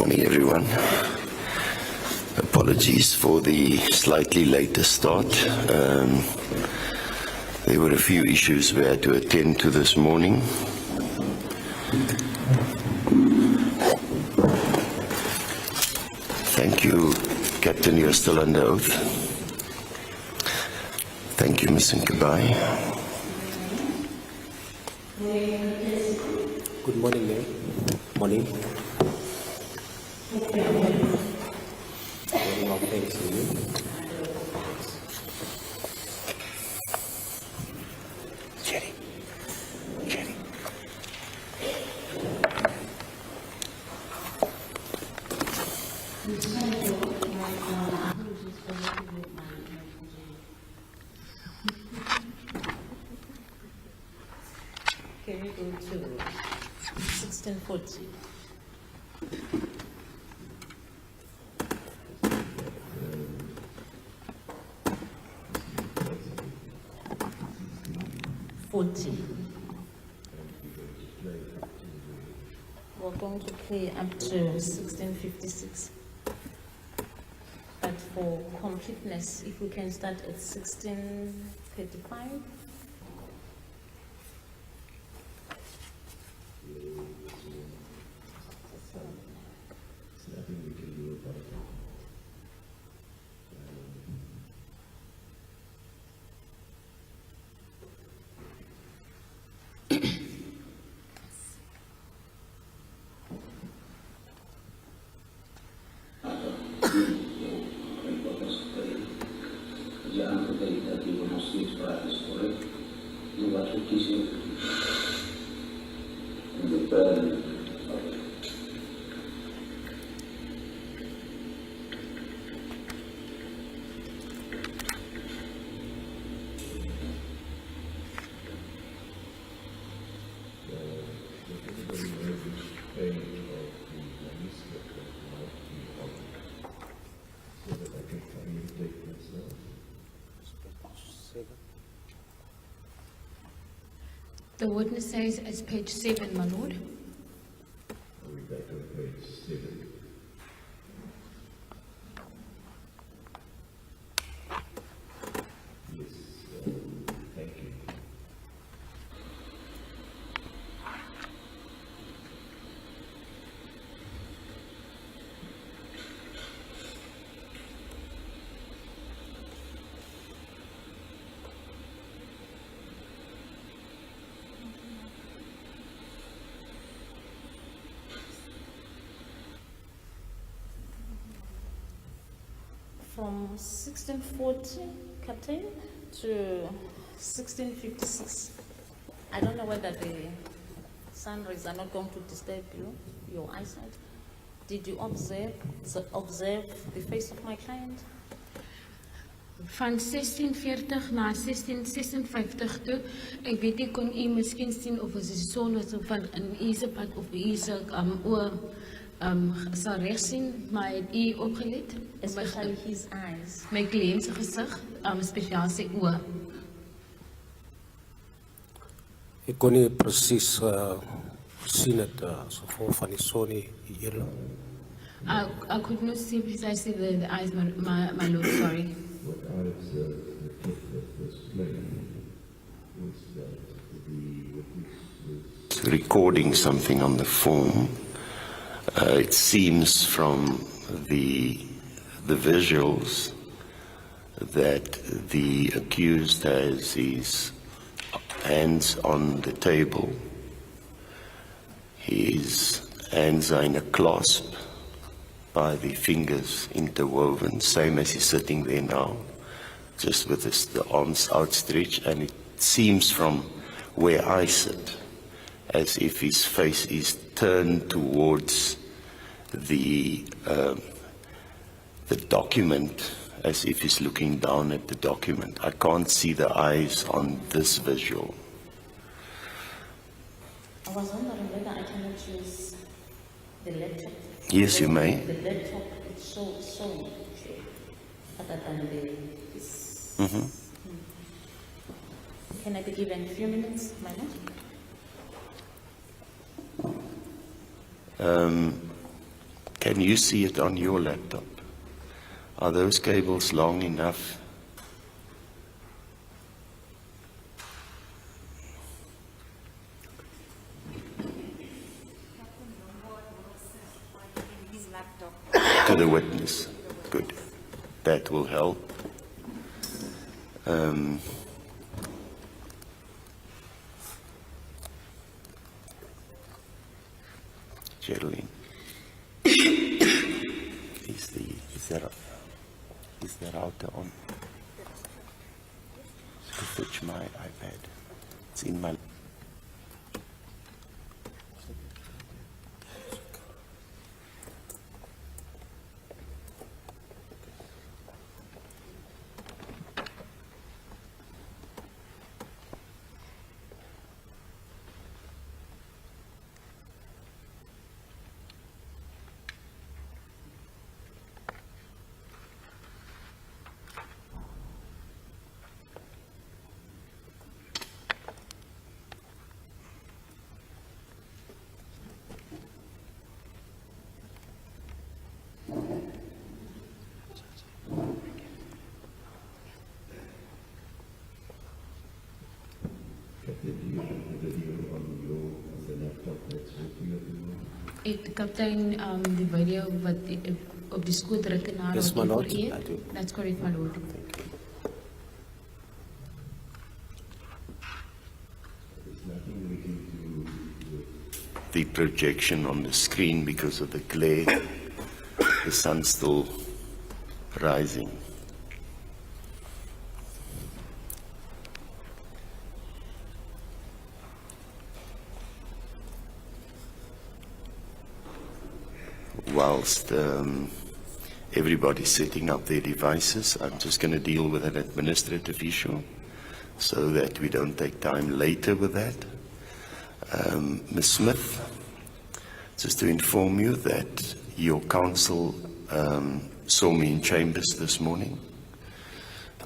morning, everyone. Apologies for the slightly later start. There were a few issues we had to attend to this morning. Thank you, Captain, you're still under oath. Thank you, Ms. Nkabai. Good morning, Mayor. Morning. Morning, all thanks to you. Jerry. Can we go to 1640? We're going to play up to 1656. But for completeness, if we can start at 1635. The witness says it's page 7, my lord. Are we back on page 7? Yes, thank you. From 1640, Captain, to 1656. I don't know whether the sun rays are not going to disturb you, your eyesight. Did you observe the face of my client? Van 1640 na 1656 toe. Ek weet nie, kon u miskien sien of is die son was van in u se pad of u se oor sal reg sien, maar het u opgelet? Especially his eyes. My kliënt se gesig, spesiaal sy oë. Ek kon nie presies sien het as gevolg van die son hier. I could not see precisely the eyes, my lord, sorry. What I observed in the clip that was playing was that the witness was Recording something on the phone. It seems from the visuals that the accused has his hands on the table. His hands are in a clasp by the fingers interwoven, same as he's sitting there now, just with the arms outstretched, and it seems from where I sit as if his face is turned towards the document, as if he's looking down at the document. I can't see the eyes on this visual. I was wondering whether I cannot use the laptop. Yes, you may. The laptop is so other than this. Can I be given a few minutes, my lord? Can you see it on your laptop? Are those cables long enough? To the witness. Good. That will help. Joshlin. Is that router on? To fetch my iPad. It's in my. Captain, do you have the video on the laptop that's working at the moment? Kaptein, die video wat op die skootrekenaar Yes, my wat lord. u I voorheen. do. That's correct, my lord. There's nothing we can do with The projection on the screen because of the glare. The sun's still rising. Whilst everybody's setting up their devices, I'm just going to deal with an administrative issue so that we don't take time later with that. Ms. Smith, just to inform you that your counsel saw me in chambers this morning,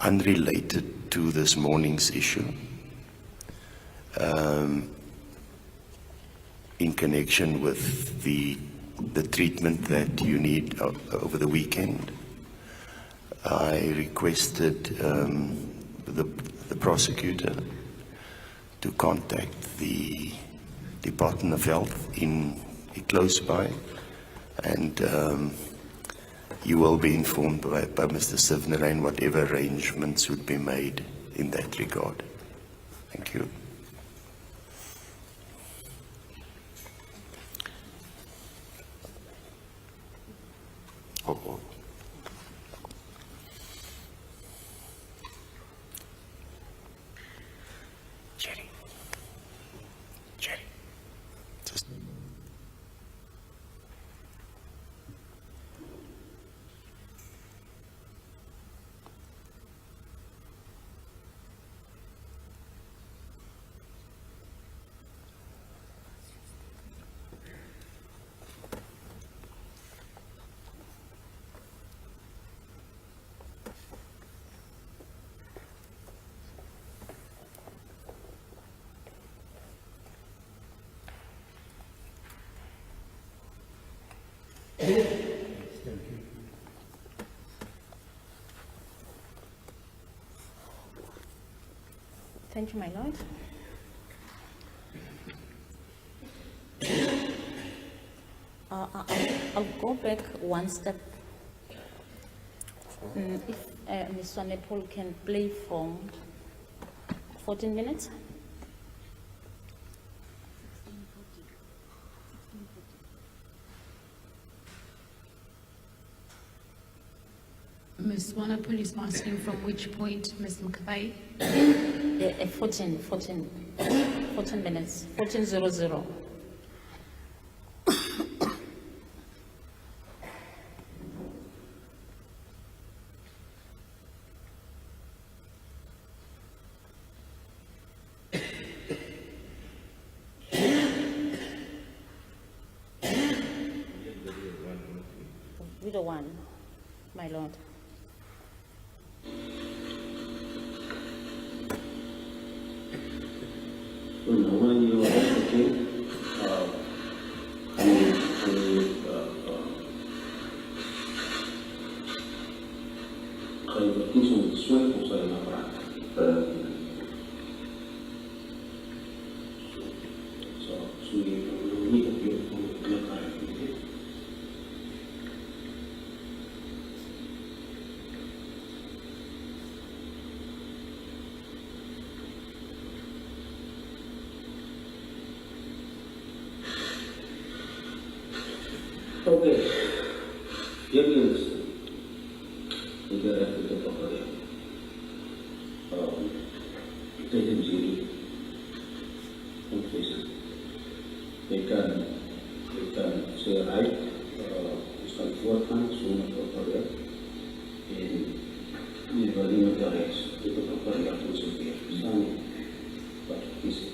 unrelated to this morning's issue, in connection with the treatment that you need over the weekend. I requested the prosecutor to contact the Department of Health in close by, and you will be informed by Mr. Sivnarain whatever arrangements would be made in that regard. Thank you. Oh. Jerry. Just. Thank you, my lord. I'll go back one step. If Ms. Swanepoel can play for 14 minutes. Ms. Swanepoel is asking from which point, Ms. Mkabai? 14 minutes, 14:00. Video one, my lord. When you were executed, Hy verkies om te swyg of sy gaan praat. So jy nie op jou klip kry nie. Okay. Jy weet ik ben echt niet op de tegen jullie ontwissen. Ik kan zeer uit, ik kan voortgaan zonder te opereren. En je wil niet naar rechts, ik wil opereren voor zo'n keer. Samen, wat is het?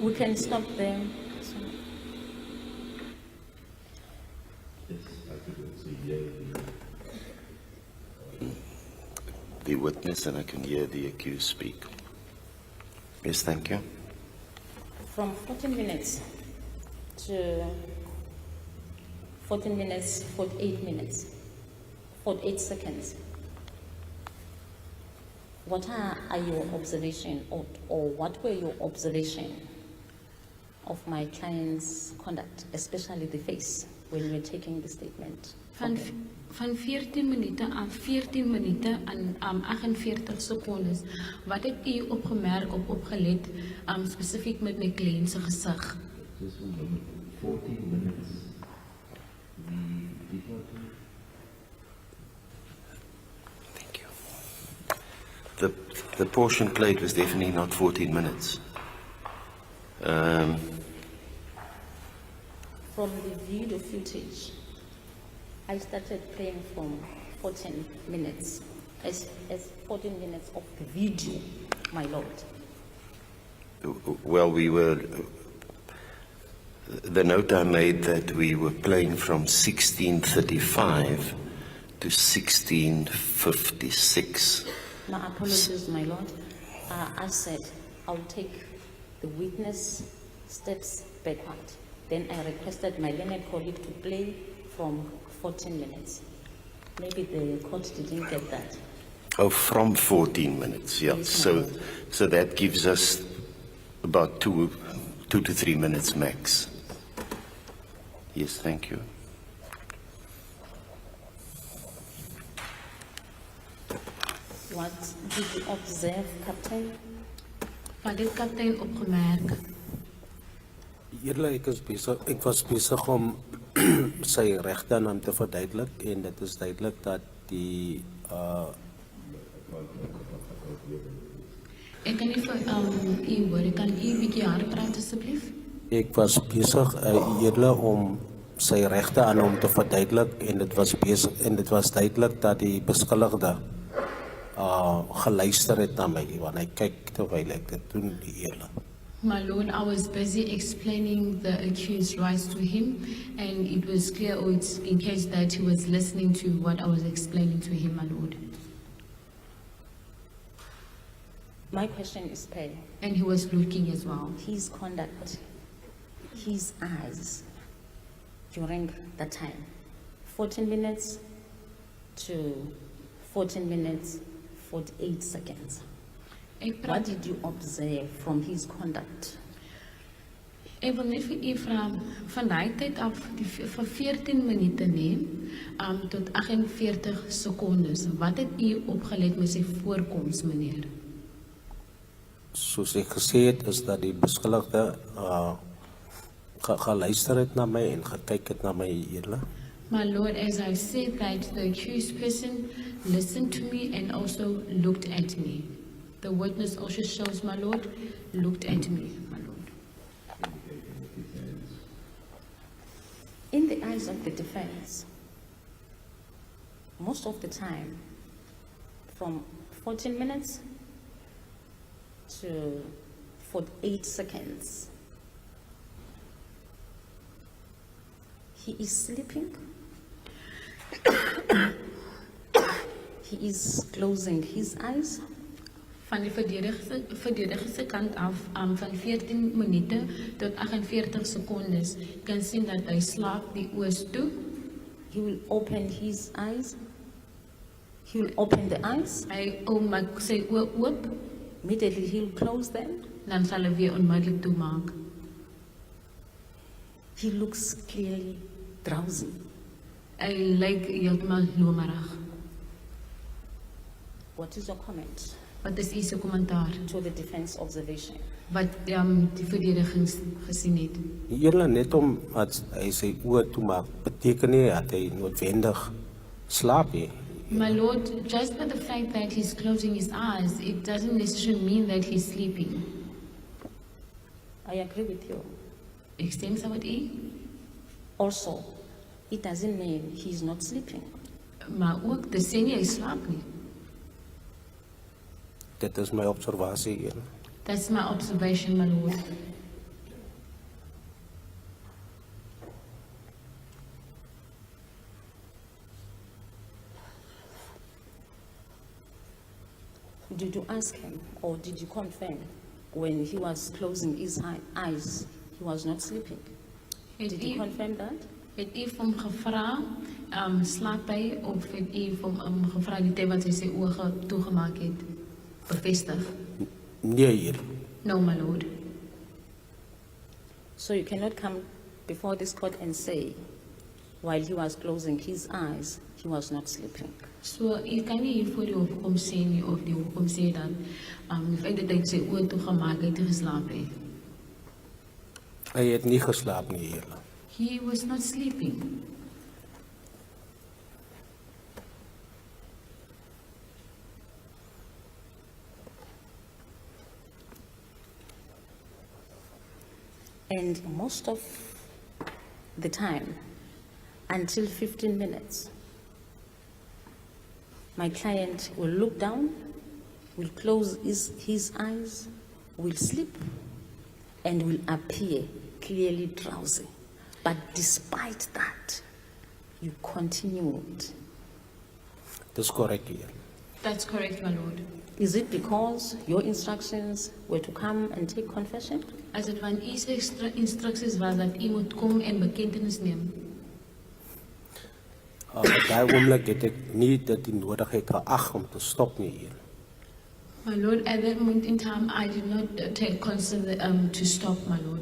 We can stop there. The witness, and I can hear the accused speak. Yes, thank you. From 14 minutes to 14 minutes, 48 minutes, 48 seconds. What are your observations, or what were your observations of my client's conduct, especially the face, when we were taking the statement? Van 14 minuten aan 14 minuten en 48 secondes. Wat heb u opgemerkt of opgelet, specifiek met mijn cliënt's gezicht? Just 14 minutes. We did not. Thank you. The portion played was definitely not 14 minutes. From the video footage, I started playing from 14 minutes, as 14 minutes of the video, my lord. Well, the note I made that we were playing from 16:35 to 16:56. My apologies, my lord. I said I'll take the witness steps backward. Then I requested my learned colleague to play from 14 minutes. Maybe the court didn't get that. Oh, from 14 minutes, yeah. Yes, So that gives us about two to 3 minutes max. Yes, thank you. What did you observe, Captain? Wat het kaptein opgemerkt? Eerlijk, ik was bezig om sy regte aan hom te verduidelik, en dit is duidelik dat die Ik kan niet voor u horen. Kan u een beetje harder praten, alsjeblieft? ek was bezig eerlijk om sy regte aan hom te verduidelik, en dit was duidelik dat die beskuldigde geluister het na my, want hy kyk terwyl ek dit doen, eerlik. My lord, I was busy explaining the accused's rights to him, and it was clear, in case that he was listening to what I was explaining to him, my lord. My question is pay. And he was looking as well. His conduct, his eyes during that time, 14 minutes to 14 minutes, 48 seconds. What did you observe from his conduct? Ik wil net vir u vra, van die tyd af, van 14 minuten tot 48 secondes, wat het u opgelet met sy voorkoms, meneer? Soos ek gesê het, is dat die beskuldigde geluister het na my en gekyk het na my, eerlik. My lord, as I said that the accused person listened to me and also looked at me. The witness also shows, my lord, looked at me, my lord. In the eyes of the defense, most of the time, from 14 minutes to 48 seconds, he is sleeping. He is closing his eyes. Van die verdedigde kant af, van 14 minuten tot 48 secondes, kan sien dat hy slaap die oos toe. He will open his eyes. He will open the eyes. Hy maak sy oë oop, Immediately he will close them. dan sal hy weer onmiddellik toemaak. He looks clearly drowsy. Hy lyk heeltemal lomerig. What is your comment Wat is u se kommentaar? to the defense observation? Wat die verdediging gesien het? Julle net om as hy sy oë toemaak, beteken nie dat hy noodwendig slaap nie. My lord, just by the fact that he's closing his eyes, it doesn't necessarily mean that he's sleeping. I agree with you. Ek stem saam met u, Also, it doesn't mean he's not sleeping. maar ook dit sê nie hy slaap nie. Dit is my observasie hier. That's my observation, my lord. Did you ask him or did you confirm when he was closing his eyes, he was not sleeping? Het Did you u confirm that? het u vir hom gevra, slaap hy, of het u vir hom gevra die tyd wat hy sy oë toegemaak het, bevestig? Nee hier. No, my lord. So you cannot come before this court and say, while he was closing his eyes, he was not sleeping. So, u kan nie hier voor die hof kom sê nie, of die hof kom sê dat, die feit dat hy sy oë toegemaak het, hy geslaap het. Hy het nie geslaap nie hier. He was not sleeping. And most of the time, until 15 minutes, my client will look down, will close his eyes, will sleep, and will appear clearly drowsy. But despite that, you continued. Dis korrek hier. That's correct, my lord. Is it because your instructions were to come and take confession? As dit van u se instruksies was dat u moet kom en bekentenis neem. Op daai oomblik het ek nie dit die nodigheid geag om te stop nie hier. My lord, at that moment in time, I did not consider to stop, my lord.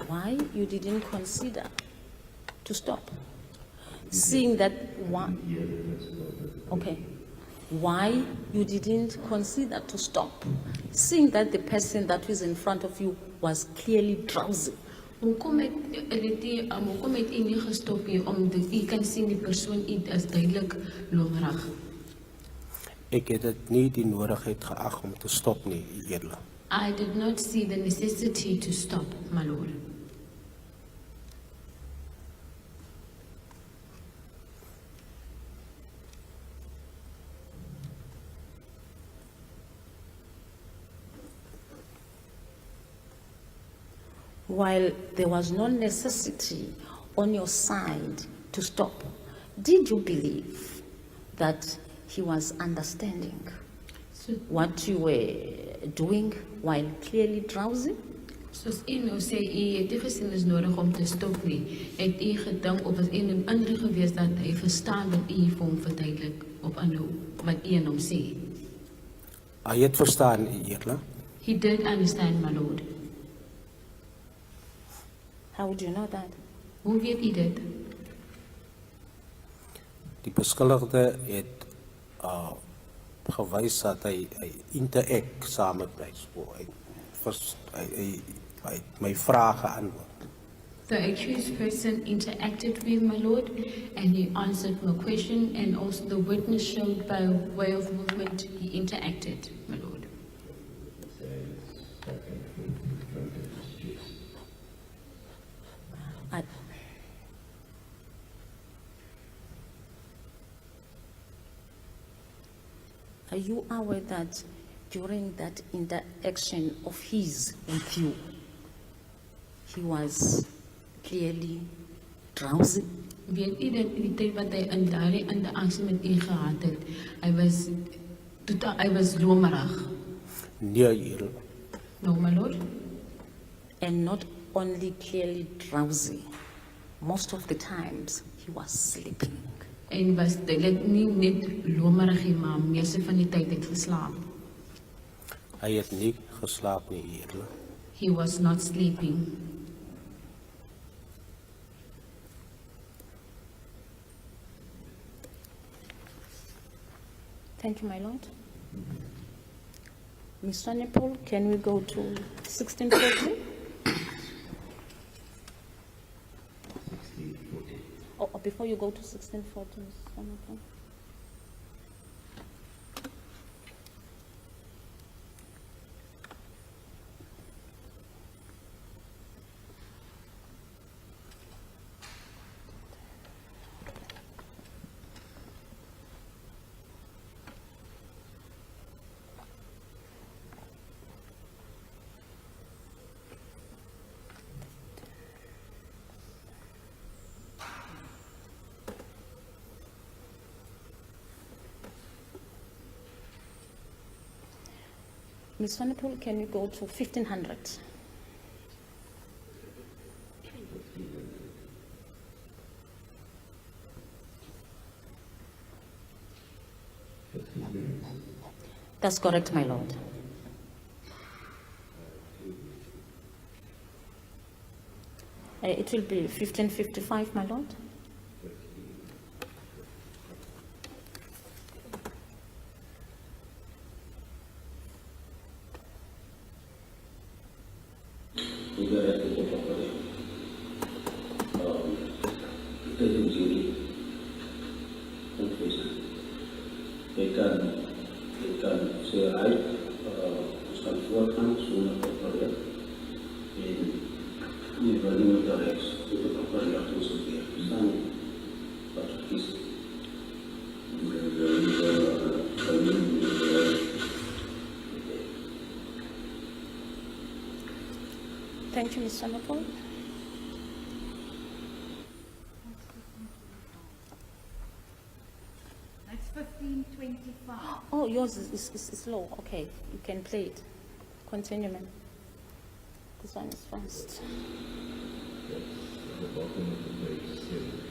Why you didn't consider to stop? Seeing that one, okay. Why you didn't consider to stop? Seeing that the person that was in front of you was clearly drowsy. Hoekom het u nie gestop hier, omdat u kan sien die persoon is duidelik lomerig. Ek het dit nie die nodigheid geag om te stop nie, eerlik. I did not see the necessity to stop, my lord. While there was no necessity on your side to stop, did you believe that he was understanding So, what you were doing while clearly drowsy? soos u nou sê, u het nie gesien is nodig om te stop nie. Het u gedink of was een en ander gewees dat hy verstaan wat u vir hom verduidelik op aanhou, wat u aan hom sê? Hy het verstaan, eerlik. He did understand, my lord. How would you know that? Hoe weet u dit? Die beskuldigde het gewys dat hy interact saam met my. So, hy het my vrae geantwoord. The accused person interacted with my lord, and he answered my question, and also the witness showed by way of movement he interacted, my lord. Are you aware that during that interaction of his with you, he was clearly drowsy? Weet u dat die tyd wat hy in daardie interaksie met u gehad het, hy was lomerig. Nee, Julle. Nou, my lord, And not only clearly drowsy, most of the times he was sleeping. en was duidelik nie net lomerig nie, maar meeste van die tyd het geslaap. Hy het nie geslaap nie, Julle. He was not sleeping. Thank you, my lord. Mr. Nepal, can we go to 1640? 1640. Oh, before you go to 1640, Mr. Nepal. Ms. Vanderpool, can you go to 1500? That's correct, my lord. It will be 1555, my lord. Thank you, Mr. Nepal. That's 1525. Oh, yours is low. Okay, you can play it. Continue, ma'am. This one is fast. That's at the bottom of the page 7.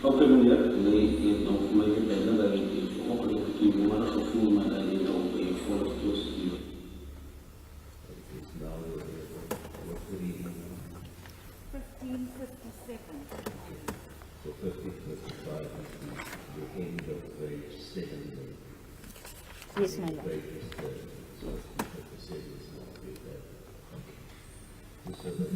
Oké meneer, nee, je nog mij vertellen dat ik vanochtend die morgen gevoel maar dat je nog een volle plus die. It is now what's the reading now? 1557. So 1555 is the end of page 7. Yes, my lord. Page is 7. So 1557 is now with that. Okay. Just so that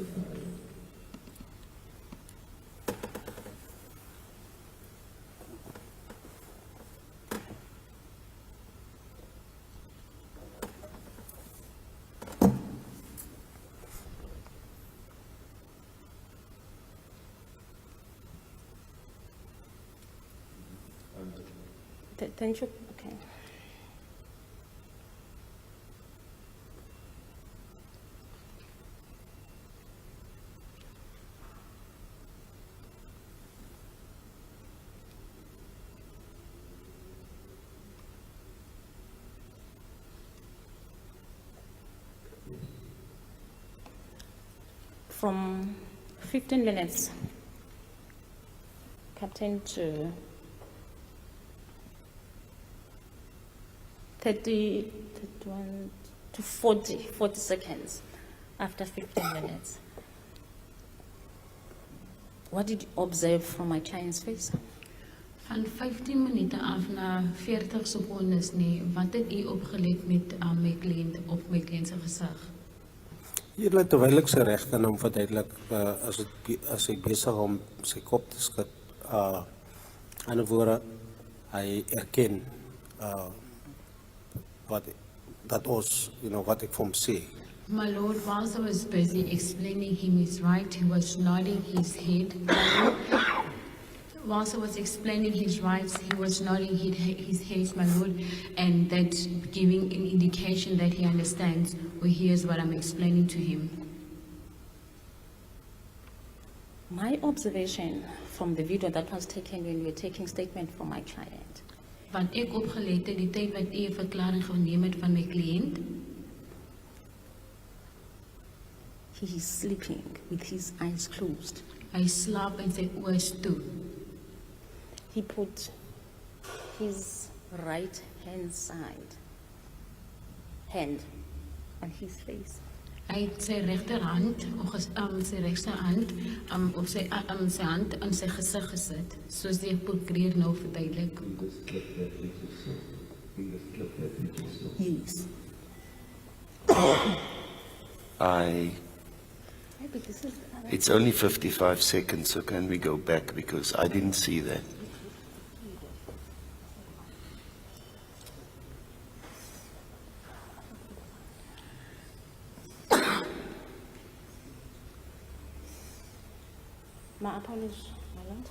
Thank you. Okay. From 15 minutes, Captain, to 30, 31 to 40 seconds after 15 minutes. What did you observe from my client's face? Van 15 minute af na 40 secondes nie, wat het u opgelet met my kliënt op my kliënt se gesig? Julle, terwyl ek sy reg kan hom verduidelik, as hy besig om sy kop te skud, ander woorde, hy erken wat ek vir hom sê. My lord, whilst I was busy explaining him his right, he was nodding his head. Whilst I was explaining his rights, he was nodding his head, my lord, and that giving an indication that he understands or hears what I'm explaining to him. My observation from the video that was taken when we were taking statement from my client, Want ek opgelet het die tyd wat u 'n verklaring geneem het van my kliënt, he is sleeping with his eyes closed. hy slaap en sy oë is toe. He put his right hand on his face. Hy het sy regterhand, sy regterhand, op sy hand aan sy gesig gesit, soos die prokureur nou verduidelik. Yes. Maybe this is the other. It's only 55 seconds, so can we go back because I didn't see that. My apologies, my lord.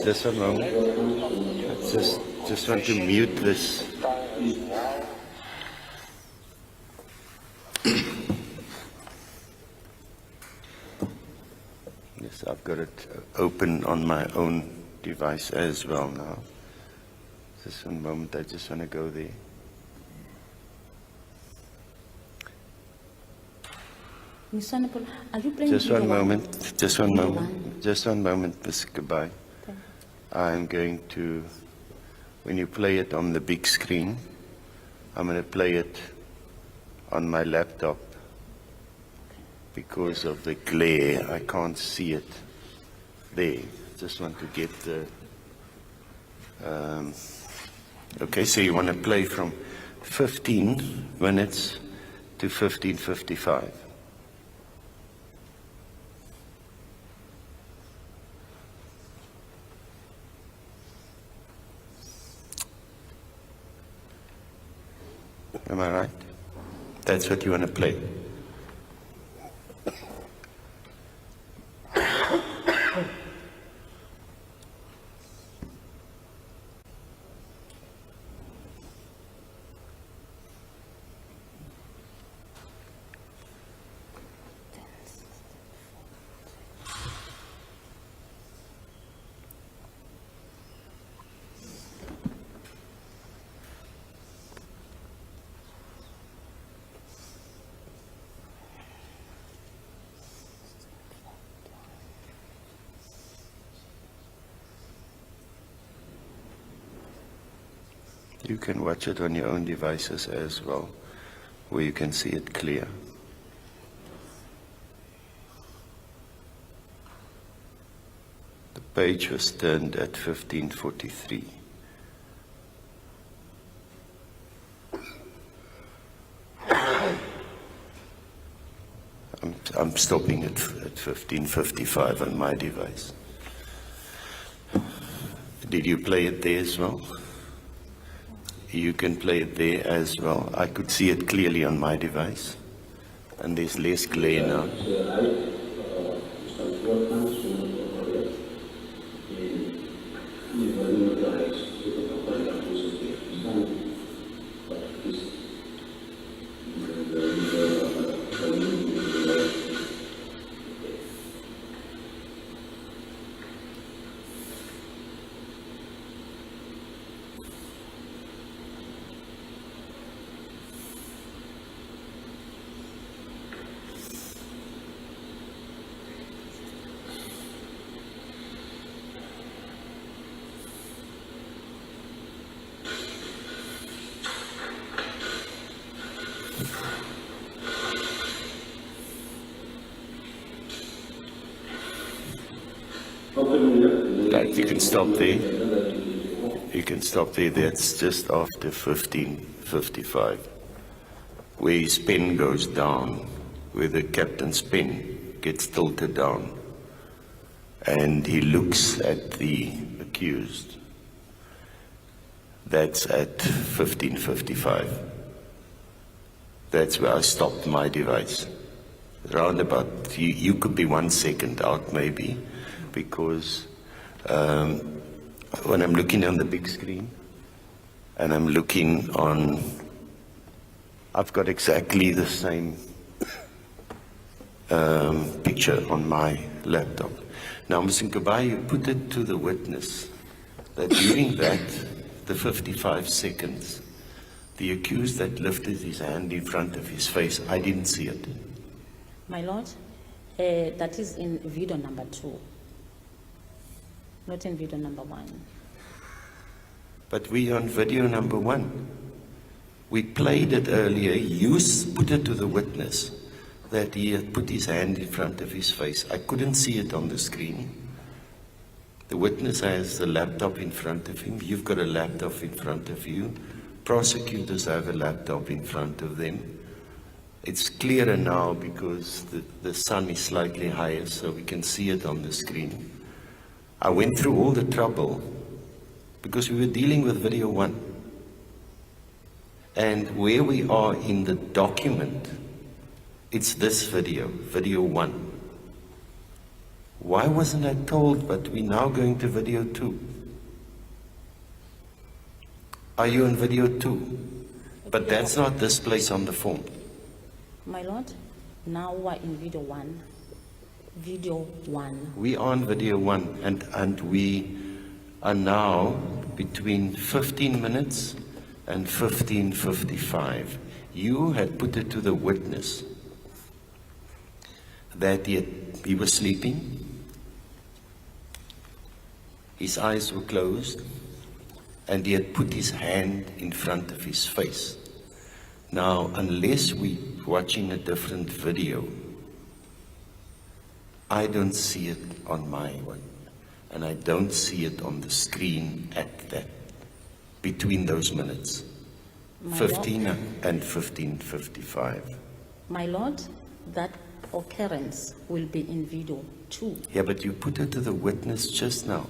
Just a moment. Just want to mute this. Yes, I've got it open on my own device as well now. Just one moment, I just want to go there. Miss Honorable, are you playing Just video one moment, One. just one moment, Ms. Goodbye. Okay. I'm going to, when you play it on the big screen, I'm going to play it on my laptop. Because of the glare, I can't see it there. Just want to get the... okay, so you want to play from 15 minutes to 15:55. Am I right? That's what you want to play. You can watch it on your own devices as well, where you can see it clear. The page was turned at 15:43. I'm stopping it at 15:55 on my device. Did you play it there as well? You can play it there as well. I could see it clearly on my device. And there's less glare now. Like, you can stop there. You can stop there. That's just after 15:55, where his pen goes down, where the captain's pen gets tilted down, and he looks at the accused. That's at 15:55. That's where I stopped my device. Round about, you could be 1 second out maybe, because when I'm looking on the big screen, and I'm looking on, I've got exactly the same picture on my laptop. Now, Mr. Nkabai, you put it to the witness that during that, the 55 seconds, the accused that lifted his hand in front of his face, I didn't see it. My Lord, that is in video number 2, not in video number 1. But we on video number 1. We played it earlier. You put it to the witness that he had put his hand in front of his face. I couldn't see it on the screen. The witness has the laptop in front of him. You've got a laptop in front of you. Prosecutors have a laptop in front of them. It's clearer now because the sun is slightly higher, so we can see it on the screen. I went through all the trouble because we were dealing with video 1. And where we are in the document, it's this video, video 1. Why wasn't I told, but we're now going to video 2? Are you on video 2? But that's not this place on the form. My Lord, now we're in video 1. Video 1. We are on video 1, and we are now between 15 minutes and 15:55. You had put it to the witness that he was sleeping, his eyes were closed, and he had put his hand in front of his face. Now, unless we're watching a different video, I don't see it on my one, and I don't see it on the screen at that, between those minutes, My 15 Lord, and 15:55. my Lord, that occurrence will be in video 2. Yeah, but you put it to the witness just now.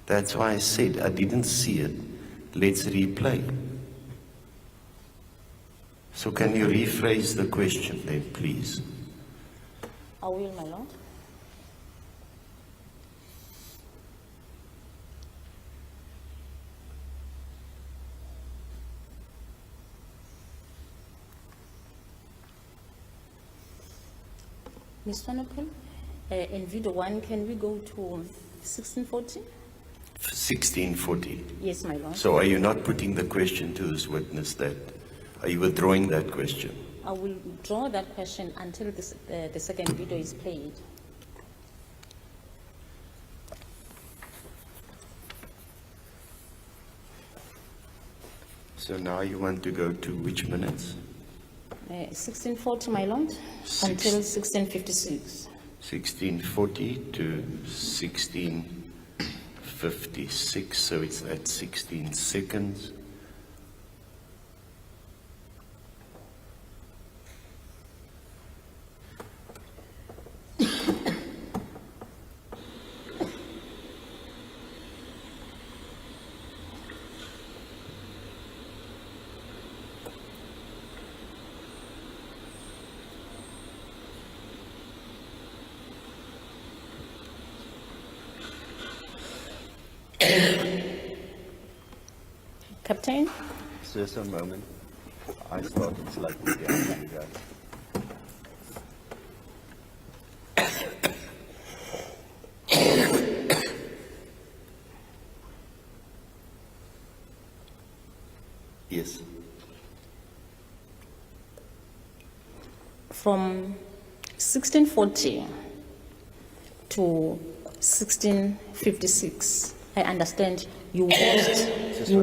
That's why I said I didn't see it. Let's replay. So can you rephrase the question then, please? I will, my Lord. Ms. Honorable, in video 1, can we go to 1640? 1640. Yes, my Lord. So are you not putting the question to this witness that, are you withdrawing that question? I will draw that question until this, the second video is played. So now you want to go to which minutes? 1640, my Lord, until 1656. 1640 to 1656, so it's at 16 seconds. Captain? Just a moment. I started slightly behind you guys. Yes. From 1640 to 1656, I understand you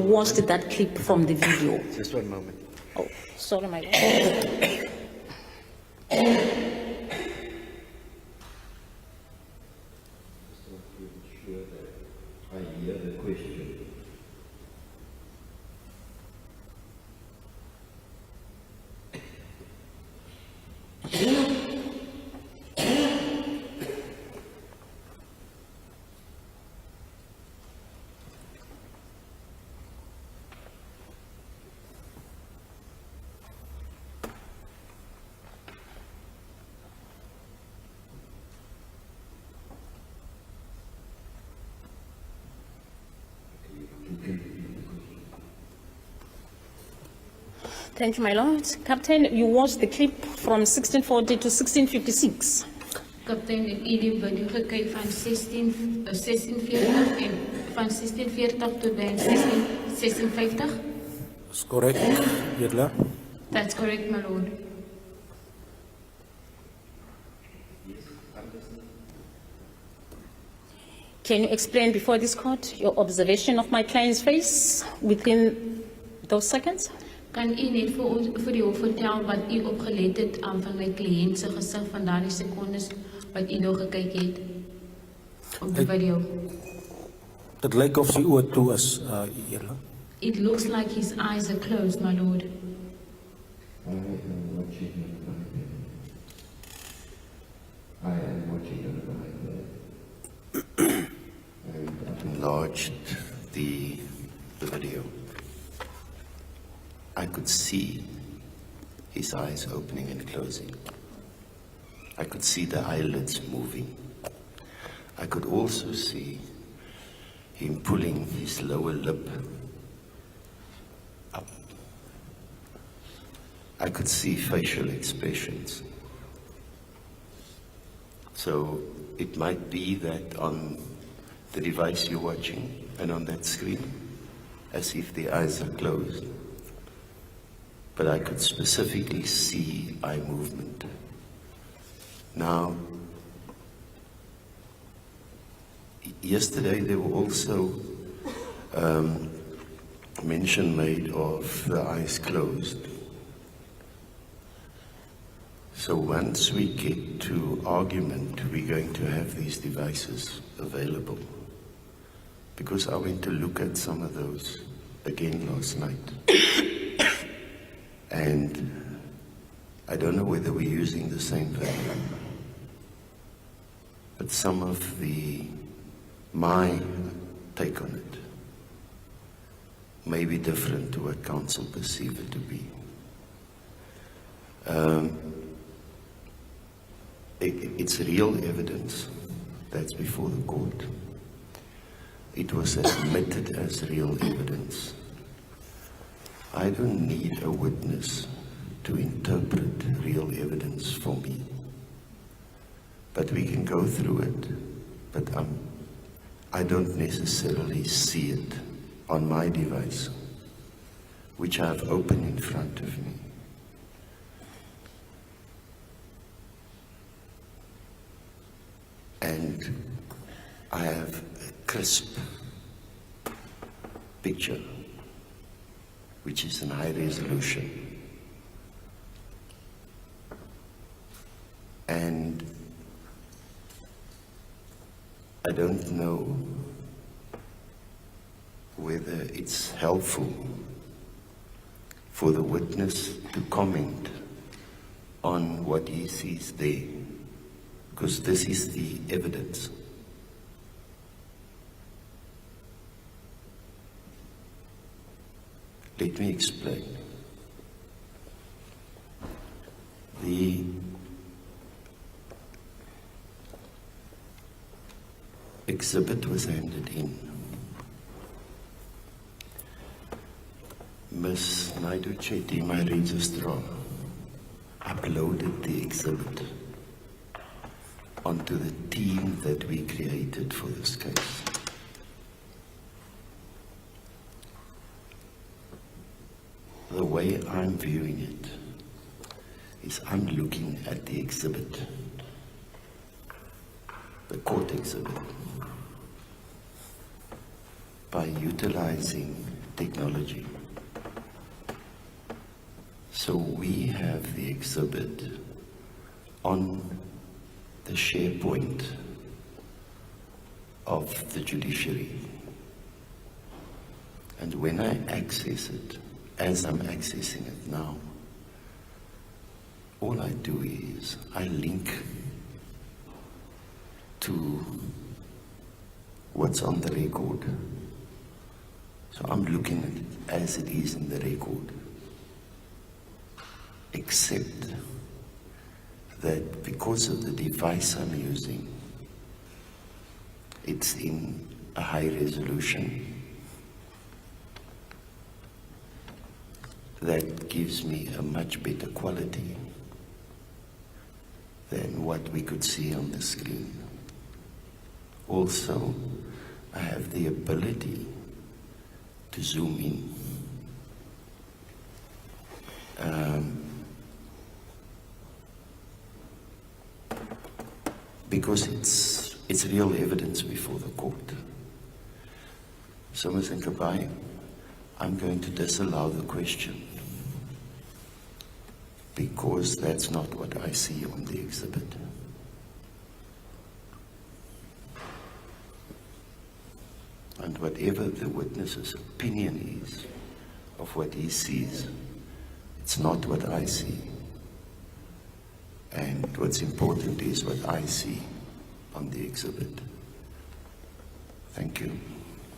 watched that clip from the video. Just one moment. Oh, sorry, my Lord. Sure that I hear the question. Thank you, my lord. Captain, you watched the clip from 1640 to 1656. Kaptein, ek het die video gekyk van 1640 en van 1640 tot by 1650. Is correct, Eerder? That's correct, my lord. Can you explain before this court your observation of my client's face within those seconds? Kan u net vir ons vir die hof vertel wat u opgelet het aan van my kliënt se gesig van daardie sekondes wat u nog gekyk het op die video? Dit lyk of sy oë toe is, Eerder. It looks like his eyes are closed, my lord. I am watching on my bed. I am watching on my bed. And Enlarged the video. I could see his eyes opening and closing. I could see the eyelids moving. I could also see him pulling his lower lip up. I could see facial expressions. So it might be that on the device you're watching and on that screen, as if the eyes are closed. But I could specifically see eye movement. Now, yesterday there were also mention made of the eyes closed. So once we get to argument, we're going to have these devices available. Because I went to look at some of those again last night. And I don't know whether we're using the same value. But some of my take on it may be different to what council perceive it to be. It's real evidence that's before the court. It was admitted as real evidence. I don't need a witness to interpret real evidence for me. But we can go through it, but I don't necessarily see it on my device, which I have open in front of me. And I have a crisp picture, which is in high resolution. And I don't know whether it's helpful for the witness to comment on what he sees there, because this is the evidence. Let me explain. The exhibit was handed in. Ms. Naidu Chetty, my registrar, uploaded the exhibit onto the team that we created for this case. The way I'm viewing it is I'm looking at the exhibit, the court exhibit, by utilizing technology. So we have the exhibit on the SharePoint of the judiciary. And when I access it, as I'm accessing it now, all I do is I link to what's on the record. So I'm looking at it as it is in the record, except that because of the device I'm using, it's in a high resolution. that gives me a much better quality than what we could see on the screen. Also, I have the ability to zoom in. Because it's real evidence before the court. So, Ms. Nkabai, I'm going to disallow the question because that's not what I see on the exhibit. And whatever the witness's opinion is of what he sees, it's not what I see. And what's important is what I see on the exhibit. Thank you.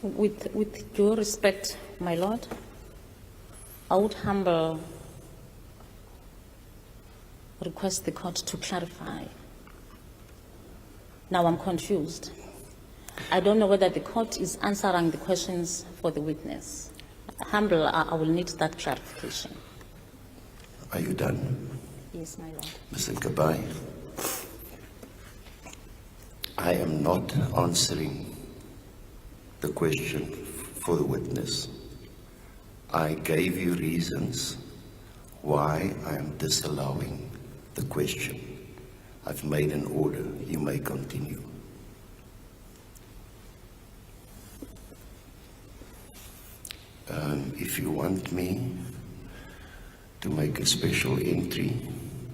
With due respect, my lord, I would humble request the court to clarify. Now I'm confused. I don't know whether the court is answering the questions for the witness. Humble, I will need that clarification. Are you done? Yes, my lord. Mr. Nkabai, I am not answering the question for the witness. I gave you reasons why I am disallowing the question. I've made an order. You may continue. If you want me to make a special entry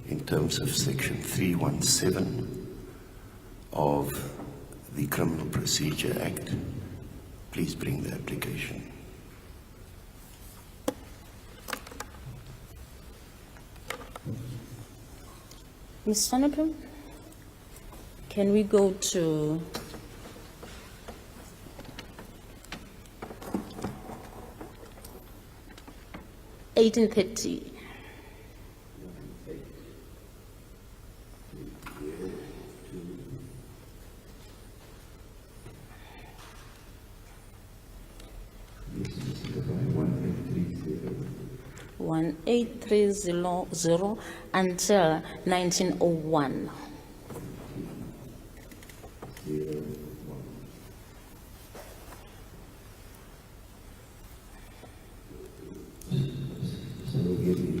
in terms of section 317 of the Criminal Procedure Act, please bring the application. Ms. Honorable, can we go to (1830)? One 1830 until 1901. You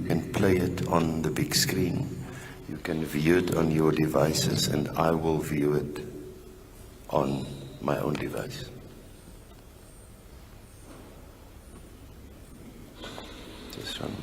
can play it on the big screen. You can view it on your devices, and I will view it on my own device. This one.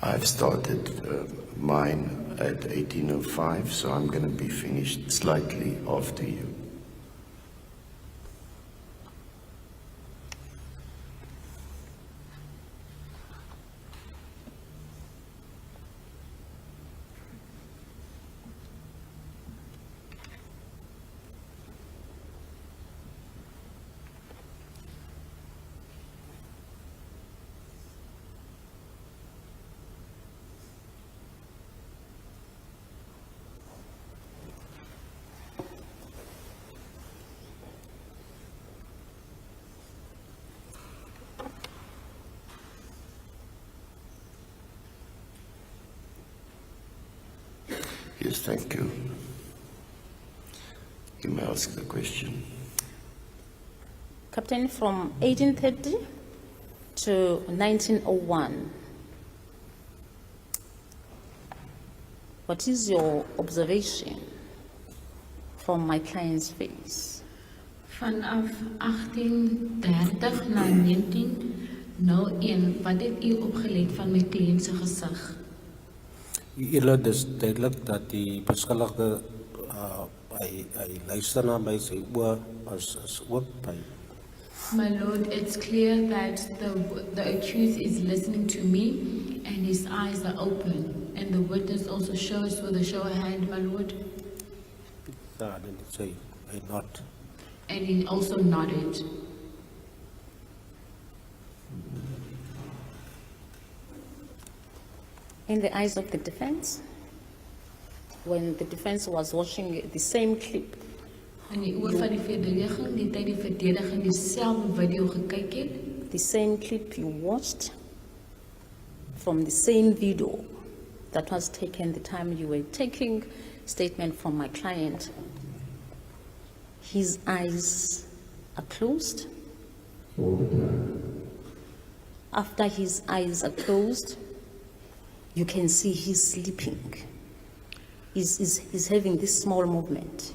I've started mine at 1805, so I'm going to be finished slightly after you. Yes, thank you. You may ask the question. Captain, from 1830 to 1901, what is your observation from my client's face? Vanaf 1830 na 1901, wat het u opgelet van my cliënt se gesig? Julle, dis duidelik dat die beskuldigde hy luister na my, sy oor as oop, My Lord, it's clear that the accused is listening to me and his eyes are open. And the witness also shows with a show of hand, my Lord. dan sê hy not. And he also nodded. In the eyes of the defense, when the defense was watching the same clip, En die oor van die verdediging, die tyd die verdediging dieselfde video gekyk het, the same clip you watched from the same video that was taken the time you were taking statement from my client, his eyes are closed. all the time. After his eyes are closed, you can see he's sleeping. He's having this small movement.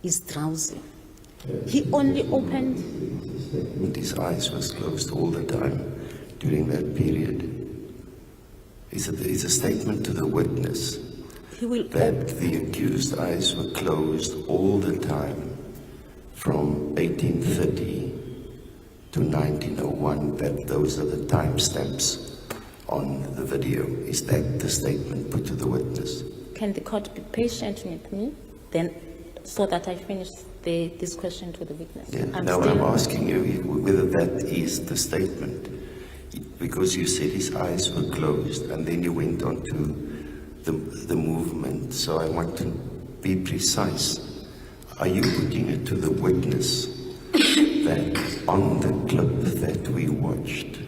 He's drowsy. He only opened, And his eyes was closed all the time during that period. It's a statement to the witness he will that the accused eyes were closed all the time from 1830 to 1901, that those are the timestamps on the video. Is that the statement put to the witness? Can the court be patient with me, then, so that I finish this question to the witness? Yeah. I'm Now still- I'm asking you whether that is the statement, because you said his eyes were closed and then you went on to the movement. So I want to be precise. Are you putting it to the witness that on the clip that we watched,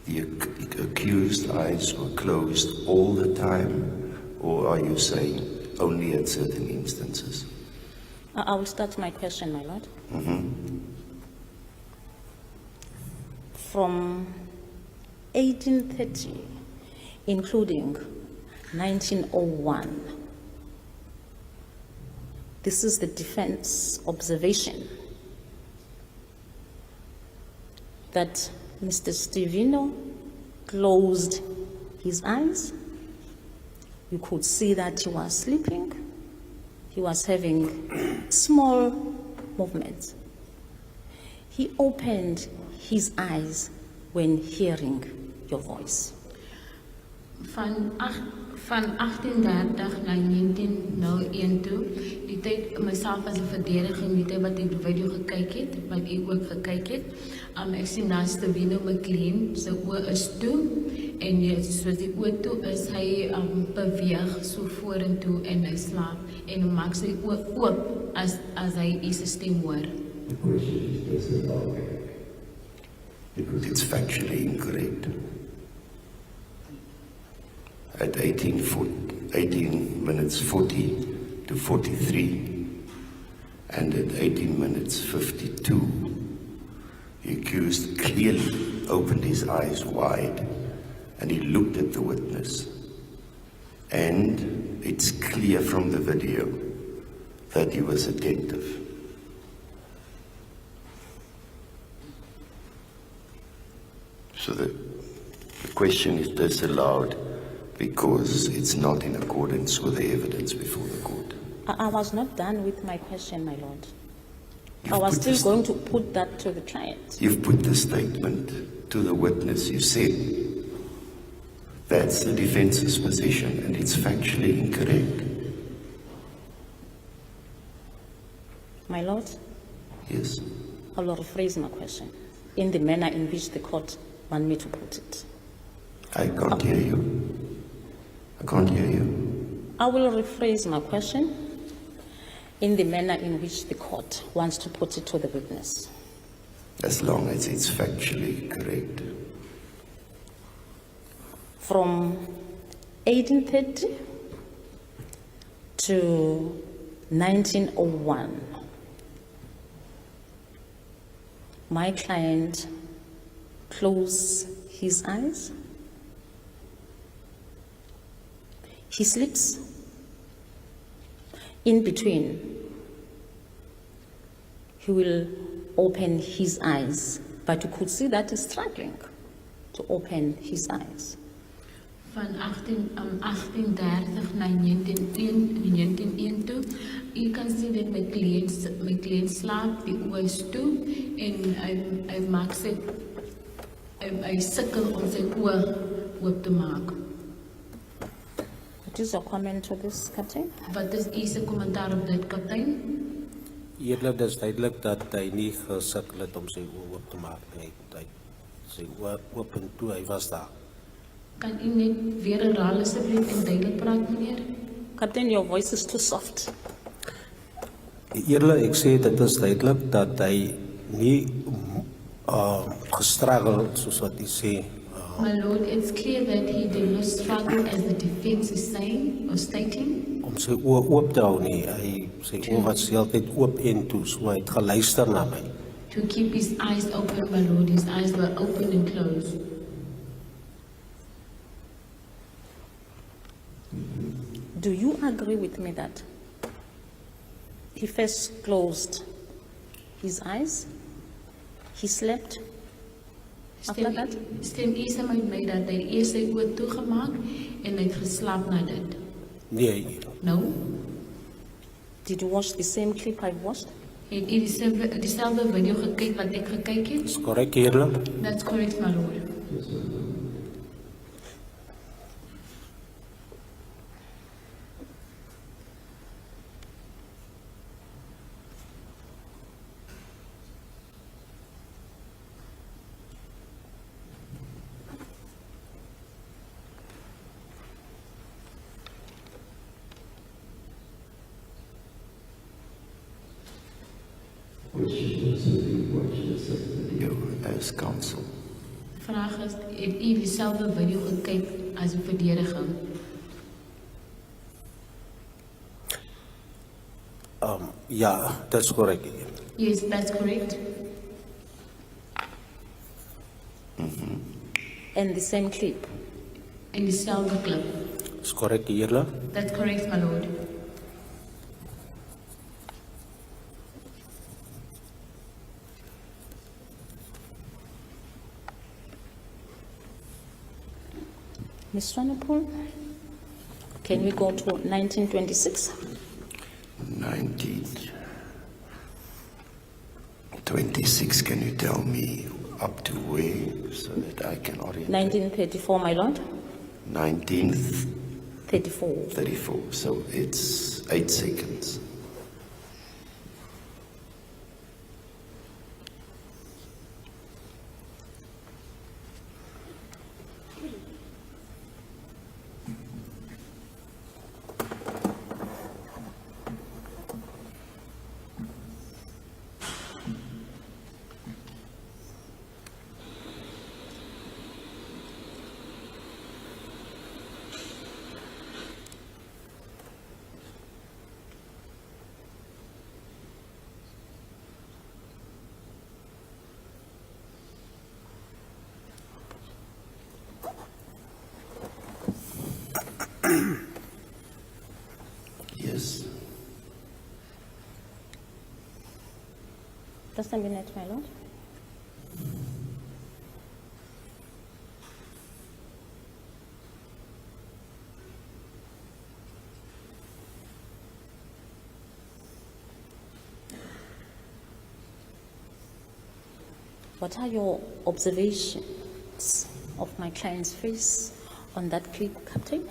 the accused eyes were closed all the time, or are you saying only at certain instances? I will start my question, my lord. From 1830, including 1901, this is the defense observation that Mr. Stevino closed his eyes. You could see that he was sleeping. He was having small movements. He opened his eyes when hearing your voice. van 1830 na 1901 toe, die tyd myself as 'n verdediging, die tyd wat ek die video gekyk het, wat ek ook gekyk het, ek sien na Stevino McLean, sy oë is toe, en soos die oë toe is, hy beweeg so vorentoe en hy slaap, en hy maak sy oë oop as hy iets 'n stem hoor. The question is, does it allow it? Because It's factually incorrect. At 18 minutes 40 to 43 and at 18 minutes 52, the accused clearly opened his eyes wide and he looked at the witness. And it's clear from the video that he was attentive. So the question is disallowed because it's not in accordance with the evidence before the court. I was not done with my question, my lord. You've I was put still this- going to put that to the client. You've put the statement to the witness. You said that's the defense's position and it's factually incorrect. My lord, Yes. I will rephrase my question in the manner in which the court want me to put it. I can't hear you. I can't hear you. I will rephrase my question in the manner in which the court wants to put it to the witness. As long as it's factually correct. From 1830 to 1901, my client closed his eyes. He sleeps. In between, he will open his eyes, but you could see that he's struggling to open his eyes. Van 1830 naar 1901 toe. U kan zien dat mijn cliënt slaapt die oor is toe en hij maakt sy, hy sukkel om sy oor oop te maak. What is your comment to this, Captain? Wat is u commentaar op dit, kaptein? Eerlik, dit is duidelik dat hy nie gesukkel het om sy oor oop te maak nie. Hy sy oor oop en toe, hy was daar. Kan u net weer herhaal asseblief en duidelik praat, meneer? Captain, your voice is too soft. Eerlik, ek sê dit is duidelik dat hy nie gestruggle, soos wat hy sê. My lord, it's clear that he did not struggle as the defense is saying or stating. Om sy oor oop te hou nie. Sy oor was heeltyd oop en toe, so hy het geluister na my. To keep his eyes open, my lord, his eyes were open and closed. Do you agree with me that he first closed his eyes, he slept after that? Stem u saam met my dat hy eers sy oë toegemaak en hy het geslaap na dit? Nee, No? Did you watch the same clip I watched? Het u dieselfde video gekyk wat ek gekyk het? is korrek eerlik. That's correct, my lord. Question is, have you watched the second video? You as counsel. Vraag is, het u dieselfde video gekyk as die verdediging? Ja, dit is korrek. Yes, that's correct. And the same clip? En dieselfde klip? Is korrek eerlik. That's correct, my lord. Ms. Swanepoel, can we go to 1926? 1926, can you tell me up to where so that I can orient? 1934, my lord? 1934, 34. so it's 8 seconds. Yes. Just a minute, my lord. What are your observations of my client's face on that clip, Captain?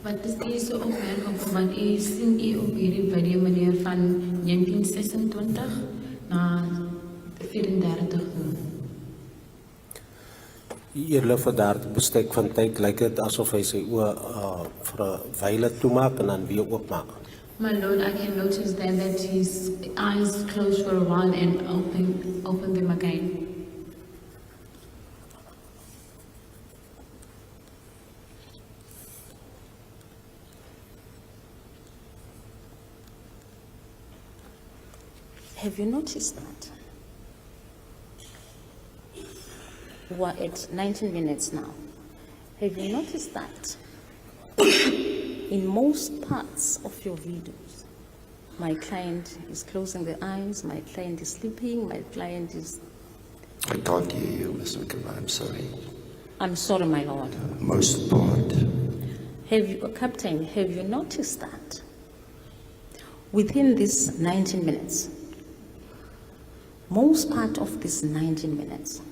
Wat is u se opmerking van u sien u op hierdie video meneer van 1926 na 34 toe? Eerlik vir daar bestek van tyd lyk dit asof hy sy oë vir 'n wyle toemaak en dan weer oopmaak. My lord, I can notice that his eyes closed for a while and open them again. Have you noticed that? We're at 19 minutes now. Have you noticed that? In most parts of your videos, my client is closing the eyes, my client is sleeping, my client is... I can't hear you, Ms. McKenna, I'm sorry. I'm sorry, my lord. Most part. Captain, have you noticed that within these 19 minutes, most part of these 19 minutes,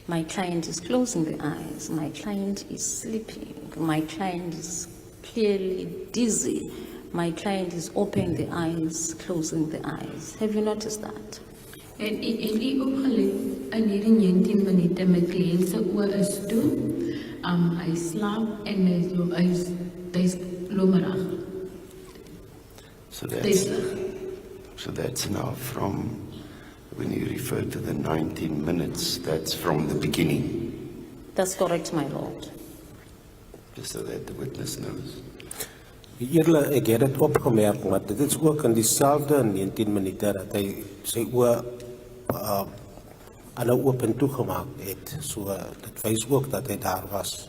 my client is closing the eyes, my client is sleeping, my client is clearly dizzy, my client is opening the eyes, closing the eyes. Have you noticed that? En die opgelet in hierdie 19 minute my kliënt se oë is toe. Hy slaap en hy's lomerig. So Dis that's now from, when you refer to the 19 minutes, that's from the beginning, That's correct, my lord. just so that the witness knows. Eerlijk, ek het dit opgemerk, maar dit is ook in diezelfde 19 minute dat hy sy oë alle oop en toegemaak het. So dit wys ook dat hy daar was.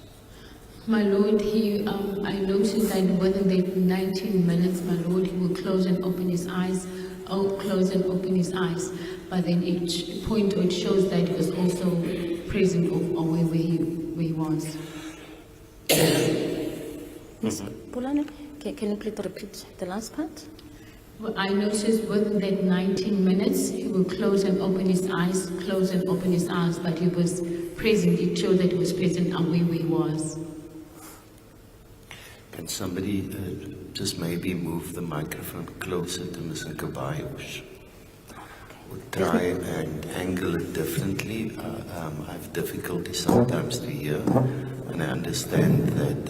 My lord, I noticed that within the 19 minutes, my lord, he will close and open his eyes, close and open his eyes. But then each point it shows that he was also present away where he was. Ms. Pulane, can you please repeat the last part? Well, I noticed within that 19 minutes, he will close and open his eyes, close and open his eyes, but he was present. It showed that he was present away where he was. Can somebody just maybe move the microphone closer to Mr. Kabayos? Or try and angle it differently. I have difficulty sometimes to hear, and I understand that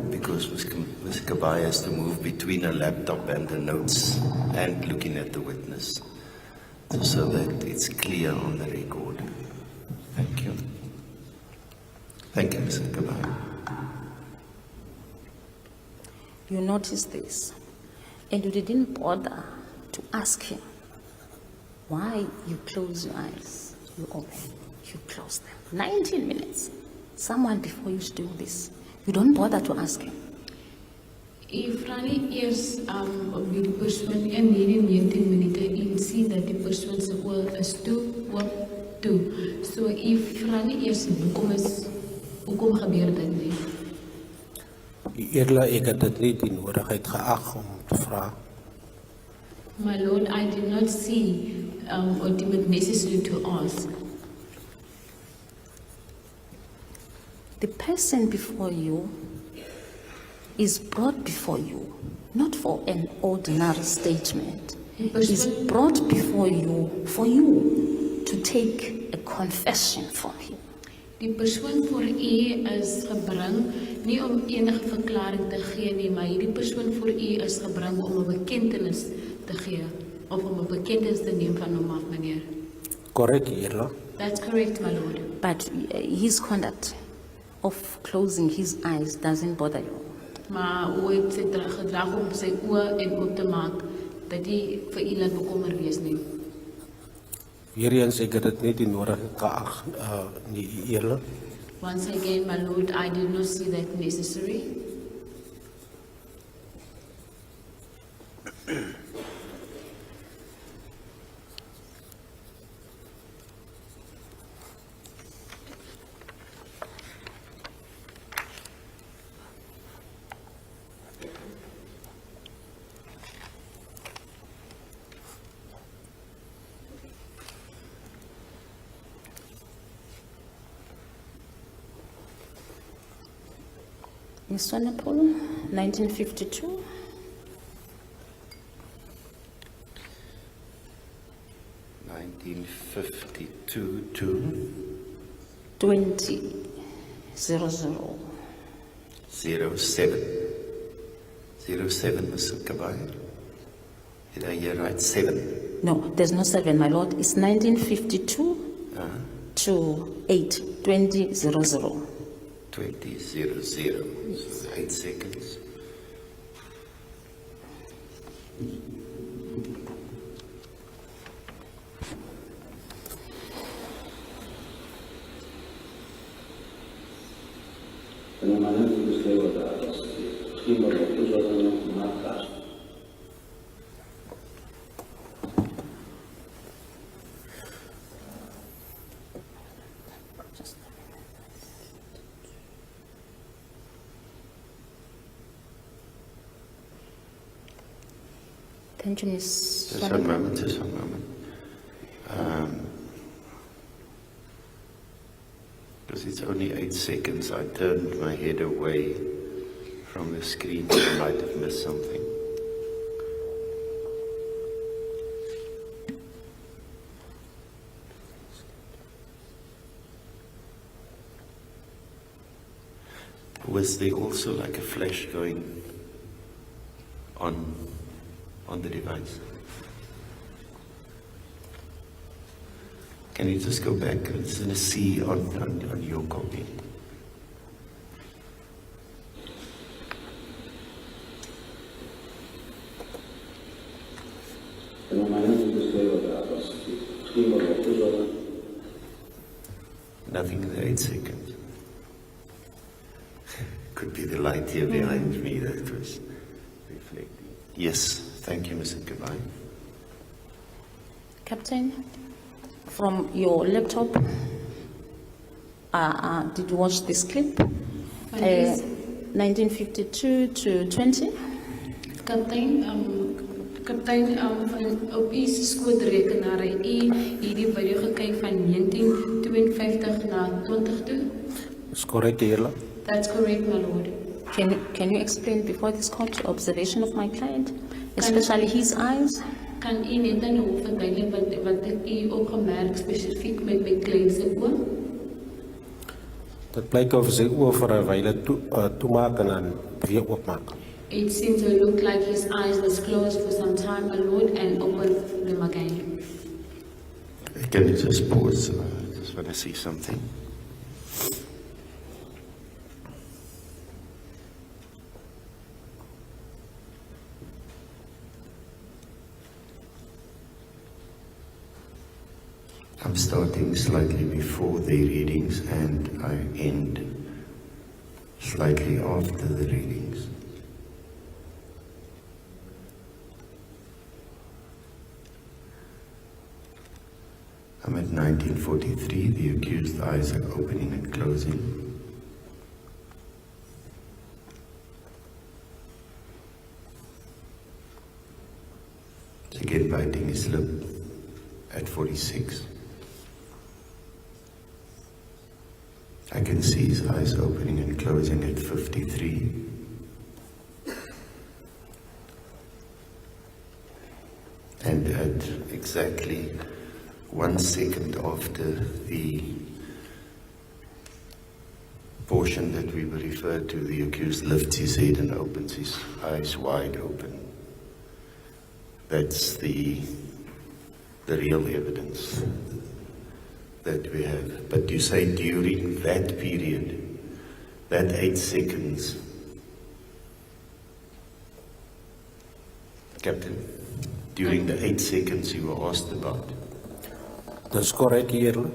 because Mr. Kabay has to move between a laptop and the notes and looking at the witness, so that it's clear on the record. Thank you. Thank you, Mr. Kabay. You noticed this, and you didn't bother to ask him why you close your eyes, you open, you close them. 19 minutes. Someone before you do this, you don't bother to ask him. If Rani is op die persoon in hierdie 19 minute en sien dat die persoon se oë is toe. So if Rani is hoekom gebeur dit nie? Eerlijk, ek het dit nie die nodigheid geag om te vraag. My lord, I did not see or deem it necessary to ask. The person before you is brought before you, not for an ordinary statement. Is brought before you for you to take a confession from him. Die persoon voor u is gebring nie om enige verklaring te gee nie, maar hierdie persoon voor u is gebring om 'n bekentenis te gee of om 'n bekentenis te neem van hom af, meneer. Correct, eerlijk. That's correct, my lord. But his conduct of closing his eyes doesn't bother you. Maar hoe het sy gedrag om sy oë en oop te maak, dat die vir u laat bekommer wees nie. Weer eens, ek het dit nie die nodigheid geag, nie eerlijk. Once again, my lord, I did not see that necessary. Ms. Sonapolo, 1952. to 2000. 07, Mr. Kabay. Did I hear right? 7. No, there's no 7, my lord. It's 1952 to 8, 2000. 20:00. 8 seconds. En de manier die beschreven wordt als misschien wordt op toezicht nog maatkaart. Thank you, Ms. Just one moment, just one moment. Because it's only 8 seconds. I turned my head away from the screen, so I might have missed something. Was there also like a flash going on the device? Can you just go back? It's in a C on your copy. En op mijn hand geschreven daar was misschien wel opgezocht. Nothing in the 8 seconds. Could be the light here behind me that was reflecting. Yes, thank you, Mr. Kabai. Captain, from your laptop, did you watch this clip? Van deze- 1952 to 20? Kaptein, van op u skootrekenaar het u hierdie video gekyk van 1952 na 20 toe? Is correct, Heerlijk? That's correct, my lord. Can you explain before this court your observation of my client, especially his eyes? Kan u net aan hoe verduidelik wat het u opgemerk spesifiek met my cliënt se oë? Dat blyk of sy oor vir 'n wyle toemaak en dan weer oopmaak. It seemed to look like his eyes was closed for some time, my lord, and opened them again. Can you just pause? I just want to see something. I'm starting slightly before the readings and I end slightly after the readings. I'm at 1943, the accused eyes are opening and closing. Again biting his lip at 46. I can see his eyes opening and closing at 53. And at exactly 1 second after the portion that we were referred to, the accused lifts his head and opens his eyes wide open. That's the real evidence that we have. But you say during that period, that 8 seconds, Captain, during the 8 seconds you were asked about, Dis correct, Heerlijk?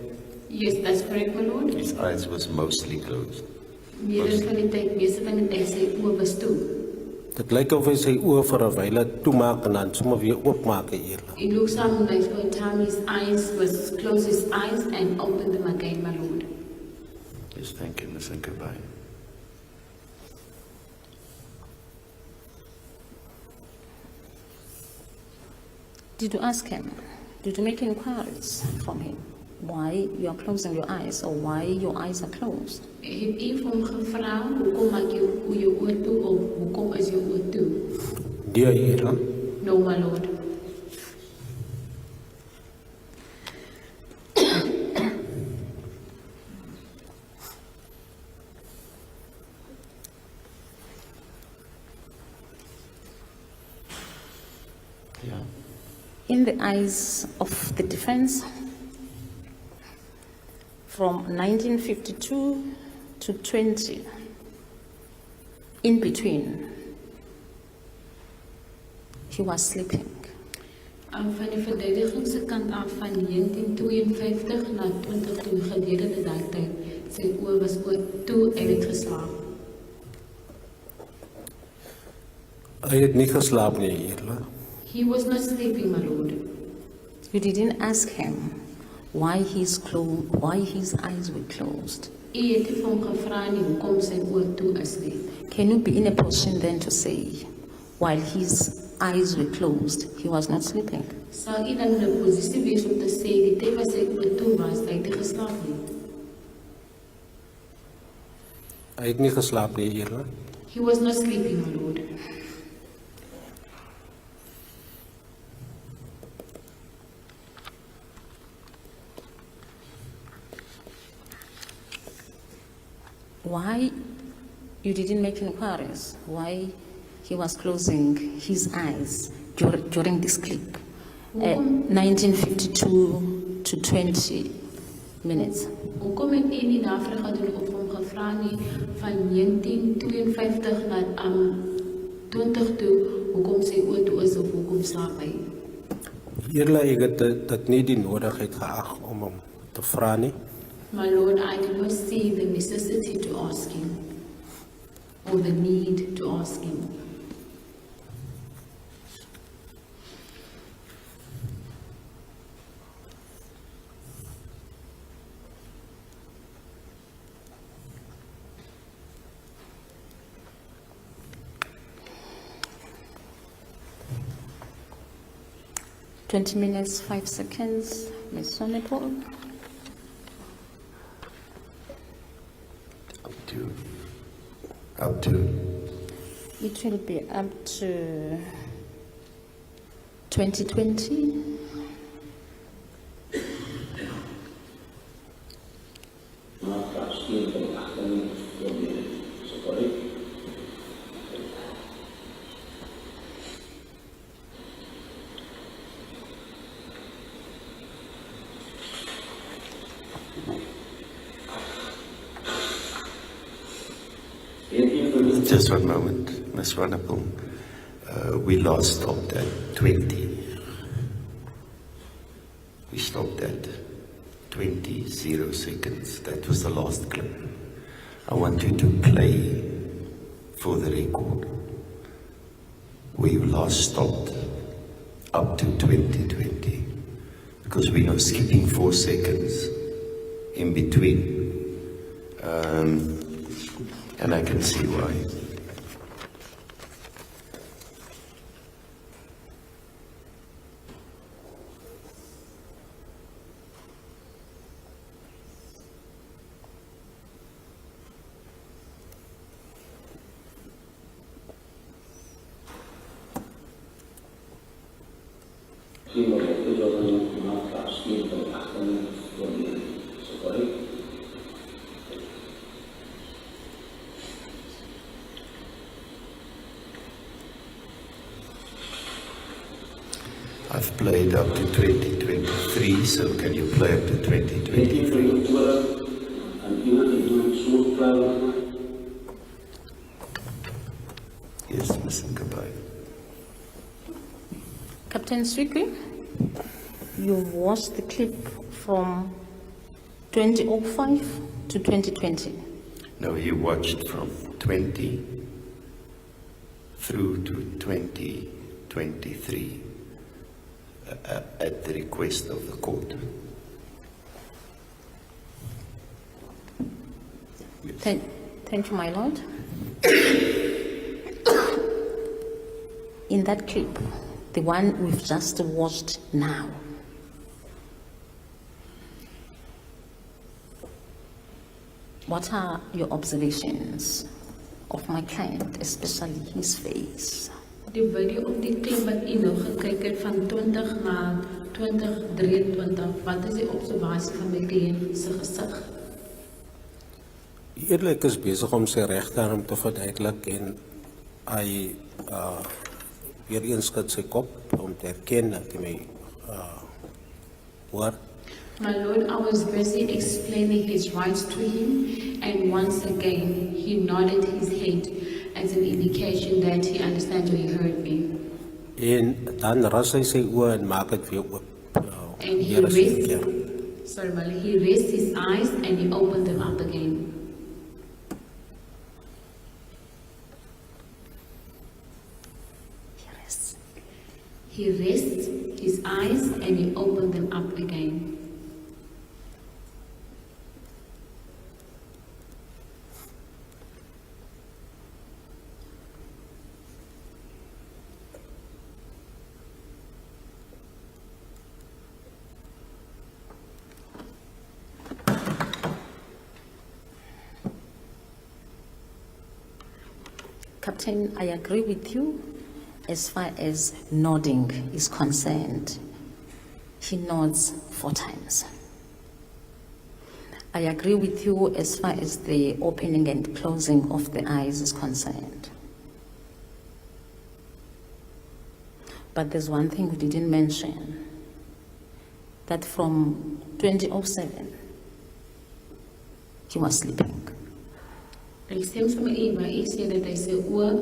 Yes, that's correct, my lord. his eyes was mostly closed. Meeste van die tyd, meeste van die tyd sy oë was toe. Dit lyk of hy sy oor vir 'n wyle toemaak en dan sommer weer oopmaak, Heerlijk. It looks like for a time his eyes was closed his eyes and opened them again, my lord. Yes, thank you, Ms. Nkabai. Did you ask him? Did you make inquiries from him? Why you are closing your eyes or why your eyes are closed? Het u vir hom gevra hoekom maak jy jou oë toe of hoekom is jou oë toe? Die Heerlijk? No, my lord. Yeah. In the eyes of the defense, from 1952 to 20, in between, he was sleeping. Van die verdediging se kant af van 1952 na 20 toe gedurende daai tyd, sy oë was oop toe en het geslaap. Hy het nie geslaap nie, Heerlijk. He was not sleeping, my lord. You didn't ask him why his eyes were closed. U het nie vir hom gevra nie hoekom sy oë toe is nie. Can you be in a position then to say, while his eyes were closed. He was not sleeping. Sal u dan in 'n posisie wees om te sê die tyd was hy toe was, hy het nie geslaap nie. Hy het nie geslaap nie, eerlik. He was not sleeping, my lord. Why you didn't make inquiries? Why he was closing his eyes during this clip? 1952 to 20 minutes. Hoekom het u nie navraag gedoen of hom gevra nie van 1952 na 20 toe, hoekom sy oë toe is of hoekom slaap hy? Eerlik, ek het dit nie die nodigheid geag om hom te vra nie. My lord, I did not see the necessity to ask him or the need to ask him. Twenty minutes, 5 seconds, Ms. Sonnepoel. Up to. It will be up to 2020. Just 1 moment, Ms. Vanapum. We last stopped at 20. We stopped at 20 seconds. That was the last clip. I want you to play for the record. We last stopped up to 2020 because we are skipping 4 seconds in between. And I can see why. I've played up to 2023, so can you play up to 2023? Yes, Ms. Nkabai. Captain Swikwi, you've watched the clip from 2005 to 2020. No, you watched from 20 through to 2023 at the request of the court. Yes. Thank you, my lord. In that clip, the one we've just watched now, what are your observations of my client, especially his face? Die video op die klip wat u nou gekyk het van 20 na 2023, wat is die observasie van my kliënt se gesig? Eerlik is besig om sy regterarm te verduidelik en hy weer eens skud sy kop om te erken dat hy my hoor. My lord, I was busy explaining his rights to him, and once again he nodded his head as an indication that he understands or he heard me. En dan ras hy sy oë en maak dit weer oop. And he Weer as een keer. sorry, my lord, he raised his eyes and he opened them up again. He raised his eyes and he opened them up again. Captain, I agree with you as far as nodding is concerned. He nods 4 times. I agree with you as far as the opening and closing of the eyes is concerned. But there's one thing we didn't mention, that from 2007, he was sleeping. Ek stem saam met u, maar u sê dat hy sy oë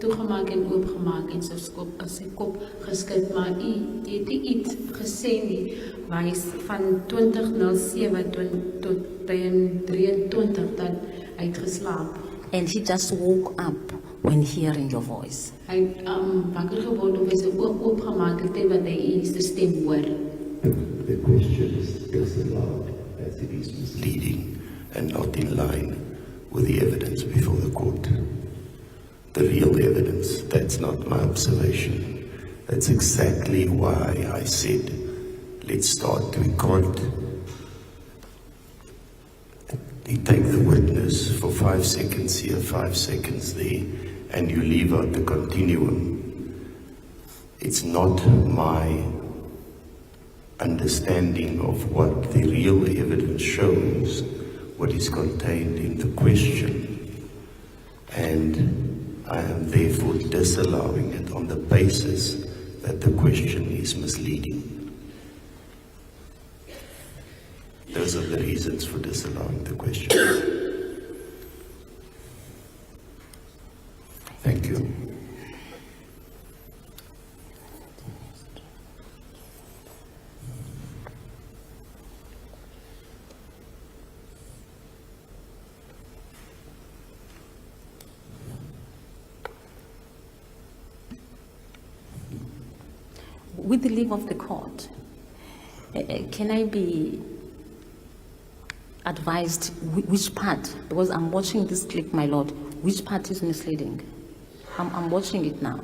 toegemaak en oopgemaak en sy kop geskit, maar u het nie iets gesê nie, maar hy is van 2007 tot 23 dat hy het geslaap. And he just woke up when hearing your voice. Hy het wakker geword of hy sy oë oopgemaak het terwyl hy u se stem hoor. The question is disallowed as it is Leading and not in line with the evidence before the court. The real evidence, that's not my observation. That's exactly why I said, let's start. We can't you take the witness for 5 seconds here, 5 seconds there, and you leave out the continuum. It's not my understanding of what the real evidence shows, what is contained in the question, and I am therefore disallowing it on the basis that the question is misleading. Those are the reasons for disallowing the question. Thank you. With the leave of the court, can I be advised which part, because I'm watching this clip, my lord, which part is misleading? I'm watching it now.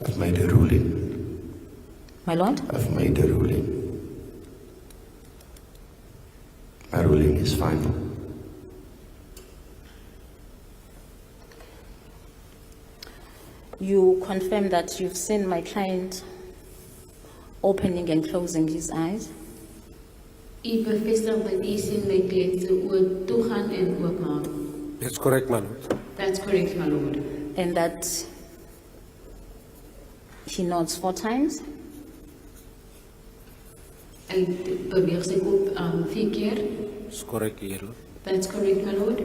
I've made a ruling. My lord? I've made a ruling. My ruling is final. You confirm that you've seen my client opening and closing his eyes? U bevestig dat u sien my kliënt se oë toegaan en oopmaak. That's correct, my lord. That's correct, my lord. And that he nods 4 times? Hy beweeg sy kop 4 keer. It's correct, your lord. That's correct, my lord.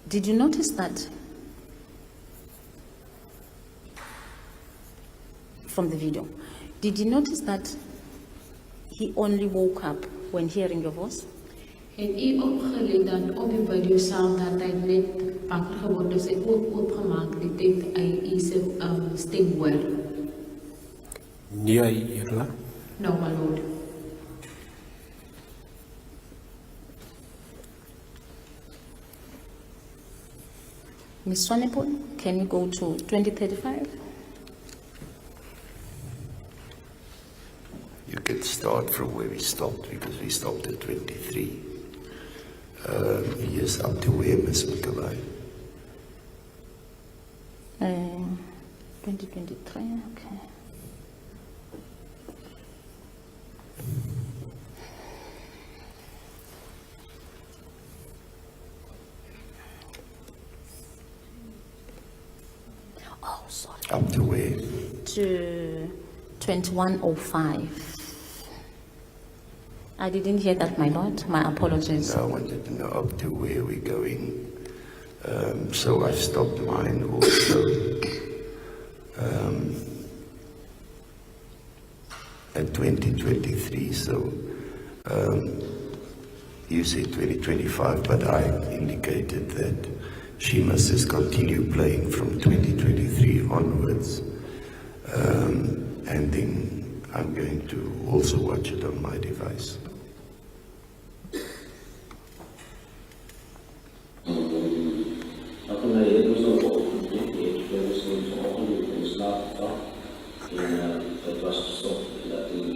Did you notice that from the video? Did you notice that he only woke up when hearing your voice? Het u opgelet dat op die video self dat hy net wakker geword is, sy oop oopgemaak die tyd hy u se stem hoor? Nee, your lord. No, my lord. Ms. Swanepoel, can you go to 2035? You can start from where we stopped because we stopped at 23. Yes, up to where, Ms. McAvoy? 2023, okay. Oh, sorry. Up to where? To 2105. I didn't hear that, my lord. My apologies. No, I wanted to know up to where we're going. So I stopped mine also. At 2023, so you say 2025, but I indicated that she must just continue playing from 2023 onwards. And then I'm going to also watch it on my device. Ako na yun, gusto ko pero vanochtend in slaap gevallen. En het was gestopt in dat in de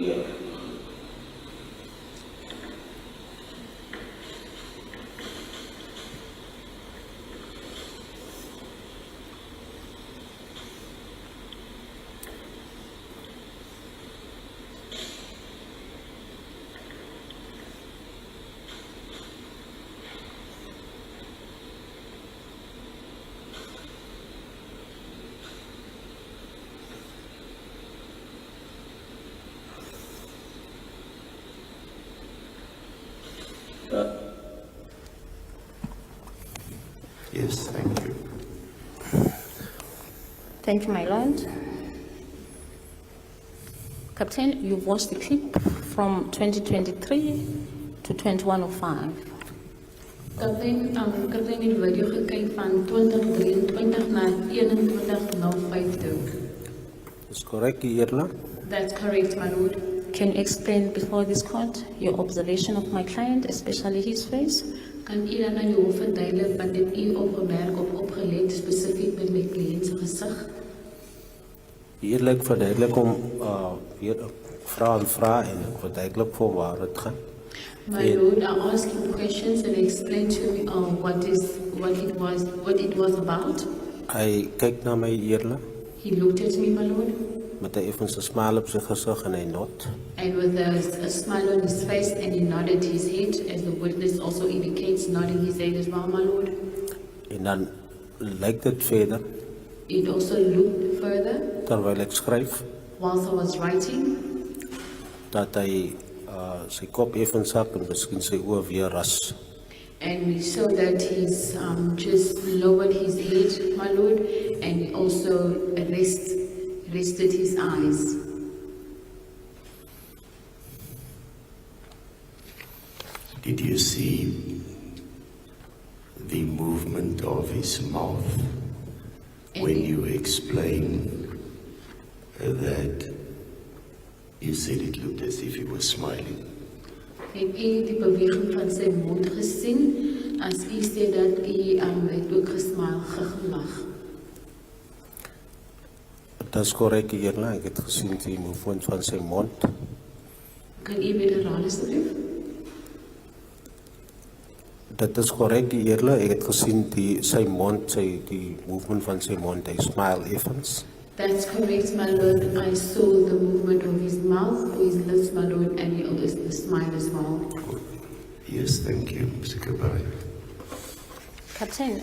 Yes, thank you. Thank you, my lord. Captain, you've watched the clip from 2023 to 2105. Kaptein, kaptein het video gekyk van 2023 na 2105 toe. Dis korrek, Eerla. That's correct, my lord. Can you explain before this court your observation of my client, especially his face? Kan u dan aan die hof verduidelik wat het u opgemerk of opgelet spesifiek met my kliënt se gesig? Eerlik verduidelik om weer vra en ek verduidelik vir waar dit gaan. My lord, I asked him questions and explained to me what it was about. Hy kyk na my Eerla He looked at me, my lord, met 'n effens 'n smaal op sy gesig en hy nod. and with a smile on his face, and he nodded his head, as the witness also indicates, nodding his head as well, my lord. En dan lyk dit verder It also looked further, terwyl ek skryf whilst I was writing, dat hy sy kop effens sak en miskien sy oë weer ras. and we saw that he's just lowered his head, my lord, and he also rested his eyes. Did you see the movement of his mouth when you explained that you said it looked as if he was smiling? Het u die beweging van sy mond gesien, as u sê dat u het ook geglimlag? Dit is korrek, Eerla, ek het gesien die movement van sy mond. Kan u weer herhaal asseblief? Dit is korrek, Eerla, ek het gesien sy mond, die movement van sy mond, hy smile effens. That's correct, my lord. I saw the movement of his mouth, of his lips, my lord, and he always the smile as well. Yes, thank you, Mr. Kabai. Captain,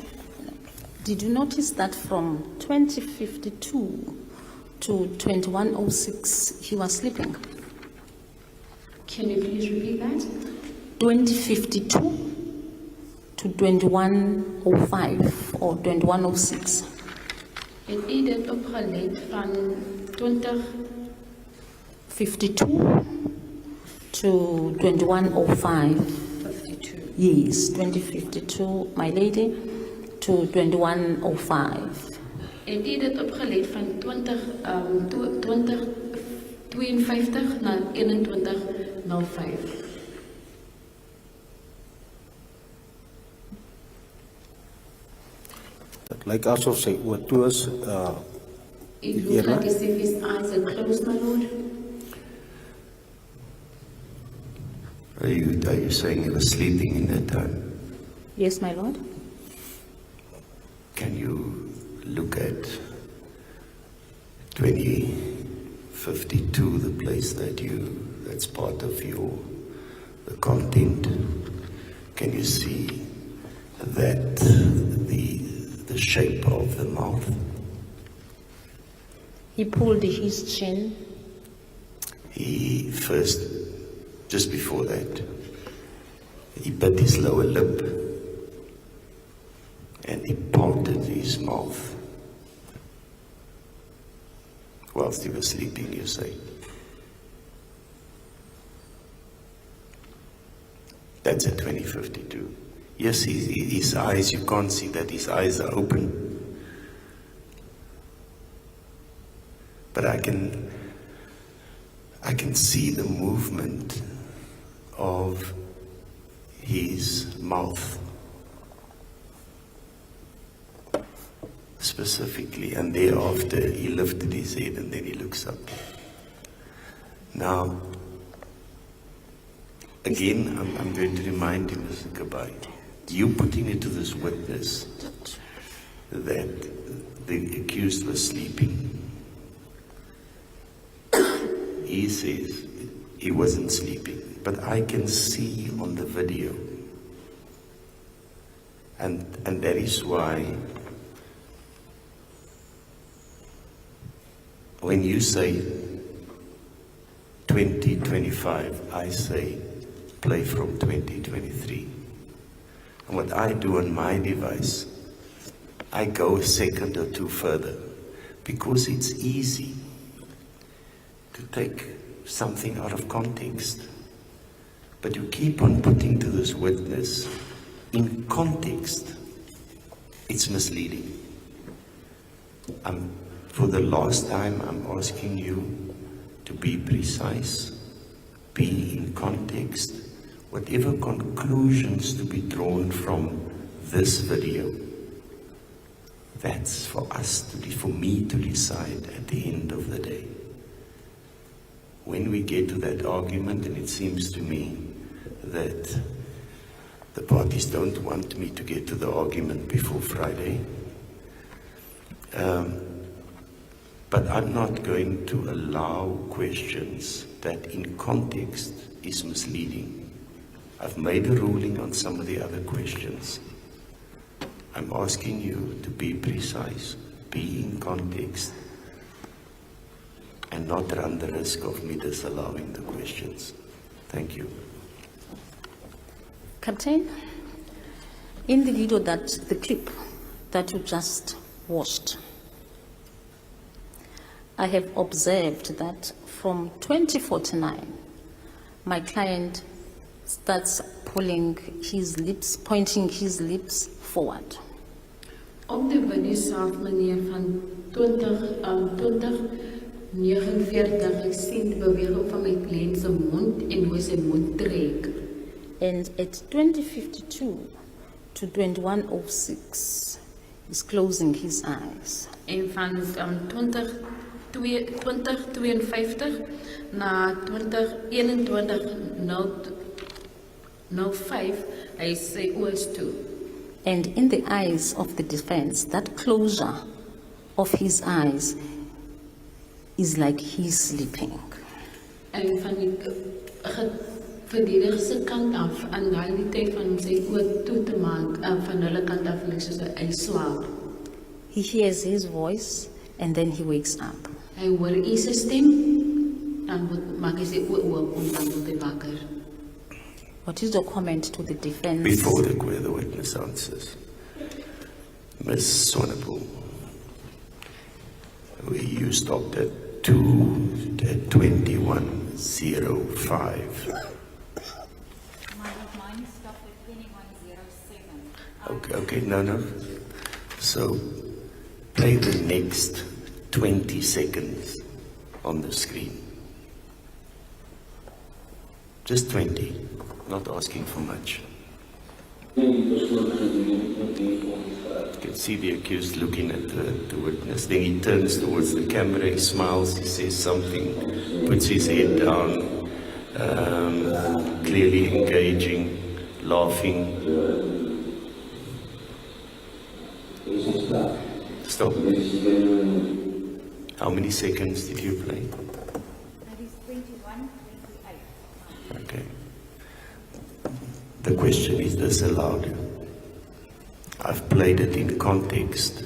did you notice that from 2052 to 2106 he was sleeping? Can you please repeat that? 2052 to 2105 or 2106. Het u dit opgelet van 52 to 2105. 2052? Yes, 2052, my lady, to 2105. Het u dit opgelet van 2052 na 2105? Dit lyk asof sy oë toe is, It looks like as if his eyes are closed, my lord. Are you saying he was sleeping in that time? Yes, my lord. Can you look at 2052, the place that's part of the content? Can you see that the shape of the mouth? He pulled his chin. He first, just before that, he bit his lower lip and he pouted his mouth whilst he was sleeping, you say. That's at 2052. Yes, his eyes, you can't see that his eyes are open. But I can see the movement of his mouth specifically, and thereafter he lifted his head and then he looks up. Now, again, I'm going to remind you, Mr. Kabai, you putting it to this witness that the accused was sleeping. He says he wasn't sleeping, but I can see on the video, and that is why when you say 2025, I say play from 2023. And what I do on my device, I go a second or two further because it's easy to take something out of context. But you keep on putting to this witness in context, it's misleading. For the last time, I'm asking you to be precise, be in context, whatever conclusions to be drawn from this video. That's for me to decide at the end of the day. When we get to that argument, and it seems to me that the parties don't want me to get to the argument before Friday, but I'm not going to allow questions that in context is misleading. I've made a ruling on some of the other questions. I'm asking you to be precise, be in context, and not run the risk of me disallowing the questions. Thank you. Captain, in the video the clip that you just watched, I have observed that from 2049, my client starts pulling his lips, pointing his lips forward. Op die video self, meneer, van 2049, ek sien die beweging van my kliënt se mond en hoe sy mond trek. And at 2052 to 2106, he's closing his eyes. En van 2052 na 2021-05, hy sy oë is toe. And in the eyes of the defense, that closure of his eyes is like he's sleeping. En van die verdediger se kant af, en daai die tyd van om sy oë toe te maak, van hulle kant af, lyk soos hy slaap. He hears his voice and then he wakes up. Hy hoor sy stem, dan maak hy sy oë oop om dan te wakker. What is your comment to the defense? Before the witness answers, Ms. Swanepoel, you stopped at 21:05. Mine stopped at 21:07. Okay, no. So, play the next 20 seconds on the screen. Just 20, not asking for much. You can see the accused looking at the witness. Then he turns towards the camera, he smiles, he says something, puts his head down, clearly engaging, laughing. Stop. How many seconds did you play? That is 21:28. Okay. The question is disallowed. I've played it in context,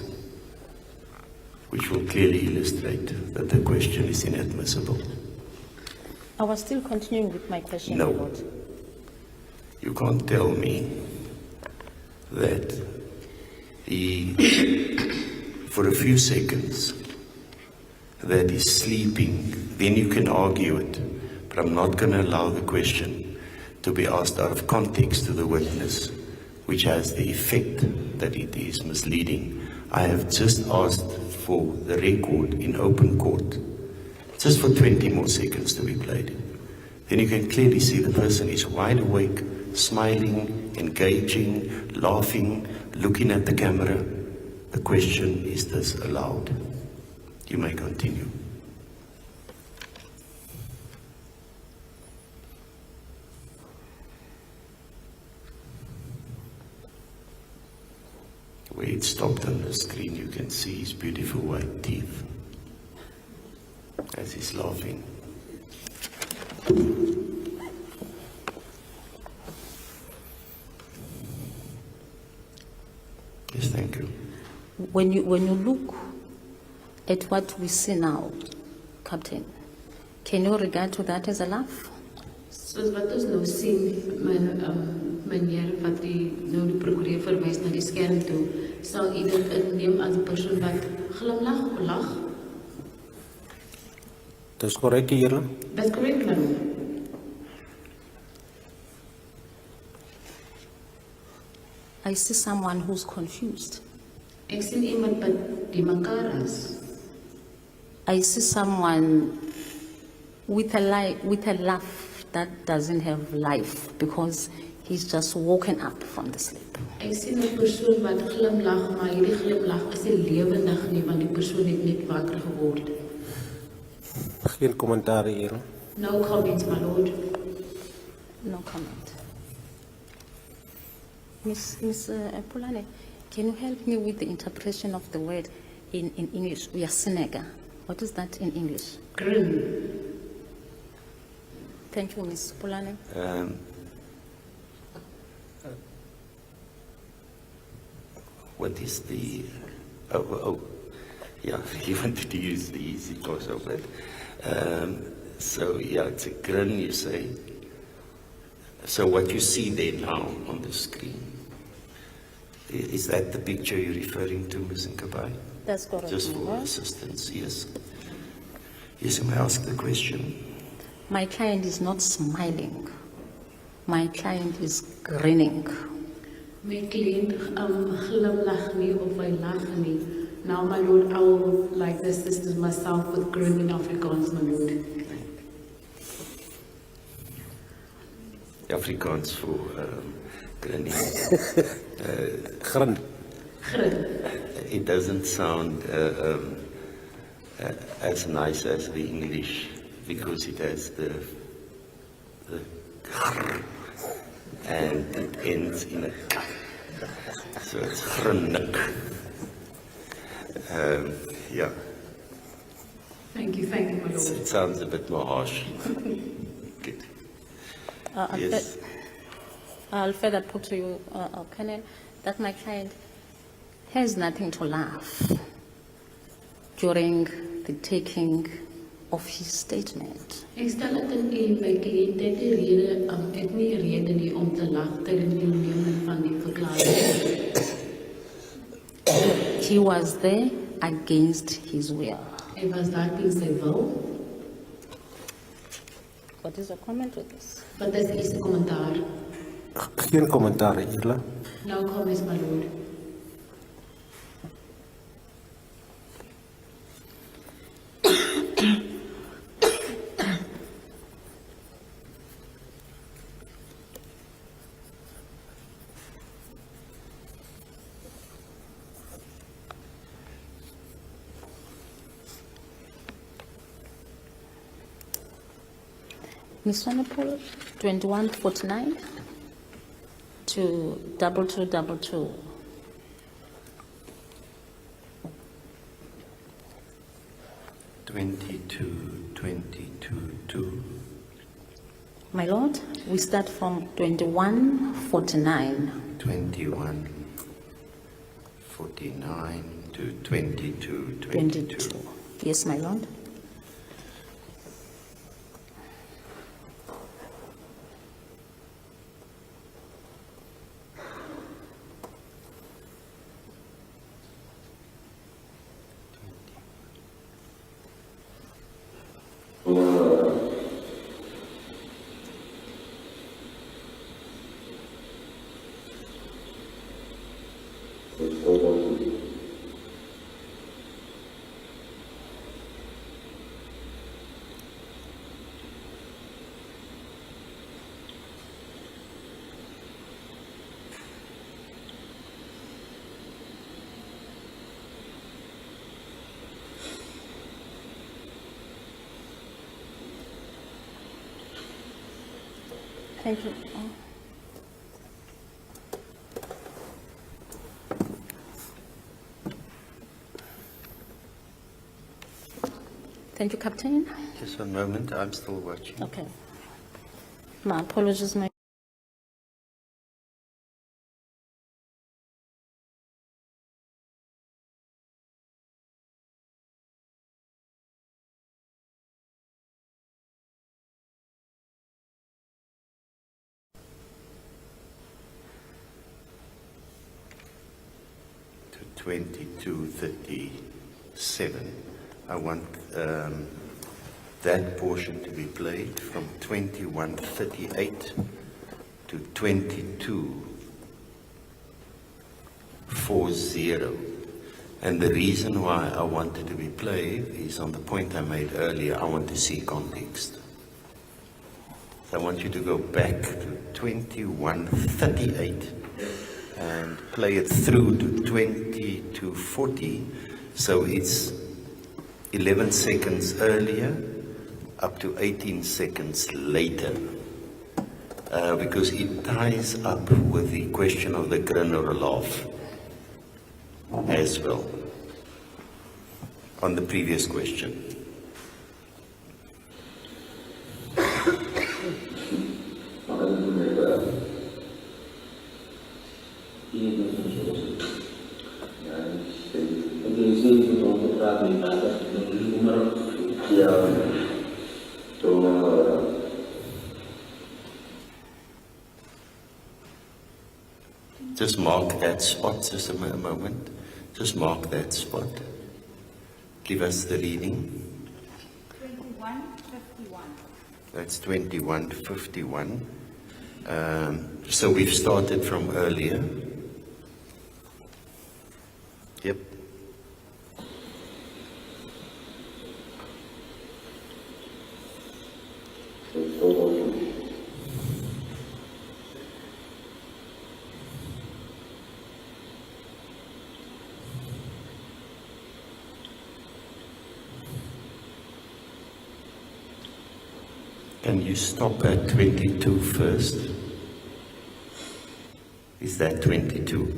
which will clearly illustrate that the question is inadmissible. I was still continuing with my question. No. Lord. You can't tell me that he, for a few seconds, that he's sleeping. Then you can argue it, but I'm not going to allow the question to be asked out of context to the witness, which has the effect that it is misleading. I have just asked for the record in open court, just for 20 more seconds to be played. Then you can clearly see the person is wide awake, smiling, engaging, laughing, looking at the camera. The question is disallowed. You may continue. Where it stopped on the screen, you can see his beautiful white teeth as he's laughing. Yes, thank you. When you look at what we see now, Captain, can you regard to that as a laugh? Soos wat ons nou sien, meneer wat nou die prokureur verwys na die skerm toe, sal u dit inneem as 'n persoon wat glimlag of lag? Dis korrek, Julle. That's correct, my lord. I see someone who's confused. Ek sien iemand wat die mekaar is. I see someone with a laugh that doesn't have life because he's just woken up from the sleep. Ek sien 'n persoon wat glimlag, maar hierdie glimlag is nie lewendig nie, want die persoon het net wakker geword. Geen kommentaar, Julle. No comments, my lord. No comment. Miss Pulane, can you help me with the interpretation of the word in English? We are Seneca. What is that in English? Grin. Thank you, Miss Pulane. What is the, yeah, you wanted to use the easy torso, but, so yeah, it's a grin, you say. So what you see there now on the screen, is that the picture you're referring to, Ms. Nkabai? That's correct. Just for Mama. assistance, yes. Yes, you may ask the question. My client is not smiling. My client is grinning. My cliënt glimlag nie of hy lag nie. Now, my lord, I will like this to myself with grin in Afrikaans, my lord. Afrikaans for grinning. Grin. Grin. It doesn't sound as nice as the English because it has the and it ends in a so it's grinnik. Yeah, Thank you, my lord. it sounds a bit more harsh. Good. Yes. I'll further put to you, Colonel, that my client has nothing to laugh during the taking of his statement. Ek stel dit in my cliënt het nie rede nie om te lag tydens die neeming van die verklaring. He was there against his will. Hy was daar teen sy wil. What is your comment with this? Wat is die eerste kommentaar? Geen kommentaar, Julle. No comments, my lord. Ms. Swanepoel, 2149 to 2222. Two. My lord, we start from 2149. 21:49 to 22:22. 22. Yes, my lord. Thank you. Thank you, Captain. Just one moment, I'm still watching. Okay. My apologies, my 22:37. I want that portion to be played from 21:38 to 22:40. And the reason why I want it to be played is on the point I made earlier. I want to see context. So I want you to go back to 21:38 and play it through to 22:40. So it's 11 seconds earlier up to 18 seconds later. Because it ties up with the question of the grin or a laugh as well on the previous question. Just mark that spot, just a moment. Just mark that spot. Give us the reading. 21:51. That's 21:51. So we've started from earlier. Yep. Can you stop at 22 first? Is that 22?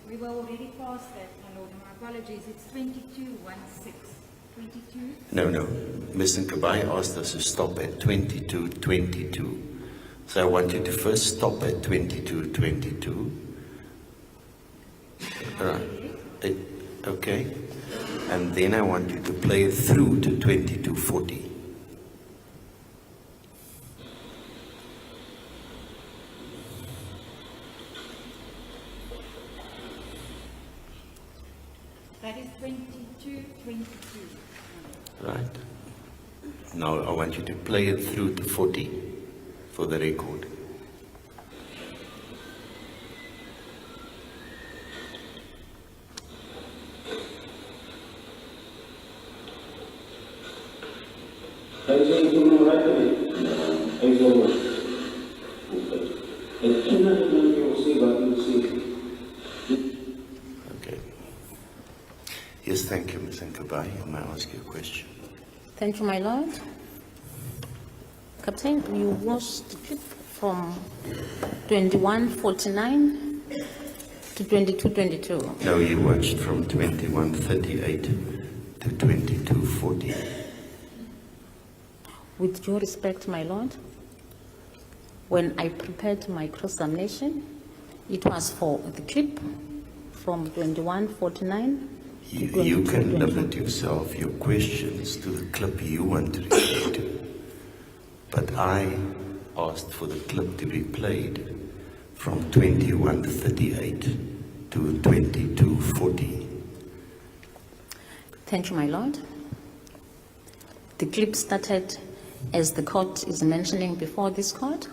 We were already past that, my lord. My apologies. It's 22:16. 22. No. Mr. Kabai asked us to stop at 22:22. So I want you to first stop at 22:22. Right. Okay. And then I want you to play it through to 22:40. That is 22:22. Right. Now I want you to play it through to 40 for the record. Okay. Yes, thank you, Ms. Nkabai. May I ask you a question? Thank you, my lord. Captain, you watched the clip from 21:49 to 22:22. No, you watched from 21:38 to 22:40. With due respect, my lord, when I prepared my cross-examination, it was for the clip from 21:49 to You can 22:22. limit yourself, your questions, to the clip you want to refer to. But I asked for the clip to be played from 21:38 to 22:40. Thank you, my lord. The clip started, as the court is mentioning before this court,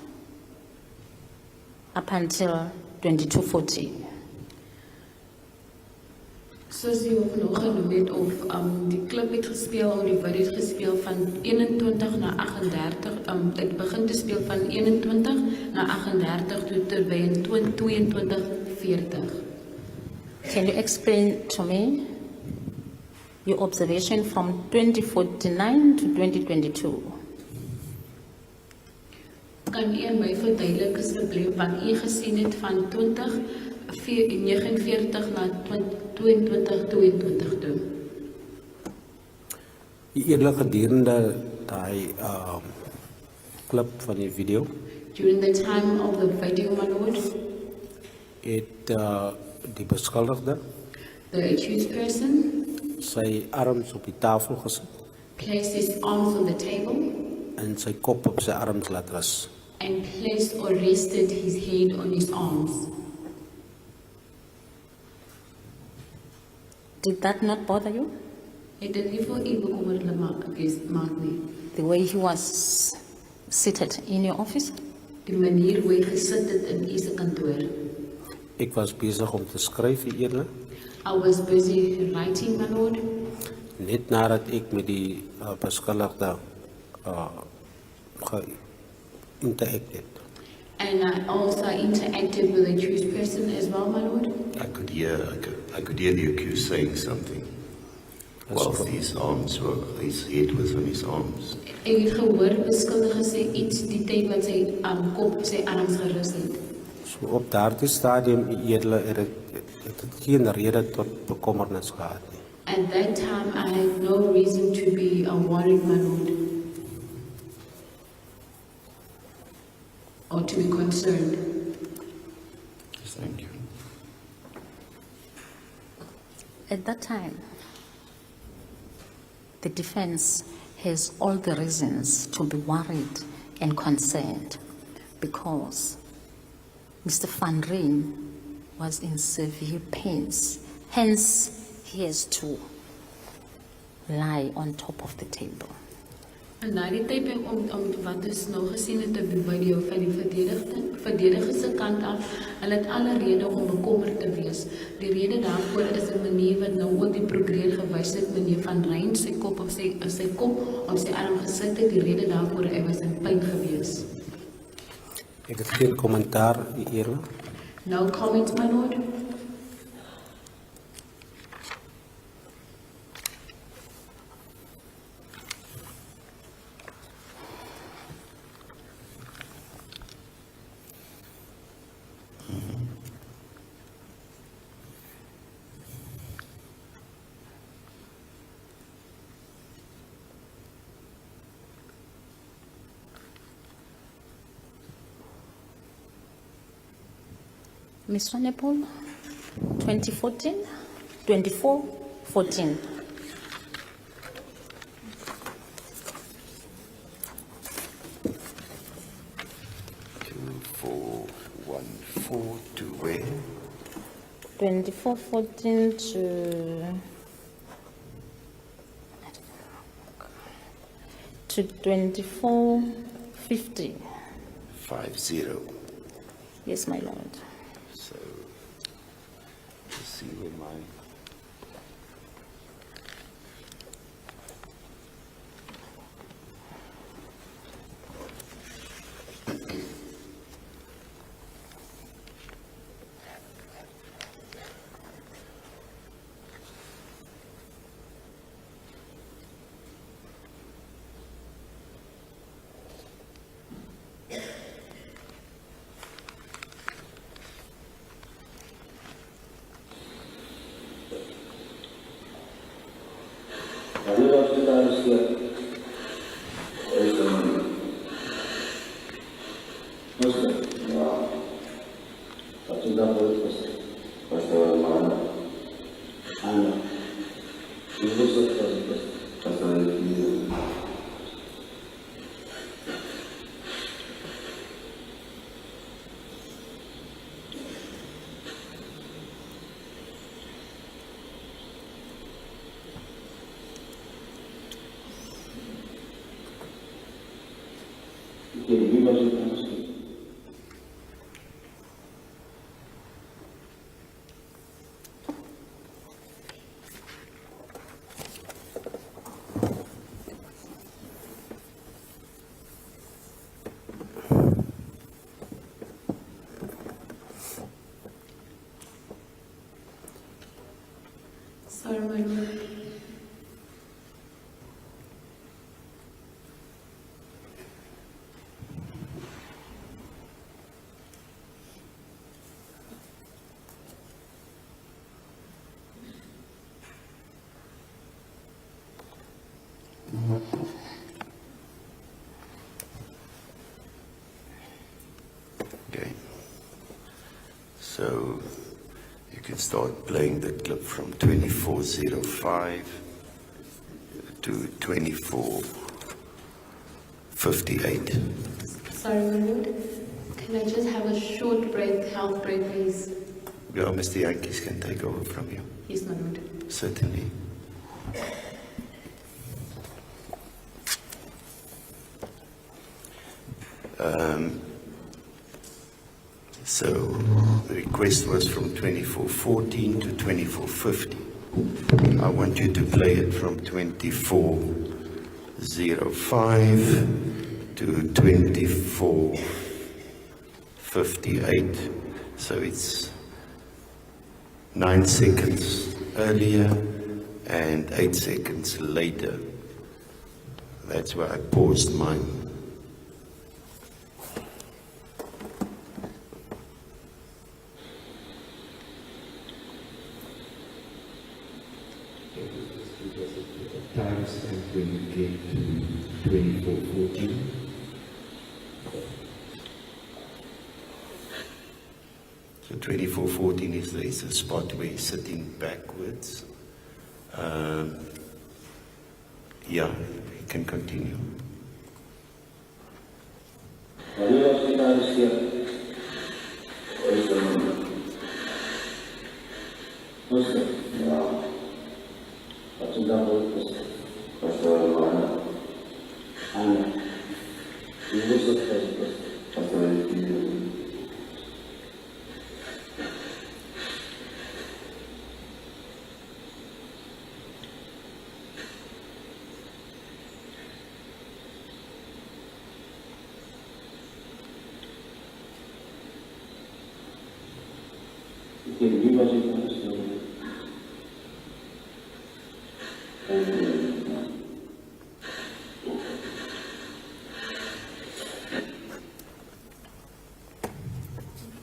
up until 22:40. Soos jy ook nog genoem het of die klip het gespeel of die video het gespeel van 21 na 38, het begin te speel van 21 na 38 tot terwyl 22:40. Can you explain to me your observation from 2049 to 2022? Kan u my verduidelik asseblief wat u gesien het van 2049 na 2022 toe? Eerlik gedurende daai klip van die video During the time of the video, my lord, het die beskuldigde the accused person sy arms op die tafel gesit placed his arms on the table en sy kop op sy arms laat rus. and placed or rested his head on his arms. Did that not bother you? Het dit nie vir u bekommerlik maak nie? The way he was seated in your office? Die manier hoe hy gesit het in u se kantoor. Ek was besig om te skryf, U Edele. I was busy writing, my lord. Net nadat ek met die beskuldigde geïnteract het. And I also interacted with the accused person as well, my lord. I could hear the accused saying something. Whilst his head was on his arms. Ek het gehoor beskuldige sê iets die tyd wat sy kop op sy arms gerus het. So op daardie stadium, U Edele, het geen rede tot bekommernis gehad nie. At that time, I had no reason to be worried, my lord, or to be concerned. Thank you. At that time, the defense has all the reasons to be worried and concerned because Mr. Van Ryn was in severe pains. Hence, he has to lie on top of the table. En na die tyd om wat ons nou gesien het op die video van die verdediger se kant af, hulle het alle rede om bekommerd te wees. Die rede daarvoor is 'n manier wat nou ook die prokureur gewys het, meneer Van Ryn, sy kop op sy kop op sy arm gesit het. Die rede daarvoor, hy was in pyn gewees. Ek het geen kommentaar, U Edele. No comments, my lord. Ms. Swanepoel, 2014, 2414. To where? 2414 to 2450. 50. Yes, my lord. So, let's see where my... Sorry, my lord. Okay. So, you can start playing the clip from 2405 to 2458. Sorry, my lord. Can I just have a short break, health break, please? Yeah, Mr. Yankees can take over from you. Yes, my lord. Certainly. So the request was from 2414 to 2450. I want you to play it from 2405 to 2458. So it's 9 seconds earlier and 8 seconds later. That's where I paused mine. Times and when you get to 2414. So 2414 is a spot where he's sitting backwards. Yeah, you can continue.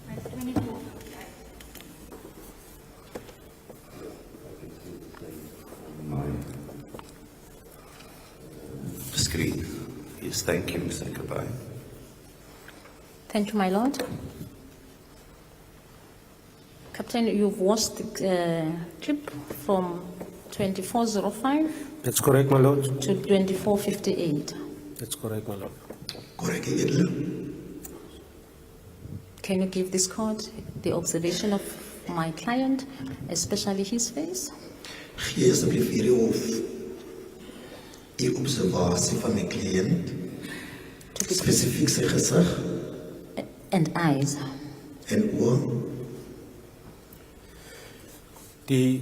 That's 24. Mine. Screen. Yes, thank you, Mr. Kabai. Thank you, my lord. Captain, you've watched the clip from 2405 That's correct, my lord. to 2458. That's correct, my lord. Correct, Edla. Can you give this court the observation of my client, especially his face? Gee asseblief hierdie hof die observasie van my kliënt, To be spesifiek sy gesig and eyes. en oë. Die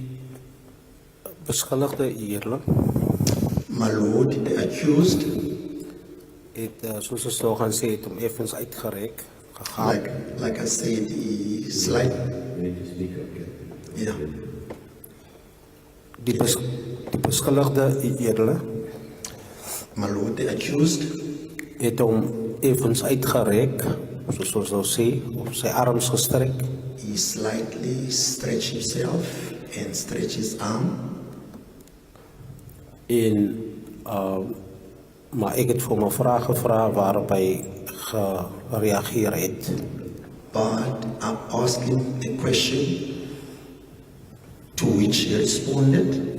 beskuldigde eerlik My lord, the accused, het, soos ons nou gaan sê, het hom effens uitgerek, gegaan. like I said, die slide, You need to speak up, Captain. ja, Die beskuldigde eerlik my lord, the accused, het hom effens uitgerek, soos ons nou sê, op sy arms gestrek, he slightly stretched himself and stretched his arm, en maar ek het vir hom 'n vraag gevra waarop hy gereageer het. but I asked him a question to which he responded.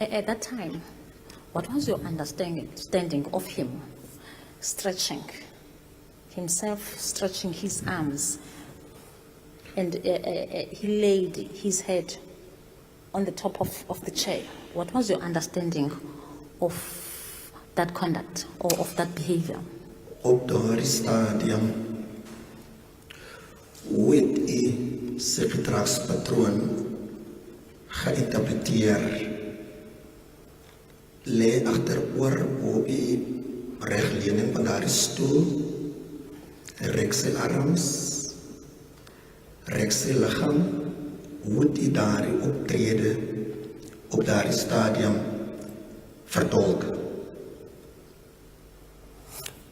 At that time, what was your understanding of him stretching himself, stretching his arms, and he laid his head on the top of the chair? What was your understanding of that conduct or of that behavior? Op daardie stadium hoe het u sy gedragspatroon geïnterpreteer? Lê agteroor op die regleuning van daardie stoel, rek sy arms, rek sy liggaam, hoe het u daardie optrede op daardie stadium vertolk?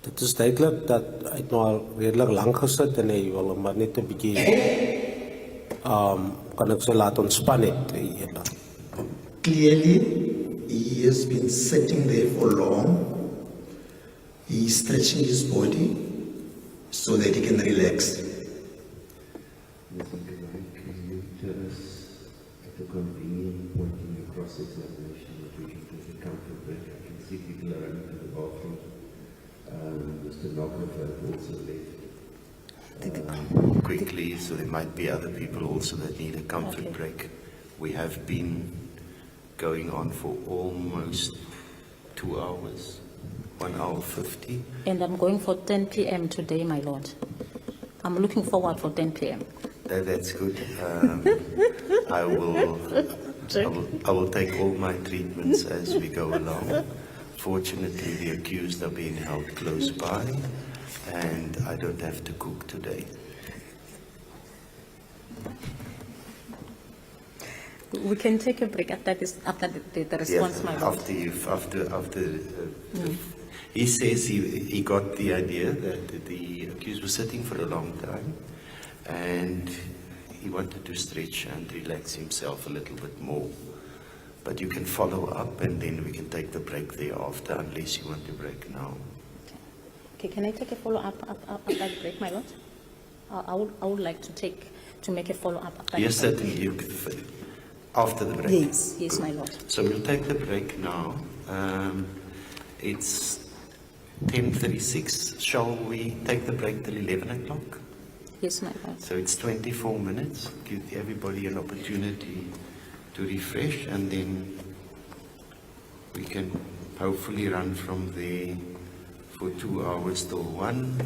Dit is duidelik dat hy het nou al redelik lank gesit en hy wil hom maar net 'n bietjie kan ek sê laat ontspan het eerlik. Clearly, he has been sitting there for long. He is stretching his body so that he can relax. Mr. Kabai, can you tell us at the convenient point in your cross-examination that we can take a comfort break. I can see people are running to the bathroom. The stenographer also left. Quickly, so there might be other people also that need a comfort Okay. break. We have been going on for almost 2 hours, 1 hour 50. And I'm going for 10 p.m. today, my lord. I'm looking forward for 10 p.m. That's good. I will take all my treatments as we go along. Fortunately, the accused are being held close by, and I don't have to cook today. We can take a break after this, after the response, my lord. He says he got the idea that the accused was sitting for a long time, and he wanted to stretch and relax himself a little bit more. But you can follow up, and then we can take the break thereafter, unless you want to break now. Okay, can I take a follow-up after the break, my lord? I would like to make a follow-up after Yes, the break. certainly. After the break. Yes, my lord. So we'll take the break now. It's 10:36. Shall we take the break till 11 o'clock? Yes, my lord. So it's 24 minutes. Give everybody an opportunity to refresh, and then we can hopefully run from there for 2 hours till 1.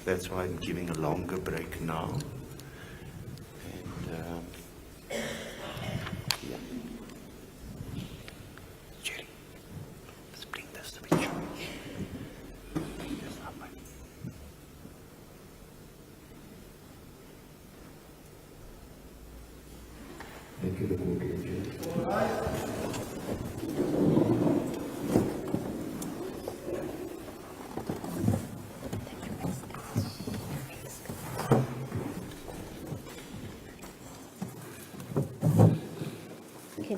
That's why I'm giving a longer break now. And yeah. Jerry, let's bring this to me. Thank you, the court will adjourn. Okay.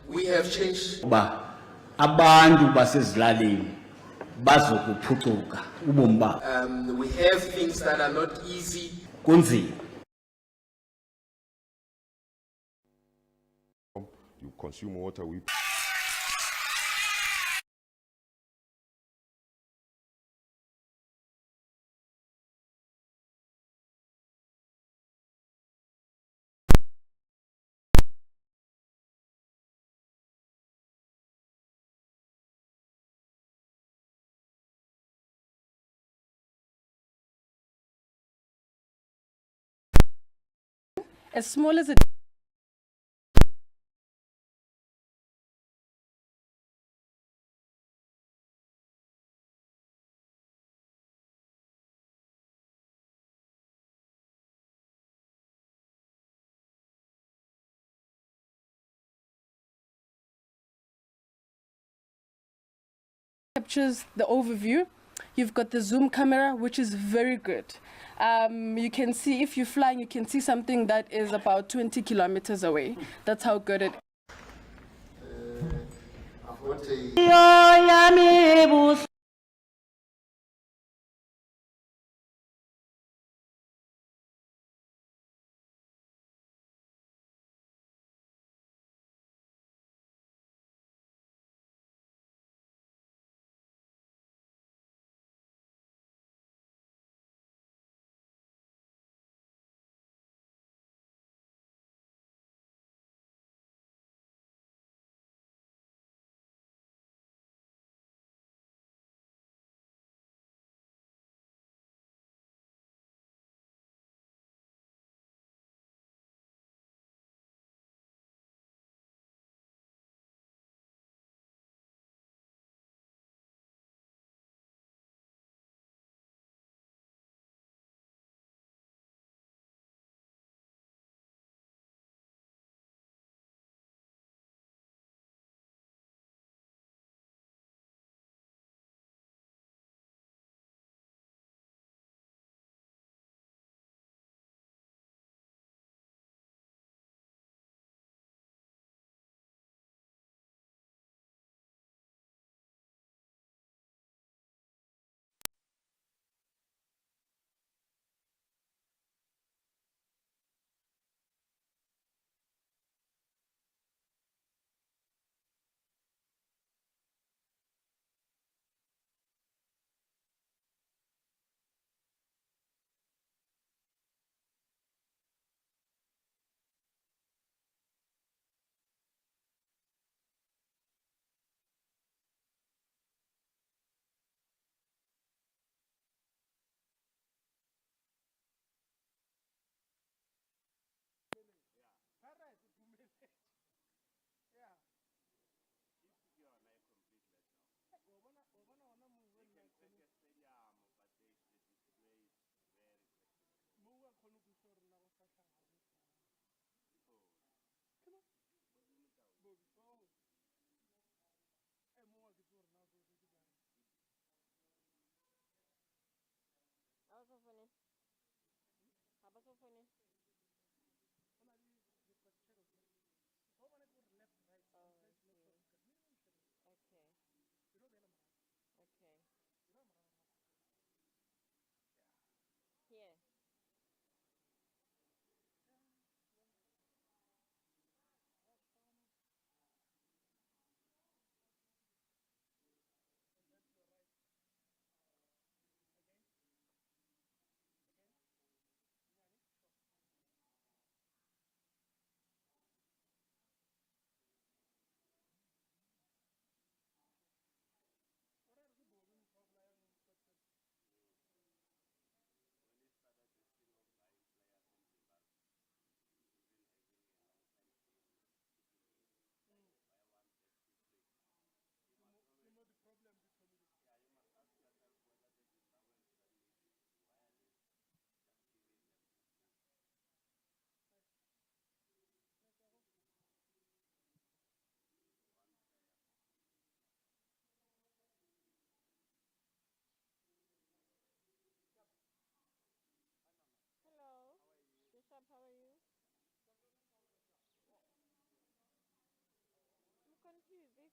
We have changed. Abantu basezilalini bazokuphucuka ubomi babo We have things that are not easy. kunzima. You consume water, we as small as it captures the overview. You've got the zoom camera, which is very good. You can see, if you're flying, you can see something that is about 20 kilometers away. That's how good it is. I've got a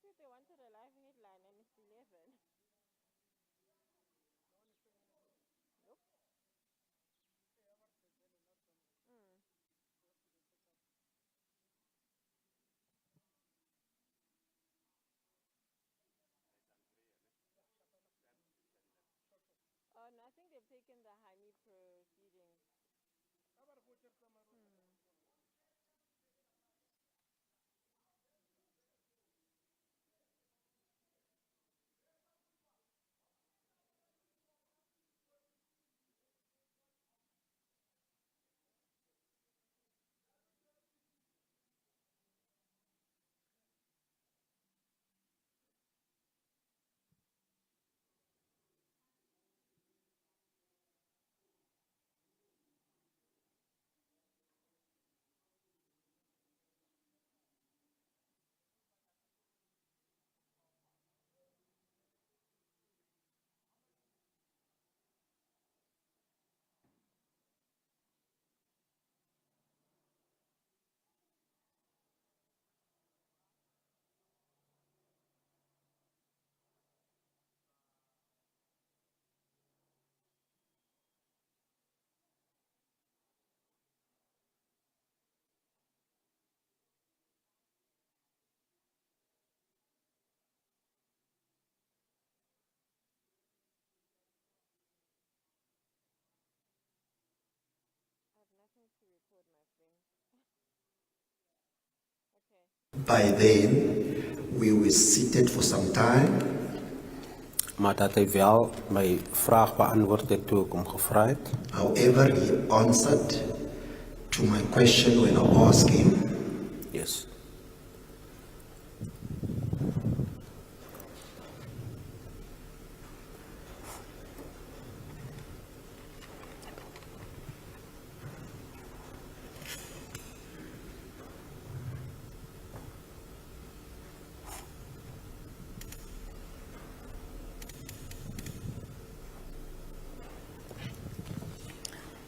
said they wanted a live headline and it's 11. Nope. Oh, no, I think they've taken the Jaime proceedings. I have nothing to report, my friend. Okay. By then, we were seated for some time. Maar dat hij wel mijn vraag beantwoord het toe ik hem gevraagd het. However, he answered to my question when I asked him. Yes.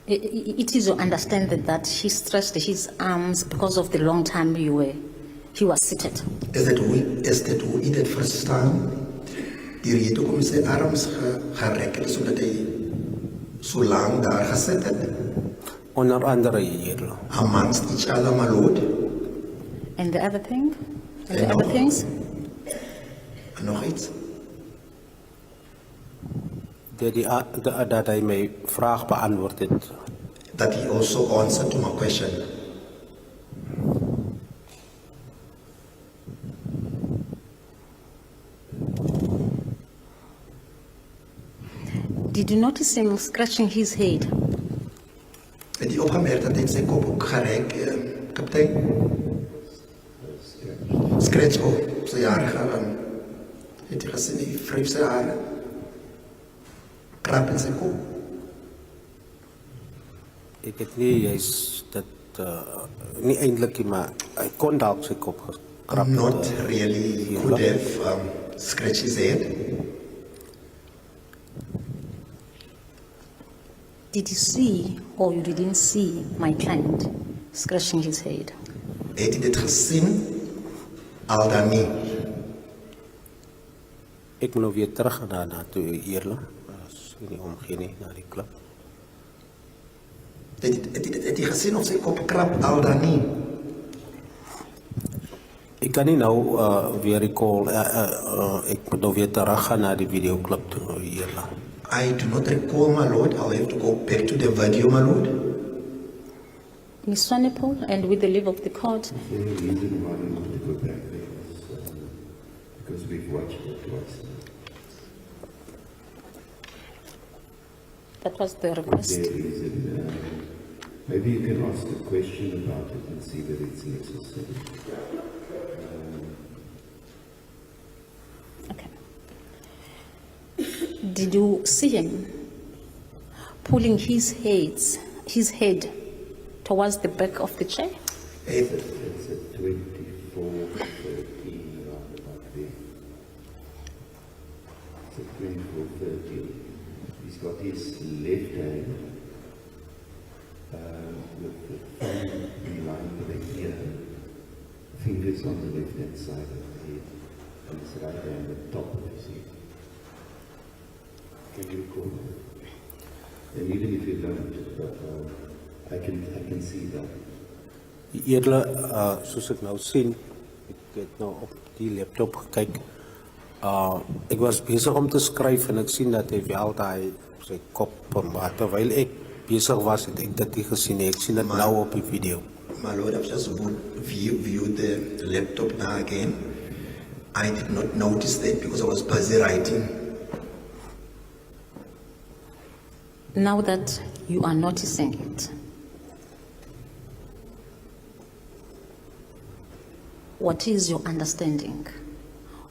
It is to understand that he stretched his arms because of the long time he was seated. Is that hoe hy dit verstaan? Die het ook om sy arms gerek het sodat hy so lang daar gesit het. Onder andere hier. Amongst each other, my lord. And the other thing? And the other things? En nog iets? Dat hij mijn vraag beantwoord het. That he also answered to my question. Did you notice him scratching his head? Het jy opgemerk dat hy sy kop ook gerek, kaptein? Scratch op sy hare gaan. Het jy gesien, hy vryf sy hare. Krap in sy kop. Ik het niet juist dat, niet eindelijk, maar hij kon daar op zijn kop gekrapt. Not really, he could have scratched his head. Did you see or you didn't see my client scratching his head? Het jy dit gesien, al dan nie? Ik moet nog weer terug naar toe Ierland. In die omgeving, naar die club. Het jy gesien of sy kop krap, al dan nie? Ik kan niet nou weer recall, ik moet nog weer terug gaan naar die videoclub toe Ierland. I do not recall, my lord. I'll have to go back to the video, my lord. Ms. Swanepoel, and with the leave of the court. The reason why we want to go back there is because we've watched it twice. That was the request. There is maybe you can ask a question about it and see that it's necessary. Okay. Did you see him pulling his head towards the back of the chair? It's a 24, 13, around about there. It's a 24, 13. He's got his left hand with the thumb in line with the ear, fingers on the left hand side of the head. and it's right there on the top of his head. Can you recall that? And even if you don't, but I can see that. Eerder, soos ek nou sien, ek het nou op die laptop gekyk. Ek was besig om te skryf en ek sien dat hy wel daai sy kop maar terwyl ek besig was het ek dit nie gesien nie. Ek sien dit nou op die video. My Lord, I've just viewed the laptop now again. I did not notice that because I was busy writing. Now that you are noticing it, what is your understanding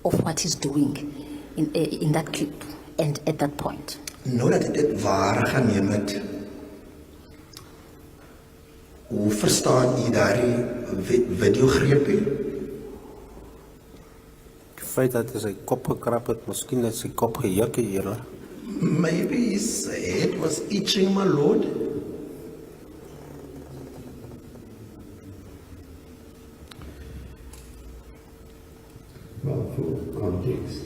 of what he's doing in that clip and at that point? Nou dat ek dit waar geneem het, hoe verstaan jy daardie videogreepie? Die feit dat hy sy kop gekrap het, miskien het sy kop gejuk hier. Maybe his head was itching, my Lord. Well, for context,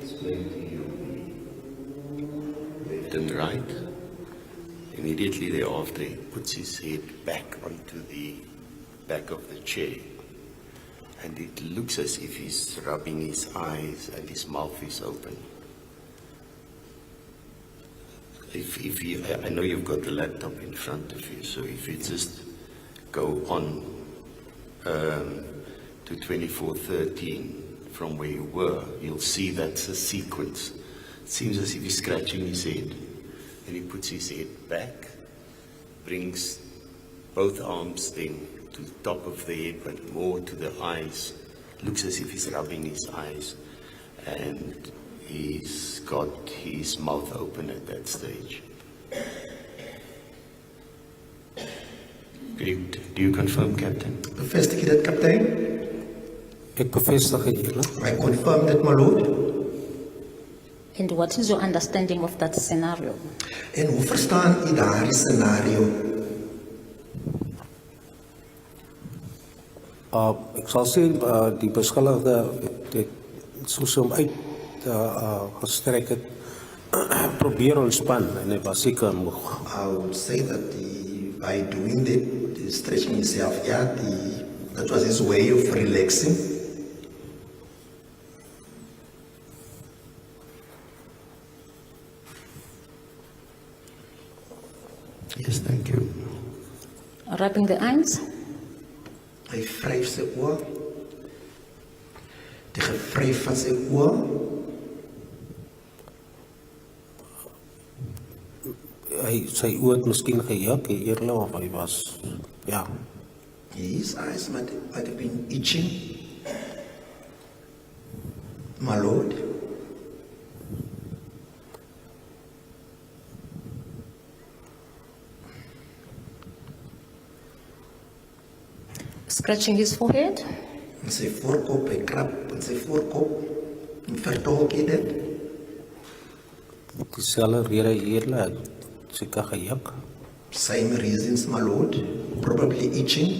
explain to you left and right. Immediately thereafter, he puts his head back onto the back of the chair. And it looks as if he's rubbing his eyes and his mouth is open. If you, I know you've got the laptop in front of you, so if you just go on to 2413 from where you were, you'll see that's a sequence. It seems as if he's scratching his head. Then he puts his head back, brings both arms then to the top of the head, but more to the eyes. Looks as if he's rubbing his eyes. And he's got his mouth open at that stage. Do you confirm, Captain? Bevestig jy dit, kaptein? Ek bevestig dit, I confirm that, my Lord. And what is your understanding of that scenario? En hoe verstaan jy daardie scenario? Ek sal sê die beskuldigde het soos hom uit gestrek het, probeer ontspan en hy was seker moeg. I would say that by doing that, stretching himself, that was his way of relaxing. Yes, thank you. Rubbing the eyes? Hy vryf sy oor. Die gevryf van sy oor. Sy oor het miskien gejuk, eerlik of hy was, ja. His eyes might have been itching. My Lord. Scratching his forehead? En sy voorkop, hy krap in sy voorkop. En vertolk jy dit? Dieselfde rede eerlik, seker gejuk. Same reasons, my Lord. Probably itching.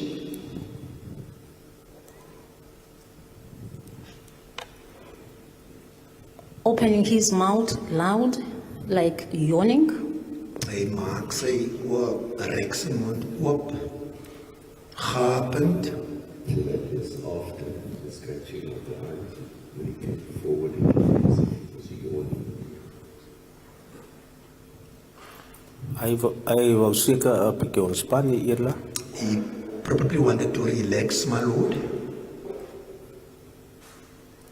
Opening his mouth loud, like yawning? Hy maak sy oor, rek sy mond oop. Gapend. So that is after the scratching of the eyes, when he came forward and was yawning. Hy wou seker 'n bietjie ontspan eerlik. He probably wanted to relax, my Lord.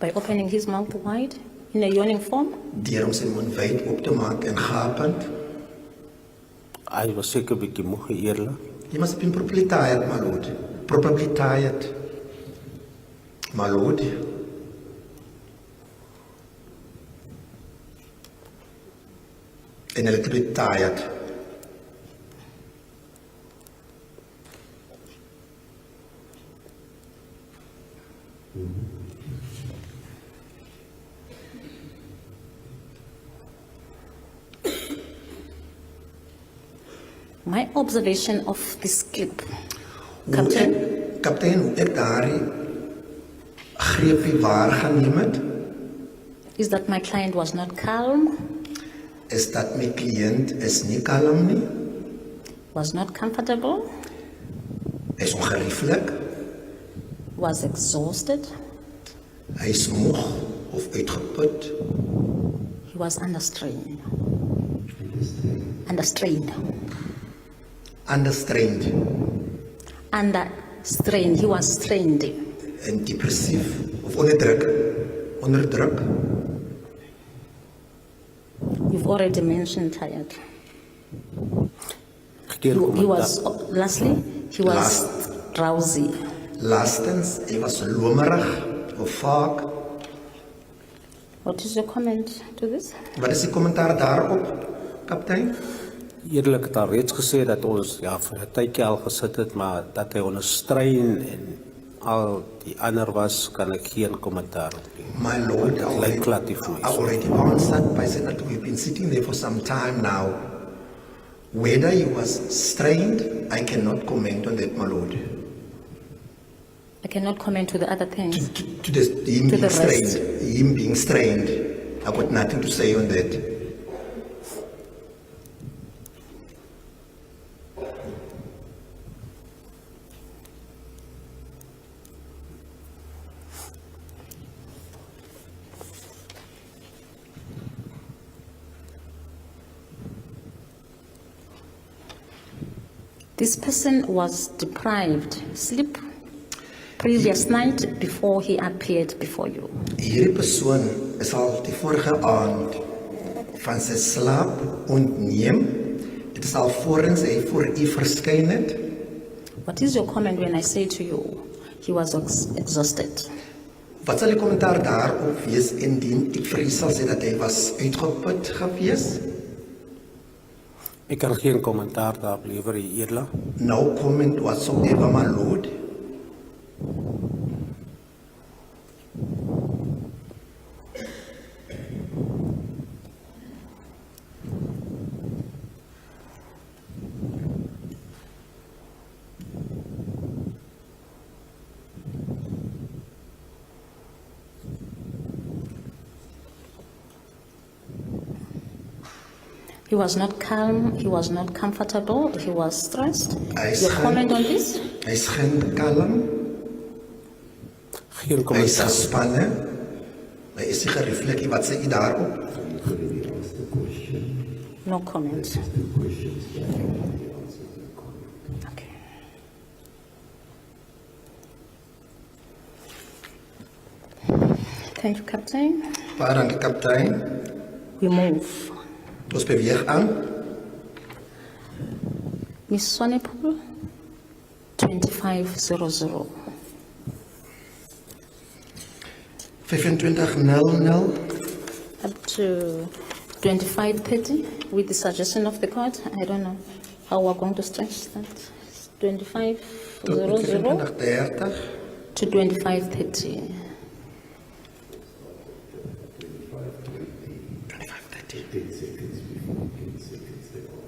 By opening his mouth wide in a yawning form? Deur om sy mond wyd oop te maak en gapend. Hy was seker bietjie moeg eerlik. He must have been probably tired, my Lord. Probably tired. My Lord. And a little bit tired. My observation of this clip, Captain, Kaptein, hoe ek daardie greepie waargeneem het, is that my client was not calm, is dat my kliënt is nie kalm nie, was not comfortable, hy is ongerieflik, was exhausted, hy is moeg of uitgeput, he was under strain. Under strain. understrained Under strain. He was strained. en depressief of onder druk. You've already mentioned tired. He was, lastly, he was drowsy. Laastens, hy was lomerig of vaak. What is your comment to this? Wat is die kommentaar daarop, kaptein? Eerlik het al reeds gesê dat ons vir 'n tydjie al gesit het, maar dat hy onder strain en al die ander was, kan ek geen kommentaar op gee. My lord, Dit lyk glad nie vir my I so. already answered by saying that we've been sitting there for some time now. Whether he was strained, I cannot comment on that, my lord. I cannot comment to the other things. Him To being the rest. strained, him being strained, I got nothing to say on that. This person was deprived sleep previous night before he appeared before you. Hierdie persoon is al die vorige aand van sy slaap ontneem. Dit is al voorens hy voor u verskyn het. What is your comment when I say to you, he was exhausted? Wat sal die kommentaar daarop wees indien ek vir u sal sê dat hy was uitgeput gewees? Ek kan geen kommentaar daarop lewer, Eerla. No comment whatsoever, my lord. He was not calm, he was not comfortable, he was stressed. Hy's Your comment on this? Hy's geen kalm, Geen hy's kommentaar. gespanne, hy is nie gerieflik nie. Wat sê u daarop? No comment. Okay. Thank you, Captain. Baie dankie, kaptein. We move. Ons beweeg aan. Miss Swanepoel, 2500. 25:00 Up to 2530 with the suggestion of the court. I don't know how we're going to stretch that. tot 2500 25:30. to 2530.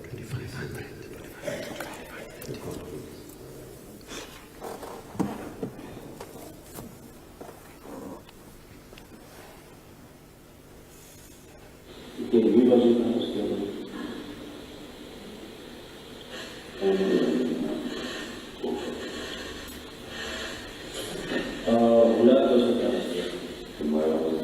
2500. Okay, wie was het aangesteld? Hoe laat was het aangesteld?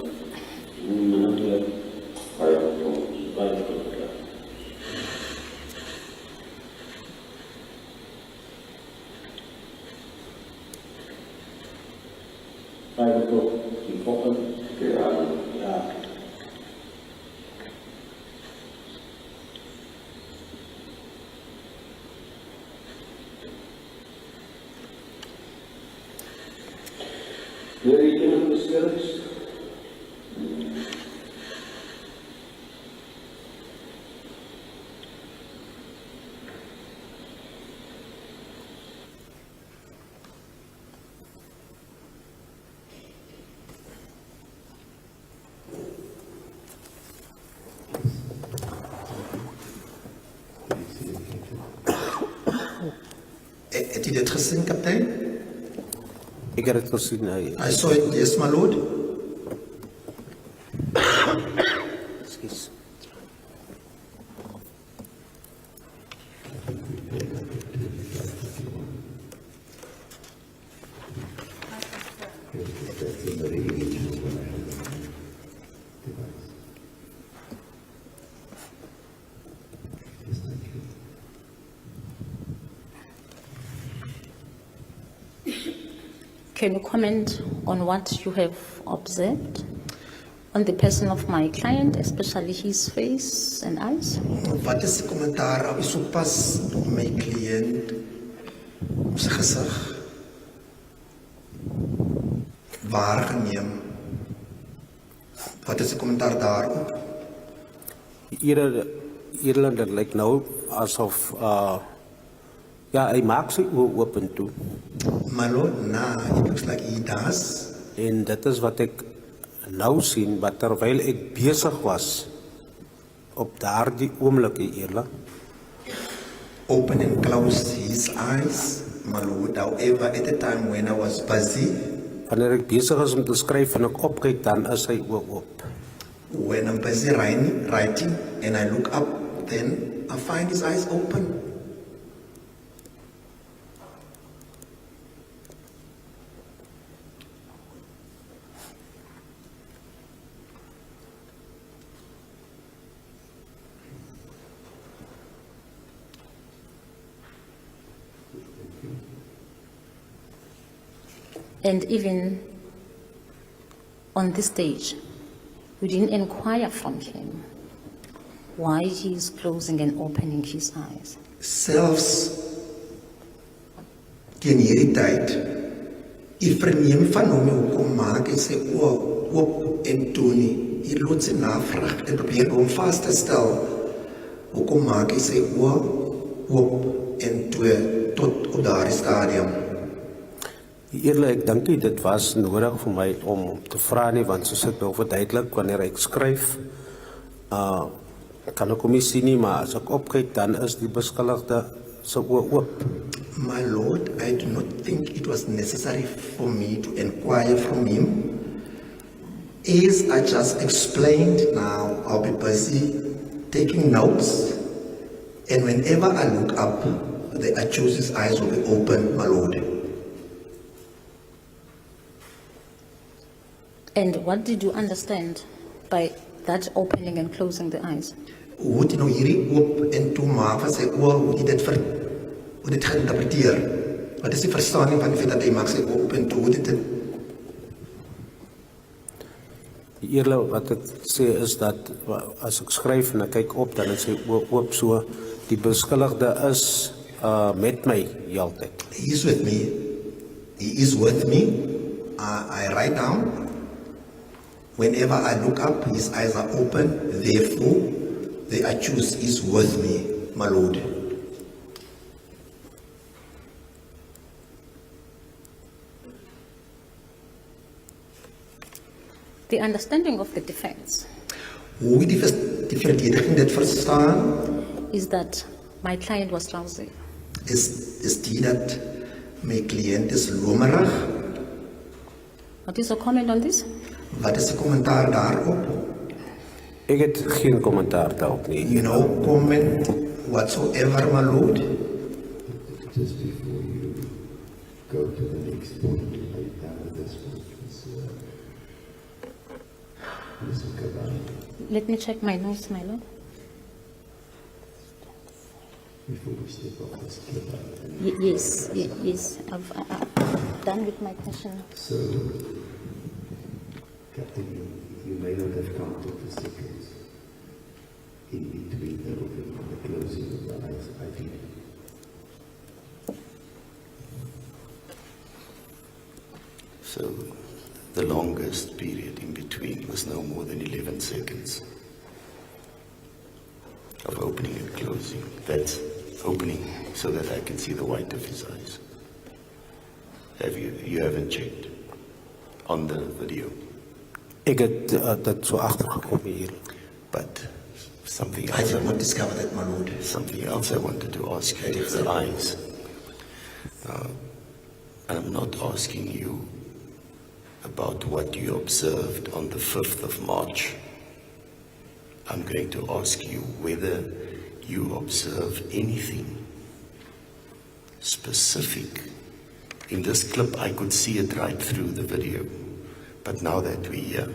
Vijf o'clock, die fokken. Ja. Wil je iemand bestellen? Het u dit gesien, kaptein? Ek het dit gesien. I saw it, yes, my lord. Excuse. Can you comment on what you have observed on the person of my client, especially his face and eyes? Wat is die kommentaar op die sopas my cliënt sy gesig waargeneem? Wat is die kommentaar daarop? Ierland, dit lyk nou asof ja, hy maak sy oë oop en toe. My lord, it looks like he does. En dit is wat ek nou sien, wat terwyl ek besig was op daardie oomblik, Ierland. Open and close his eyes, my lord. However, at the time when I was busy, Wanneer ek besig is om te skryf en ek opkyk, dan is hy oë oop. when I'm busy writing and I look up, then I find his eyes open. And even on this stage, you didn't inquire from him why he is closing and opening his eyes. Selfs teen hierdie tyd, u verneem van hom hoekom maak hy sy oë oop en toe nie. Hier lood sy navraag en probeer hom vas te stel. Hoekom maak hy sy oë oop en toe tot op daardie stadium? Eerlik, ek dink nie dit was nodig vir my om te vra nie, want soos ek nou verduidelik, wanneer ek skryf, kan ek hom nie sien nie, maar as ek opkyk, dan is die beskuldigde se oë oop. My lord, I do not think it was necessary for me to inquire from him. As I just explained now, I'll be busy taking notes, and whenever I look up, the accuser's eyes will be open, my lord. And what did you understand by that opening and closing the eyes? Hoe het jy nou hierdie oop en toe maak van sy oë, hoe jy dit geïnterpreteer? Wat is die verstaaning van die feit dat hy maak sy oë oop en toe, hoe dit Eerlik, wat ek sê is dat, as ek skryf en ek kyk op, dan is sy oë oop so, die beskuldigde is met my die altyd. He is with me. He is with me. I write down. Whenever I look up, his eyes are open. Therefore, the accused is with me, my lord. The understanding of the defense Hoe die verdediging dit verstaan, is that my client was drowsy. is die dat my cliënt is lomerig. What is your comment on this? Wat is die kommentaar daarop? Ek het geen kommentaar daarop nie. No comment whatsoever, my lord. Just before you go to the next point, I have this one. Let me check my notes, my lord. Before we step off this cliff. Yes. I've done with my question. So, Captain, you may not have counted the seconds in between the opening and the closing of the eyes. I did. So the longest period in between was no more than 11 seconds of opening and closing. That's opening so that I can see the white of his eyes. You haven't checked on the video? Ek het dit so agtergekom hier. But something I else did not discover that, my lord. Something else I wanted to ask you is the eyes. I'm not asking you about what you observed on the 5th of March. I'm going to ask you whether you observed anything specific. In this clip, I could see it right through the video. But now that we're here,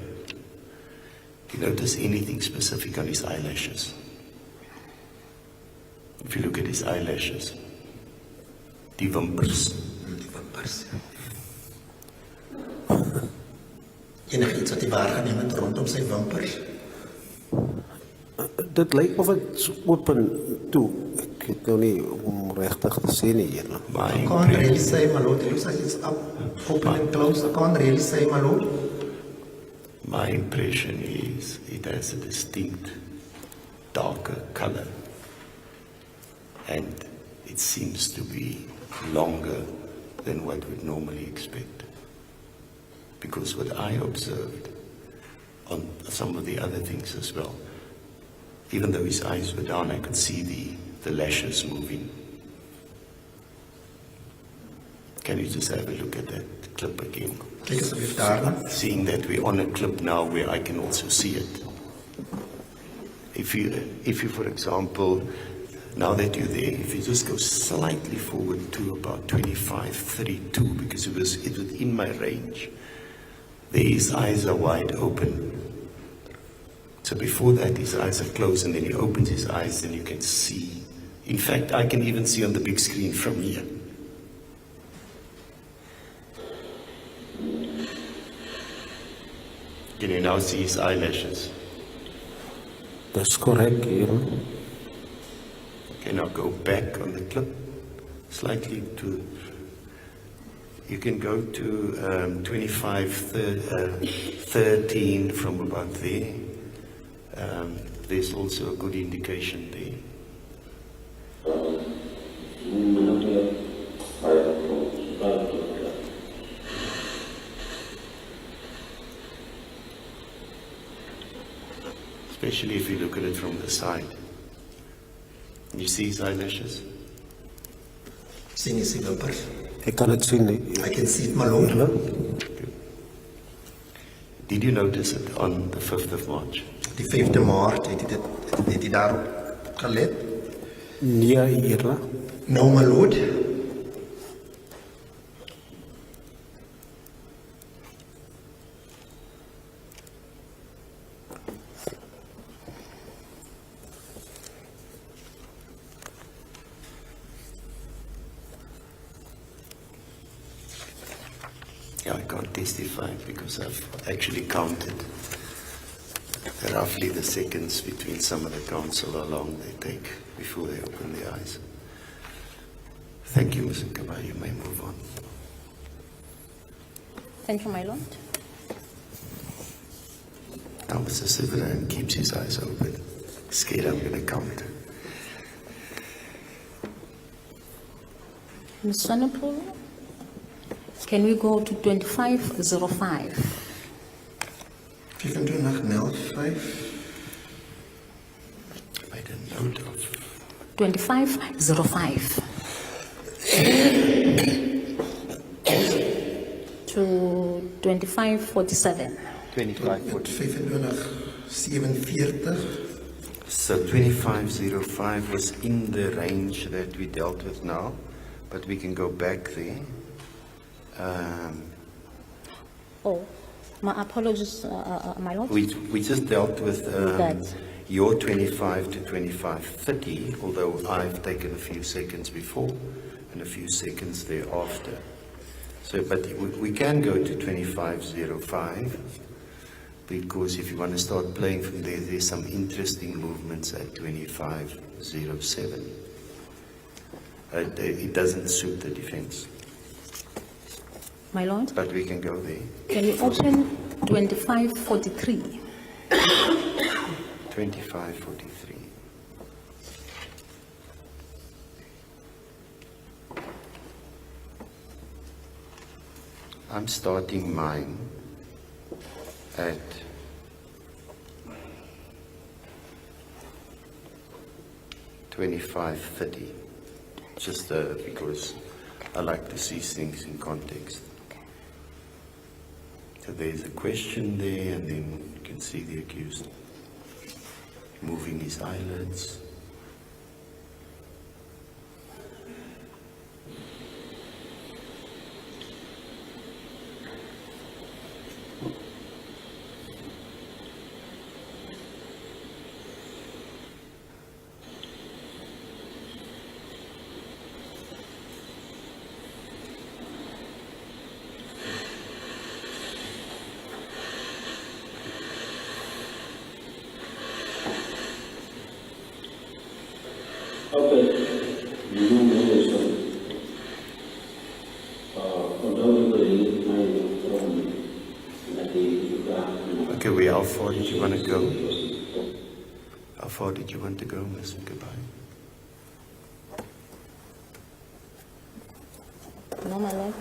do you notice anything specific on his eyelashes? If you look at his eyelashes, die wimpers. Enigiets wat jy waargeneem het rondom sy wimpers? Dit lyk of het open toe. Ek het nou nie om regtig te sê nie hier. I can't really say, my lord. It looks like it's up, open and closed. I can't really say, my lord. My impression is it has a distinct darker color, and it seems to be longer than what we'd normally expect. Because what I observed on some of the other things as well, even though his eyes were down, I could see the lashes moving. Can you just have a look at that clip again? Seeing that we're on a clip now where I can also see it. If you, for example, now that you're there, if you just go slightly forward to about 25, 32, because it was in my range, there his eyes are wide open. So before that, his eyes are closed, and then he opens his eyes and you can see. In fact, I can even see on the big screen from here. Can you now see his eyelashes? That's correct, yeah. Okay, now go back on the clip, slightly to, you can go to 13 from about there. There's also a good indication there. Especially if you look at it from the side. You see his eyelashes? Sien jy sy wimpers? Ek kan dit sien nie. I can see it, my lord. Did you notice it on the 5th of March? Die 5de Maart het jy daarop gelet? Nee, eerla. No, my lord. Yeah, I can't testify because I've actually counted roughly the seconds between some of the counsel how long they take before they open their eyes. Thank you, Ms. Nkaba. You may move on. Thank you, my lord. Now Mr. Sivaran keeps his eyes open. Scared I'm going to count. Ms. Swanepoel, can we go to 2505? 2505. I made a note of 2505 to 2547. 2547. So 2505 was in the range that we dealt with now, but we can go back there. Oh, my apologies, my lord. We just dealt with that. your 25 to 2530, although I've taken a few seconds before and a few seconds thereafter. So, but we can go to 2505, because if you want to start playing from there, there's some interesting movements at 2507. It doesn't suit the defense. My lord? But we can go there. Can you open 2543? 2543. I'm starting mine at 2530, just because I like to see things in context. So there's a question there, and then you can see the accused moving his eyelids. Okay, you know this one. Okay, how far did you want to go? How far did you want to go, Ms. Nkabai? No, my lord,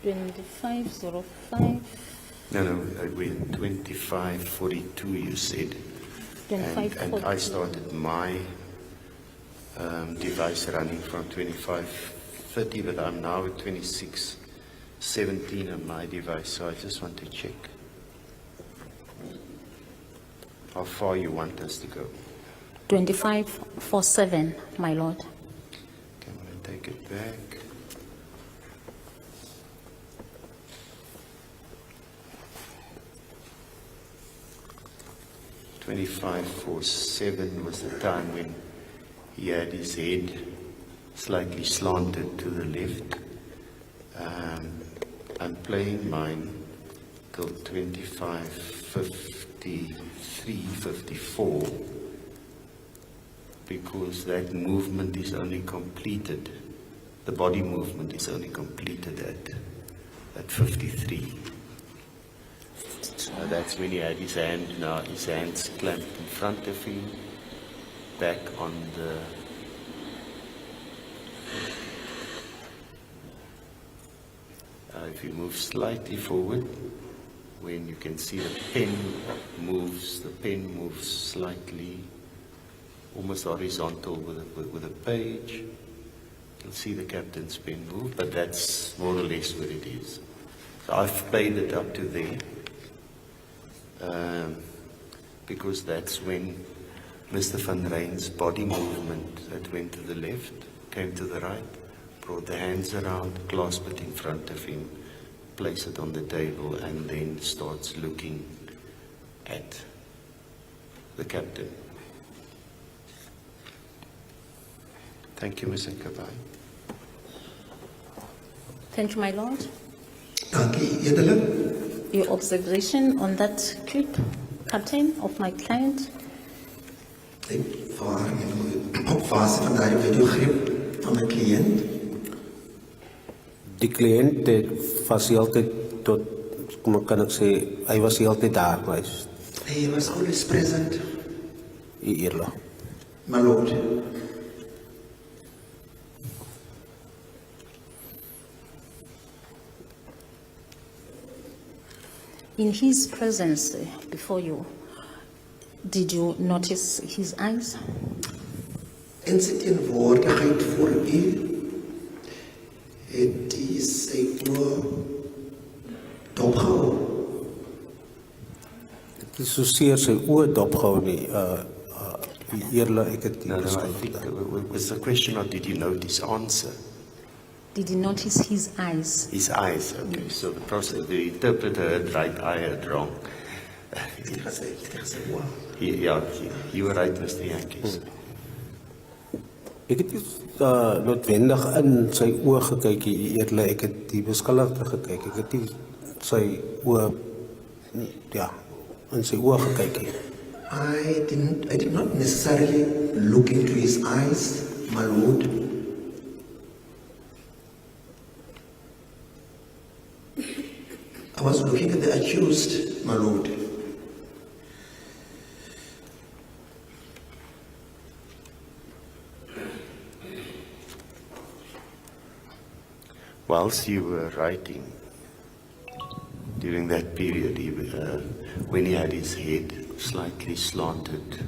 2505. No, we're 25:42, you said. And I started my device running from 25:30, but I'm now at 26:17 on my device, so I just want to check how far you want us to go. 2547, my lord. Okay, I'm going to take it back. (25:47) was the time when he had his head slightly slanted to the left. I'm playing mine till 25:53, 54, because that movement is only completed, the body movement is only completed at 53. That's when he had his hands clamped in front of him, back on the if you move slightly forward, when you can see the pen moves slightly, almost horizontal with a page. You'll see the captain's pen move, but that's more or less what it is. So I've played it up to there, because that's when Mr. Van Ryn's body movement that went to the left, came to the right, brought the hands around, clasped it in front of him, place it on the table, and then starts looking at the captain. Thank you, Ms. Nkabai. Thank you, my lord. Dankie, edele. Your observation on that clip, Captain, of my client? Ek verwarring in die opfase van daai videogreep van my kliënt. Die kliënt was heeltyd tot, kom kan ek sê, hy was heeltyd daar gewees. He was always present, Eerlik. my lord. In his presence before you, did you notice his eyes? In sy teenwoordigheid voor u, het hy sy oë dopgehou. Het is soseer sy oë dopgehou nie, eerlik, ek het nie No, I think it was the question of did you notice answer? Did you notice his eyes? His eyes, okay. So the interpreter heard right, I heard wrong. You were right, Mr. Yankees. Ek het nie noodwendig in sy oë gekyk, eerlik, ek het die beskuldigde gekyk, ek het nie sy oë, in sy oë gekyk nie. I did not necessarily look into his eyes, my lord. I was looking at the accused, my lord. Whilst you were writing, during that period, when he had his head slightly slanted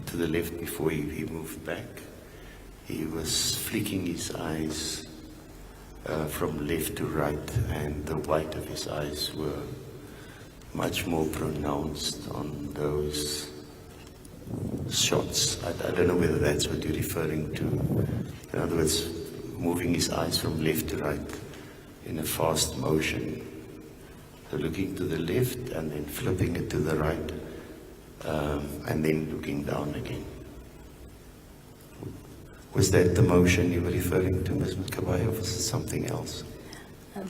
to the left before he moved back, He was flicking his eyes from left to right, and the white of his eyes were much more pronounced on those shots. I don't know whether that's what you're referring to. In other words, moving his eyes from left to right in a fast motion. So looking to the left and then flipping it to the right, and then looking down again. Was that the motion you were referring to, Ms. Mkabayi, or was it something else?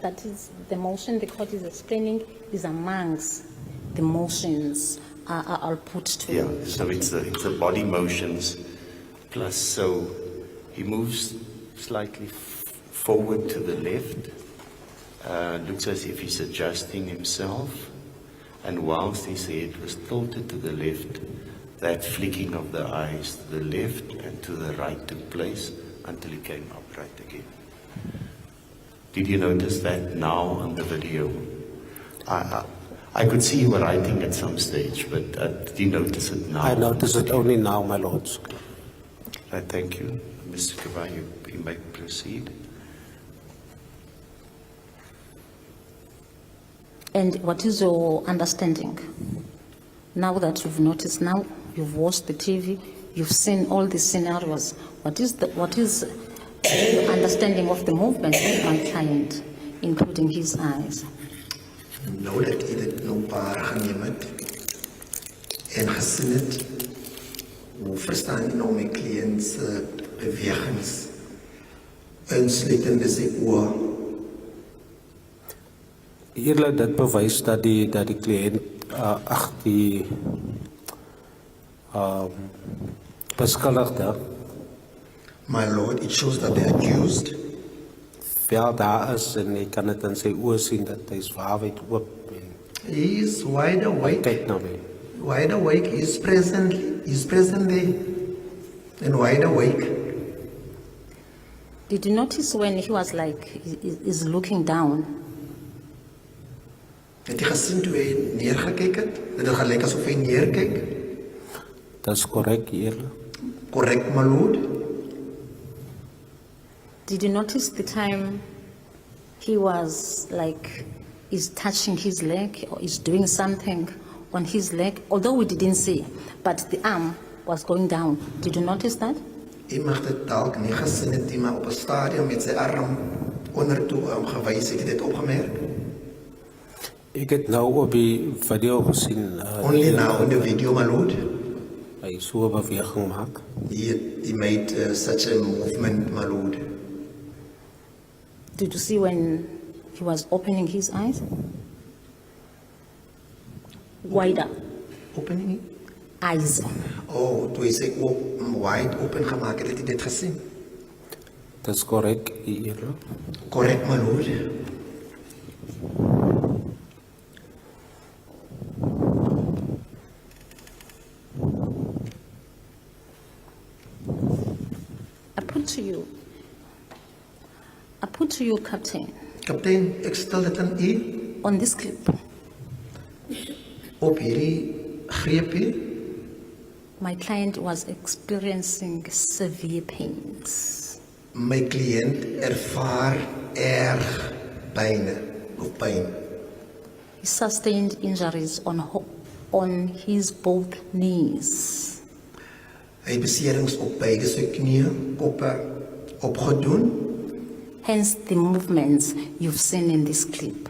That is the motion the court is explaining is amongst the motions are put to. Yeah, so it's the body motions plus, so he moves slightly forward to the left, looks as if he's adjusting himself, and whilst his head was tilted to the left, that flicking of the eyes to the left and to the right took place until he came upright again. Did you notice that now on the video? I could see you were writing at some stage, but did you notice it now? I notice it only now, my lords. Right, thank you. Mr. Kabayi, you may proceed. And what is your understanding? Now that you've noticed, now you've watched the TV, you've seen all these scenarios, what is your understanding of the movement of my client, including his eyes? Nou dat ik dit nou paar geneem het en gezien het, hoe verstaan je nou mijn cliënt's bewegings, insluitende sy oor. Eerlijk, dat bewijst dat die cliënt, die beschuldigde. My lord, it shows that the accused wel daar is en jy kan het in sy oë sien dat hy is waawheid oop. He is wide awake. Kyk na my. Wide awake, he is present there and wide awake. Did you notice when he was like, is looking down? Het jy gesien toe hy neergekyk het? Het het gelyk asof hy neerkyk? Dat is correct, eerlijk. Correct, my lord. Did you notice the time he was like, is touching his leg or is doing something on his leg? Although we didn't see, but the arm was going down. Did you notice that? Jy mag dit dalk nie gesien het, maar op 'n stadium met sy arm ondertoe gewys, het jy dit opgemerk? Ik heb nou op die video gezien. Only now in the video, my lord. Hij so 'n beweging maak. He made such a movement, my lord. Did you see when he was opening his eyes? Wider. Opening? Eyes. Oh, toe hy sy oop wide open gemaak het jy dit gesien? Dat is correct, eerlijk. Correct, my lord. I put to you, Captain. Kaptein, ek stel dit aan u. On this clip. Op hierdie greepie. My client was experiencing severe pains. My cliënt ervaar erg pyn. He sustained injuries on his both knees. Hy het beserings op beide sy knieë, koppe opgedoen. Hence the movements you've seen in this clip.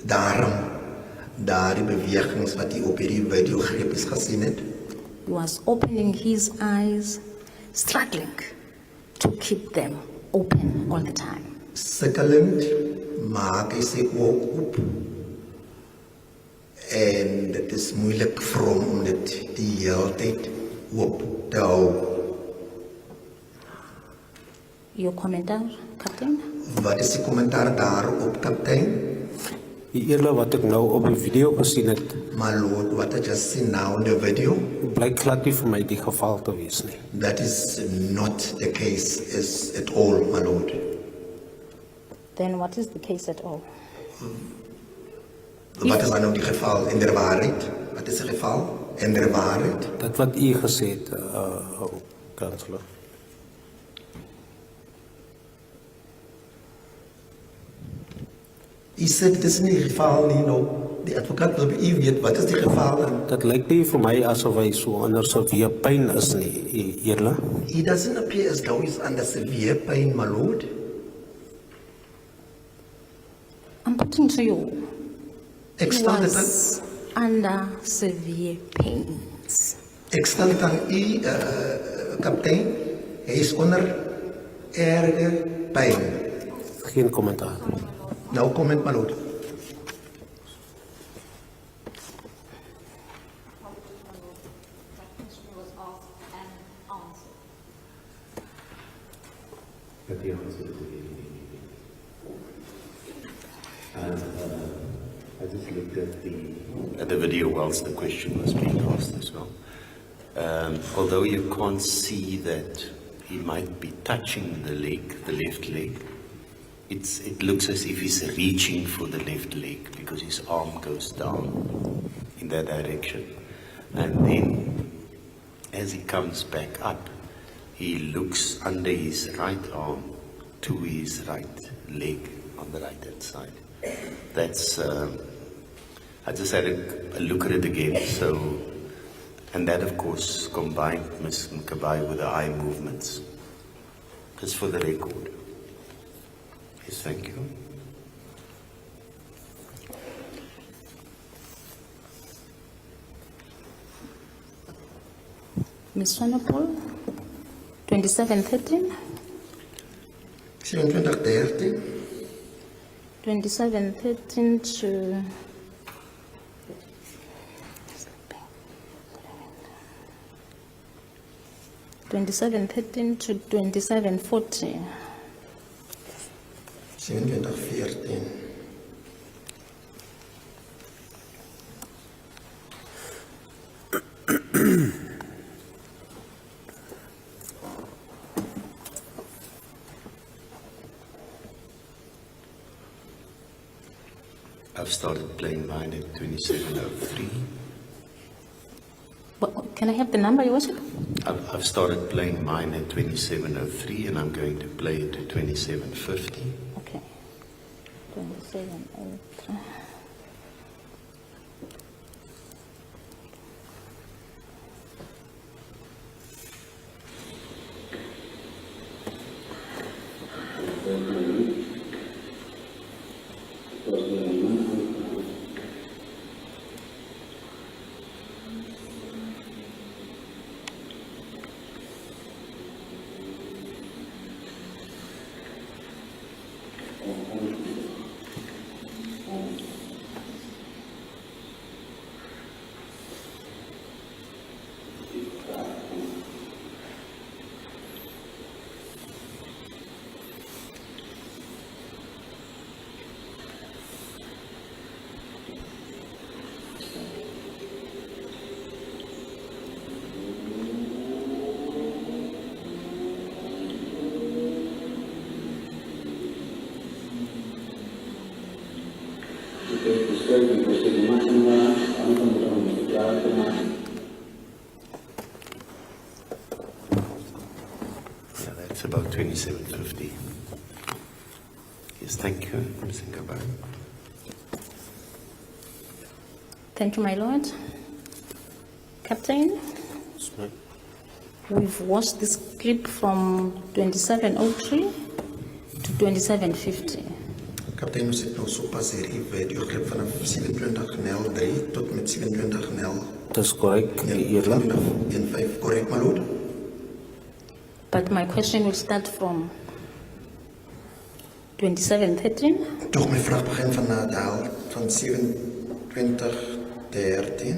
Daarom, daardie bewegings wat jy op hierdie video greep is gesien het. He was opening his eyes, struggling to keep them open all the time. Sukkelend maak hy sy oë oop. En dit is moeilik vir hom om dit die hele tyd oop te hou. Your commentaar, Captain? Wat is die kommentaar daarop, Kaptein? Die eerlijk wat ik nou op die video gezien heb. My lord, what I just seen now in the video. Blijkt glad niet voor mij die geval te wees nie. That is not the case at all, my lord. Then what is the case at all? Wat is dan nou die geval in de waarheid? Wat is het geval in de waarheid? Dat wat u gezegd, kanselier. U sê dit is nie die geval nie nou. Die advokaat wil by u weet wat is die geval dan? Dat lijkt niet voor mij alsof hij zo onder severe pijn is, nie, eerlijk. He doesn't appear as though he's under severe pain, my lord. I'm putting to you. Ek He stel dit was under severe pains. Ek stel dit aan u, kaptein. Hy is onder erge pyn. Geen commentaar. No comment, my lord. But the answer is I just looked at the video whilst the question was being asked as well. Although you can't see that he might be touching the leg, the left leg, it looks as if he's reaching for the left leg because his arm goes down in that direction. And then as he comes back up, he looks under his right arm to his right leg on the right hand side. That's, I just had a look at it again, so, and that of course combined Ms. Mkabai with the eye movements, just for the record. Yes, thank you. Ms. Swanepoel, 2713. 2713. 2713 to 2713 to 2740. 2714. I've started playing mine at 2703. Can I have the number, Your Worship? I've started playing mine at 2703 and I'm going to play it to 2750. Okay. 2703. Yeah, that's about 2750. Yes, thank you, Ms. Ngabane. Thank you, my lord. Captain, we've watched this clip from 2703 to 2750. Kaptein, ons het nou sopas hierdie videoclip vanaf 27:03 tot met 27:00. Dat is correct, eerlijk. 15, correct, my lord. But my question will start from 2713. Toch my vraag begin van Nadal van 27:13.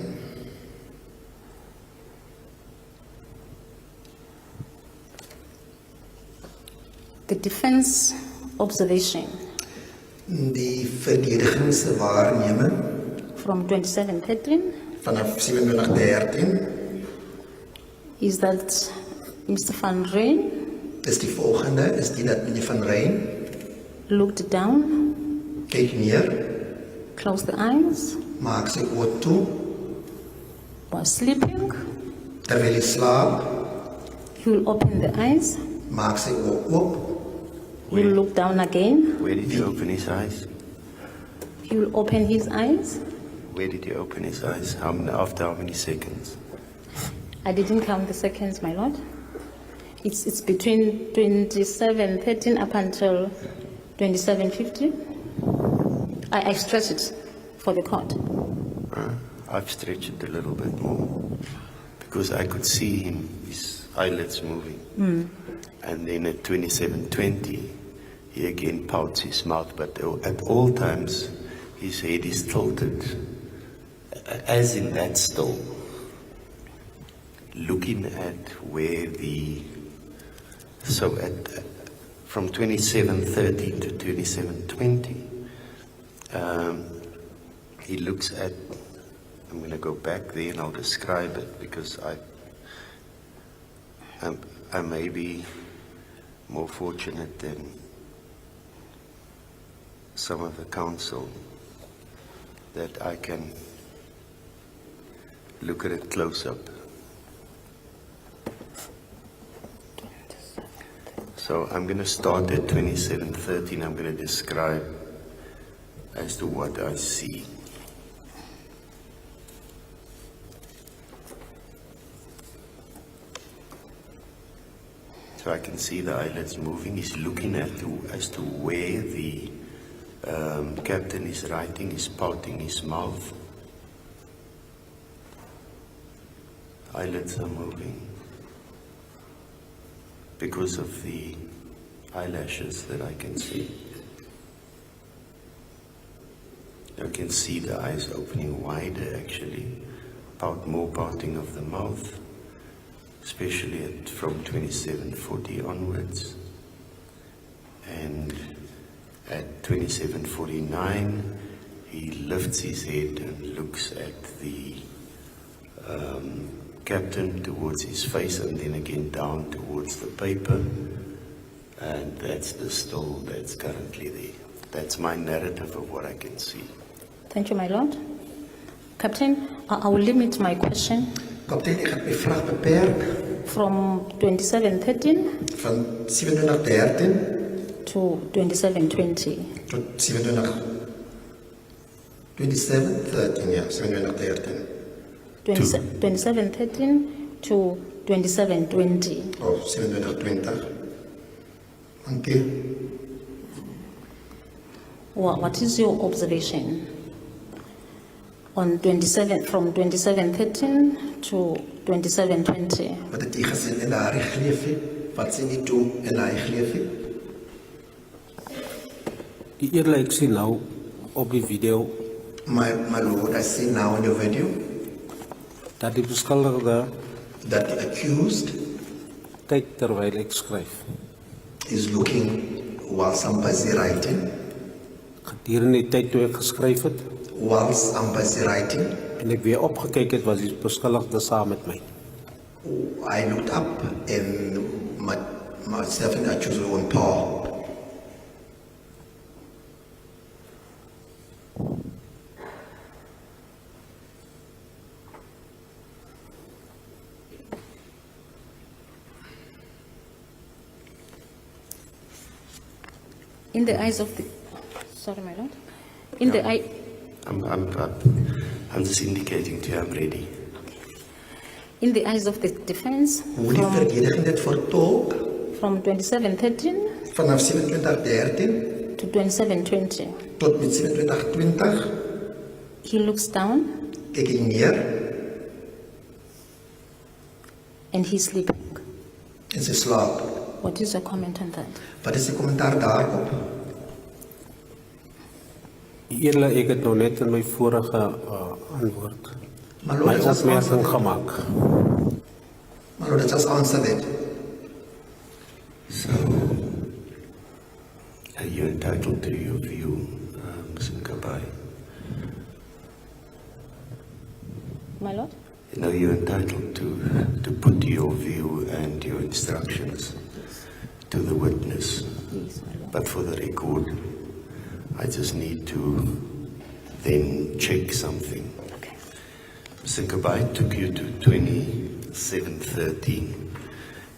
The defense observation Die verdediging se waarneming from 2713 vanaf 27:13 is that Mr. Van Rijn is die volgende, is die dat meneer Van Rijn looked down, kyk neer, closed the eyes, maak sy oë toe, was sleeping, terwyl hy slaap, he will open the eyes, maak sy oë oop, he will look down again, Where did he open his eyes? He will open his eyes. Where did he open his eyes? After how many seconds? I didn't count the seconds, my lord. It's between 27:13 up until 27:50. I stretched it for the court. I've stretched it a little bit more because I could see him, his eyelids moving. And then at 27:20, he again pouts his mouth, but at all times, his head is tilted, as in that still, looking at where from 27:30 to 27:20, he looks at, I'm going to go back there and I'll describe it because I may be more fortunate than some of the council that I can look at it close up. So I'm going to start at 27:13. I'm going to describe as to what I see. So I can see the eyelids moving. He's looking as to where the captain is writing. He's pouting his mouth. Eyelids are moving because of the eyelashes that I can see. I can see the eyes opening wider actually, more pouting of the mouth, especially from 27:40 onwards. And at 27:49, he lifts his head and looks at the captain towards his face and then again down towards the paper. And that's the still that's currently there. That's my narrative of what I can see. Thank you, my lord. Captain, I will limit my question. Kaptein, ek het my vraag beperk from 27:13 van 27:13 to 27:20. tot 27:13, ja, 27:13. 27:13 to 27:20. Oh, 27:20. Dank u. What is your observation on from 27:13 to 27:20? Wat het u gesien in daardie gleefie? Wat sien u toe in daai gleefie? Die eerlijk ek sien nou op die video My lord, I see now in your video dat die beskuldigde that the accused kyk terwyl ek skryf. is looking whilst I'm busy writing. Gedurende die tyd toe ek geskryf het Whilst I'm busy writing, en ek weer opgekyk het, was die beskuldigde saam met my. I looked up and myself and accused were on par. In the eyes of the, sorry, my lord. In the eye. I'm just indicating to you I'm ready. In the eyes of the defense. Hoe die verdediging dit vertolk from 27:13 vanaf 27:13 to 27:20. tot met 27:20. He looks down. Kyk hy neer and he's sleeping. en sy slaap. What is your comment on that? Wat is die kommentaar daarop? Eerlijk, ek het nou net in my vorige antwoord My my lord, just answer opmerking that. gemaak. My lord, just answer that. So, are you entitled to your view, Sinkabai? My lord? You know, you're entitled to put your view and your instructions to the witness. Yes, my lord. But for the record, I just need to then check something. Okay. Sinkabai took you to 27:13.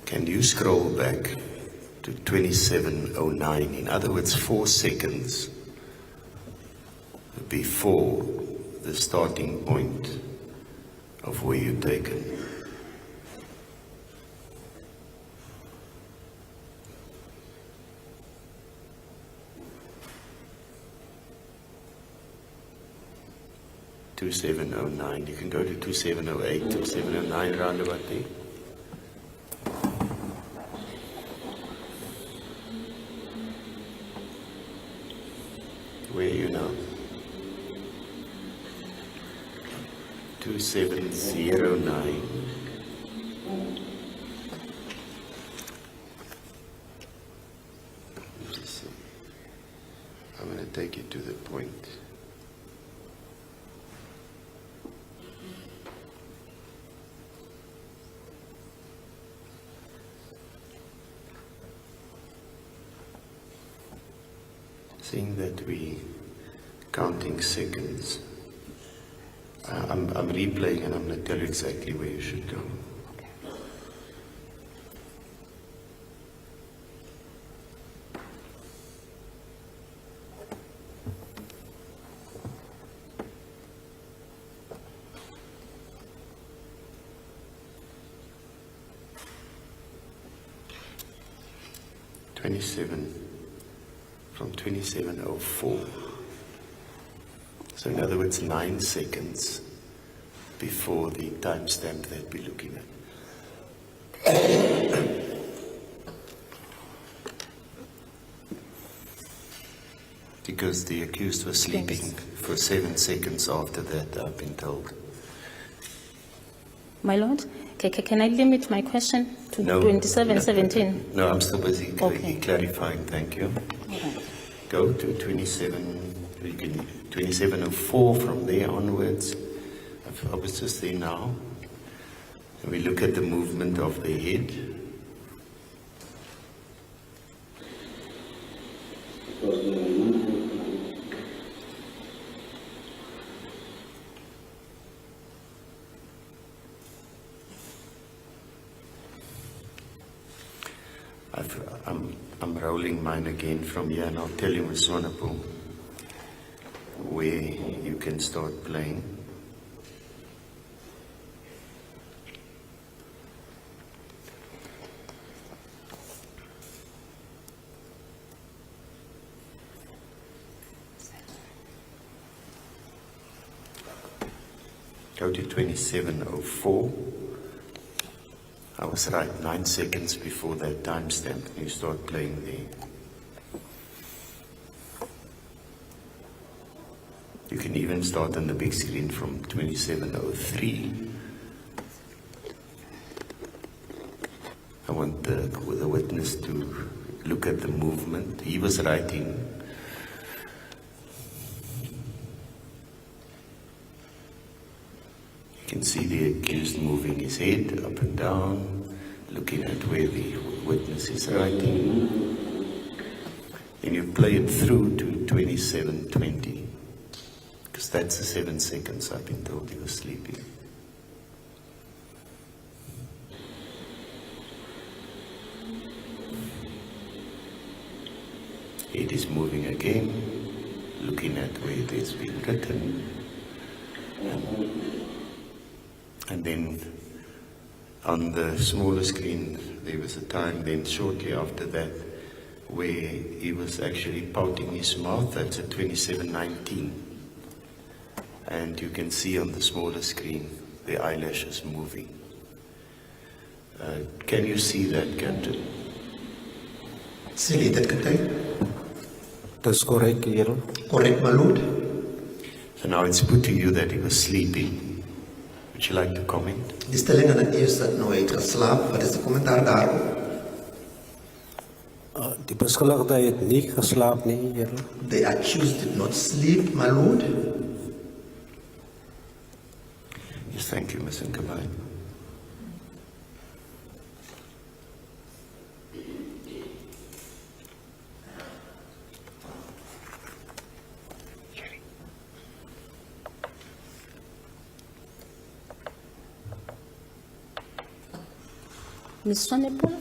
Can you scroll back to 27:09? In other words, 4 seconds before the starting point of where you're taken. (2709). You can go to 2708, 2709 roundabout there. Where are you now? 2709. Just see. I'm going to take you to the point. Seeing that we counting seconds, I'm replaying and I'm going to tell you exactly where you should go. From 2704. So in other words, 9 seconds before the timestamp that we're looking at. Because the accused was sleeping for 7 seconds after that, I've been told. My lord, can I limit my question to 2717? No, I'm still busy Okay. clarifying, thank you. Okay. Go to 2704 from there onwards. I was just there now. And we look at the movement of the head. I'm rolling mine again from here, and I'll tell you, Ms. Swanepoel, where you can start playing. Go to 2704. I was right, 9 seconds before that timestamp. You start playing there. You can even start on the big screen from 2703. I want the witness to look at the movement. He was writing. You can see the accused moving his head up and down, looking at where the witness is writing. Then you play it through to 2720, because that's the 7 seconds I've been told he was sleeping. Head is moving again, looking at where it has been written. And then on the smaller screen, there was a time then shortly after that where he was actually pouting his mouth. That's at 2719. And you can see on the smaller screen the eyelashes moving. Can you see that, Captain? See that, Captain? That's correct, Hero. Correct, my lord. So now it's put to you that he was sleeping. Would you like to comment? Die stelling aan het is dat nou het geslaap. Wat is de commentaar daarop? Die beskuldigde het nie geslaap nie, Hero. The accused did not sleep, my lord. Yes, thank you, Mr. Nkamai. Ms. Swanepoel,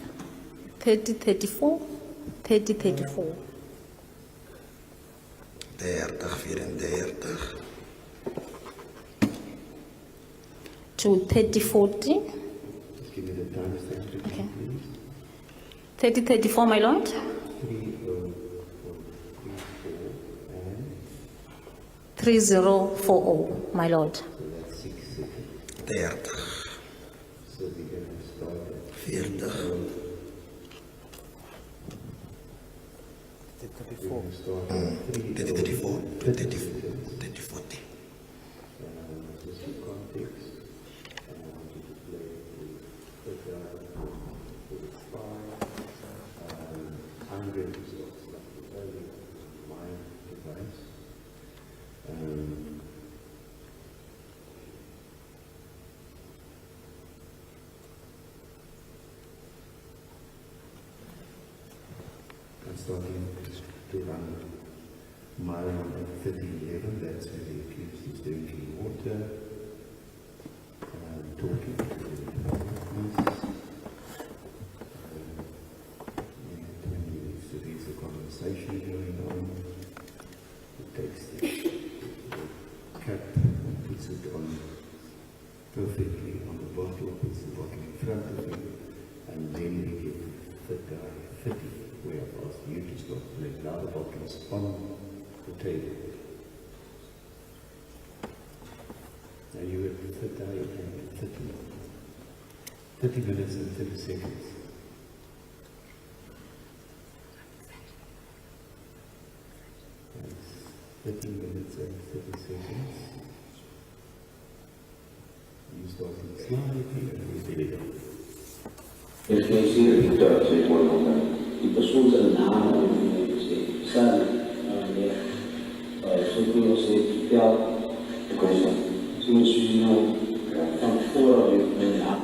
3034, 3034. 30, 34. to 3040. Just give me the timestamp again, Okay. please. 3034, my lord. 3040, my lord. So that's 6 seconds. 30, So we're going to start at 40, 34, 30, 40. Just for context, I want you to play the 100 results, like the early my device. I'm starting to run mile at 3011, that's where the accused is drinking water, talking to the witness. 20 minutes, so there's a conversation going on. It takes the cap, puts it on perfectly on the bottle, puts the bottle in front of him, and then we get the guy 30, where I've asked you to stop playing. Now the bottle is on the table. Now you have the third guy and 30 minutes and 30 seconds. That's 30 minutes and 30 seconds. You start slightly and we did it. Ek kan sien dat die Turks het worden. Die persoon zijn naam en die staan so kun je zeggen, ja, ik kan zeggen, toen is je nou van voren met naam.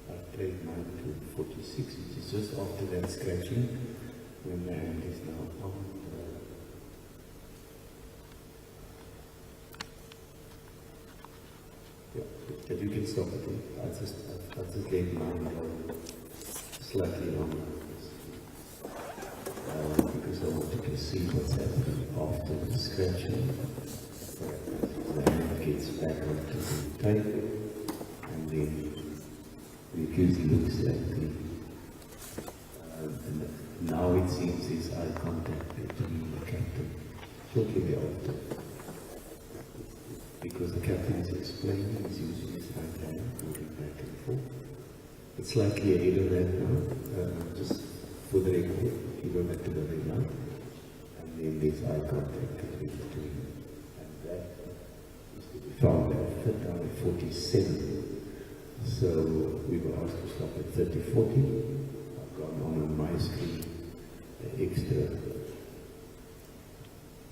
I played mine to 46, which is just after that scratching, when the hand is now on. Yeah, but you can stop it. I'll just let mine go slightly longer. Because I want to see what's happening after the scratching. The hand gets back onto the table, and then the accused looks at the, and now it seems there's eye contact between the captain shortly thereafter. Because the captain is explaining, he's using his right hand, moving back and forth. It's slightly ahead of that now, just for the record, he went back to the ring now, and then there's eye contact between the two. And that is to be found at 47. So we were asked to stop at 30:40. I've gone on my screen the extra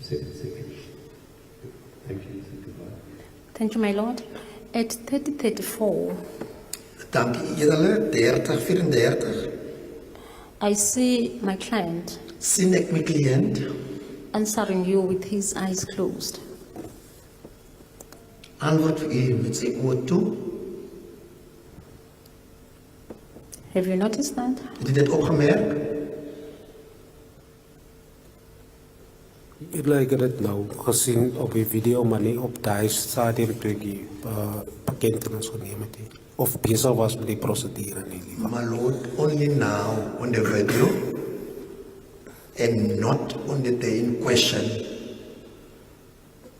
7 seconds. Thank you. Goodbye. Thank you, my lord. At 3034, Dankie edele, 30, 34. I see my client Sien ek my kliënt answering you with his eyes closed. antwoord vir u met sy oë toe. Have you noticed that? Het u dit opgemerk? Ik heb het nou gezien op die video, maar niet op die stadium toen die bekentenis genomen heeft. Of bezig was met die procedure. My lord, only now on the video and not on the day in question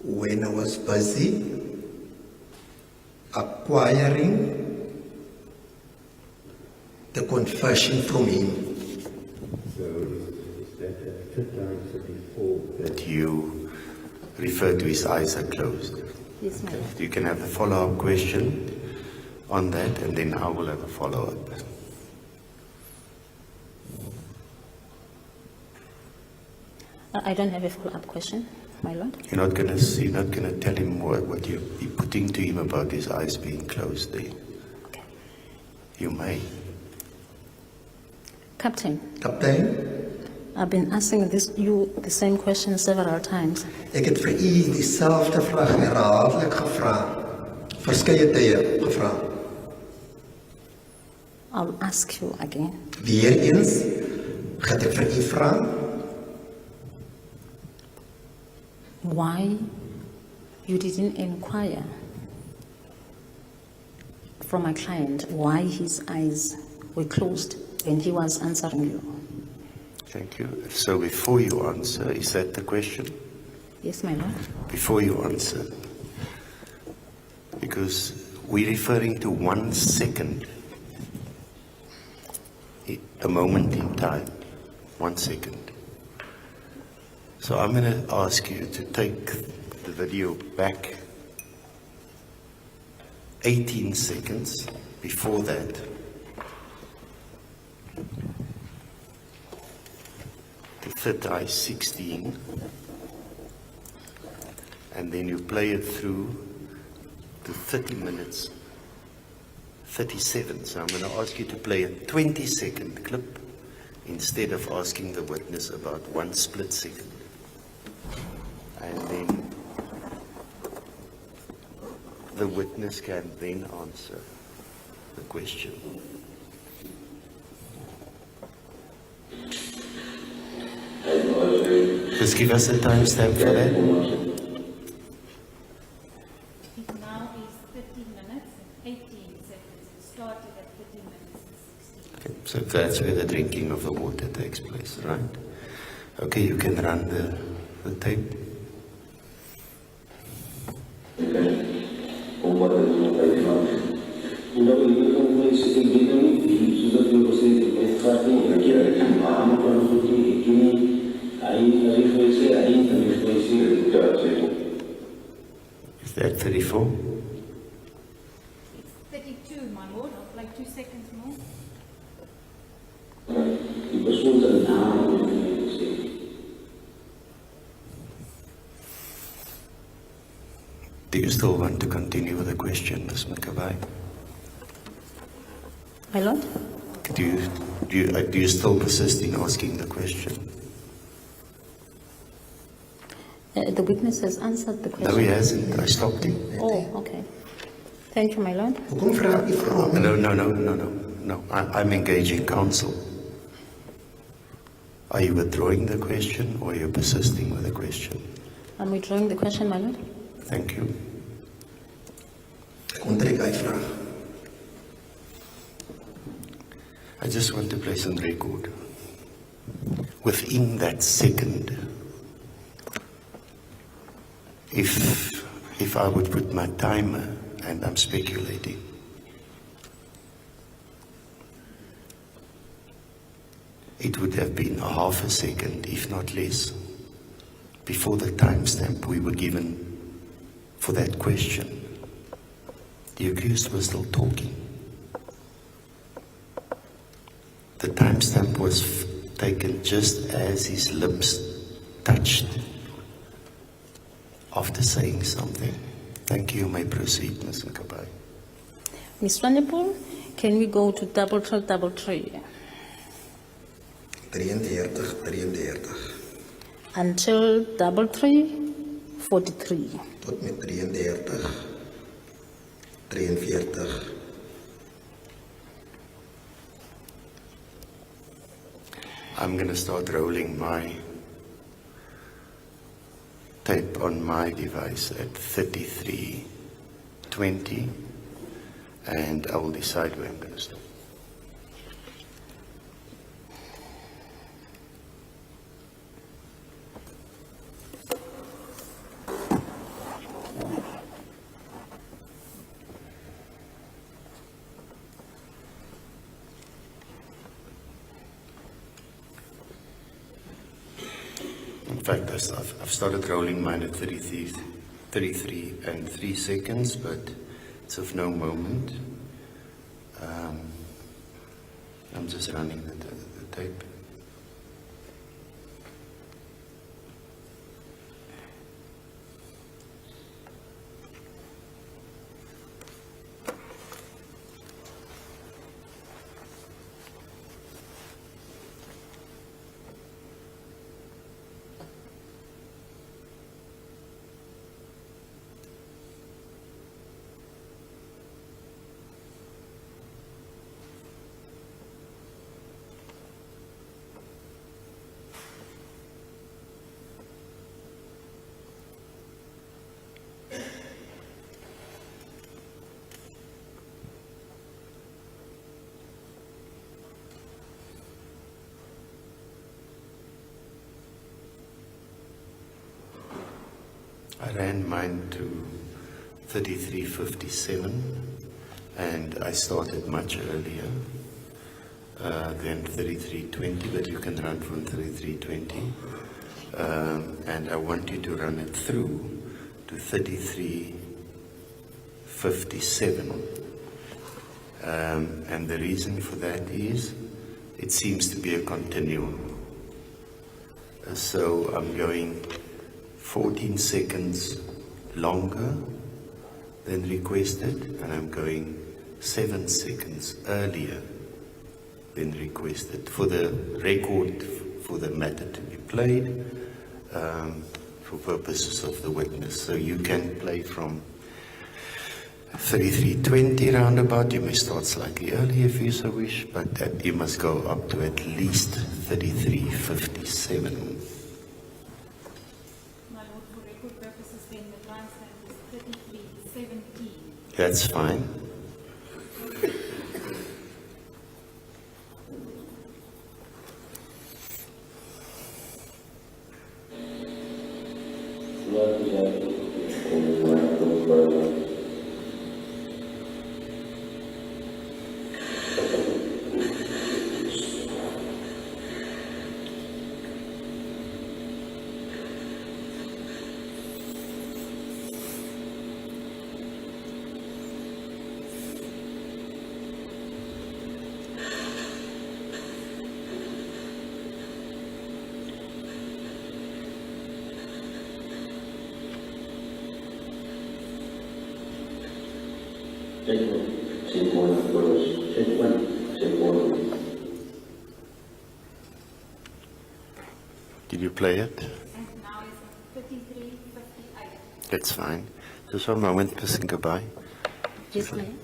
when I was busy acquiring the confession from him. So is that at 34 that You refer to his eyes are closed. Yes, my lord. You can have a follow-up question on that, and then I will have a follow-up. I don't have a follow-up question, my lord. You're not gonna tell him what you're putting to him about his eyes being closed there. Okay. You may. Captain, Kaptein, I've been asking you the same question several times. ek het vir u dieselfde vraag herhaaldelik gevra. Verskeie tye gevra. I'll ask you again. Weer eens gaat ek vir u vra, Why you didn't inquire from my client why his eyes were closed when he was answering you? Thank you. So before you answer, is that the question? Yes, my lord. Before you answer, because we're referring to 1 second, a moment in time, 1 second. So I'm going to ask you to take the video back 18 seconds before that. The third eye 16, and then you play it through to 30 minutes 37. So I'm going to ask you to play a 20-second clip instead of asking the witness about 1 split second. And then the witness can then answer the question. Just give us a timestamp for that. It now is 13 minutes and 18 seconds. It started at 13 minutes and 16. Okay, so that's where the drinking of the water takes place, right? Okay, you can run the tape. Is that 34? It's 32, my lord. I'd like 2 seconds more. Do you still want to continue with the question, Ms. McAvey? My lord? Do you still persist in asking the question? The witness has answered the question. No, he hasn't. I stopped him. Oh, okay. Thank you, my lord. hoekom vra u vir hom? No. I'm engaging counsel. Are you withdrawing the question or are you persisting with the question? I'm withdrawing the question, my lord. Thank you. Ek onttrek uitvraag. I just want to place on record. Within that second, if I would put my timer, and I'm speculating, it would have been a half a second, if not less, before the timestamp we were given for that question. The accused was still talking. The timestamp was taken just as his lips touched after saying something. Thank you. You may proceed, Ms. Nkabai. Ms. Vanderpool, can we go to double three? 33. Until double three, 43. Tot met 33. 43. I'm going to start rolling my tape on my device at 33:20, and I will decide where I'm going to stop. In fact, I've started rolling mine at 33 and 3 seconds, but it's of no moment. I'm just running the tape. I ran mine to 33:57, and I started much earlier than 33:20, but you can run from 33:20. And I want you to run it through to 33:57. And the reason for that is it seems to be a continuum. So I'm going 14 seconds longer than requested, and I'm going 7 seconds earlier than requested for the record, for the matter to be played, for purposes of the witness. So you can play from 33:20 roundabout. You may start slightly early if you so wish, but you must go up to at least 33:57. My Lord, for record purposes, then the timestamp is 33:17. That's fine. Did you play it? And now it's 33:58. That's fine. Just one moment, pressing goodbye. Yes, ma'am.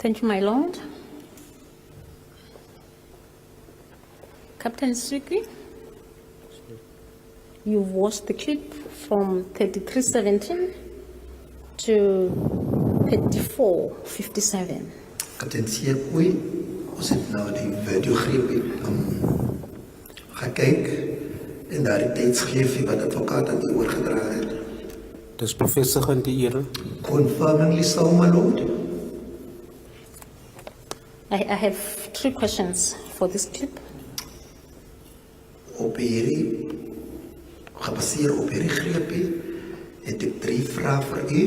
Thank you, my Lord. Captain Suki, you've watched the clip from 33:17 to 34:57. Kaptein Seekoe, ons het nou die videogreep gekyk en daar die tydsgreepie wat advokaat aan die oorgedra het. Dis bevestigend die ere. Confirmingly so, my lord. I have 3 questions for this clip. Op hierdie, gebaseer op hierdie greepie, het ek 3 vrae vir u.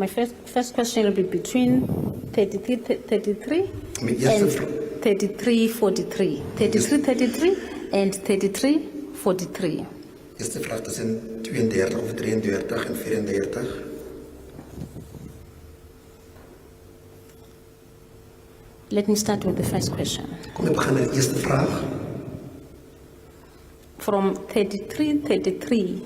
My first question will be between 33:33 My eerste and vraag. 33:43. 33:33 and 33:43. Eerste vraag tussen 32 of 33 en 34. Let me start with the first question. Kom ek begin met die eerste vraag. From 33:33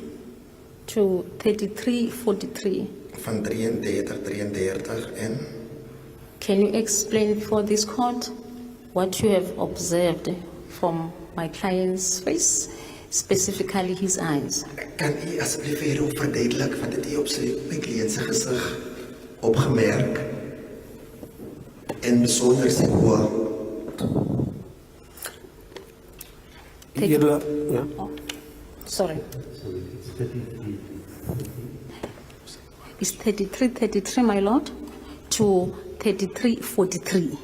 to 33:43. Van 33 en Can you explain for this court what you have observed from my client's face, specifically his eyes? kan u asseblief hierop verduidelik wat het u op my kliënt se gesig opgemerk en besonder sy oë. Ere, ja. Sorry. It's 33:33, my lord, to 33:43.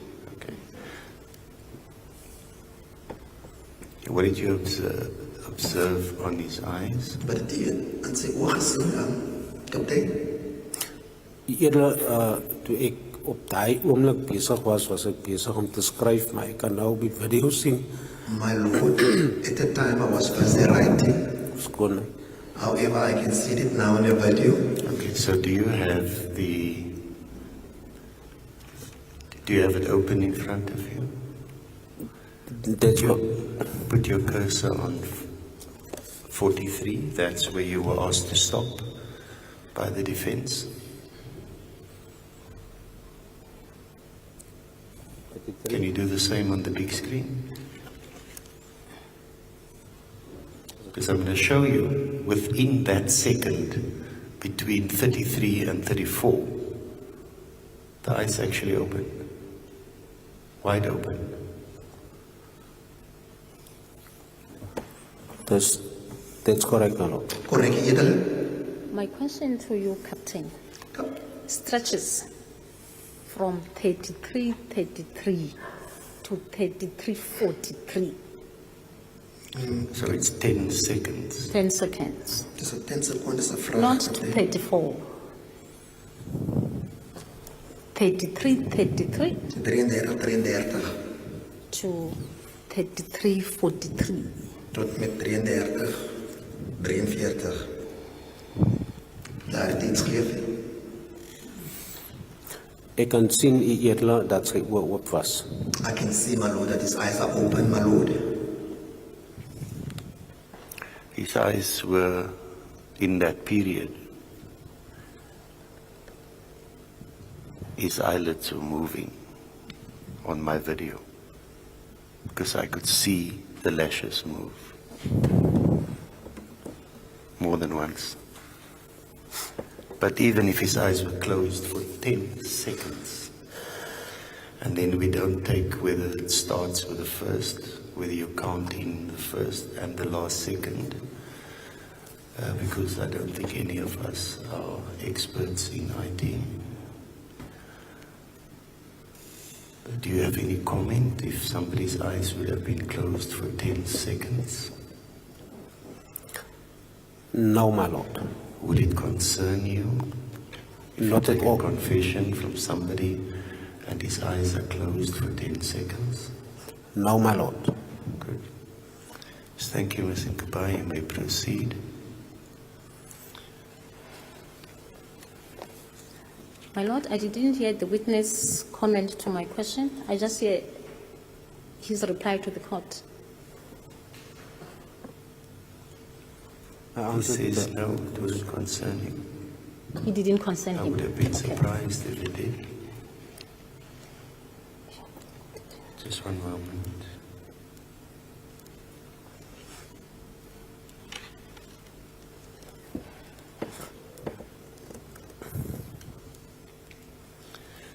What did you observe on his eyes? Wat het u aan sy oë gesien, kaptein? Ere, toe ek op daai oomblik besig was ek besig om te skryf, maar ek kan nou op die video sien. My lord, at the time I was busy writing. Skoon. However, I can see it now in the video. Okay, so do you have it open in front of you? That's what, Put your cursor on 43, that's where you were asked to stop by the defense. Can you do the same on the big screen? Because I'm going to show you within that second between 33 and 34, the eyes actually open, wide open. that's correct, my lord. Correct, Edel. My question to you, Captain, stretches from 33:33 to 33:43. So it's 10 seconds. 10 seconds. Dus 10 seconden is een vraag. Not Captain. 34. 33:33 33 to 33:43. tot met 33, 43. Daar het iets gegeven. Ek kan sien u edele dat sy oë oop was. I can see, my lord, that his eyes are open, my lord. His eyes were in that period. His eyelids were moving on my video because I could see the lashes move more than once. But even if his eyes were closed for 10 seconds, and then we don't take whether it starts with the first, whether you count in the first and the last second, because I don't think any of us are experts in IT. Do you have any comment if somebody's eyes would have been closed for 10 seconds? No, my lord. Would it concern you if Not you at take all. a confession from somebody and his eyes are closed for 10 seconds? No, my lord. Good. Yes, thank you, Ms. Nkabai. You may proceed. My Lord, I didn't hear the witness comment to my question. I just hear his reply to the court. I He answered says that. no, it doesn't concern him. He didn't concern I him. would have been Okay. surprised if it did. Just one moment.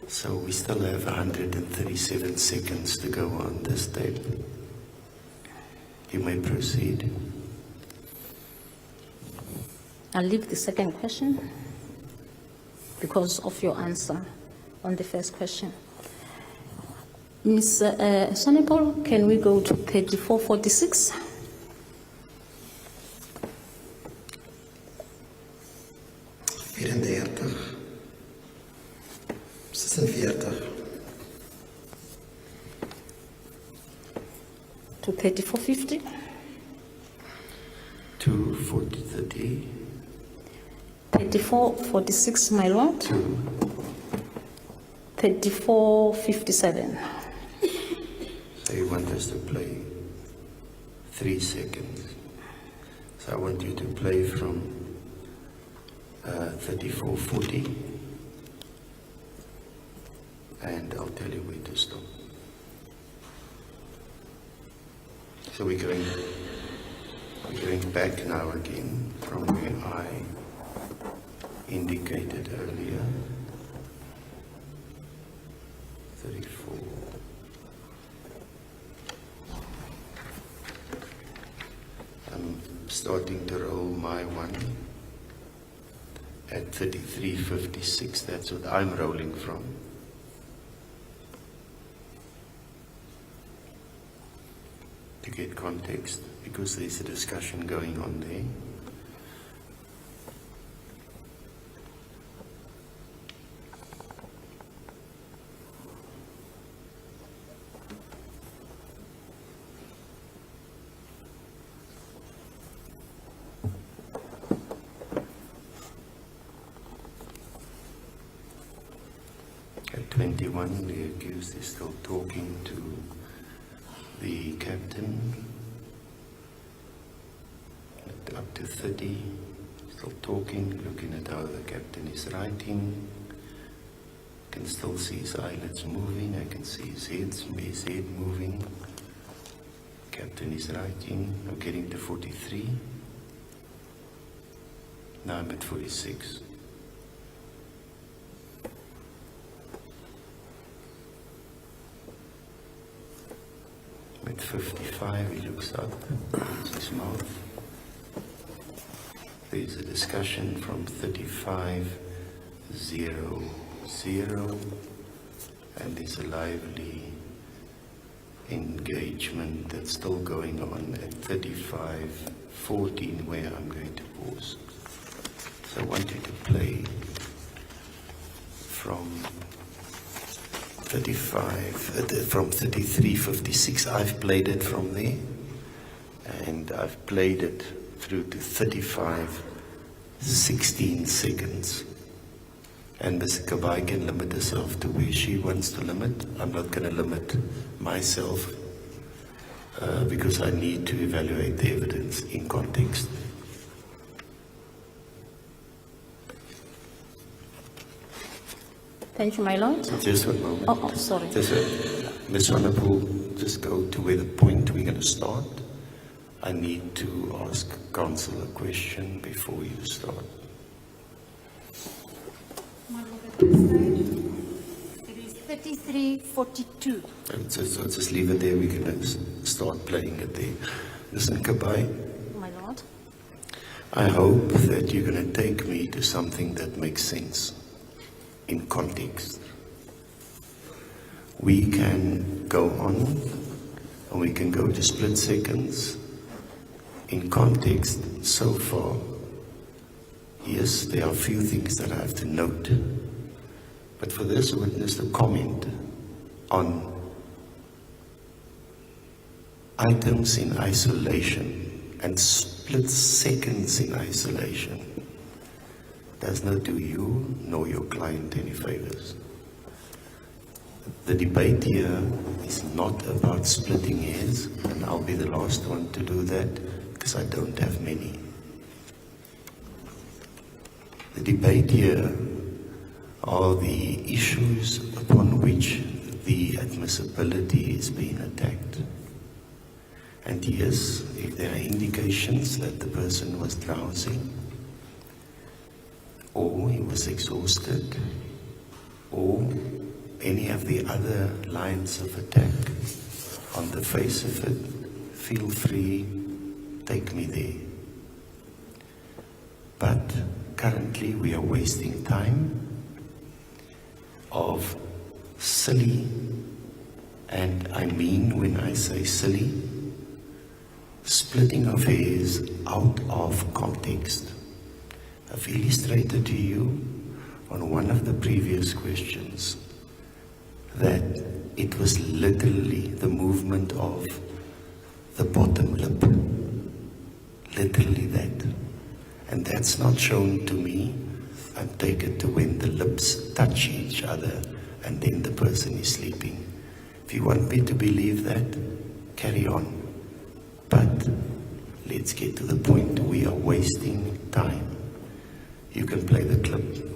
So we still have 137 seconds to go on this tape. You may proceed. I'll leave the second question because of your answer on the first question. Ms. Sonepol, can we go to 3446? To 3450? To 4030. 3446, my lord. To 3457. So you want us to play 3 seconds. So I want you to play from 3440 and I'll tell you where to stop. So we're going back now again from where I indicated earlier. 34. I'm starting to roll my one at 33:56. That's what I'm rolling from. To get context, because there's a discussion going on there. At 21, the accused is still talking to the captain. Up to 30, still talking, looking at how the captain is writing. I can still see his eyelids moving, I can see his head moving. Captain is writing. I'm getting to 43. Now I'm at 46. At 55, he looks up, opens his mouth. There's a discussion from 35:00, and there's a lively engagement that's still going on at 35:14, where I'm going to pause. So I want you to play from 33:56. I've played it from there, and I've played it through to 35:16 seconds. And Ms. Kabai can limit herself to where she wants to limit. I'm not going to limit myself because I need to evaluate the evidence in context. Thank you, my lord. Just one moment. Oh, sorry. Ms. Honorable, just go to where the point we're going to start. I need to ask counsel a question before you start. My lord, at this stage, it is 33:42. So just leave it there. We're going to start playing it there. Listen, Kabai, My lord. I hope that you're going to take me to something that makes sense in context. We can go on and we can go to split seconds. In context, so far, yes, there are a few things that I have to note. But for this witness to comment on items in isolation and split seconds in isolation does not do you nor your client any favors. The debate here is not about splitting hairs, and I'll be the last one to do that because I don't have many. The debate here are the issues upon which the admissibility is being attacked. And yes, if there are indications that the person was drowsy, or he was exhausted, or any of the other lines of attack on the face of it, feel free, take me there. But currently we are wasting time of silly, and I mean when I say silly, splitting of hairs out of context. I've illustrated to you on one of the previous questions that it was literally the movement of the bottom lip. Literally that. And that's not shown to me. I take it to when the lips touch each other and then the person is sleeping. If you want me to believe that, carry on. But let's get to the point. We are wasting time. You can play the clip.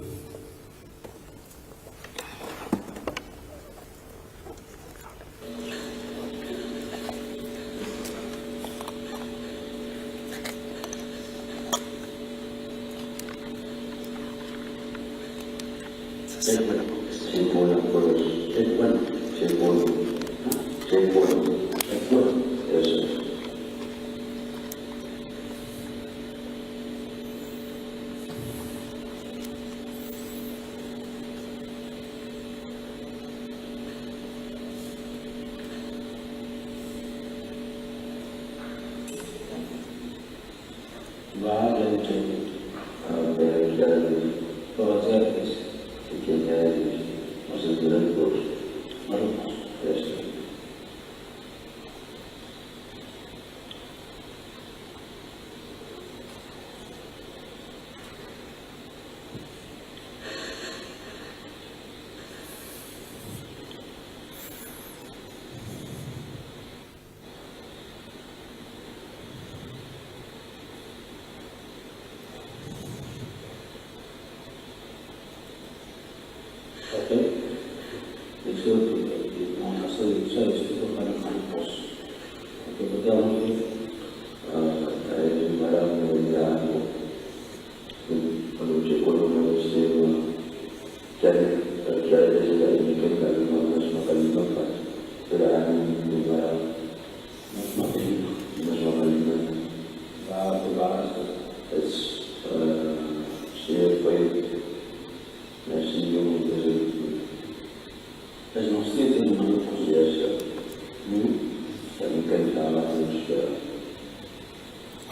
stil toe. Ons as sy is toe gaan aan die pos. Ek het vertel ons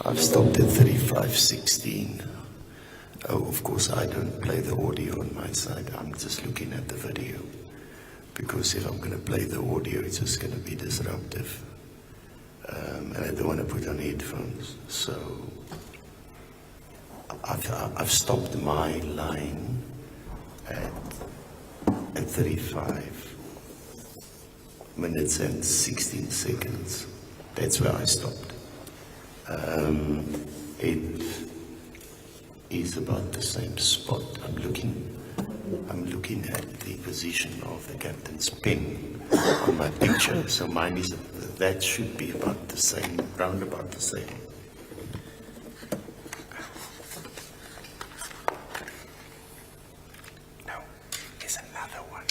I've stopped at 35:16. Oh, of course, I don't play the audio on my side. I'm just looking at the video. Because if I'm going to play the audio, it's just going to be disruptive. And I don't want to put on headphones. So I've stopped my line at 35 minutes and 16 seconds. That's where I stopped. It is about the same spot. I'm looking at the position of the captain's pen on my picture. So mine is, that should be about the same, round about the same. No, there's another one.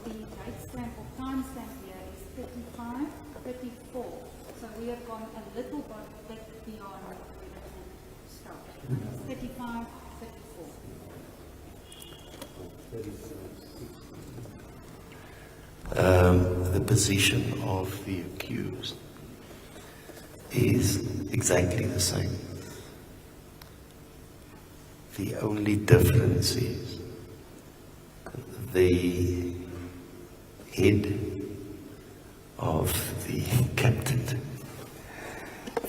The right stamp or time stamp here is 35, 34. So we have gone a little bit beyond where the stop. It's 35, 34. The position of the accused is exactly the same. The only difference is the head of the captain,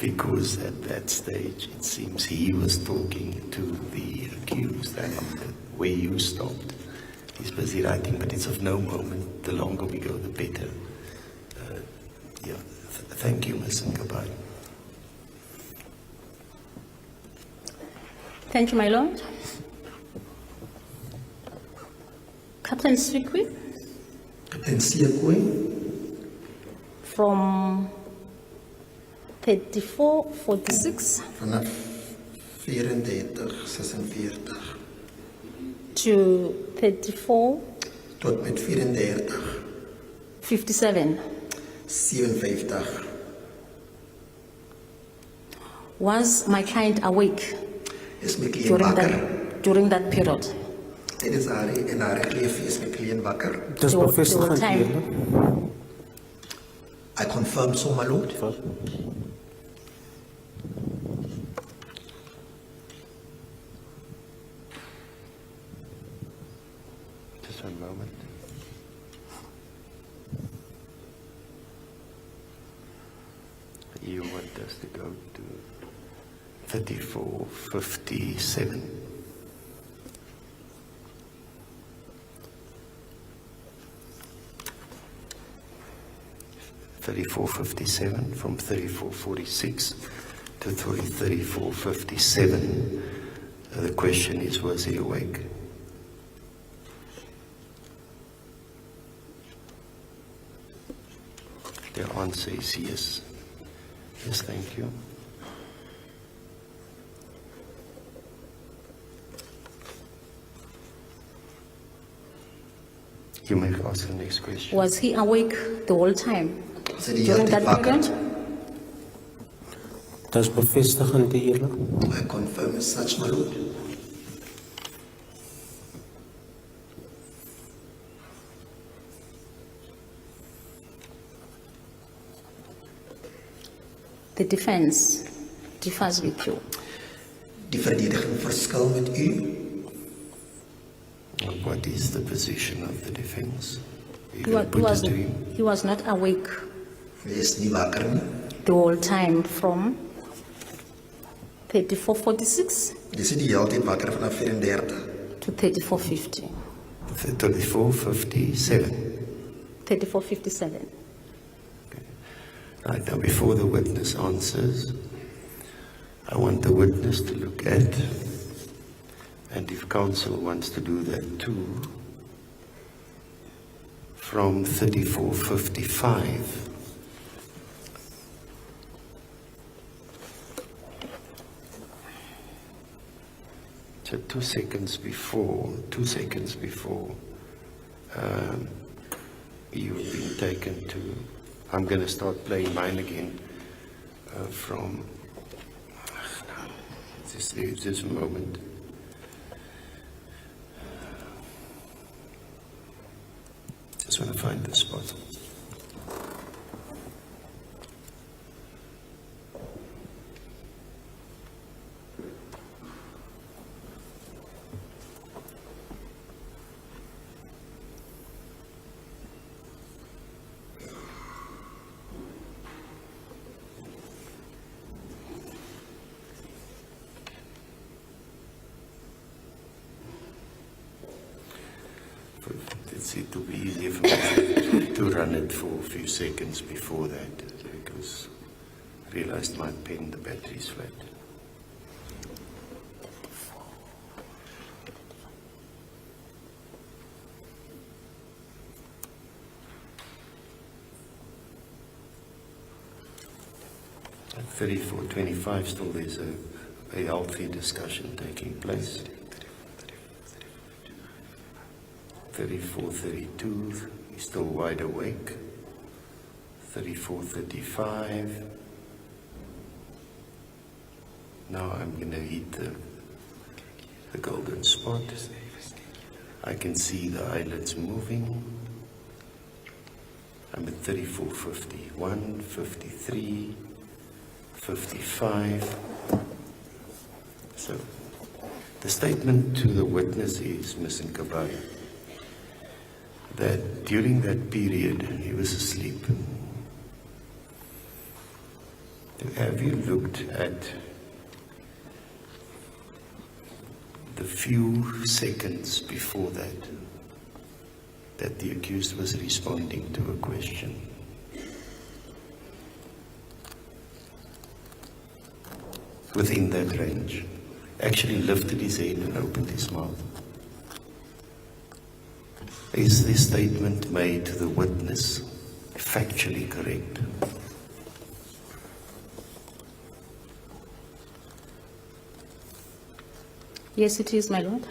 because at that stage it seems he was talking to the accused, and where you stopped, he's busy writing, but it's of no moment. The longer we go, the better. Thank you, Ms. Nkabai. Thank you, my lord. Captain Swikwi, Captain Siakwe, from 34:46 vanaf 34:46 to 34:57. tot met 34:57. Was my client awake Is my cliënt wakker? during that period? Dit is haar en haar kleef is my cliënt wakker. Dis bevestig aan time. die I confirm so, my lord. Just one moment. You want us to go to 34:57. From 34:46 to 34:57. The question is, was he awake? The answer is yes. Yes, thank you. You may ask the next question. Was he awake the whole time during that period? Dis bevestig aan die eerlik. I confirm as such, my lord. The defense differs with you. Die verdediging verskil met u. What is the position of the defense? He was not awake Hy is nie wakker nie the whole time from 34:46 Dis die hele tyd wakker vanaf 34. to 34:50. 34:57. 34:57. Right, now before the witness answers, I want the witness to look at, and if counsel wants to do that too, from 34:55. So 2 seconds before, you've been taken to, I'm going to start playing mine again from, this moment. Just want to find the spot. It will be easier for me to run it for a few seconds before that, because I realized my pen, the battery's flat. At 34:25 still there's a healthy discussion taking place. 34:32, he's still wide awake. 34:35. Now I'm going to hit the golden spot. I can see the eyelids moving. I'm at 34:51, 53, 55. So the statement to the witness is, Ms. Nkabaya, that during that period he was asleep. Have you looked at the few seconds before that the accused was responding to a question? Within that range, actually lifted his head and opened his mouth. Is this statement made to the witness factually correct? Yes, it is, my lord.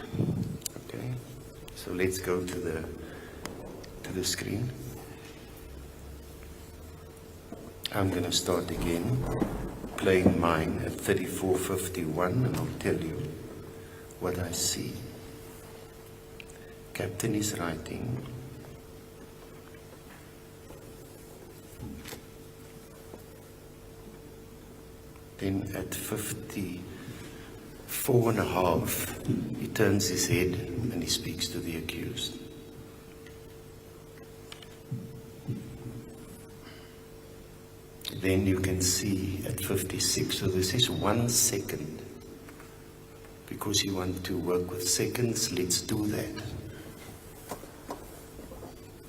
Okay, so let's go to the screen. I'm going to start again, playing mine at 34:51, and I'll tell you what I see. Captain is writing. Then at 54.5, he turns his head and he speaks to the accused. Then you can see at 56, so this is 1 second. Because you want to work with seconds, let's do that.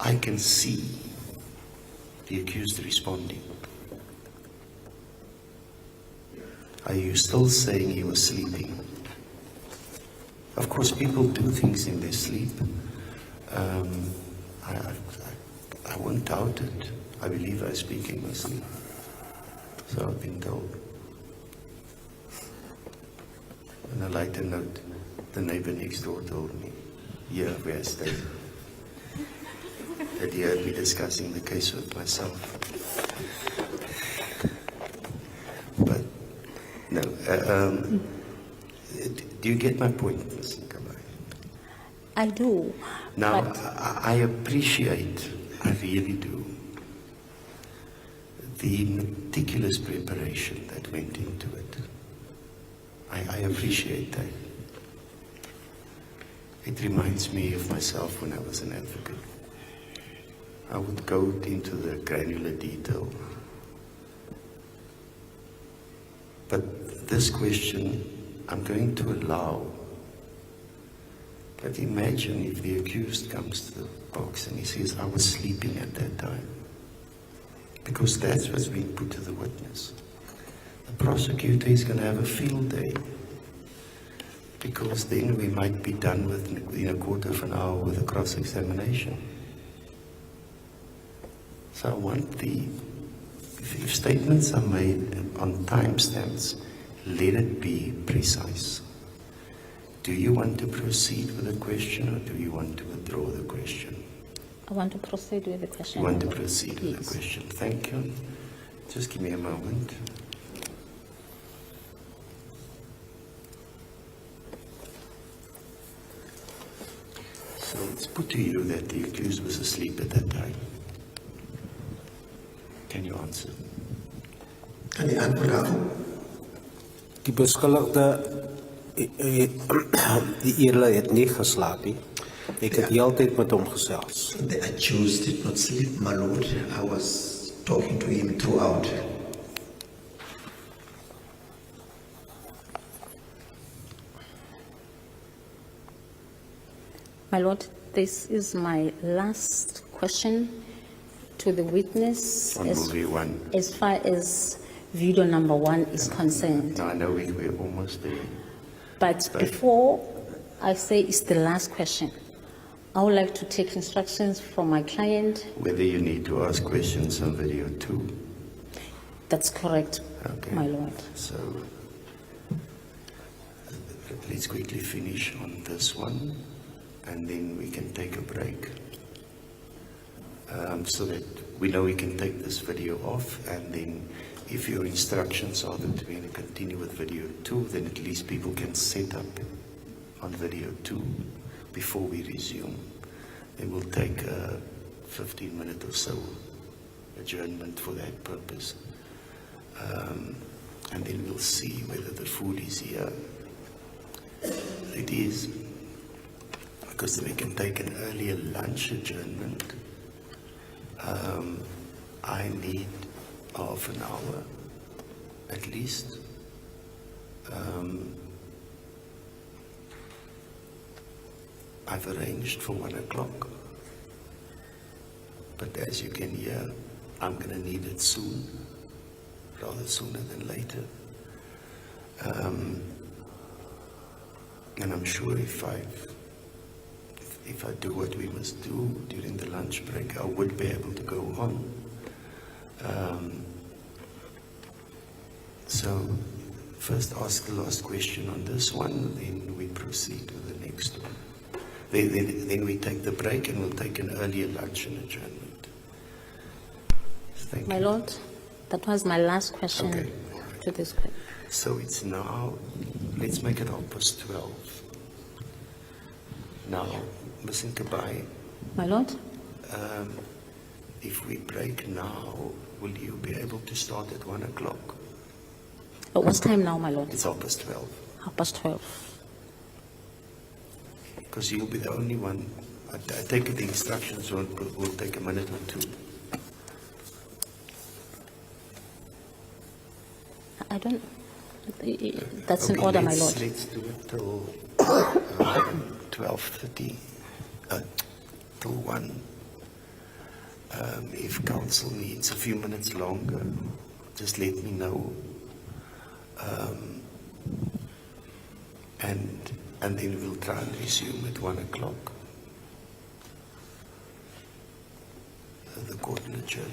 I can see the accused responding. Are you still saying he was sleeping? Of course, people do things in their sleep. I won't doubt it. I believe I speak in my sleep. So I've been told. On a lighter note, the neighbor next door told me, here where I stay, that he heard me discussing the case with myself. But, no, do you get my point, Ms. Nkabaya? I do. Now, but I appreciate, I really do, the meticulous preparation that went into it. I appreciate that. It reminds me of myself when I was an advocate. I would go into the granular detail But this question, I'm going to allow. But imagine if the accused comes to the box and he says, I was sleeping at that time. Because that's what's been put to the witness. The prosecutor is going to have a field day. Because then we might be done within a quarter of an hour with a cross-examination. So I want if statements are made on timestamps, let it be precise. Do you want to proceed with the question or do you want to withdraw the question? I want to proceed with the question. You want to proceed with the question. Thank you. Just give me a moment. So it's put to you that the accused was asleep at that time. Can you answer? Kan die antwoord daarop? Die beskuldigde die eerder het nie geslaap nie. Ek het heeltyd met hom gesels. The accused did not sleep, my lord. I was talking to him throughout. My Lord, this is my last question to the witness On movie one. as far as video number 1 is concerned. No, I know we're almost there. But before I say it's the last question, I would like to take instructions from my client. Whether you need to ask questions on video 2. That's correct, Okay. my Lord. So let's quickly finish on this one and then we can take a break. So that we know we can take this video off, and then if your instructions are that we're going to continue with video 2, then at least people can set up on video 2 before we resume. Then we'll take a 15-minute or so adjournment for that purpose. And then we'll see whether the food is here. It is, because then we can take an earlier lunch adjournment. I need half an hour at least. I've arranged for 1 o'clock, but as you can hear, I'm going to need it soon, rather sooner than later. And I'm sure if I do what we must do during the lunch break, I would be able to go on. So first ask the last question on this one, then we proceed with the next one. Then we take the break and we'll take an earlier lunch and adjournment. Thank My you. Lord, that was my last question Okay. to this question. So it's now, let's make it 12:30. Now, Mr. Kabai, My Lord, if we break now, will you be able to start at 1 o'clock? what's time now, my Lord? It's 12:30. 12:30. Because you'll be the only one. I take it the instructions will take a minute or two. I don't. That's in Okay, order, my Lord. Let's do it till 12:30, till 1. If council needs a few minutes longer, just let me know. And then we'll try and resume at 1 o'clock. The court will adjourn.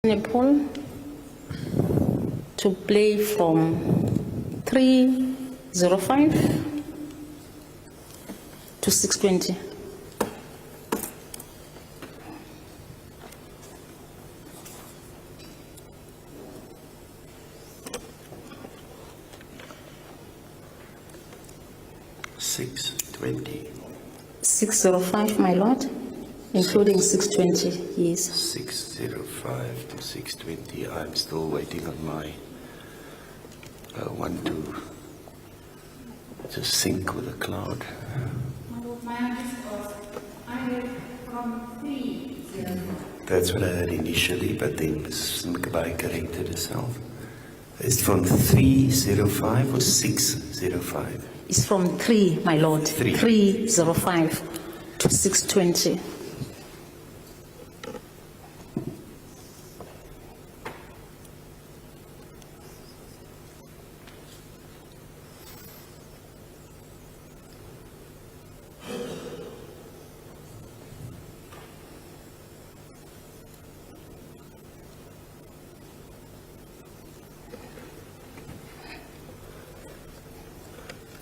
Nepal to play from 3:05 to 6:20. $6.20. 6:05, my lord, including 6:20, yes. 6:05 to 6:20. I'm still waiting on my one to just sync with the cloud. That's what I had initially, but then Ms. McBay corrected herself. It's from 3:05 or 6:05? It's from 3, my lord. 3:05 to 6:20.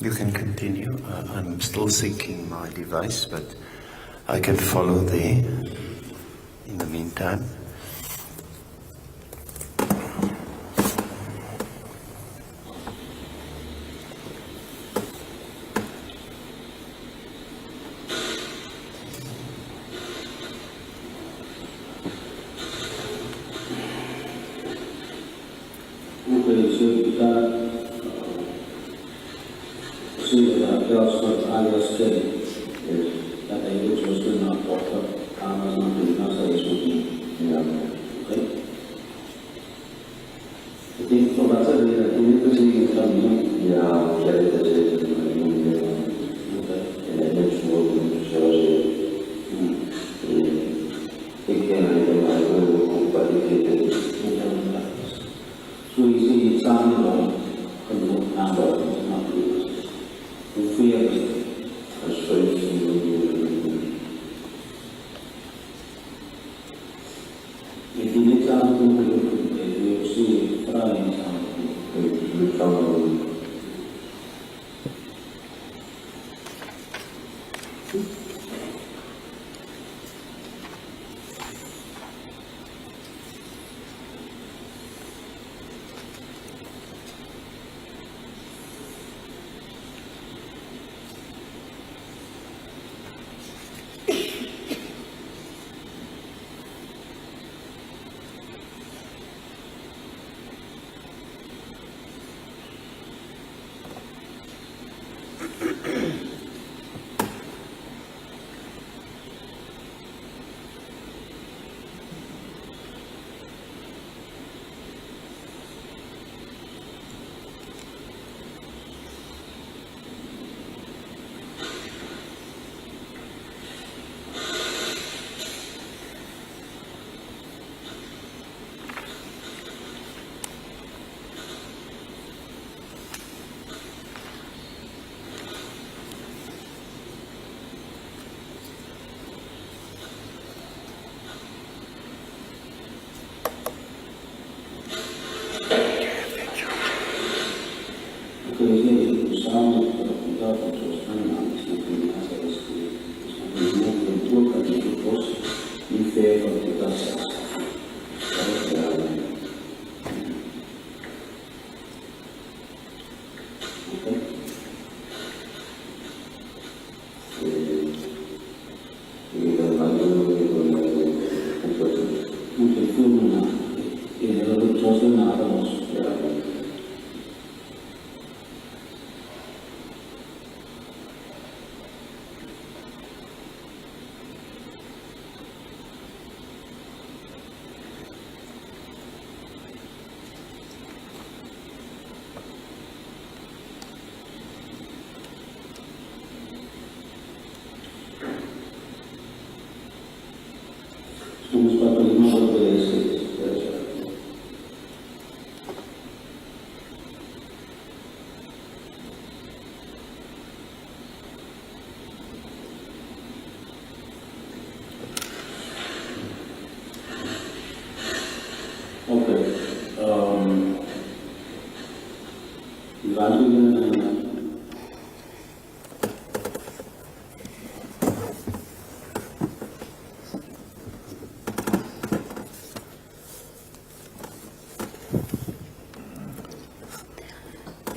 You can continue. I'm still syncing my device, but I can follow there in the meantime. Okay, so kita Joshlin alias Kelly, that I do Joshlin now for Amazon to NASA is looking. Okay? I think for that, I think to see something. Yeah, Kelly does it. Okay. And I don't know what shows it. Again, I don't know what it is. So you see, it's on the law, and not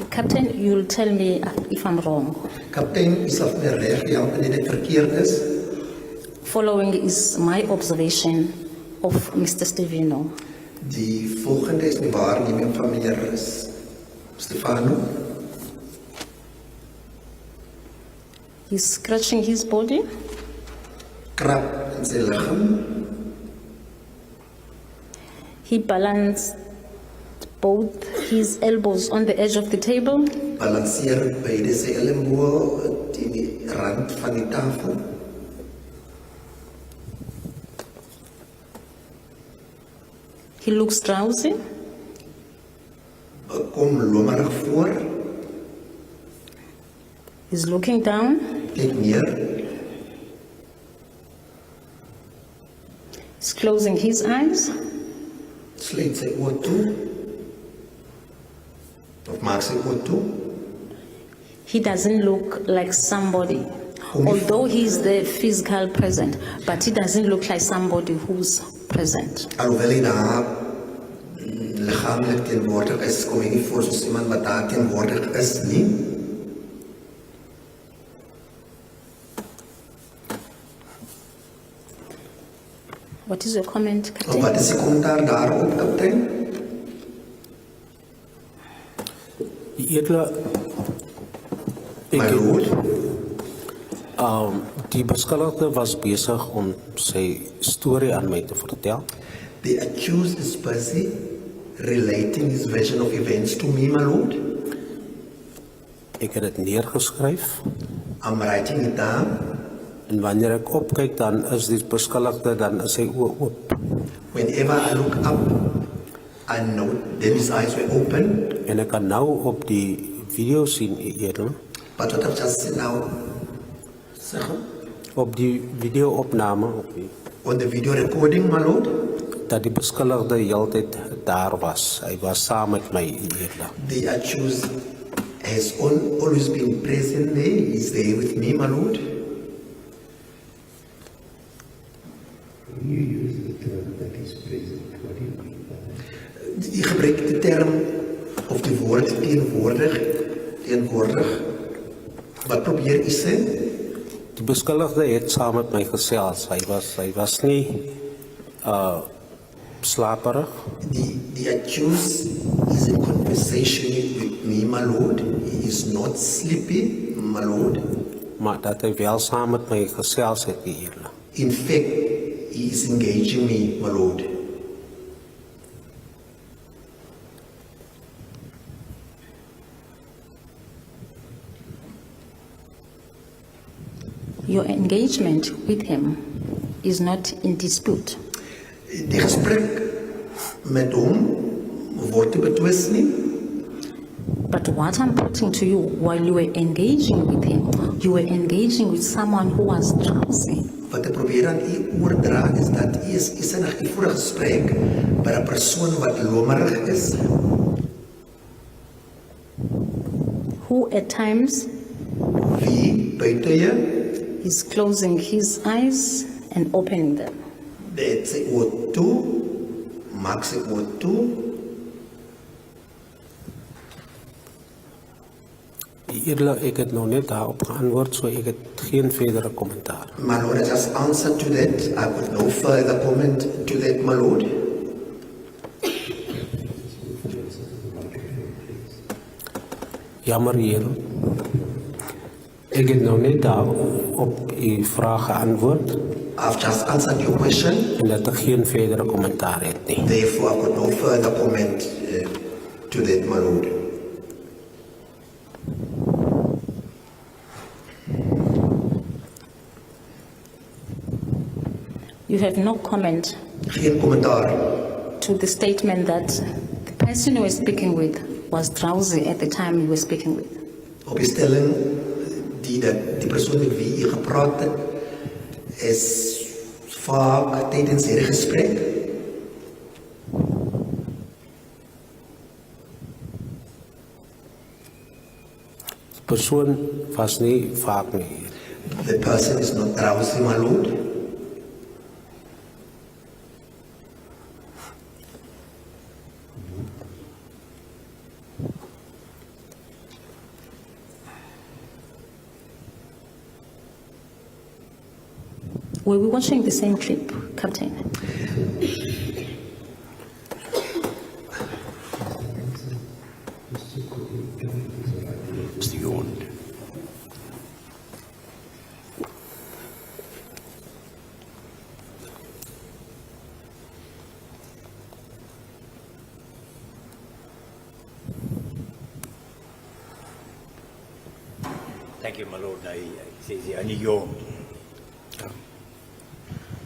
Captain, you'll tell me if I'm wrong. Kaptein, is of my reg, ja, wanneer dit verkeerd is. Following is my observation of Mr. Stevino. Die volgende is die waarneming van meneer Stefano. He's scratching his body. Krap in sy liggaam. He balanced both his elbows on the edge of the table. Balanseer beide sy elleboog teen die rand van die tafel. He looks drowsy. Kom lomerig voor. He's looking down. Kyk neer. He's closing his eyes. Sluit sy oë toe. Of maak sy oë toe. He doesn't look like somebody, although he's the physical present, but he doesn't look like somebody who's present. Alhoewel hy daar liggaamlik teenwoordig is, kom hy nie voor soos iemand wat daar teenwoordig is nie. What is your comment, Captain? Wat is die kommentaar daarop, kaptein? Edele, My lord, die beskuldigde was besig om sy storie aan my te vertel. the accused is busy relating his version of events to me, my lord. Ek het dit neergeskryf I'm writing it down. en wanneer ek opkyk dan is die beskuldigde dan is sy oë oop. Whenever I look up, I know then his eyes were open. En ek kan nou op die video sien eerder, But what I've just seen now, op die video-opname op die, on the video recording, my lord, dat die beskuldigde heeltyd daar was. Hy was saam met my eerder. the accused has always been present there. He's there with me, my lord. You use the term that is present. What do you mean by that? Die gebruik de term of die woord teenwoordig. Wat probeer u sê? Die beskuldigde het saam met my gesels. Hy was nie slaperig. The accused is in conversation with me, my lord. He is not sleepy, my lord. Maar dat hy wel saam met my gesels het eerder. In fact, he is engaging me, my lord. Your engagement with him is not in dispute. Die gesprek met hom word nie betwis nie. But what I'm putting to you, while you were engaging with him, you were engaging with someone who was drowsy. Wat ek probeer aan u oordra is dat u is in 'n vorige gesprek by 'n persoon wat lomerig is, Who at times wie buite jy is closing his eyes and opening them. dit sy oë toe, maak sy oë toe. Eerder, ek het nog net daarop geantwoord, so ek het geen verdere kommentaar. My lord, I just answered to that. I would no further comment to that, my lord. Jammer hier. Ek het nog net daarop u vraag geantwoord I've just answered your question. en dat ek geen verdere kommentaar het nie. Therefore, I would no further comment to that, my lord. You have no comment Geen kommentaar to the statement that the person you were speaking with was drowsy at the time you were speaking with. op die stelling dat die persoon met wie u gepraat het is vaak tydens hierdie gesprek persoon was nie vaak nie. The person is not drowsy, my lord. Were we watching the same clip, Captain? It's yawned. Thank you, my lord. I says he only yawned.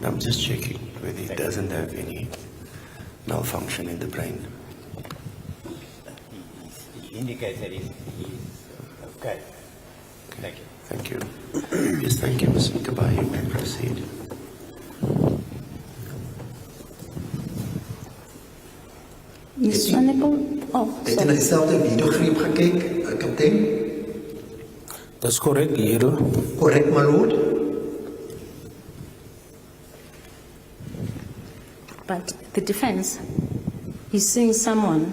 I'm just checking whether he doesn't have any malfunction in the brain. He indicates that he's okay. Thank you. Thank you. Yes, thank you, Ms. Mkabai. You may proceed. Miss Honorable? Oh, Het jy na dieselfde videogreep gekyk, kaptein? Dis korrek, die edele. Correct, my lord. but the defense is seeing someone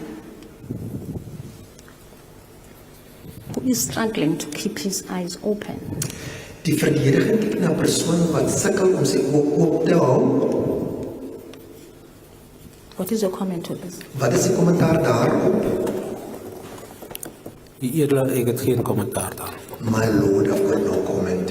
who is struggling to keep his eyes open. Die verdediging kyk na 'n persoon wat sukkel om sy oë oop te hou. What is your comment on this? Wat is die kommentaar daarop? Die edele, ek het geen kommentaar daar. My lord, I've got no comment.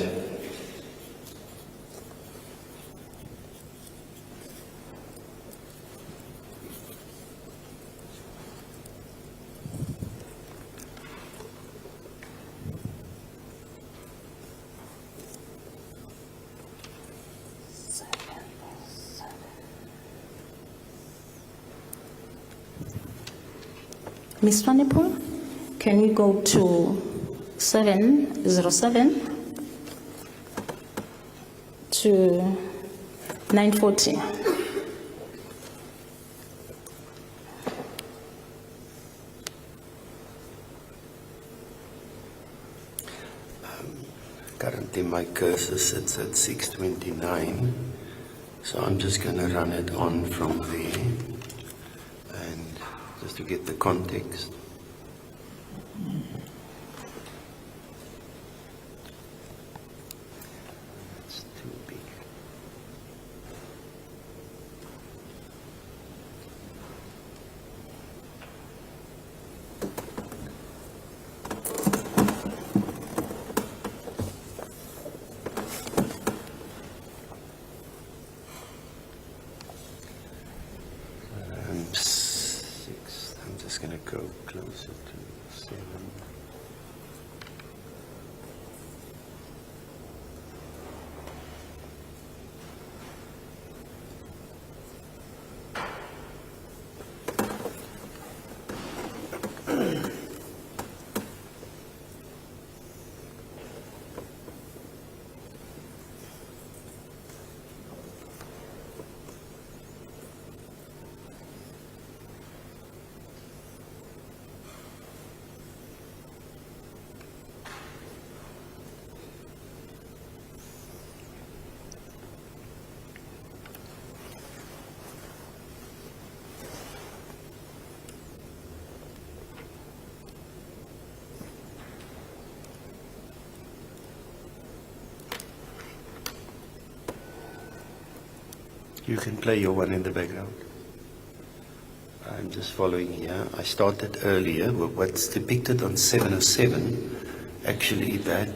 Ms. Vanipur, can we go to 707 to 940? Currently my cursor sits at 629, so I'm just going to run it on from there, and just to get the context. It's too big. Six. I'm just going to go closer to 7. You can play your one in the background. I'm just following here. I started earlier. What's depicted on 707, actually that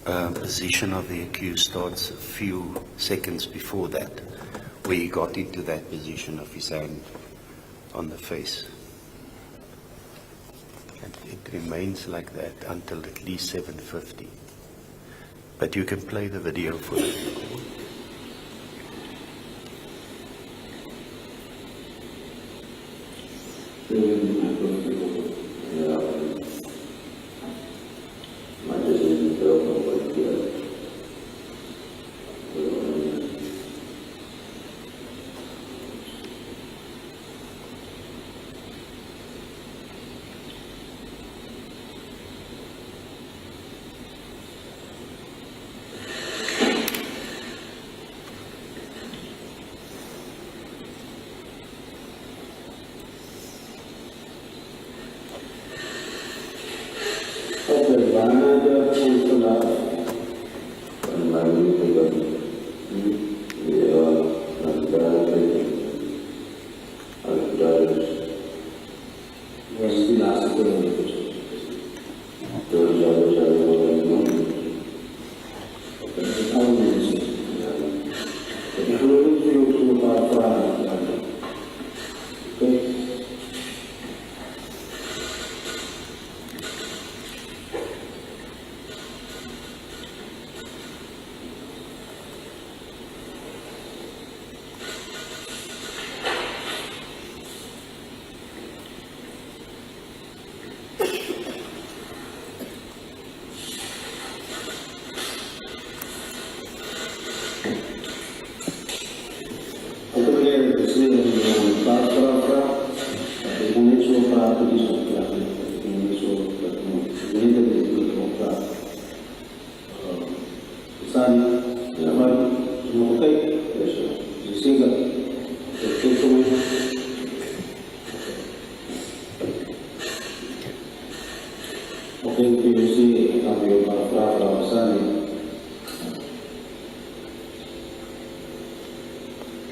position of the accused starts a few seconds before that, where he got into that position of his hand on the face. And it remains like that until at least 7:50. But you can play the video for the record.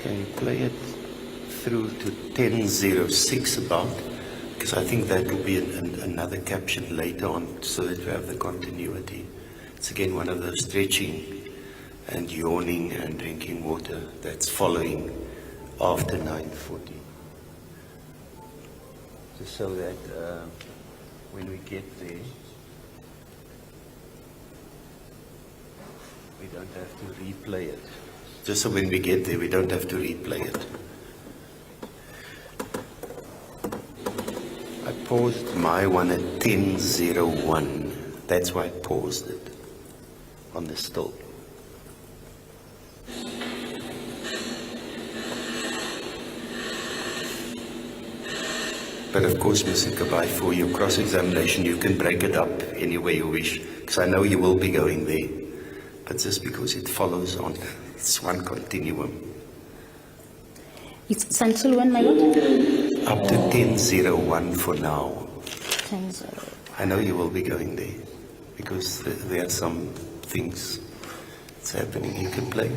Can you play it through to 10:06 about? Because I think that will be another caption later on so that we have the continuity. It's again one of those stretching and yawning and drinking water that's following after 9:40. Just so that when we get there, we don't have to replay it. Just so when we get there, we don't have to replay it. I paused my one at 10:01. That's why I paused it on the still. But of course, Mr. Kabai, for your cross-examination, you can break it up any way you wish, because I know you will be going there. But just because it follows on, it's one continuum. It's until when, my lord? Up to 10:01 for now. 10:01. I know you will be going there, because there are some things that's happening. You can play.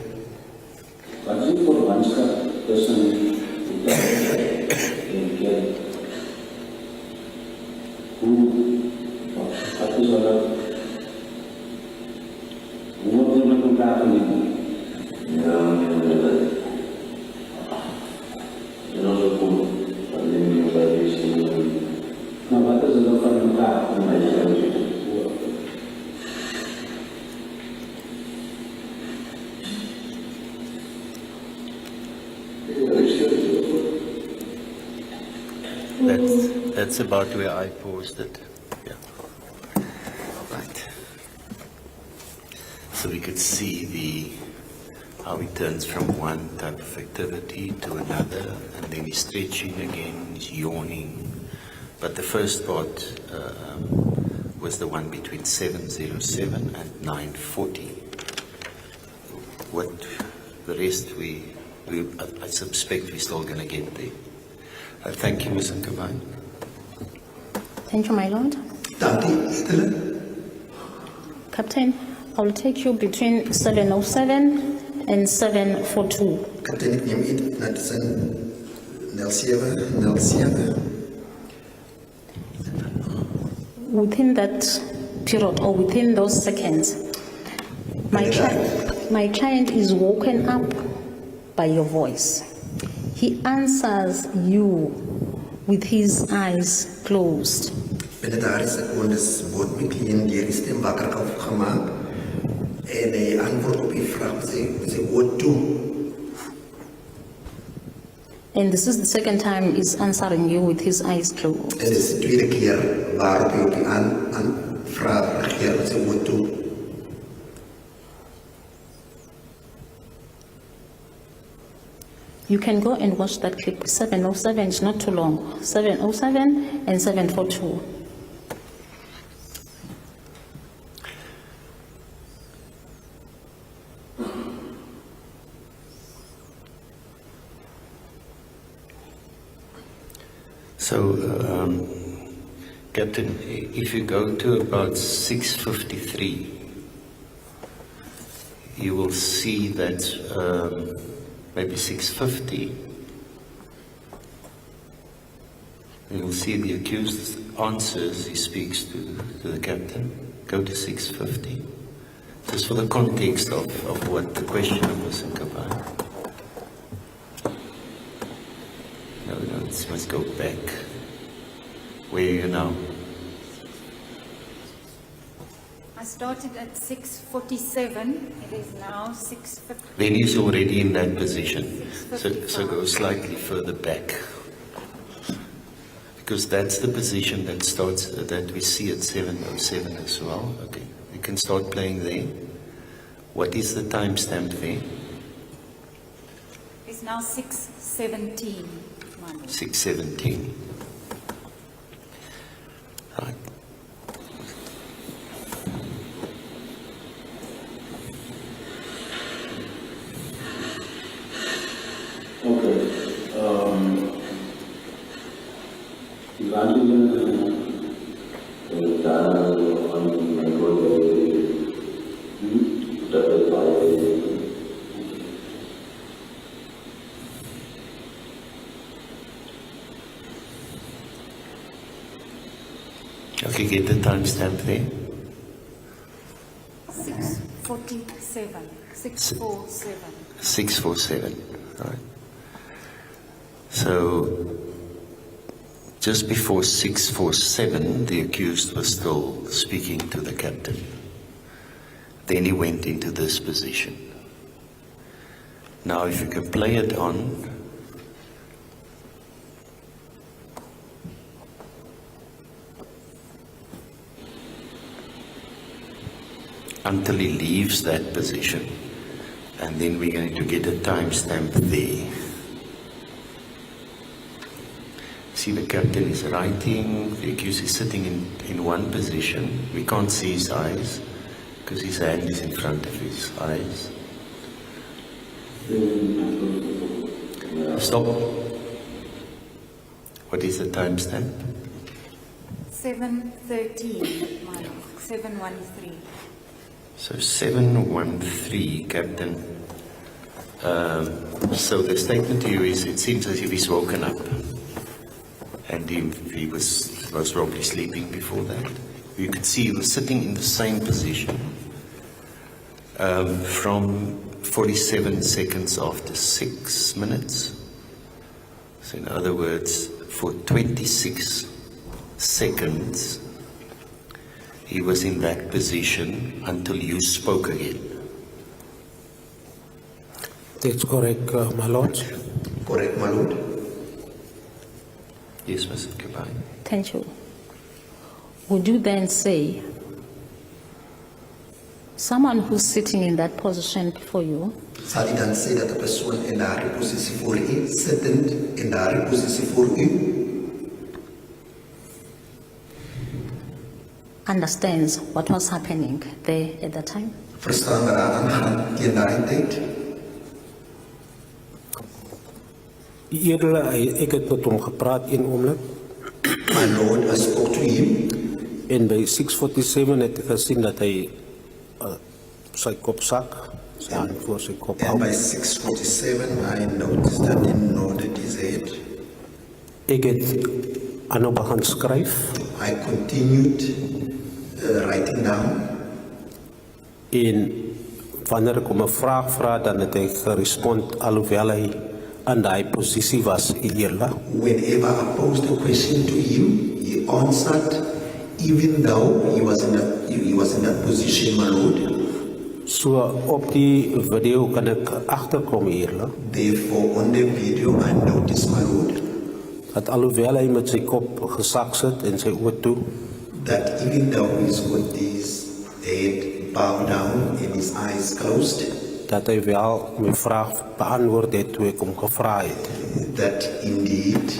That's about where I paused it. Yeah. Right. So we could see how he turns from one type of activity to another, and then he's stretching again, he's yawning. But the first part was the one between 7:07 and 9:40. What the rest I suspect we're still going to get there. Thank you, Ms. Nkabane. Thank you, my lord. Captain, I'll take you between 7:07 and 7:42. Captain, neem it naar zijn 07. Within that period or within those seconds, my client is woken up by your voice. He answers you with his eyes closed. Binnen daar secondes wordt mijn cliënt die stem wakker gemaakt en hij antwoordt op je vraag. Ze what do? And this is the second time he's answering you with his eyes closed. En dit is de tweede keer waarop je op je vraag reageert. Ze what do? You can go and watch that clip. 7:07 is not too long. 7:07 and 7:42. So, Captain, if you go to about 6:53, you will see that maybe 6:50, you will see the accused answers, he speaks to the captain. Go to 6:50, just for the context of what the question was about. No, it must go back. Where are you now? I started at 6:47. It is now 6:50. Then he's already in that position. So go slightly further back. Because that's the position that starts, that we see at 7:07 as well. Okay, you can start playing there. What is the timestamp there? It's now 6:17. 6:17. Right. Okay. Okay, get the timestamp there. 6:47. 6:47. 6:47. Right. So just before 6:47, the accused was still speaking to the captain. Then he went into this position. Now, if you can play it on. Until he leaves that position, and then we're going to get a timestamp there. See, the captain is writing, the accused is sitting in one position. We can't see his eyes because his hand is in front of his eyes. Stop. What is the timestamp? 7:13. 7:13. So 7:13, Captain. So the statement to you is, it seems as if he's woken up, and he was most probably sleeping before that. You could see he was sitting in the same position from 47 seconds after 6 minutes. So in other words, for 26 seconds, he was in that position until you spoke again. That's correct, my lord. Correct, my lord. Yes, Mr. Kabai. Thank you. Would you then say someone who's sitting in that position before you Sal u dan sê dat 'n persoon in daardie posisie voor u, sittend in daardie posisie voor u, understands what was happening there at the time? verstaan wat daar aangaan teen daardie tyd? Eerder, ek het met hom gepraat een oomblik. My lord, I spoke to him. En by 6:47 het ek gesien dat hy sy kop sak, sy hand voor sy kop hou. And by 6:47, I noticed that he nodded his head. Ek het aanhou begin skryf. I continued writing down. En wanneer ek hom 'n vraag vra, dan het hy gerespond alhoewel hy in daai posisie was eerder. Whenever I posed a question to him, he answered, even though he was in that position, my lord. So op die video kan ek agterkom eerder. Therefore, on the video, I noticed, my lord, Dat alhoewel hy met sy kop gesak sit en sy oë toe, that even though he's with his head bowed down and his eyes closed, dat hy wel my vraag beantwoord het toe ek hom gevra het. that indeed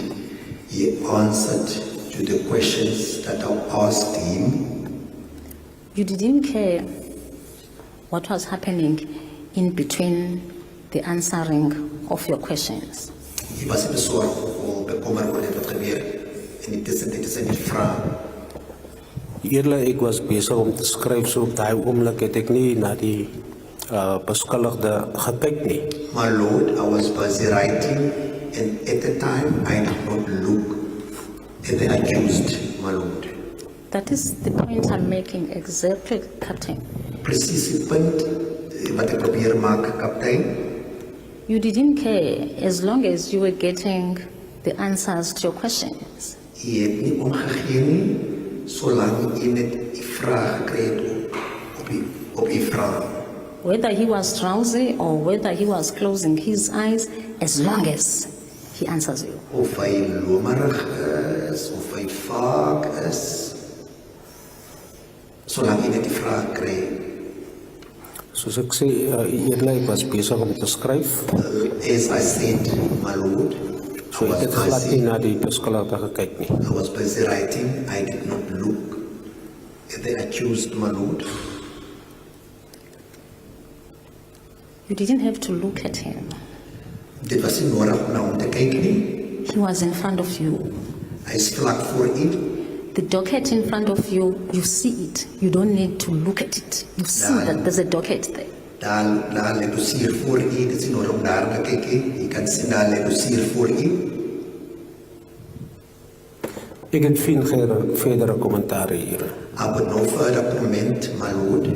he answered to the questions that I asked him. You didn't care what was happening in between the answering of your questions. Hy was besorgd oor bekommerd oor dit wat gebeur en die tussen die vraag Eerlijk, ek was bezig om te skryf, so op daai oomblik het ek nie na die beskuldigde gekyk nie. My Lord, I was busy writing, and at the time I did not look at the accused, my Lord. That is the point I'm making exactly, Captain. Presies die punt wat ek probeer maak, kaptein. You didn't care as long as you were getting the answers to your questions. Jy het nie omgegee nie, solang jy net die vraag gekry het op die vraag. Whether he was drowsy or whether he was closing his eyes, as long as he answers you. Of hy lomerig is, of hy vaak is, solang jy net die vraag kry. Soos ek sê, eerlijk, ek was bezig om te skryf. As I said, my Lord, So ek het glad nie na die beskuldigde gekyk nie. I was busy writing, I did not look at the accused, my Lord. You didn't have to look at him. Dit was nie nodig om na hom te kyk nie. He was in front of you. Hy is vlak voor u. The docket in front of you, you see it. You don't need to look at it. You see that there's a docket there. Daar lê dossier voor u, dit is nie nodig om daar te kyk nie. Jy kan sien daar lê dossier voor u. Ek het geen verdere kommentaar hier. I would no further comment, my Lord.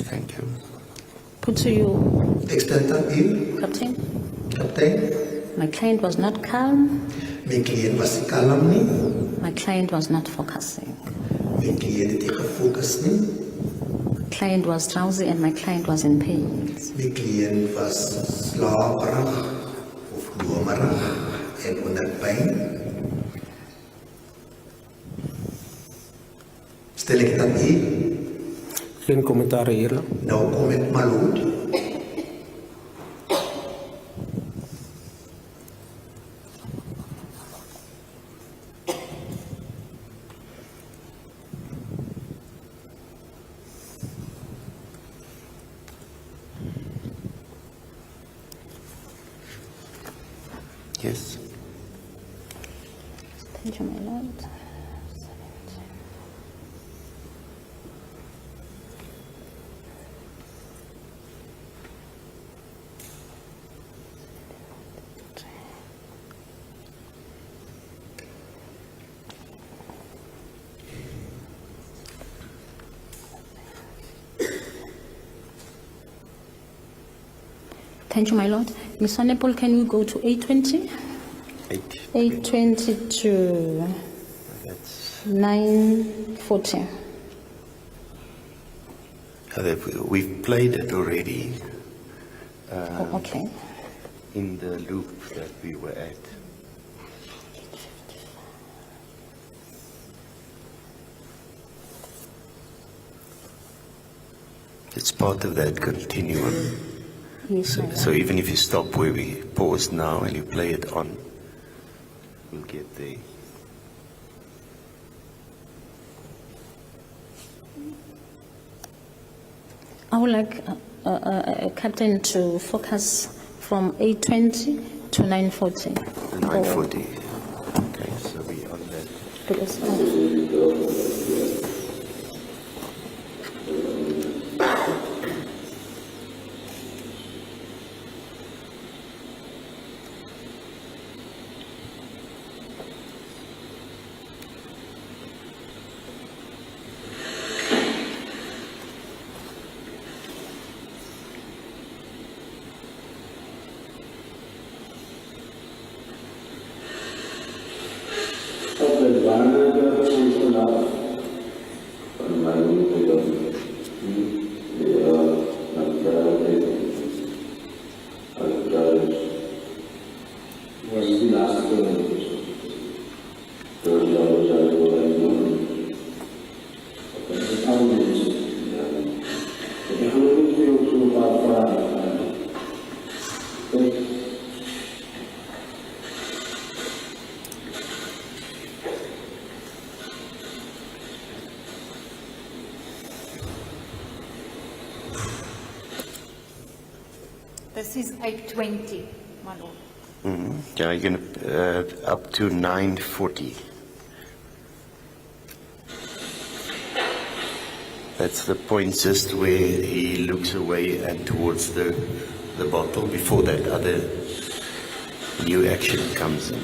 Thank you. Put to you, Extend aan u, Captain. kaptein. My client was not calm. My cliënt was nie kalm nie. My client was not focusing. My cliënt het nie gefokus nie. My client was drowsy and my client was in pain. My cliënt was slaperig of lomerig en onder pyn. Stel ek dit aan u? Geen kommentaar hier. Nou kom met my Lord. Yes. Thank you, my Lord. Thank you, my Lord. Mr. Nepal, can we go to 820? 820 to That's 940. we've played it already Okay. in the loop that we were at. It's part of that continuum. Yes, my Lord. So even if you stop where we paused now and you play it on, we'll get there. I would like Captain to focus from 820 to 940. 940. Okay, so we on that. Because, This is 8:20, my lord. Yeah, you're gonna up to 9:40. That's the point just where he looks away and towards the bottle before that other new action comes in.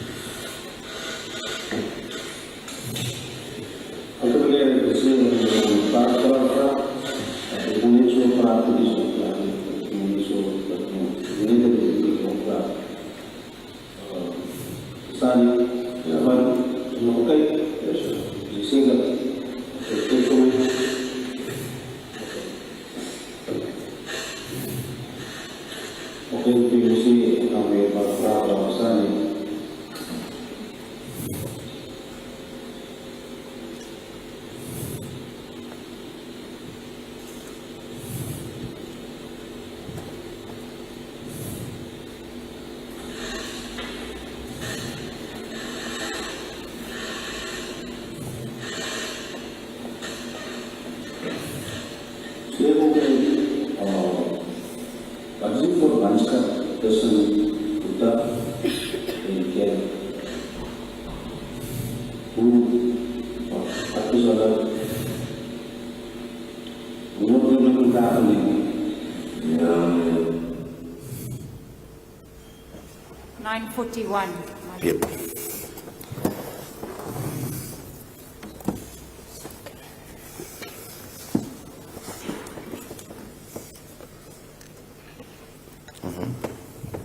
$9.41. Yep.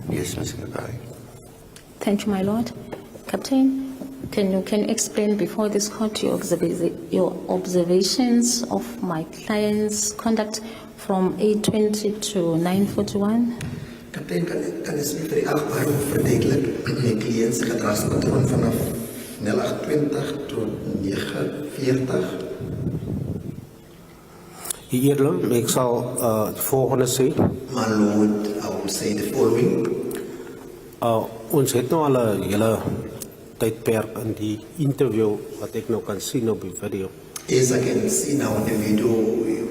Yes, Ms. Magai. Thank you, my lord. Captain, can you explain before this court your observations of my client's conduct from 8:20 to 9:41? Kaptein, kan asseblief vir die achtbare verduidelik my cliënt se gedragspatroon vanaf 08:20 tot 9:40? Eerlijk, ik zal het volgende zeggen. My lord, I will say the following. Ons het nou al 'n hele tydperk in die interview wat ek nou kan sien op die video. As I can see now in the video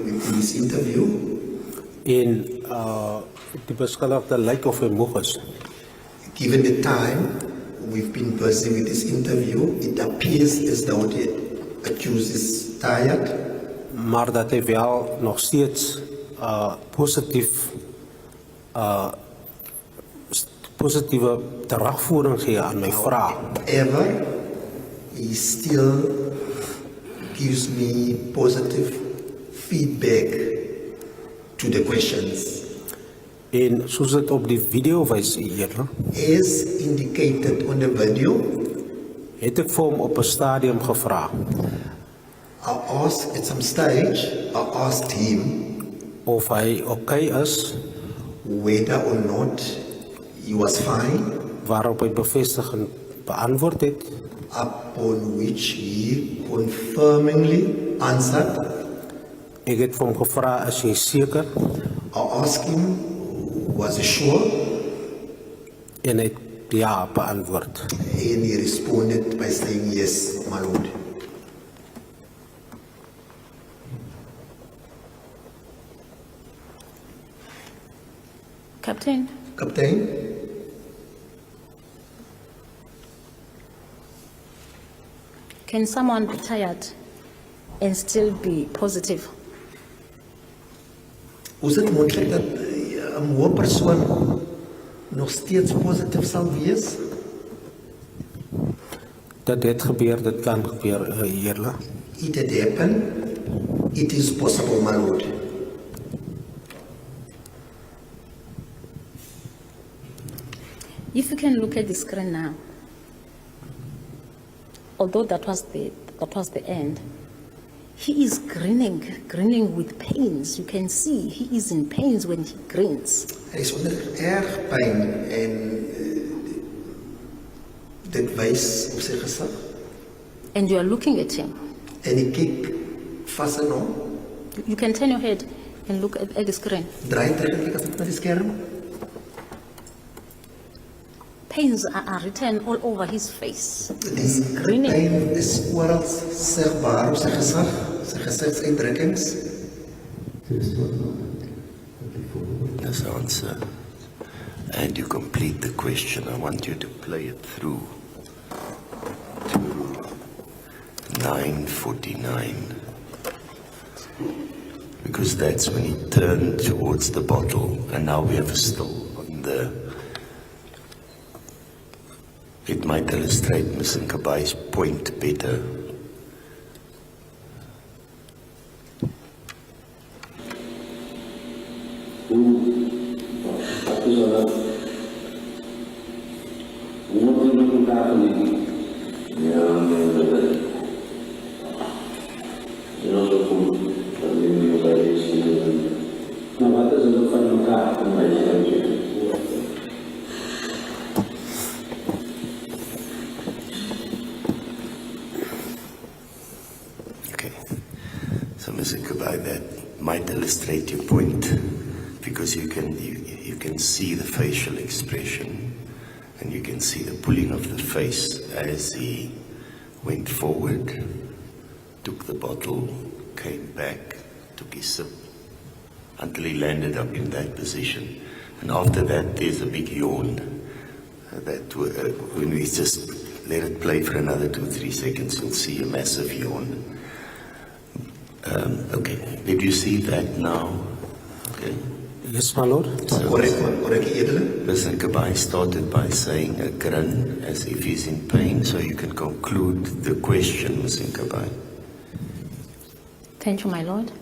in this interview, En die beskuldigde lyk of hy moeg is. given the time we've been busy with this interview, it appears as though the accused is tired, Maar dat hy wel nog steeds positiewe terugvoering gee aan my vraag. however, he still gives me positive feedback to the questions. En soos dit op die video wys eerder, As indicated on the video, het ek vir hom op 'n stadium gevra I asked at some stage, I asked him of hy okay is, whether or not he was fine, waarop hy bevestigend beantwoord het. upon which he confirmingly answered. Ek het vir hom gevra, is jy seker? I asked him, was he sure? En hy het ja beantwoord. And he responded by saying, yes, my lord. Captain, Captain, can someone be tired and still be positive? hoe is het moontlik dat 'n moe persoon nog steeds positief sal wees? Dat dit gebeur, dit kan gebeur eerlik. It had happened. It is possible, my lord. If you can look at the screen now, although that was the end, he is grinning with pains. You can see he is in pains when he grins. Hy is onder erg pyn en dit wys op sy gesig. And you are looking at him. En hy kyk vas in hom. You can turn your head and look at the screen. Draai terug en kyk asseblief na die skerm. Pains are written all over his face. He's Die grinning. pyn is oral sigbaar op sy gesig, sy gesigsuitdrukkings. Dis answer. and you complete the question. I want you to play it through to 9:49, because that's when he turned towards the bottle, and now we have a still on the. It might illustrate Mr. Nkabai's point better. Okay, so Mr. Nkabai, that might illustrate your point, because you can see the facial expression, and you can see the pulling of the face as he went forward, took the bottle, came back, took his sip, until he landed up in that position. And after that, there's a big yawn. When we just let it play for another 2-3 seconds, you'll see a massive yawn. Okay, did you see that now? Okay. Yes, my lord. Mr. Nkabai started by saying a grin as if he's in pain, so you can conclude the question, Mr. Nkabai. Thank you, my lord.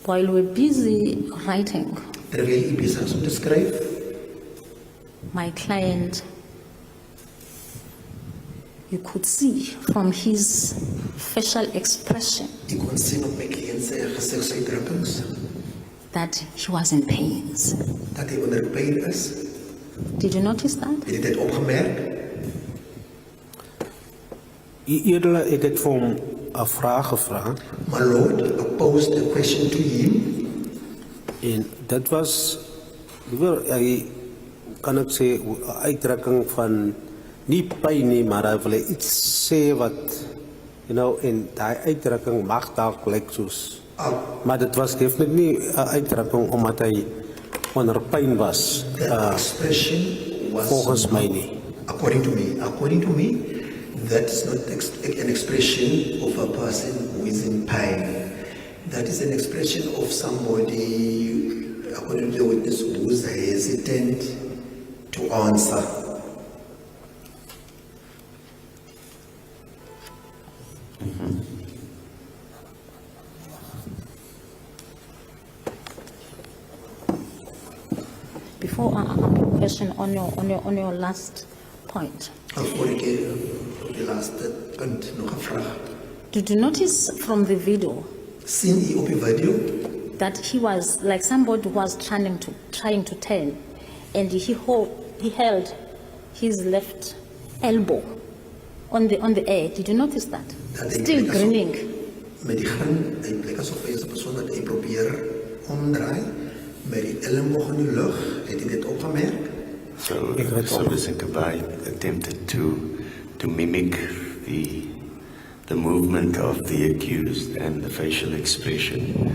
While we're busy writing, my client, you could see from his facial expression that he was in pains. Did you notice that? Eerder, ek het vir hom 'n vraag gevra. My lord, I posed a question to him. En dit was, hy kan ek sê, 'n uitdrukking van nie pyn nie, maar hy wil iets sê wat, en daai uitdrukking mag dalk lyk soos, maar dit was definitely nie 'n uitdrukking omdat hy onder pyn was, Expression was volgens my nie. According to me, that is not an expression of a person who is in pain. That is an expression of somebody, according to the witness, who is hesitant to answer. Before I question on your last point. Die laaste punt nog 'n vraag. Did you notice from the video Sien u op die video that he was like somebody who was trying to turn, and he held his left elbow on the air? Did you notice that? Still grinning. met die grin, hy blyk asof hy is 'n persoon wat hy probeer omdraai met die elleboog in die lug. Het jy dit opgemerk? So Mr. Nkabai attempted to mimic the movement of the accused and the facial expression.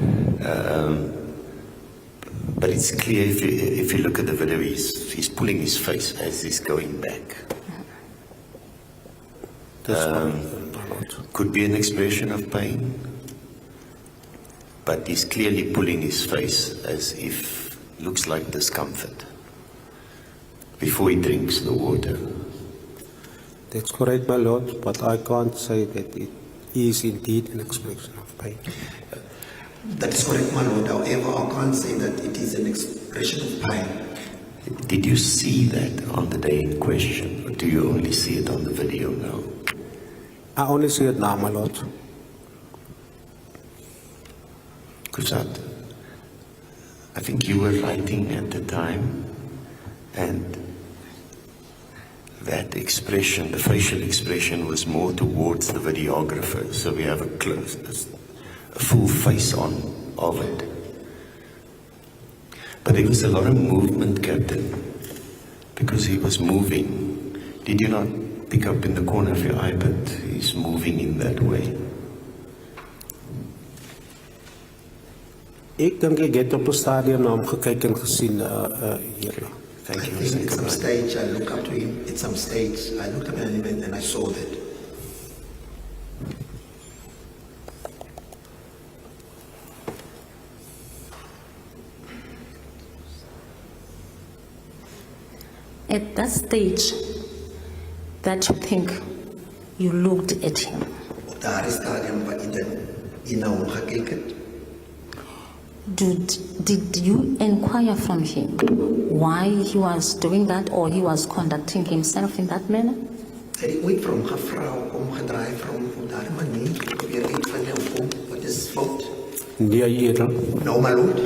But it's clear if you look at the video, he's pulling his face as he's going back. Could be an expression of pain, but he's clearly pulling his face as if, looks like discomfort, before he drinks the water. That's correct, my lord, but I can't say that it is indeed an expression of pain. That is correct, my lord. However, I can't say that it is an expression of pain. Did you see that on the day in question, or do you only see it on the video now? I only see it now, my lord. Kuzat, I think you were writing at the time, and that expression, the facial expression, was more towards the videographer, so we have a full face on of it. But there was a lot of movement, Captain, because he was moving. Did you not pick up in the corner of your iPad? He's moving in that way. Ek dink ek het op die stadium na hom gekyk en gesien, Eerla. I think at some stage I look up to him. At some stage I looked up at him and I saw that. At that stage, that you think you looked at him, Op daardie stadium waar jy na hom gekyk het, did you inquire from him why he was doing that or he was conducting himself in that manner? het jy ooit vir hom gevra om gedraai vir hom op daardie manier, probeer uitvind jou kom, wat is fout? Nee, Eerla. Nou my lord,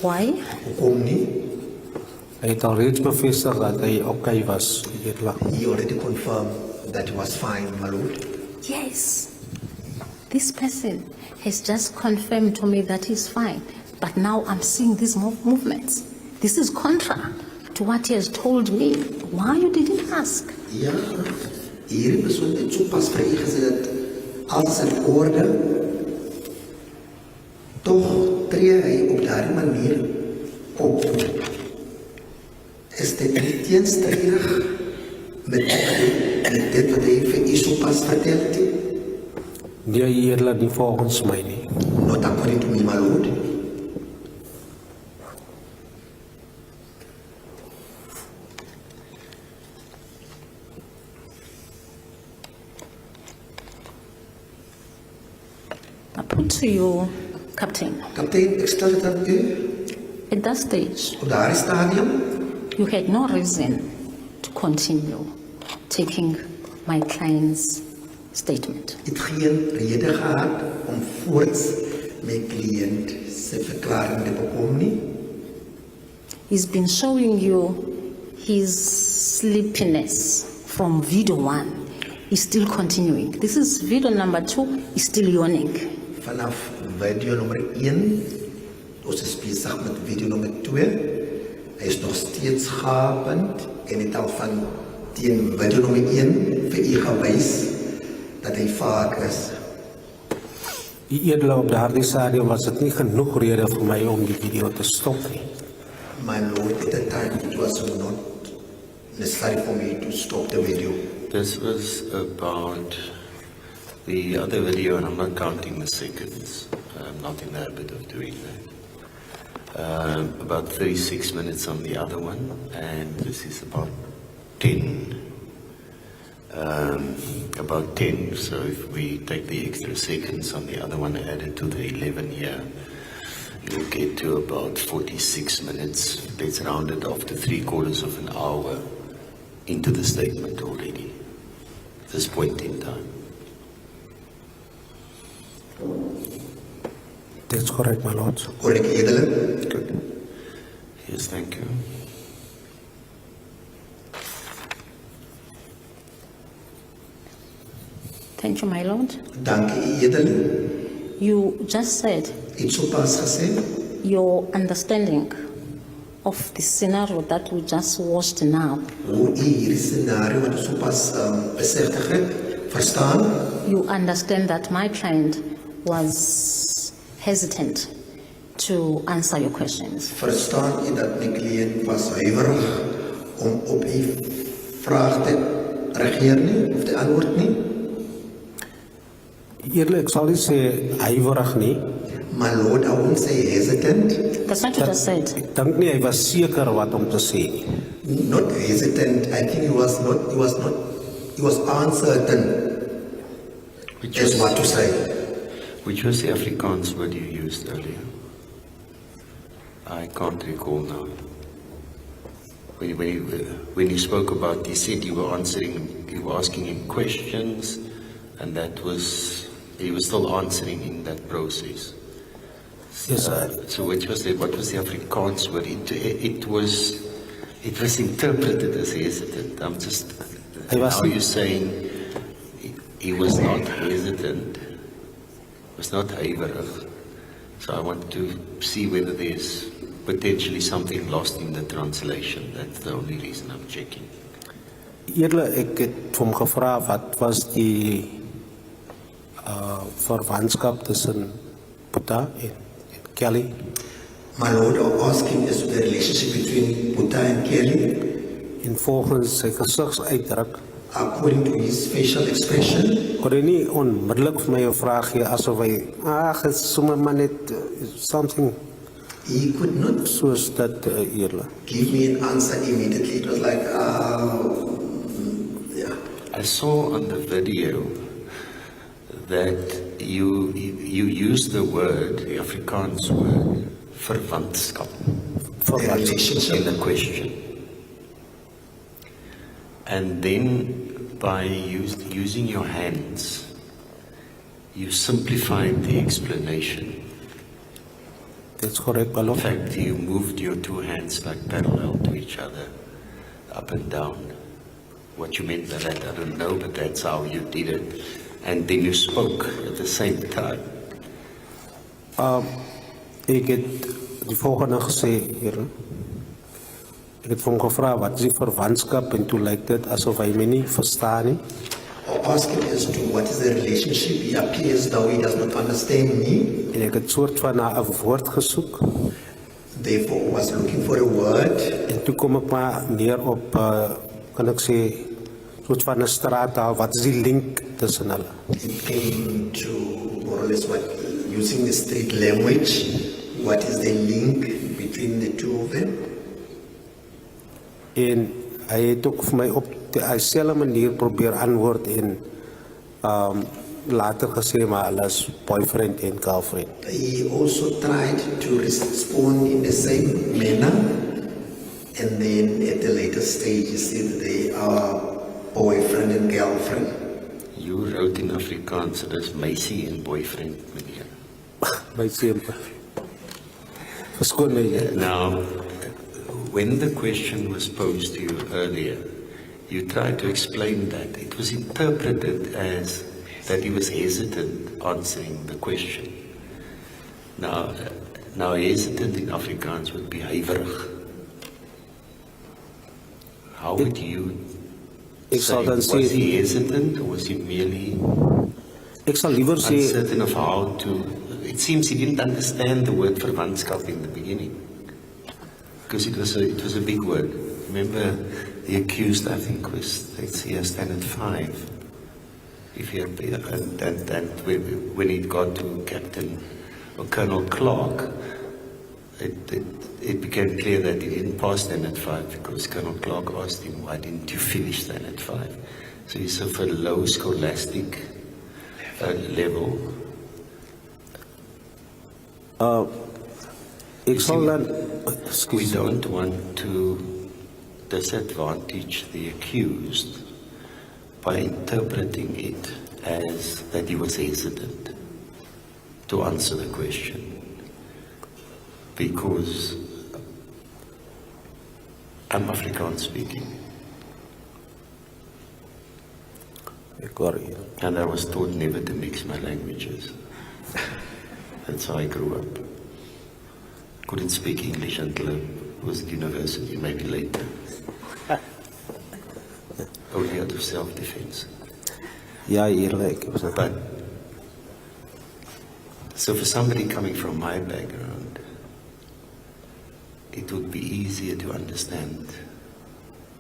Why? hoekom nie? Hy het al reeds bevestig dat hy okay was, Eerla. He already confirmed that he was fine, my lord. Yes. This person has just confirmed to me that he's fine. But now I'm seeing these movements. This is contra to what he has told me. Why you didn't ask? Ja, hierdie persoon het so pas vir u gesê dat als in orde, toch tree hy op daardie manier op. Is dit nie teenstrydig met dit wat hy vir u so pas vertel het? Nee, Eerla, nie volgens my nie. Not according to me, my lord. I put to you, Captain, Kaptein, ek stel dit aan u, at that stage, op daardie stadium, you had no reason to continue taking my client's statement. het geen rede gehad om voorts my cliënt sy verklaring te bekom nie. He's been showing you his sleepiness from video 1. He's still continuing. This is video number 2. He's still yawning. Vanaf video nummer 1, ons is besig met video nummer 2, hy is nog steeds gapend en het al van teen video nummer 1 vir u gewys dat hy vaak is. Eerla, op daardie stadium was dit nie genoeg rede vir my om die video te stop nie. My lord, at the time it was not necessary for me to stop the video. This was about the other video, and I'm not counting the seconds. I'm not in the habit of doing that. About 36 minutes on the other one, and this is about 10. About 10, so if we take the extra seconds on the other one added to the 11 here, you'll get to about 46 minutes. Let's round it off to 3/4 of an hour into the statement already, at this point in time. That's correct, my lord. Correct, edele. Good. Yes, thank you. Thank you, my lord. Dankie, edele. You just said Het so pas gesê, your understanding of the scenario that we just watched now. hoe u hierdie scenario wat so pas besigtig het, verstaan, You understand that my client was hesitant to answer your questions. verstaan u dat my cliënt was huiwerig om op u vraag te reageer nie, of te antwoord nie. Eerlik, ek sal nie sê huiwerig nie. My lord, I won't say hesitant, That's what you just said. Ek dink nie hy was seker wat om te sê nie. not hesitant. I think he was uncertain as what to say. Which was the Afrikaans word you used earlier? I can't recall now. When you spoke about, you said you were asking him questions, and that was, he was still answering in that process. Yes, So what was the Afrikaans word? It was interpreted as hesitant. I'm just, now you're saying he was not hesitant, was not huiverig. So I want to see whether there's potentially something lost in the translation. That's the only reason I'm checking. Eerlik, ek het vir hom gevra wat was die verwantskap tussen Boeta en Kelly. My Lord, I'm asking as to the relationship between Boeta and Kelly. En volgens sy gesigsuitdruk, According to his facial expression, kon hy nie onmiddellik vir my 'n vraag gee asof hy, is sommer maar net something he could not soos dat eerlik. give me an answer immediately. It was like, yeah. I saw on the video that you used the word, the Afrikaans word, verwantskap, The relationship. in the question. And then by using your hands, you simplified the explanation. That's correct, my In Lord. fact, you moved your two hands like parallel to each other, up and down. What you meant by that, I don't know, but that's how you did it. And then you spoke at the same time. Ek het die volgende gesê, Here. Ek het vir hom gevra, wat is die verwantskap, en toe lyk dit asof hy my nie verstaan nie. I asked him as to what is the relationship. He appears though he does not understand me. En ek het soort van na 'n woord gesoek, Therefore, I was looking for a word. en toe kom ek maar neer op, kan ek sê, soort van 'n straattaal, wat is die link tussen hulle? It came to more or less what, using the street language, what is the link between the two of them? En hy het ook vir my op dieselfde manier probeer antwoord en later gesê, maar hulle is boyfriend en girlfriend. He also tried to respond in the same manner, and then at the later stage he said they are boyfriend and girlfriend. You wrote in Afrikaans, dat is meisie en boyfriend, meneer. My seun. Verskoon my. Now, when the question was posed to you earlier, you tried to explain that. It was interpreted as that he was hesitant answering the question. Now hesitant in Afrikaans would be huiverig. How would you say, was he hesitant or was he merely Ek sal liewer sê, uncertain of how to... It seems he didn't understand the word verwantskap in the beginning. Because it was a big word. Remember, the accused, I think, was, let's see, standard 5. If he had, and when it got to Captain or Colonel Clark, it became clear that he didn't pass standard 5 because Colonel Clark asked him, why didn't you finish standard 5? So he's of a low scholastic level. ek sal dan, We don't want to disadvantage the accused by interpreting it as that he was hesitant to answer the question. Because I'm Afrikaans speaking. And I was taught never to mix my languages. That's how I grew up. Couldn't speak English until I was at university, maybe later. Only out of self-defense. ja, eerlik. But, so for somebody coming from my background, it would be easier to understand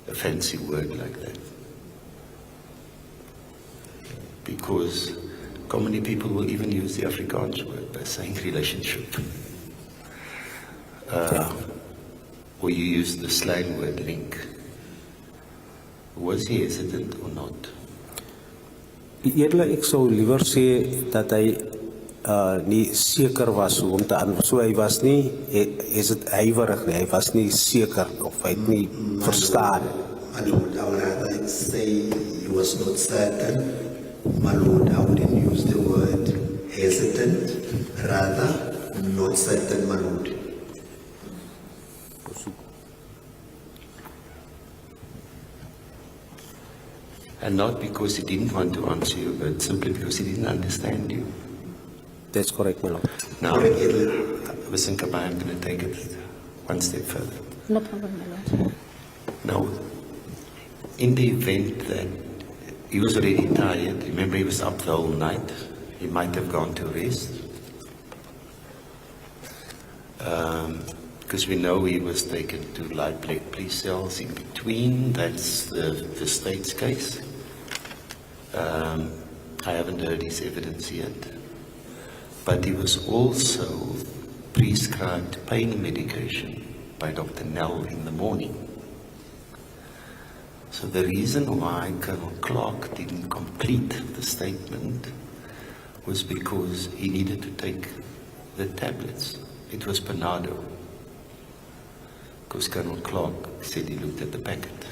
a fancy word like that. Because commonly people will even use the Afrikaans word by saying relationship. Or you use the slang word link. Was he hesitant or not? Eerlik, ek sou liewer sê dat hy nie seker was hoe om te antwoord. So hy was nie, is dit huiwerig nie, hy was nie seker of hy het nie verstaan. My Lord, I would rather say he was not certain. My Lord, I wouldn't use the word hesitant, rather not certain, my Lord. And not because he didn't want to answer you, but simply because he didn't understand you. That's correct, my Lord. Now, listen, Kabai, I'm going to take it one step further. No problem, my Lord. Now, in the event that he was already tired, remember he was up the whole night, he might have gone to rest. Because we know he was taken to Playback police cells in between. That's the state's case. I haven't heard his evidence yet. But he was also prescribed pain medication by Dr. Nell in the morning. So the reason why Colonel Clark didn't complete the statement was because he needed to take the tablets. It was Panado. Because Colonel Clark said he looked at the packet.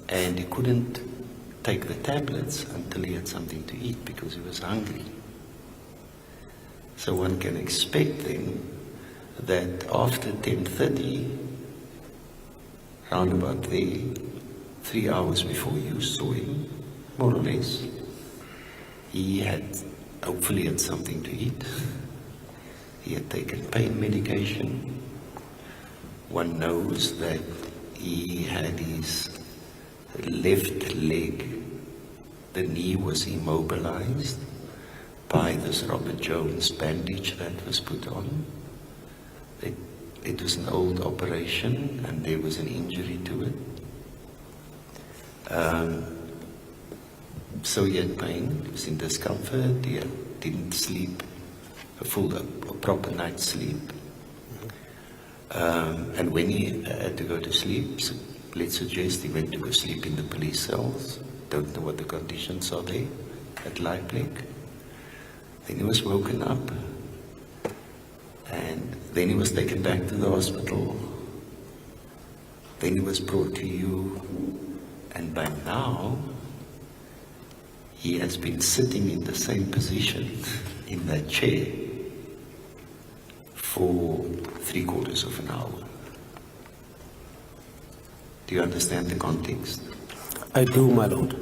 And he couldn't take the tablets until he had something to eat because he was hungry. So one can expect then that after 10:30, round about there, 3 hours before you saw him, more or less, he had hopefully had something to eat. He had taken pain medication. One knows that he had his left leg, the knee was immobilized by this Robert Jones bandage that was put on. It was an old operation and there was an injury to it. So he had pain, he was in discomfort, he didn't sleep a proper night's sleep. And when he had to go to sleep, so let's suggest he went to go sleep in the police cells. Don't know what the conditions are there at Playback. Then he was woken up. And then he was taken back to the hospital. Then he was brought to you. And by now, he has been sitting in the same position in that chair for 3/4 of an hour. Do you understand the context? I do, my lord.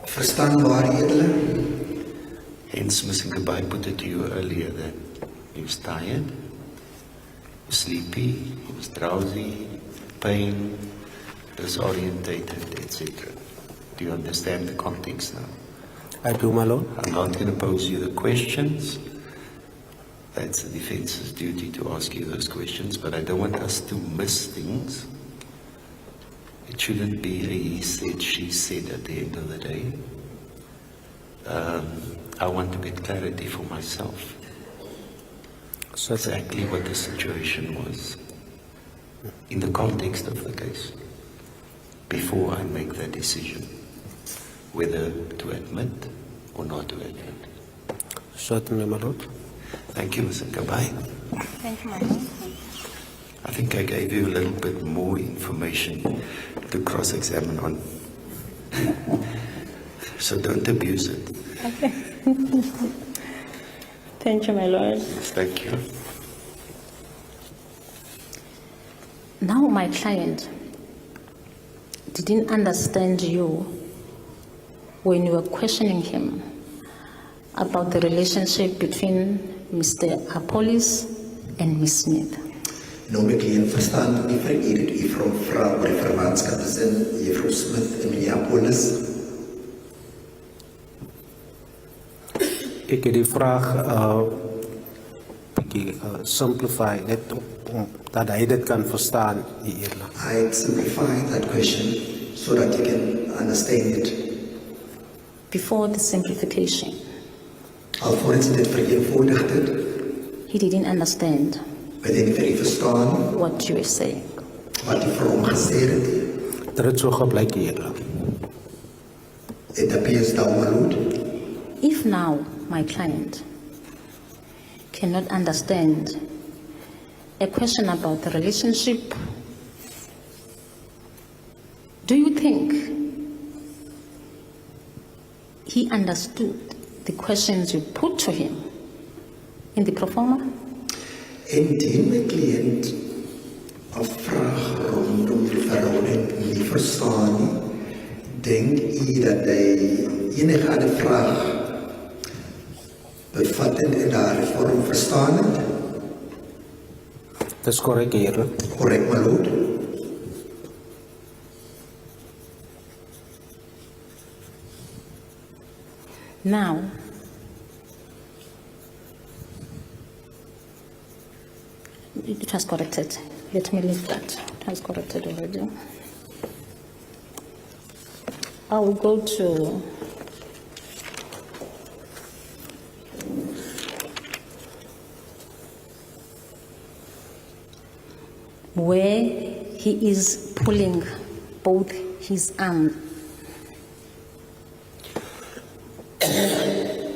Verstaan waar, edele? Hence, Mr. Gabai put it to you earlier that he was tired, he was sleepy, he was drowsy, pain, disorientated, etc. Do you understand the context now? I do, my lord. I'm not going to pose you the questions. That's the defense's duty to ask you those questions, but I don't want us to miss things. It shouldn't be a he said, she said at the end of the day. I want to get clarity for myself. Exactly what the situation was in the context of the case before I make that decision whether to admit or not to admit. Certainly, my lord. Thank you, Mr. Gabai. Thank you, my lord. I think I gave you a little bit more information to cross-examine on. So don't abuse it. Okay. Thank you, my lord. Thank you. Now my client didn't understand you when you were questioning him about the relationship between Mr. Apollos and Miss Smith. Nou, my cliënt verstaan nie vereerd u van vrouw oor die verwantskap tussen juffrou Smith en meneer Apollos. Ik heb die vraag simplify, net dat hij dit kan verstaan, die eerlijk. I simplified that question so that you can understand it. Before the simplification, Alvorens dit vereenvoudigd het, he didn't understand het hy nie vir u verstaan what you were saying. wat u vir hom gesê het. Dat het zo gebleik eerlijk. It appears that my lord, If now my client cannot understand a question about the relationship, do you think he understood the questions you put to him in the proforma? indien my cliënt 'n vraag rondom die verhouding nie verstaan nie, denk u dat hy enige ander vraag bevattend in daardie vorm verstaan het? Dat is correct, eerlijk. Correct, my lord. Now, It was corrected. Let me leave that. It was corrected already. I will go to where he is pulling both his arms. The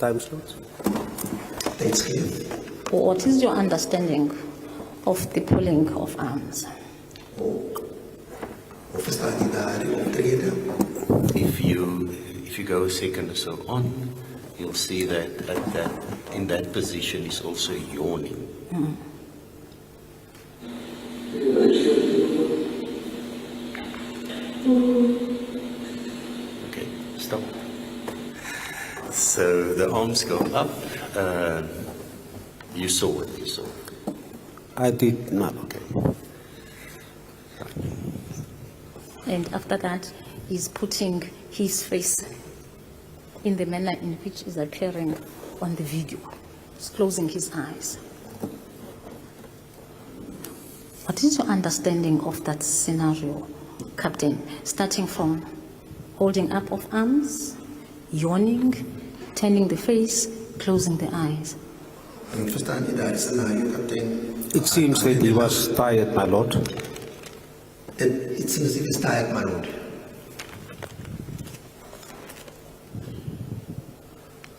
time slot? Thanks, Keith. What is your understanding of the pulling of arms? If you go a second or so on, you'll see that in that position he's also yawning. Okay, stop. So the arms go up. You saw it. You saw it. I did not. Okay. And after that, he's putting his face in the manner in which is appearing on the video. He's closing his eyes. What is your understanding of that scenario, Captain? Starting from holding up of arms, yawning, turning the face, closing the eyes. It seems that he was tired, my lord. It seems as if he's tired, my lord.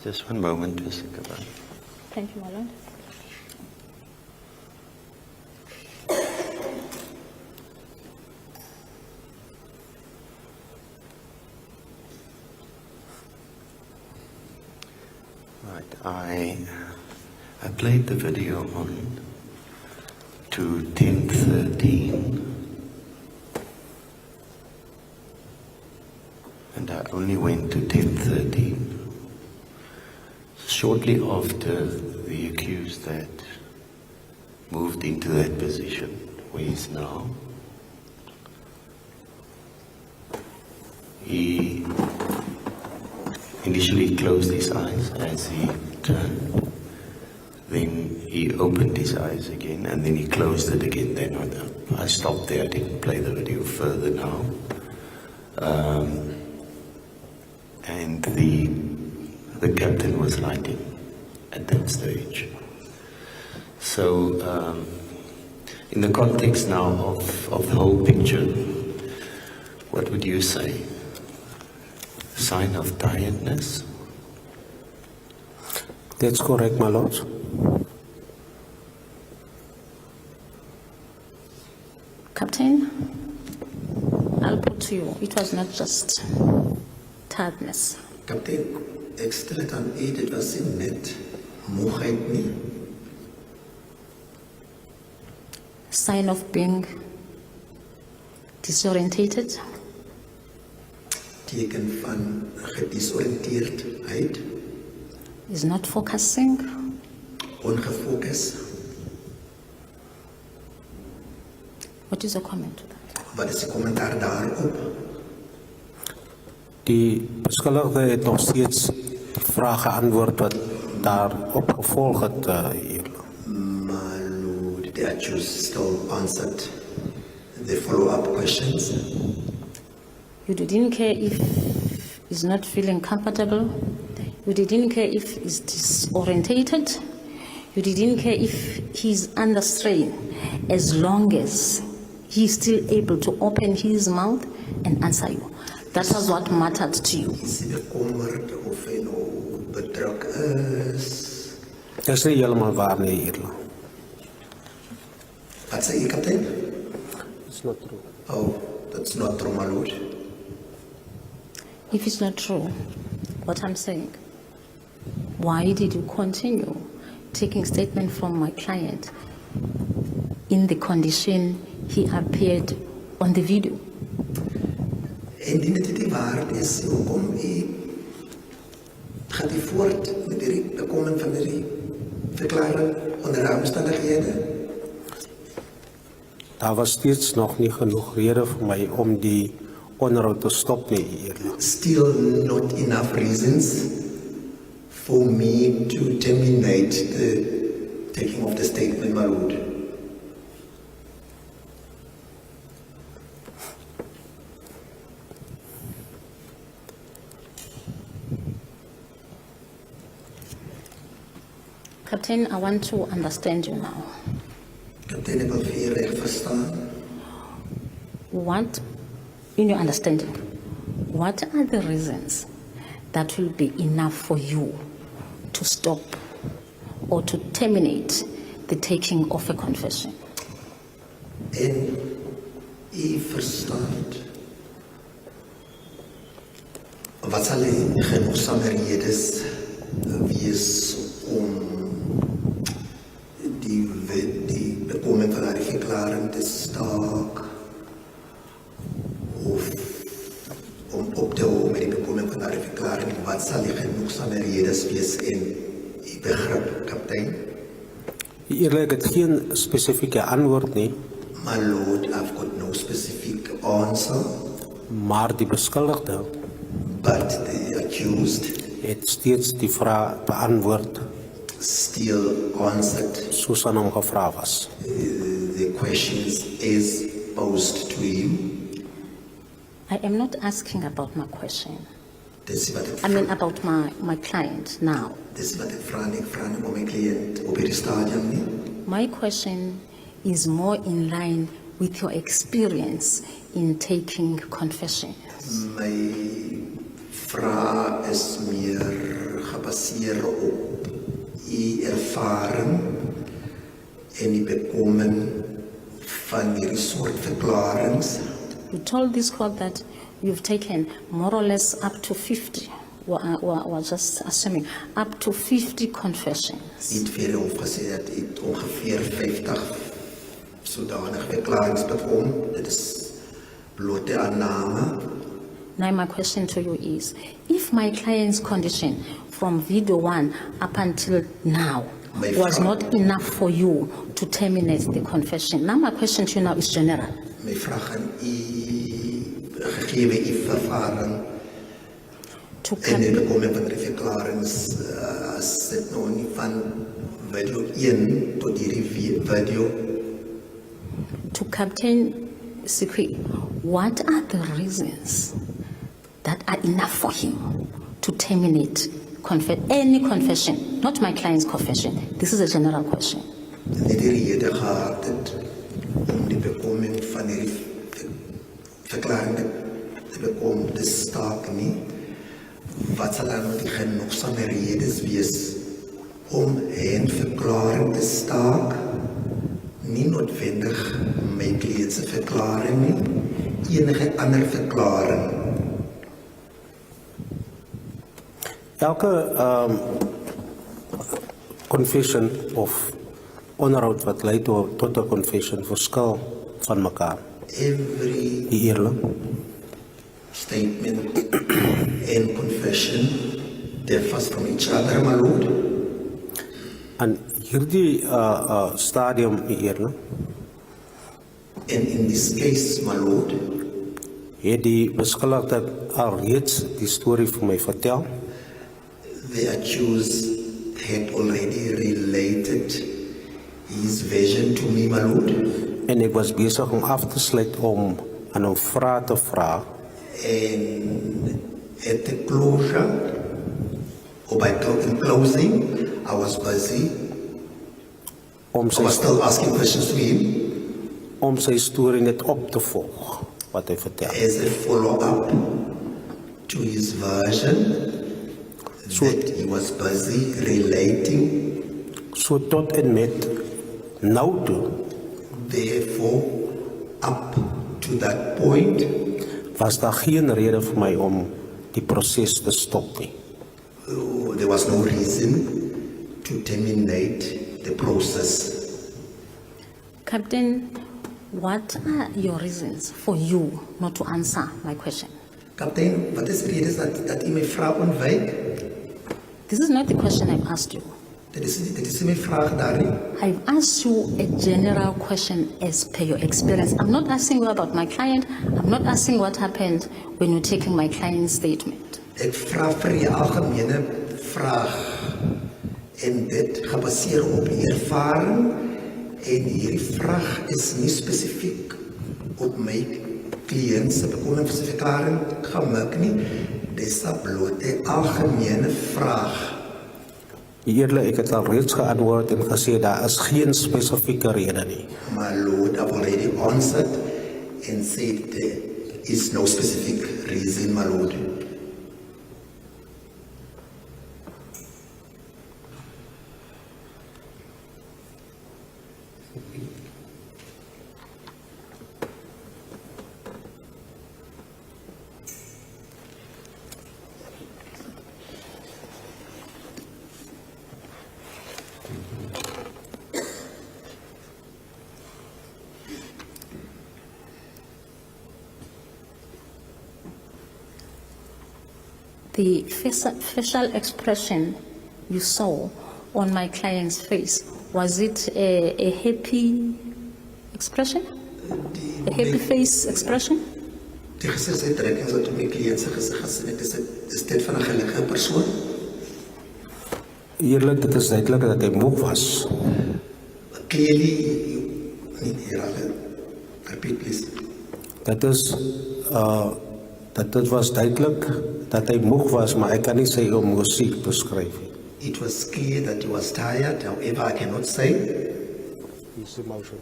Just one moment, Mr. Kabal. Thank you, my lord. Right, I played the video on to 10:13, and I only went to 10:13. Shortly after the accused that moved into that position where he is now, he initially closed his eyes as he turned. Then he opened his eyes again, and then he closed it again. Then I stopped there. I didn't play the video further now. And the captain was lighting at that stage. So, in the context now of the whole picture, what would you say? Sign of tiredness? That's correct, my lord. Captain, I'll put to you, it was not just tiredness. Captain, ek stel dit aan u, dit was nie net moegheid nie. Sign of being disorientated. Teken van gedisoriënteerdheid. Is not focusing. Ongefokus. What is your comment to that? Wat is die kommentaar daarop? Die beskuldigde het nog steeds vrae geantwoord wat daarop gevolg het. My lord, the accused still answered the follow-up questions. You didn't care if he's not feeling comfortable. You didn't care if he's disorientated. You didn't care if he's under strain, as long as he's still able to open his mouth and answer you. That was what mattered to you. Is hy bekommerd of hy nou bedruk is? Dit is nie heeltemal waar nie, Eerla. Wat sê jy, kaptein? It's not true. Oh, that's not true, my lord. If it's not true, what I'm saying, why did you continue taking statement from my client in the condition he appeared on the video? Indien dit nie waar is, hoekom gaat u voort met die bekoming van die verklaring onder omstandighede? Daar was steeds nog nie genoeg rede vir my om die onderhoud te stop nie, Eerla. Still not enough reasons for me to terminate the taking of the statement, my lord. Captain, I want to understand you now. Kaptein, ek wil vir u reg verstaan. What, in your understanding, what are the reasons that will be enough for you to stop or to terminate the taking of a confession? En u verstaan. Wat sal die genoegsame redes wees om die bekoming van die verklaring te staak of om op te hou met die bekoming van die verklaring? Wat sal die genoegsame redes wees en u begrip, kaptein? Eerlijk, het geen specifieke antwoord nie, My lord, I've got no specific answer, maar die beskuldigde but the accused het steeds die vraag beantwoord still answered soos aan hom gevra was. the questions is posed to you. I am not asking about my question. Dis wat ek I mean about my client now. dis wat ek vra nie om my kliënt op hierdie stadium nie. My question is more in line with your experience in taking confession. My vraag is meer gebaseer op u ervaring en die bekoming van hierdie soort verklarings. You told this court that you've taken more or less up to 50, or just assuming, up to 50 confessions. Het vir die hof gesê dat het ongeveer 50 sodanige verklarings bekom. Dit is blote aanname. Now my question to you is, if my client's condition from video 1 up until now was not enough for you to terminate the confession, now my question to you now is general. My vraag aan u, gegeven u vervaring en die bekoming van die verklarings, as dit nou nie van video 1 tot hierdie video. To Captain Sikri, what are the reasons that are enough for him to terminate any confession, not my client's confession? This is a general question. Net die rede gehad het om die bekoming van hierdie verklaring te bekom te staak nie. Wat sal dan die genoegsame redes wees om hen verklaring te staak? Nie noodwendig my kliënt se verklaring nie, enige ander verklaring. Elke confession of onderhoud wat leidt tot een confession verskil van mekaar. Every Die eerlijk. statement and confession differs from each other, my lord. En hierdie stadium, die eerlijk, And in this case, my lord, het die beskuldigde al reeds die story vir my vertel. the accused had already related his version to me, my lord. En ek was besig om af te sluit om aan hom vrae te vra. And at the closure, or by closing, I was busy. I was still asking questions to him. Om sy storie net op te volg, wat hy vertel. As a follow-up to his version, that he was busy relating. So tot en met nou toe. Therefore, up to that point, was daar geen rede vir my om die proses te stop nie. there was no reason to terminate the process. Captain, what are your reasons for you not to answer my question? Kaptein, wat is die rede dat u my vraag ontwyk? This is not the question I've asked you. Dit is my vraag daarin. I've asked you a general question as per your experience. I'm not asking you about my client. I'm not asking what happened when you're taking my client's statement. Ek vra vir die algemene vraag En dit gebaseer op die ervaring en hierdie vraag is nie spesifiek op my cliënt se bekomingsverklaring gemik nie. Dis 'n blote algemene vraag. Eerlik, ek het al reeds geantwoord en gesê daar is geen spesifieke rede nie. My Lord, I've already answered and said there is no specific reason, my Lord. The facial expression you saw on my client's face, was it a happy expression? A happy face expression? Die gezichtsuitdrukking wat op my cliënt se gesig gesien het, is dit van 'n gelukkige persoon? Eerlik, dit is duidelik dat hy moeg was. Clearly, repeat please. Dit was duidelik dat hy moeg was, maar ek kan nie sy emosie beskryf nie. It was clear that he was tired, however I cannot say. His emotion.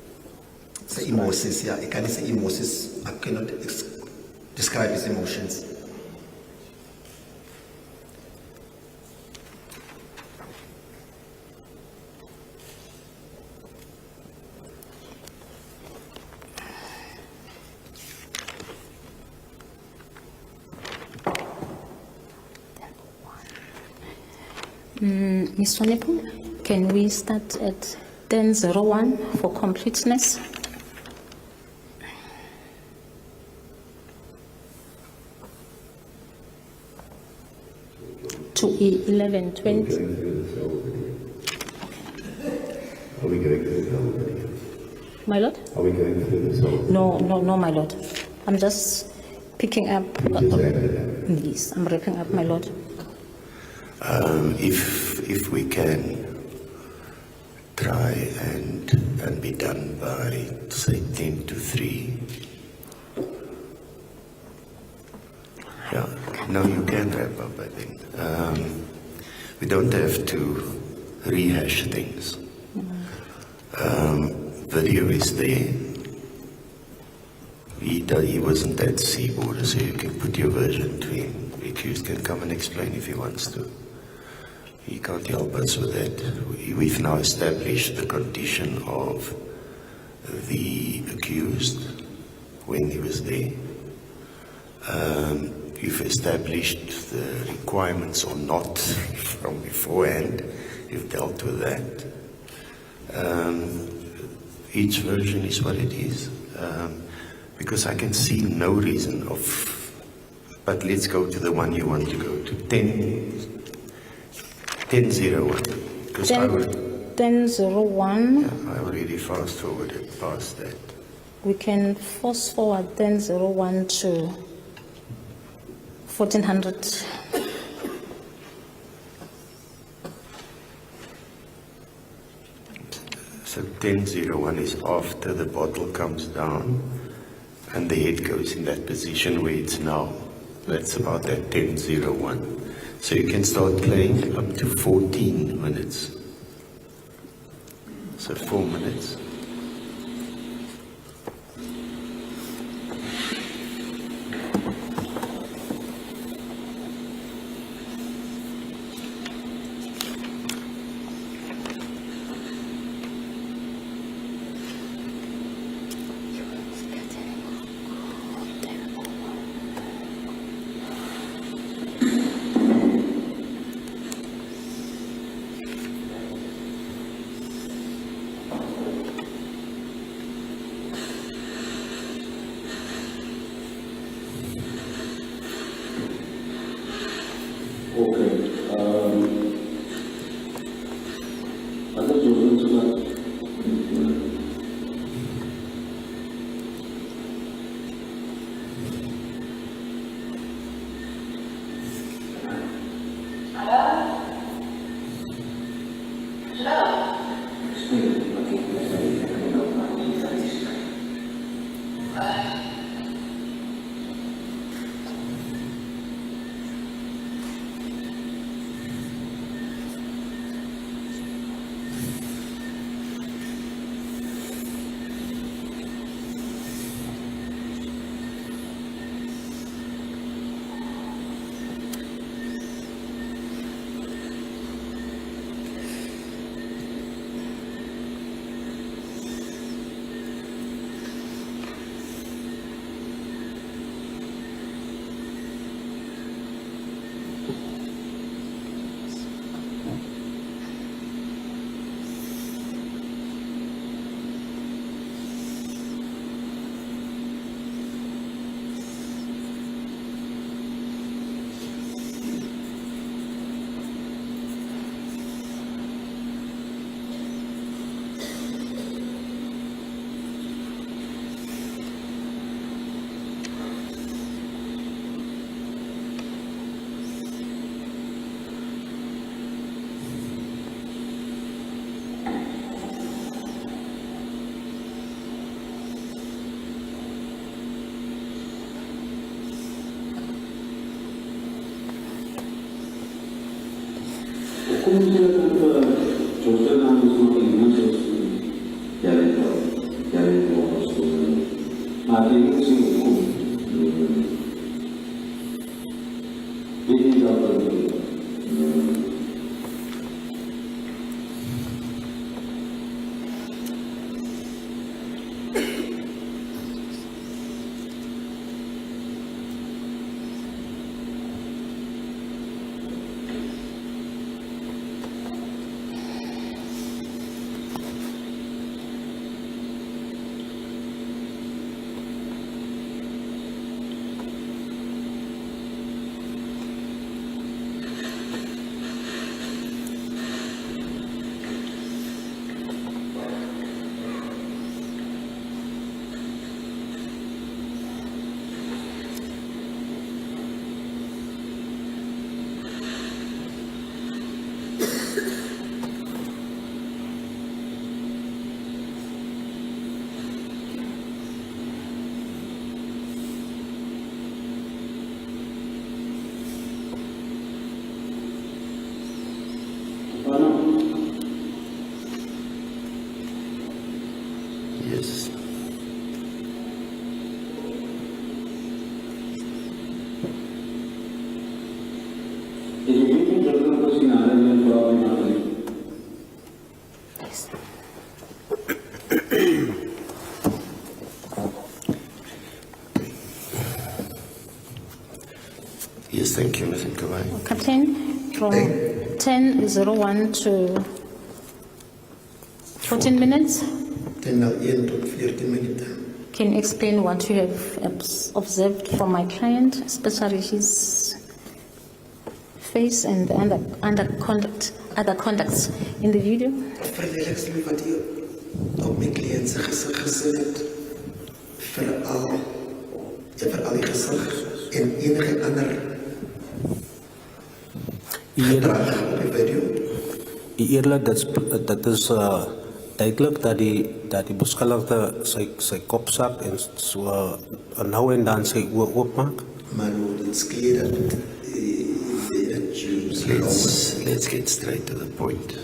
Sy emoties, ja, ek kan nie sy emoties, I cannot describe his emotions. Ms. Swanepoel, can we start at 10:01 for completeness? To 11:20. Are we going through this whole video? My lord? Are we going through this whole video? No, my lord. I'm just picking up. Yes, I'm wrapping up, my lord. If we can try and be done by, say, 10 to 3. Yeah, no, you can wrap up, I think. We don't have to rehash things. Video is there. He wasn't at Seaboard, so you can put your version to him. The accused can come and explain if he wants to. He can't help us with that. We've now established the condition of the accused when he was there. You've established the requirements or not from beforehand. You've dealt with that. Each version is what it is. Because I can see no reason of, but let's go to the one you want to go to, 10:01. Because I would, 10:01. yeah, I already fast forwarded past that. We can fast forward 10:01 to 1400. So 10:01 is after the bottle comes down and the head goes in that position where it's now. That's about that 10:01. So you can start playing up to 14 minutes. So 4 minutes. Yes. Yes, thank you, Mr. Kawai. Captain, from 10:01 to 14 minutes. 10:01 tot 14 minute. Can you explain what you have observed from my client, especially his face and the other conducts in the video? Verleidelijks wat hier op mijn cliënt zijn gezicht gezet het. Vooral die gezicht en enige ander gedrag op die video. Eerlijk, dat is duidelijk dat die beschadigde zijn kop zat en zo nou en dan zijn oor oopmaakt. Maar het is clear dat Let's get straight to the point,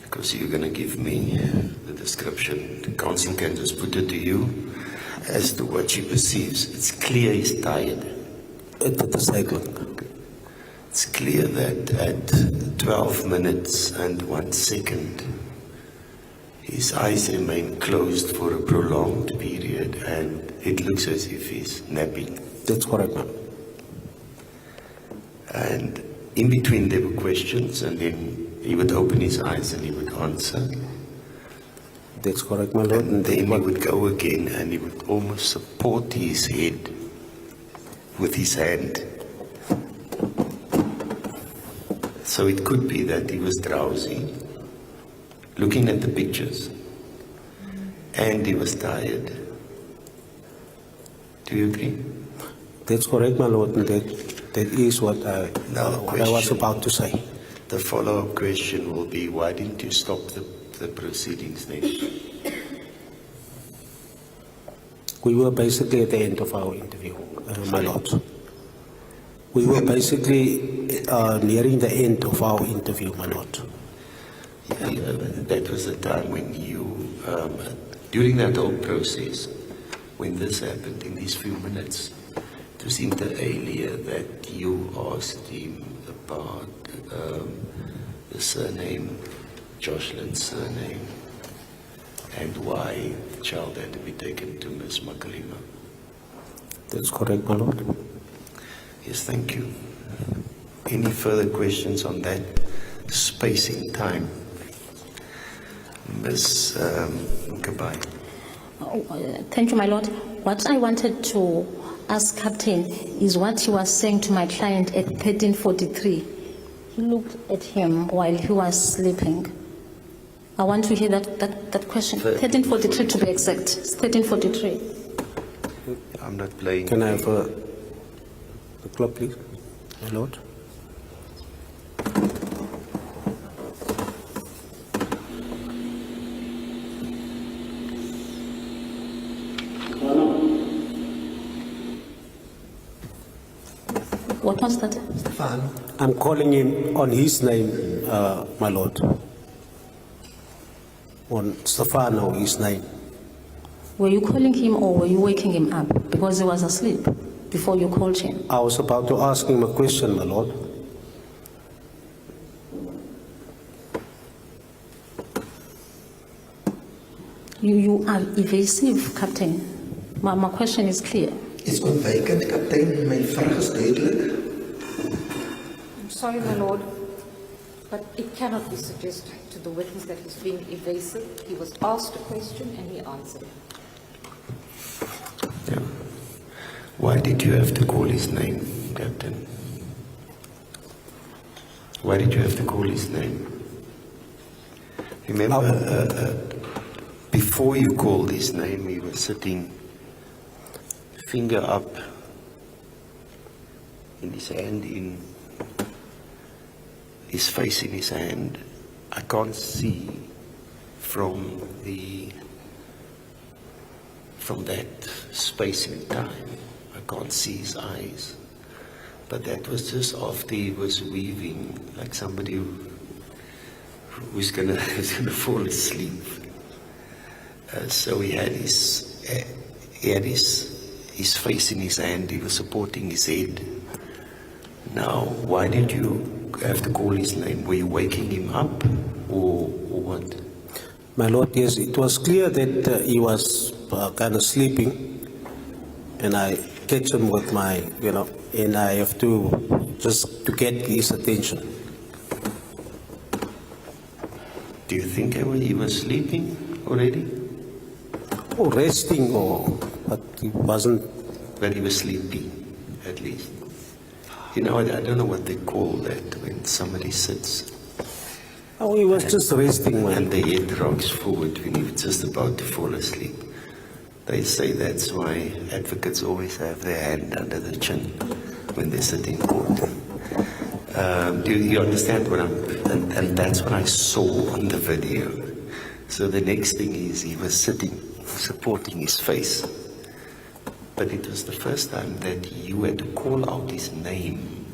because you're going to give me the description. The council can just put it to you as to what she perceives. It's clear he's tired. It is duidelijk. It's clear that at 12 minutes and 1 second, his eyes remain closed for a prolonged period, and it looks as if he's napping. That's correct, ma'am. And in between there were questions, and then he would open his eyes and he would answer. That's correct, my lord. And then he would go again and he would almost support his head with his hand. So it could be that he was drowsy, looking at the pictures, and he was tired. Do you agree? That's correct, my lord. That is what I was about to say. The follow-up question will be, why didn't you stop the proceedings then? We were basically at the end of our interview, my lord. We were basically nearing the end of our interview, my lord. Yeah, that was the time when you, during that whole process, when this happened in these few minutes, it was inter alia that you asked him about the surname, Joshlin's surname, and why the child had to be taken to Miss Makalima. That's correct, my lord. Yes, thank you. Any further questions on that space in time? Ms. Kabai. Thank you, my lord. What I wanted to ask Captain is what he was saying to my client at 13:43. He looked at him while he was sleeping. I want to hear that question. 13:43 to be exact. It's 13:43. I'm not playing. Can I have the clock, please, my lord? What was that? Stefano. I'm calling him on his name, my lord. On Stefano, his name. Were you calling him or were you waking him up? Because he was asleep before you called him. I was about to ask him a question, my lord. You are evasive, Captain. My question is clear. Is ontwijkend, kaptein. Mijn vraag is duidelijk. I'm sorry, my lord, but it cannot be suggested to the witness that he's being evasive. He was asked a question and he answered. Yeah. Why did you have to call his name, Captain? Why did you have to call his name? Remember, before you called his name, he was sitting, finger up, in his hand, in his face in his hand. I can't see from that space in time. I can't see his eyes. But that was just after he was weaving, like somebody who's gonna fall asleep. So he had his face in his hand. He was supporting his head. Now, why did you have to call his name? Were you waking him up, or what? My lord, yes, it was clear that he was kind of sleeping, and I catch him with my, and I have to just to get his attention. Do you think he was sleeping already? Or resting, but he wasn't. But he was sleepy, at least. I don't know what they call that when somebody sits. Oh, he was just resting. And the head rocks forward when he was just about to fall asleep. They say that's why advocates always have their hand under the chin when they sit in court. Do you understand what and that's what I saw on the video. So the next thing is he was sitting, supporting his face. But it was the first time that you had to call out his name.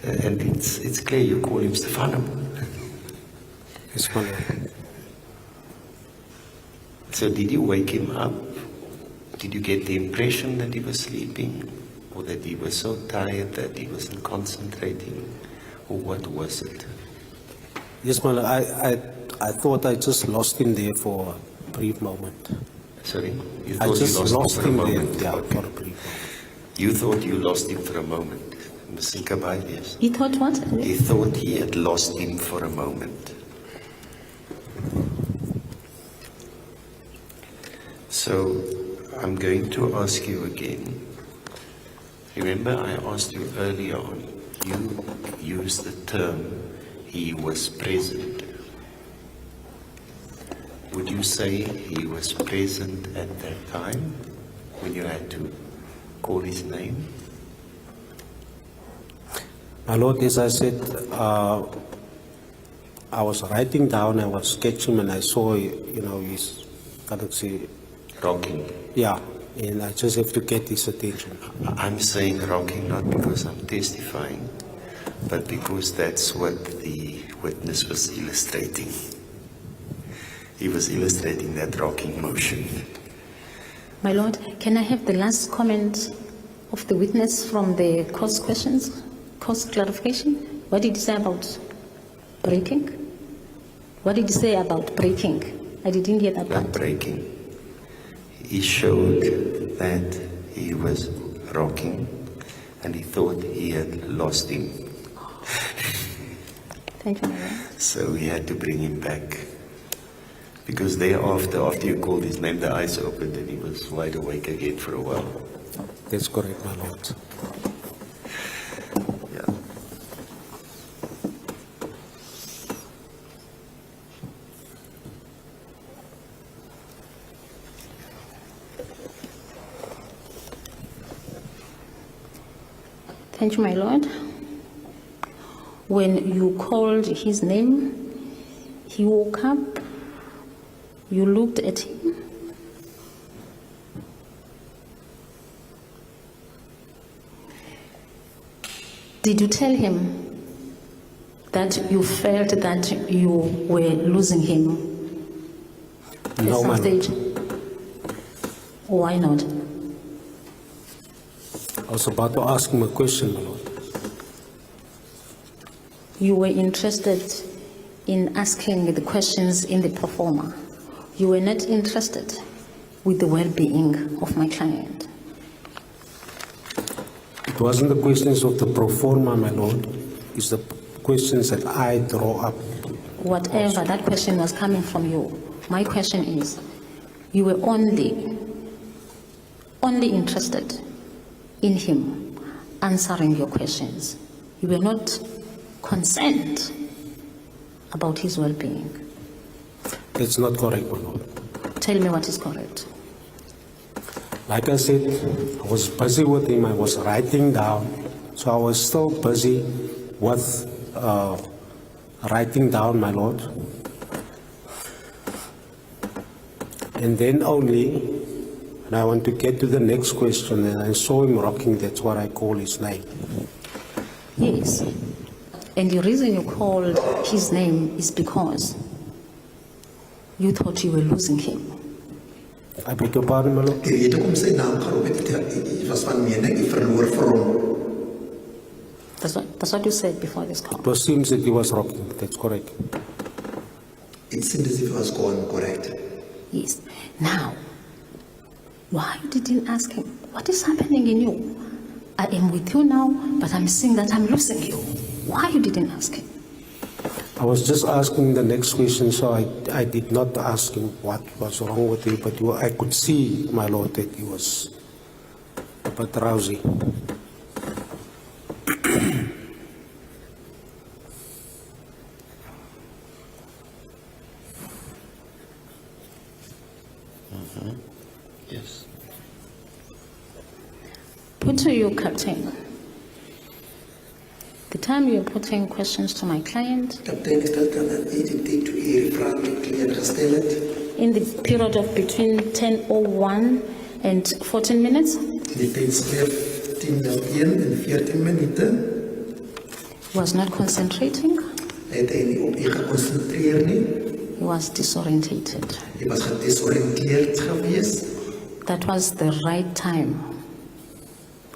And it's clear you call him Stefano. Yes, my lord. So did you wake him up? Did you get the impression that he was sleeping? Or that he was so tired that he wasn't concentrating? Or what was it? Yes, my lord. I thought I just lost him there for a brief moment. Sorry? You I thought just you lost him him for a there, moment? yeah, Okay. for a brief moment. You thought you lost him for a moment. Yes. He thought what? He thought he had lost him for a moment. So I'm going to ask you again. Remember I asked you earlier on, you used the term, he was present. Would you say he was present at that time when you had to call his name? My lord, as I said, I was writing down, I was sketching, and I saw, he's kind of say, Rocking. yeah, and I just have to get his attention. I'm saying rocking not because I'm testifying, but because that's what the witness was illustrating. He was illustrating that rocking motion. My lord, can I have the last comment of the witness from the course questions, course clarification? What did he say about breaking? What did he say about breaking? I didn't hear that Not part. breaking. He showed that he was rocking and he thought he had lost him. Thank you, my lord. So we had to bring him back. Because thereafter, after you called his name, the eyes opened and he was wide awake again for a while. That's correct, my lord. Yeah. Thank you, my lord. When you called his name, he woke up, you looked at him. Did you tell him that you felt that you were losing him at No, some ma'am. stage? Why not? I was about to ask him a question, my lord. You were interested in asking the questions in the performer. You were not interested with the well-being of my client. It wasn't the questions of the pro forma, my lord. It's the questions that I draw up. Whatever that question was coming from you, my question is, you were only interested in him answering your questions. You were not concerned about his well-being. That's not correct, my lord. Tell me what is correct. Like I said, I was busy with him. I was writing down. So I was still busy with writing down, my lord. And then only, when I want to get to the next question, and I saw him rocking, that's what I call his name. Yes. And the reason you called his name is because you thought you were losing him. I beg your pardon, my lord? Die rede kom sy naam geroep het, het was van mening, die verloor vir hom. That's what you said before this call. It seems that he was rocking, that's correct. It seemed as if it was gone, correct. Yes. Now, why you didn't ask him, what is happening in you? I am with you now, but I'm seeing that I'm losing you. Why you didn't ask him? I was just asking the next question, so I did not ask him what was wrong with him, but I could see, my lord, that he was a bit drowsy. Yes. Put to you, Captain. The time you're putting questions to my client, Kaptein stel dan dat die tyd toe hierdie vraag met kliënt gestel het, in the period of between 10:01 and 14 minutes, die tydskrif 10:01 en 14 minute, was not concentrating, het hy nie op u gekonsentreer nie, he was disorientated. hy was gedesoriënteerd geweest. That was the right time.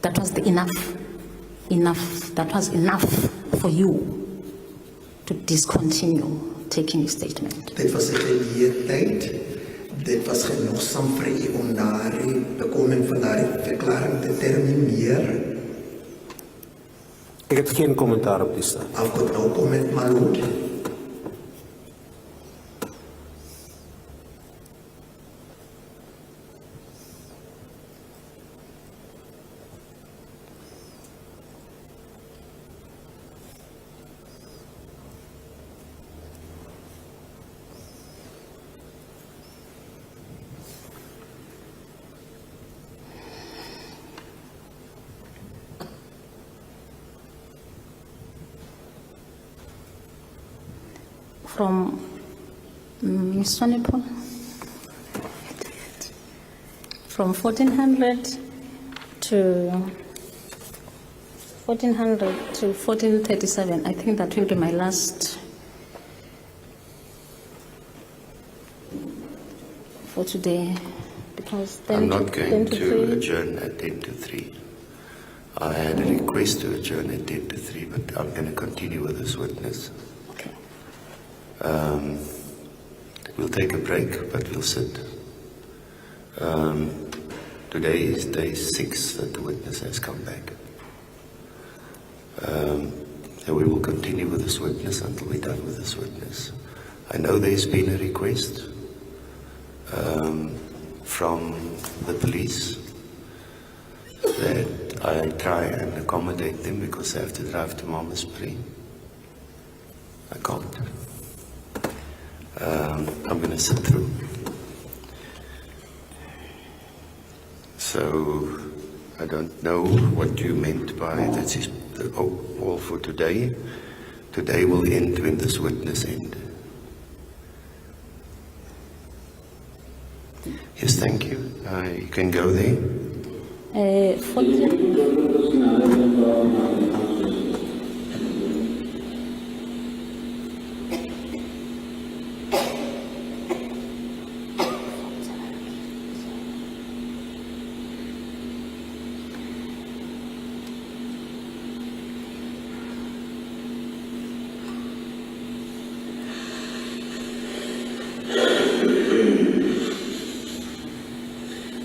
That was the enough. That was enough for you to discontinue taking your statement. Dit was 'n geleentheid, dit was genoegsaam vir u om daardie bekoming van daardie verklaring te termineer. Ik heb geen commentaar op die stand. I've got no comment, my lord. From Ms. Sonipol, from 1400 to 1437, I think that will be my last for today, because I'm not going to 3. adjourn at 10 to 3. I had a request to adjourn at 10 to 3, but I'm going to continue with this witness. Okay. We'll take a break, but we'll sit. Today is day 6 that the witness has come back. And we will continue with this witness until we're done with this witness. I know there's been a request from the police that I try and accommodate them because they have to drive to Mama's Plea. I can't. I'm going to sit through. So I don't know what you meant by that is all for today. Today will end when this witness ends. Yes, thank you. You can go there.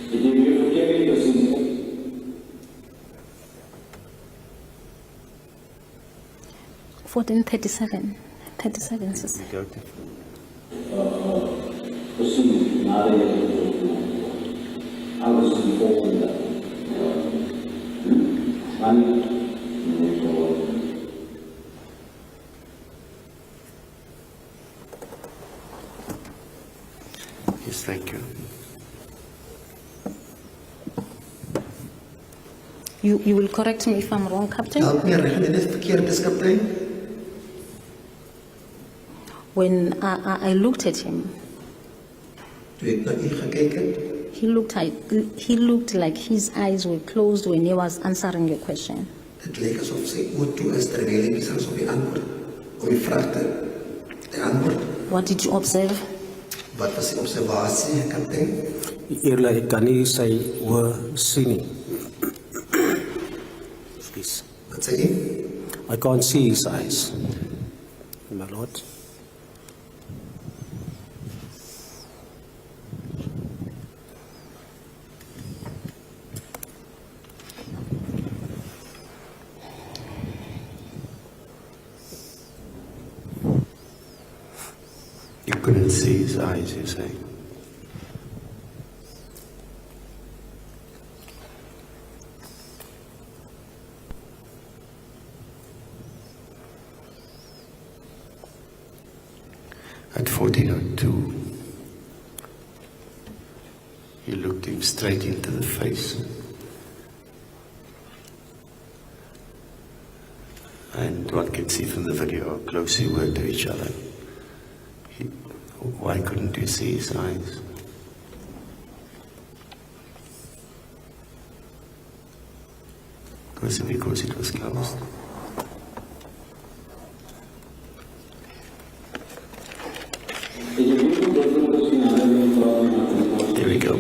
Het is weer verkeerd precies. 1437. 37, sis. Precies, na de alles is volgende. Yes, thank you. You will correct me if I'm wrong, Captain. Help me reg, dit is verkeerd, dis kaptein. When I looked at him, Toe ek na u gekyk het, he looked like his eyes were closed when he was answering your question. dit lyk asof sy oë toe is terwyl hy besig is op die antwoord, op die vraag te antwoord. What did you observe? Wat was die observasie, kaptein? Eerlik, ek kan nie sy oë sien nie. Excuse. Wat sê jy? I can't see his eyes, my lord. You couldn't see his eyes, you say? At 1402, you looked him straight into the face. And one can see from the video how close you were to each other. Why couldn't you see his eyes? Because it was closed. There we go.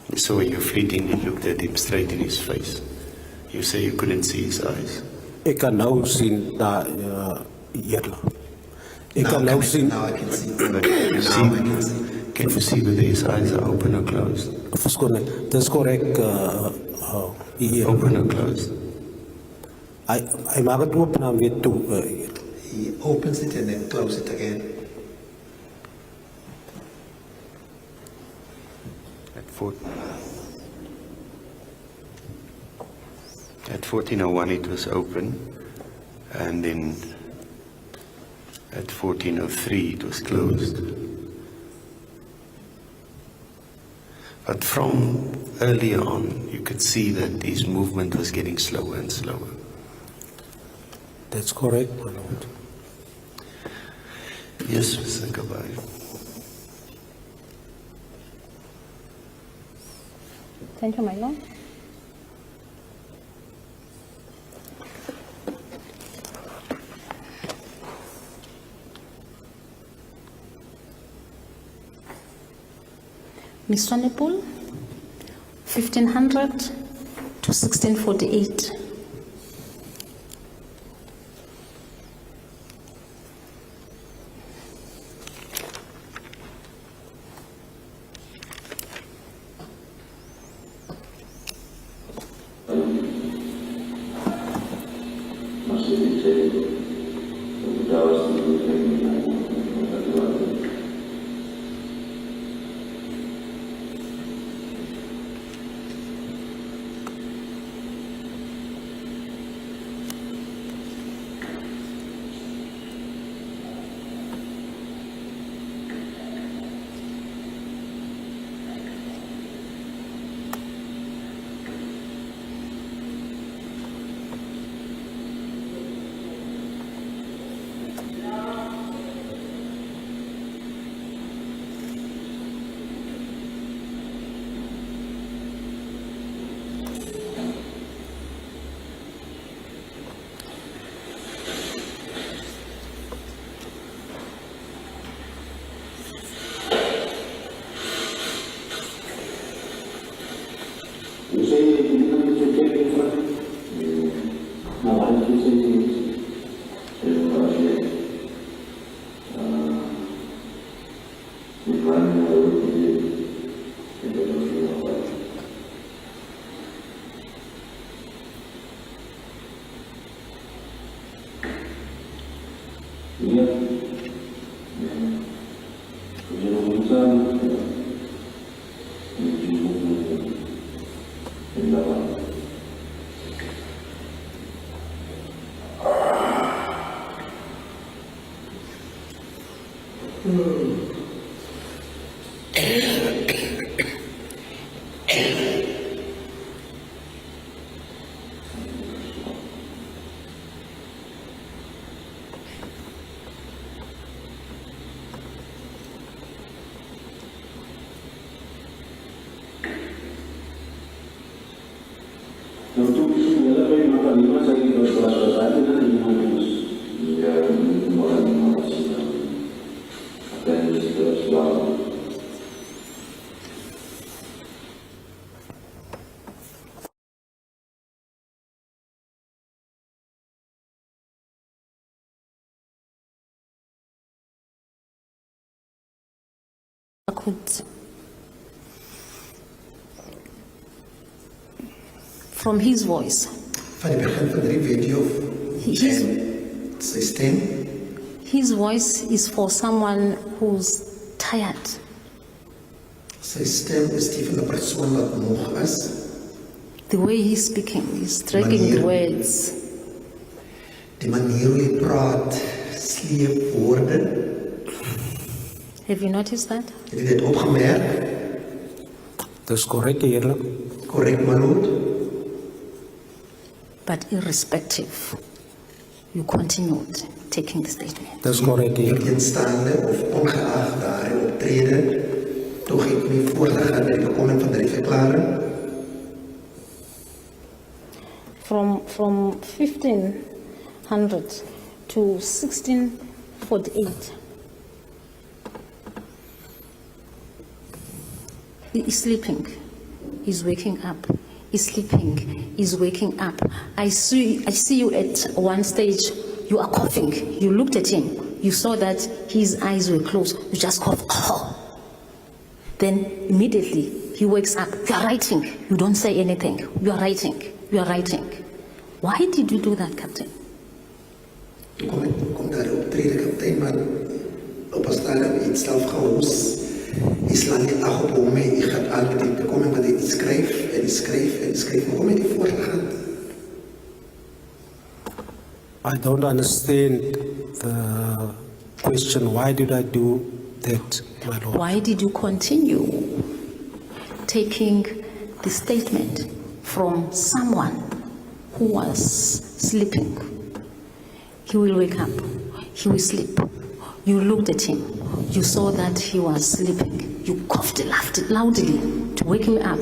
You saw you fleetingly looked at him straight in his face. You say you couldn't see his eyes. Ek kan nou sien dat eerlik. Ek kan nou sien. Now I can see. But can you see whether his eyes are open or closed? Verskoon my. Dis korrek Open or closed? Hy maak dit oop na weer toe. He opens it and then closes it again. At 1401 it was open, and then at 1403 it was closed. But from early on, you could see that his movement was getting slower and slower. That's correct, my lord. Yes, Mr. Kabay. Thank you, my lord. Miss Swanepoel, 1500 to 1648. From his voice. Van die begin van die video His, en sy stem, his voice is for someone who's tired. sy stem is die van 'n persoon wat moeg is. The way he's speaking, he's dragging the words. Die manier hoe hy praat, sleep woorde. Have you noticed that? Het jy dit opgemerk? Dis korrek, eerlik. Korrek, my lord. But irrespective, you continued taking the statement. Dis korrek, eerlik. Teenstaande of ongeag daardie optrede, tog het nie voortgegaan met die bekoming van die verklaring. From 1500 to 1648. He is sleeping, he's waking up. He's sleeping, he's waking up. I see you at one stage, you are coughing. You looked at him, you saw that his eyes were closed. You just cough. Oh. Then immediately he wakes up. You are writing. You don't say anything. You are writing. You are writing. Why did you do that, Captain? Kom daar optrede, kaptein, maar op 'n stadium iets self gehoos. Hy slaan nie ag op hom nie. Hy gaan aan met die bekoming wat hy skryf en skryf, maar kom het hy voortgegaan? I don't understand the question. Why did I do that, my lord? Why did you continue taking the statement from someone who was sleeping? He will wake up, he will sleep. You looked at him, you saw that he was sleeping. You coughed and laughed loudly to wake him up.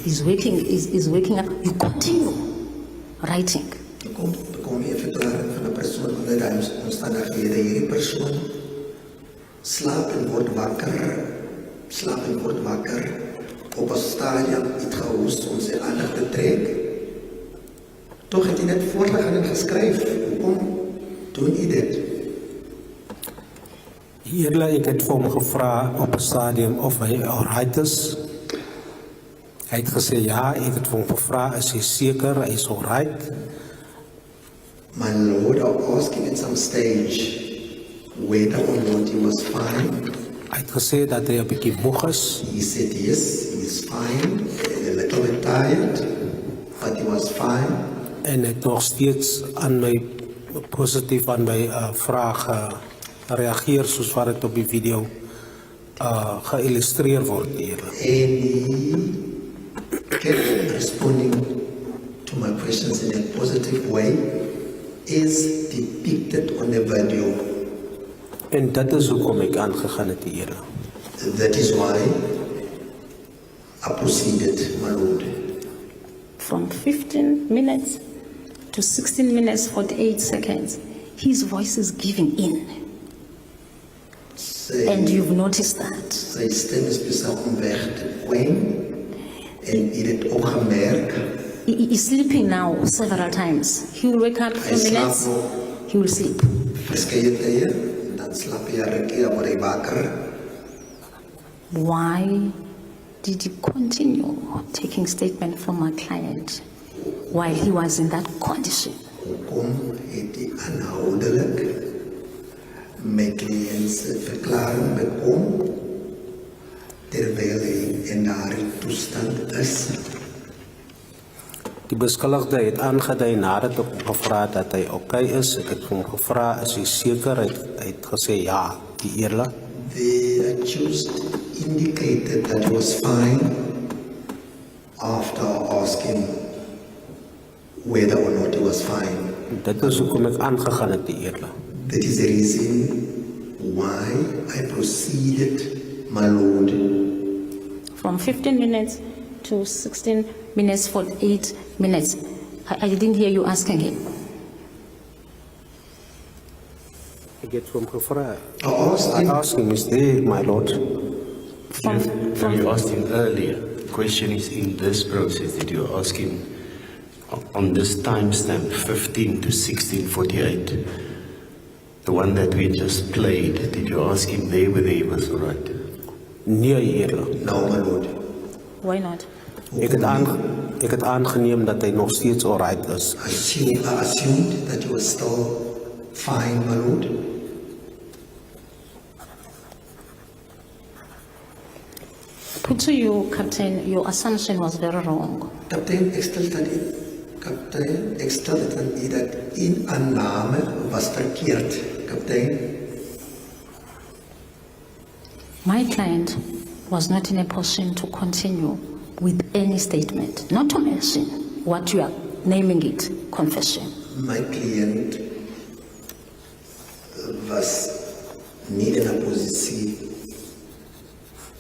He's waking up. You continue writing. Kom jy verklaring van 'n persoon onder daai omstandighede. Hierdie persoon slaap en word wakker, op 'n stadium het gehoes om sy aandag te trek. Tog het hy net voortgegaan en geskryf. Hoekom doen jy dit? Eerlik, ek het vir hom gevra op 'n stadium of hy alright is. Hy het gesê ja, ek het vir hom gevra, is hy seker, hy is alright? My lord, I asked him at some stage whether or not he was fine. Hy het gesê dat hy 'n bietjie moeg is. He said yes, he is fine, a little bit tired, but he was fine. En het nog steeds aan my positief aan my vraag reageer soos wat dit op die video geïllustreer word hier. And he kept responding to my questions in a positive way, as depicted on the video. En dit is hoekom ek aangegaan het hier. That is why I proceeded, my lord. From 15 minutes to 16 minutes 48 seconds, his voice is giving in. And you've noticed that. Sy stem is besig om weg te kwyn en jy het dit opgemerk. He is sleeping now several times. He will wake up for minutes, he will sleep. Verskeie tye, dan slaap hy 'n rukkie, dan word hy wakker. Why did you continue taking statement from my client while he was in that condition? Hoekom het hy aanhoudelik my cliënt se verklaring bekom terwyl hy in daardie toestand is? Die beskuldigde het aangedui nadat ek gevra het dat hy okay is. Ek het hom gevra, is hy seker? Hy het gesê ja, die eerlik. The accused indicated that he was fine after asking whether or not he was fine. Dit is hoekom ek aangegaan het, die eerder. That is the reason why I proceeded, my lord. From 15 minutes to 16 minutes for 8 minutes. I didn't hear you asking him. Ek het vir hom gevra. I asked him, is there, my lord? You asked him earlier. The question is, in this process, did you ask him on this timestamp, 15 to 16:48, the one that we just played, did you ask him there whether he was all right? Nee, eerder. No, my lord. Why not? Ek het aangeneem dat hy nog steeds alright is. I assumed that he was still fine, my lord. Put to you, Captain, your assumption was very wrong. Kaptein, ek stel dit aan u dat in aanname was verkeerd, kaptein. My client was not in a position to continue with any statement, not to mention what you are naming it, confession. My cliënt was nie in 'n posisie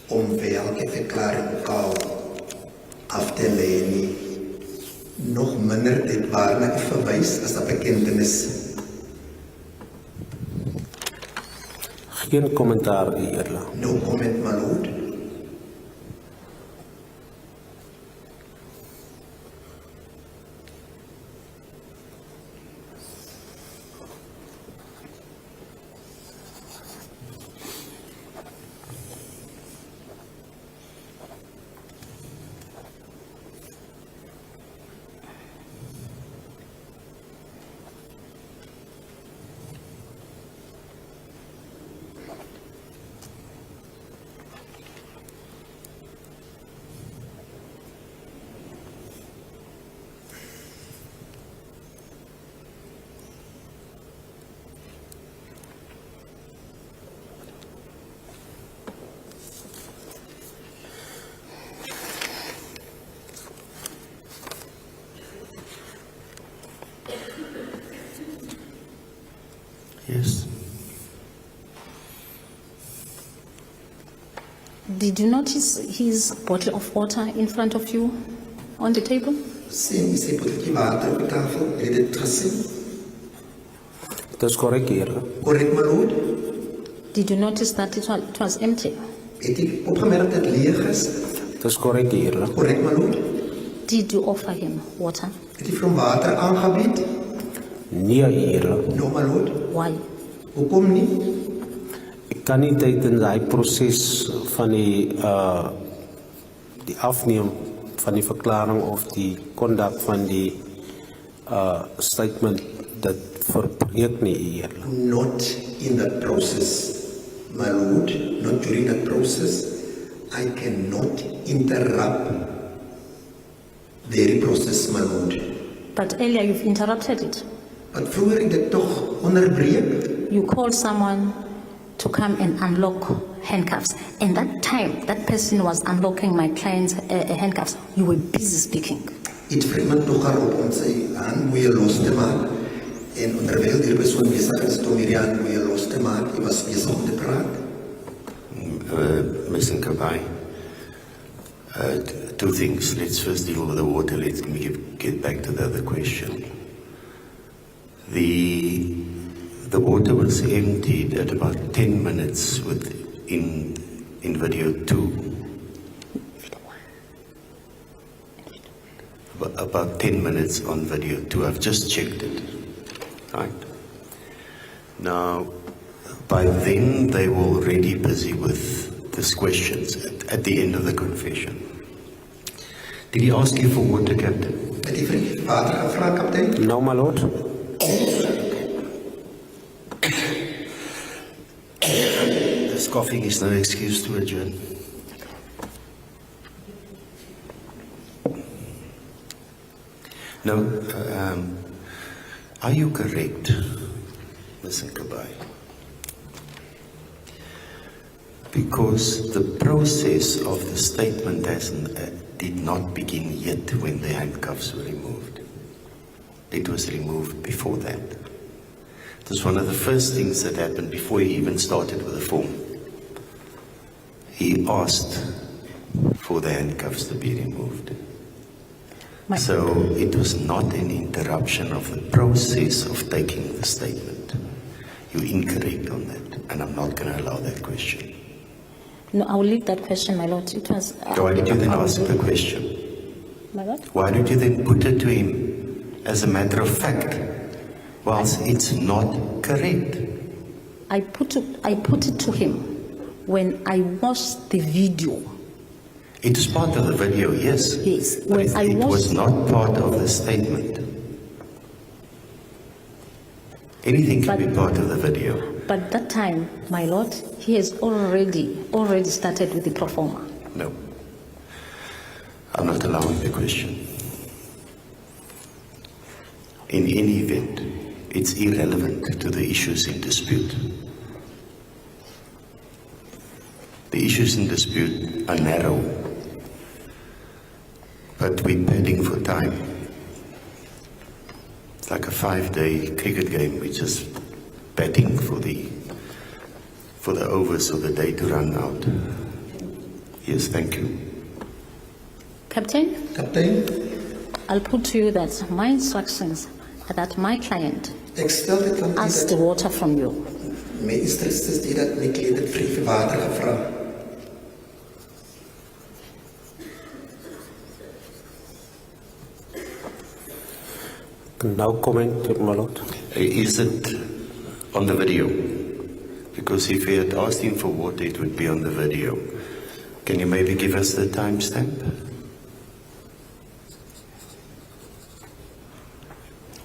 om welke verklaring ook al af te lê nie. Nog minder dit waarna ek verwys as 'n bekentenis. Geen kommentaar, die eerder. No comment, my lord. Yes. Did you notice his bottle of water in front of you on the table? Sien sy botteltjie water op die tafel, het jy dit gesien? Dit is korrek, eerder. Correct, my lord. Did you notice that it was empty? Het jy opgemerk dat het leeg is? Dit is korrek, eerder. Correct, my lord. Did you offer him water? Het jy vir hom water aangebied? Nee, eerder. No, my lord. Why? Hoekom nie? Ek kan nie tydens daai proses van die afneem van die verklaring of die kondak van die statement dit verbreek nie, eerder. Not in that process, my lord. Not during that process. I cannot interrupt the process, my lord. But earlier you've interrupted it. But vroeger het dit toch onderbreek. You called someone to come and unlock handcuffs. And that time, that person was unlocking my client's handcuffs. You were busy speaking. Het vir iemand nog geroep om sy handboeie los te maak. En onderwijl die persoon bezig is om hierdie handboeie los te maak, hy was bezig om te praat. Ms. Nkabai, two things. Let's first deal with the water. Let me get back to the other question. The water was emptied at about 10 minutes in video 2. About 10 minutes on video 2. I've just checked it. Right. Now, by then they were already busy with these questions at the end of the confession. Did he ask you for water, Captain? Het hy vir water gevra, kaptein? No, my lord. This coughing is no excuse to adjourn. No, are you correct, Ms. Nkabai? Because the process of the statement did not begin yet when the handcuffs were removed. It was removed before that. It was one of the first things that happened before he even started with the form. He asked for the handcuffs to be removed. So it was not an interruption of the process of taking the statement. You're incorrect on that, and I'm not going to allow that question. No, I will leave that question, my lord. It was. Why did you then ask the question? My lord? Why did you then put it to him as a matter of fact, whilst it's not correct? I put it to him when I watched the video. It was part of the video, yes. Yes. But When I it was watched, not part of the statement. Anything can be part of the video. but that time, my lord, he has already started with the pro forma. No. I'm not allowing the question. In any event, it's irrelevant to the issues in dispute. The issues in dispute are narrow, but we're padding for time. It's like a 5-day cricket game. We're just betting for the overs of the day to run out. Yes, thank you. Captain, Captain, I'll put to you that my instructions are that my client ek stel dit aan u asked the dat water from you. my instructies is dat my kliënt het vir water gevra. No comment, my lord. Is it on the video? Because if we had asked him for water, it would be on the video. Can you maybe give us the timestamp?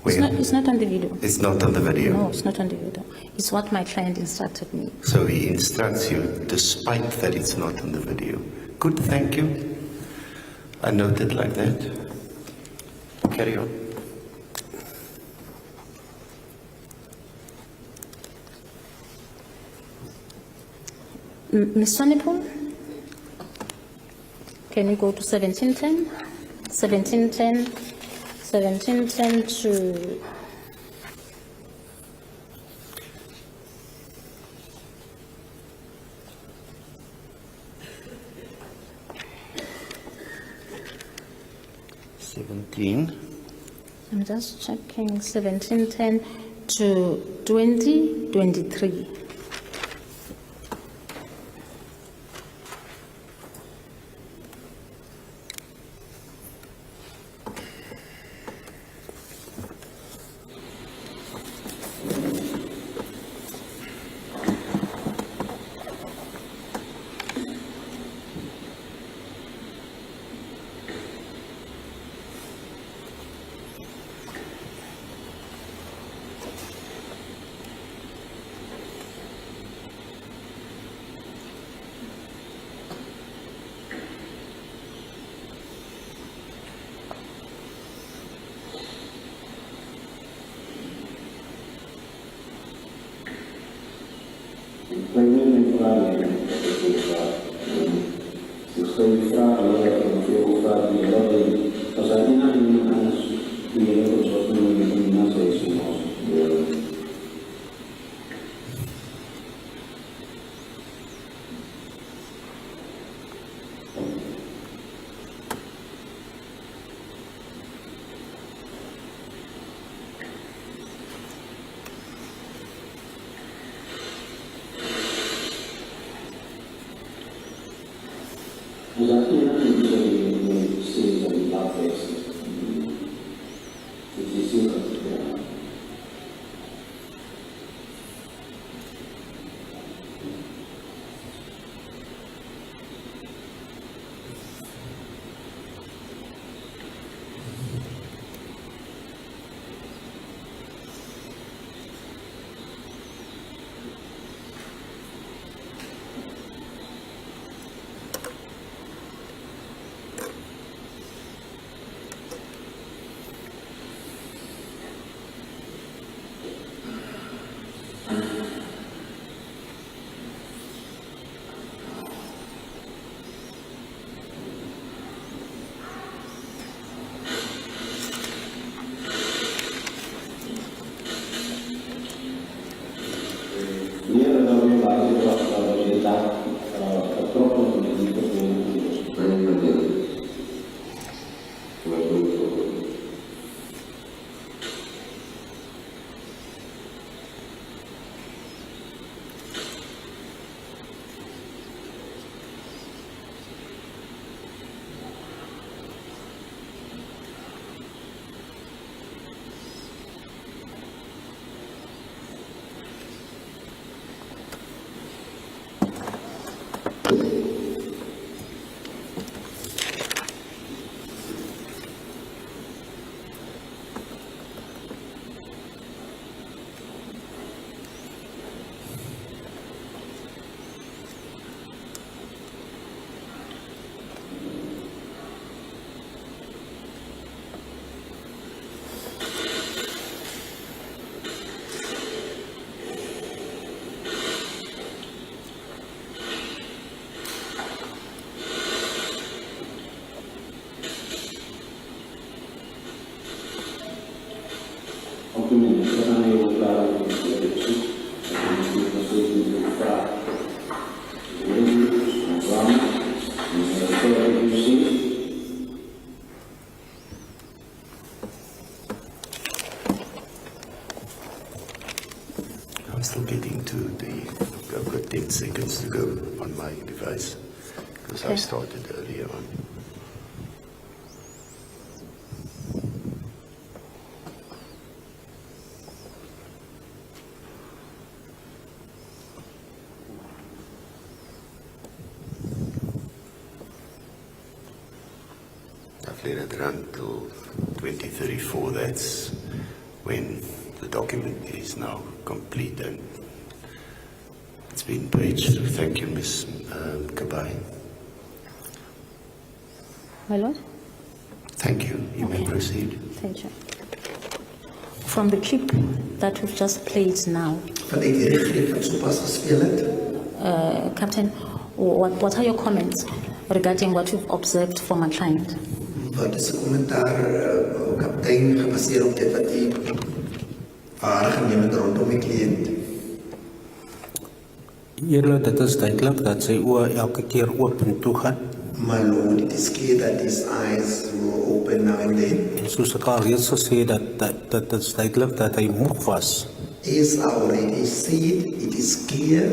It's not on the video. It's not on the video. No, it's not on the video. It's what my client instructed me. So he instructs you despite that it's not on the video. Good, thank you. I note it like that. Carry on. Ms. Swanepoel, can you go to 1710? 1710, 1710 to... I'm just checking 1710 to 2023. I'm still getting to the, I've got 10 seconds to go on my device because I started earlier on. I've let it run till 2034, that's when the document is now complete and it's been paged. Thank you, Ms. Kabai. My lord? Thank you. You may proceed. Thank you. From the clip that we've just played now, Van die greep wat sopas gespeel het, Captain, what are your comments regarding what you've observed from a client? wat is 'n kommentaar kaptein gebaseer op dit wat die waargeneem het rondom die kliënt? Eerlijk, dit is duidelijk dat sy oor elke keer oop en toe gaan. My lord, it is clear that his eyes were open now and then. Soos ek al reeds gesê dat is duidelik dat hy moeg was. As I already said, it is clear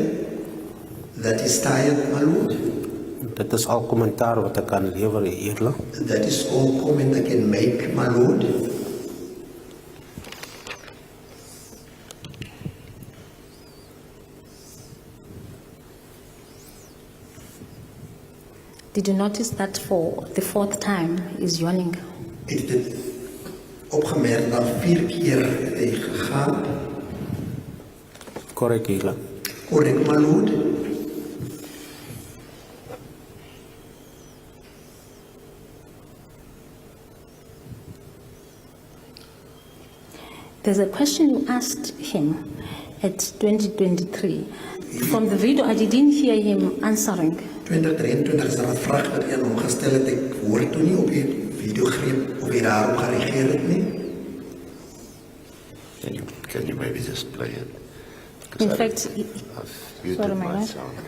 that he's tired, my lord. Dit is al kommentaar wat ek kan lewer, eerlik. That is all comment I can make, my lord. Did you notice that for the fourth time is yawning? Ik heb dit opgemerkt dat 4 keer het hy gegaan. Correct, eerlik. Correct, my lord. There's a question you asked him at 2023. From the video, I didn't hear him answering. 2023 is daar 'n vraag wat hy aan hom gestel het. Ek hoor toe nie op die videogreep of hy daarop gereageer het nie. Can you maybe just play it? In fact, I've muted sorry, my my lord. sound.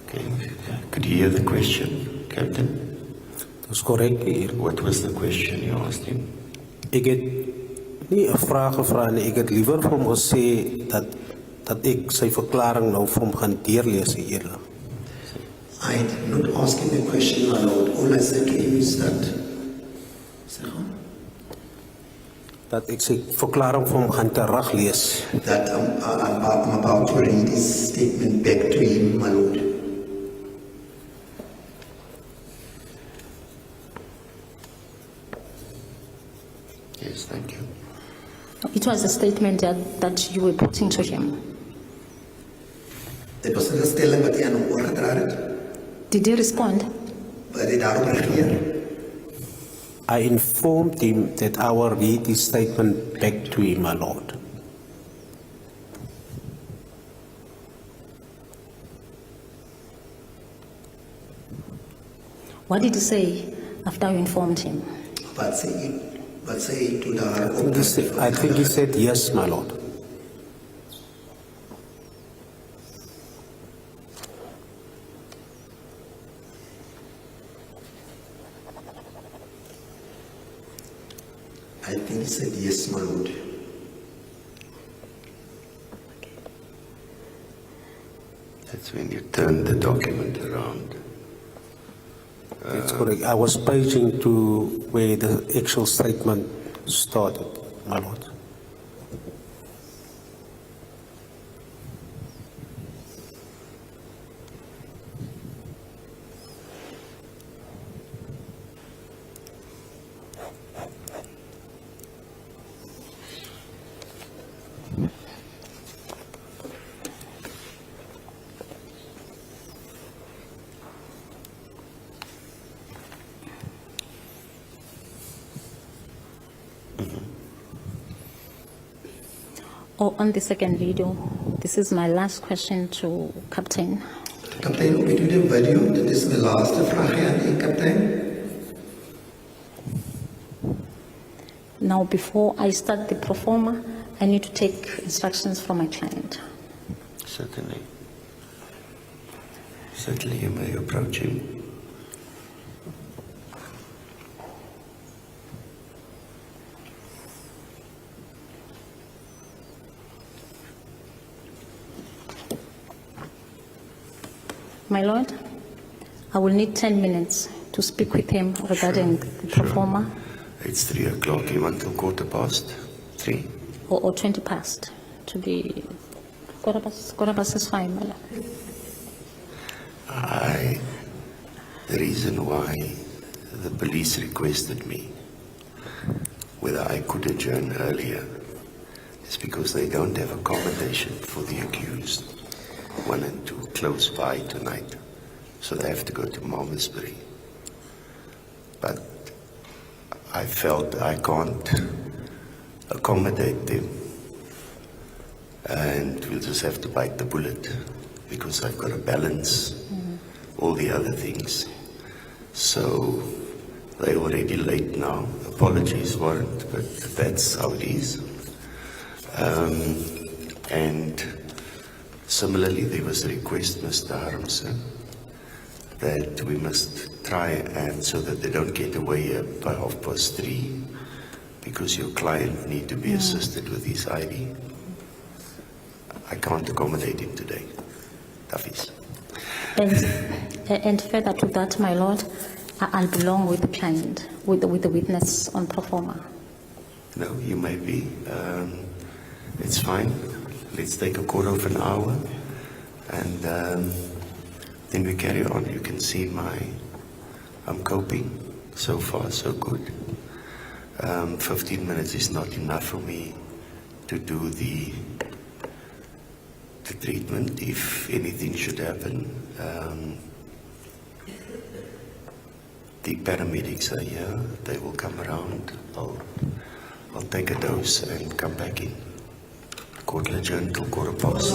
Okay, could you hear the question, Captain? That's correct, eerlik. What was the question you asked him? Ek het nie 'n vraag gevra nie, ek het liewer vir hom gesê dat ek sy verklaring nou vir hom gaan deurlees, eerlik. I did not ask him a question, my lord. All I said to him is that... Dat ek sy verklaring vir hom gaan teruglees. That I'm about to read his statement back to him, my lord. Yes, thank you. It was a statement that you were putting to him. Dit was 'n stelling wat hy aan hom oorgedra het. Did he respond? Wat hy daarop reageer. I informed him that I will read his statement back to him, my lord. What did he say after you informed him? Wat sê hy toe daar I think he said yes, my lord. I think he said yes, my lord. That's when you turn the document around. That's correct. I was paging to where the actual statement started, my lord. Oh, on the second video, this is my last question to Captain. Kaptein, op die tweede video, dit is mijn laatste vraag aan u, kaptein. Now, before I start the performer, I need to take instructions from my client. Certainly. Certainly, you may approach him. My lord, I will need 10 minutes to speak with him regarding the performer, It's 3 o'clock. You want till 3:15? or 20 past to be. Quarter past is fine, my lord. The reason why the police requested me whether I could adjourn earlier is because they don't have accommodation for the accused. 1 and 2 close by tonight, so they have to go to Malmesbury. But I felt I can't accommodate them, and we'll just have to bite the bullet because I've got to balance all the other things. So they're already late now. Apologies, Warrant, but that's how it is. And similarly, there was a request, Mr. Harmson, that we must try and so that they don't get away by 3:30, because your client need to be assisted with his ID. I can't accommodate him today. Toughies. And further to that, my lord, I'll belong with the client, with the witness on performer. No, you may be. It's fine. Let's take a quarter of an hour, and then we carry on. You can see I'm coping. So far, so good. 15 minutes is not enough for me to do the treatment. If anything should happen, the paramedics are here. They will come around. I'll take a dose and come back in. Court adjourned till 3:15.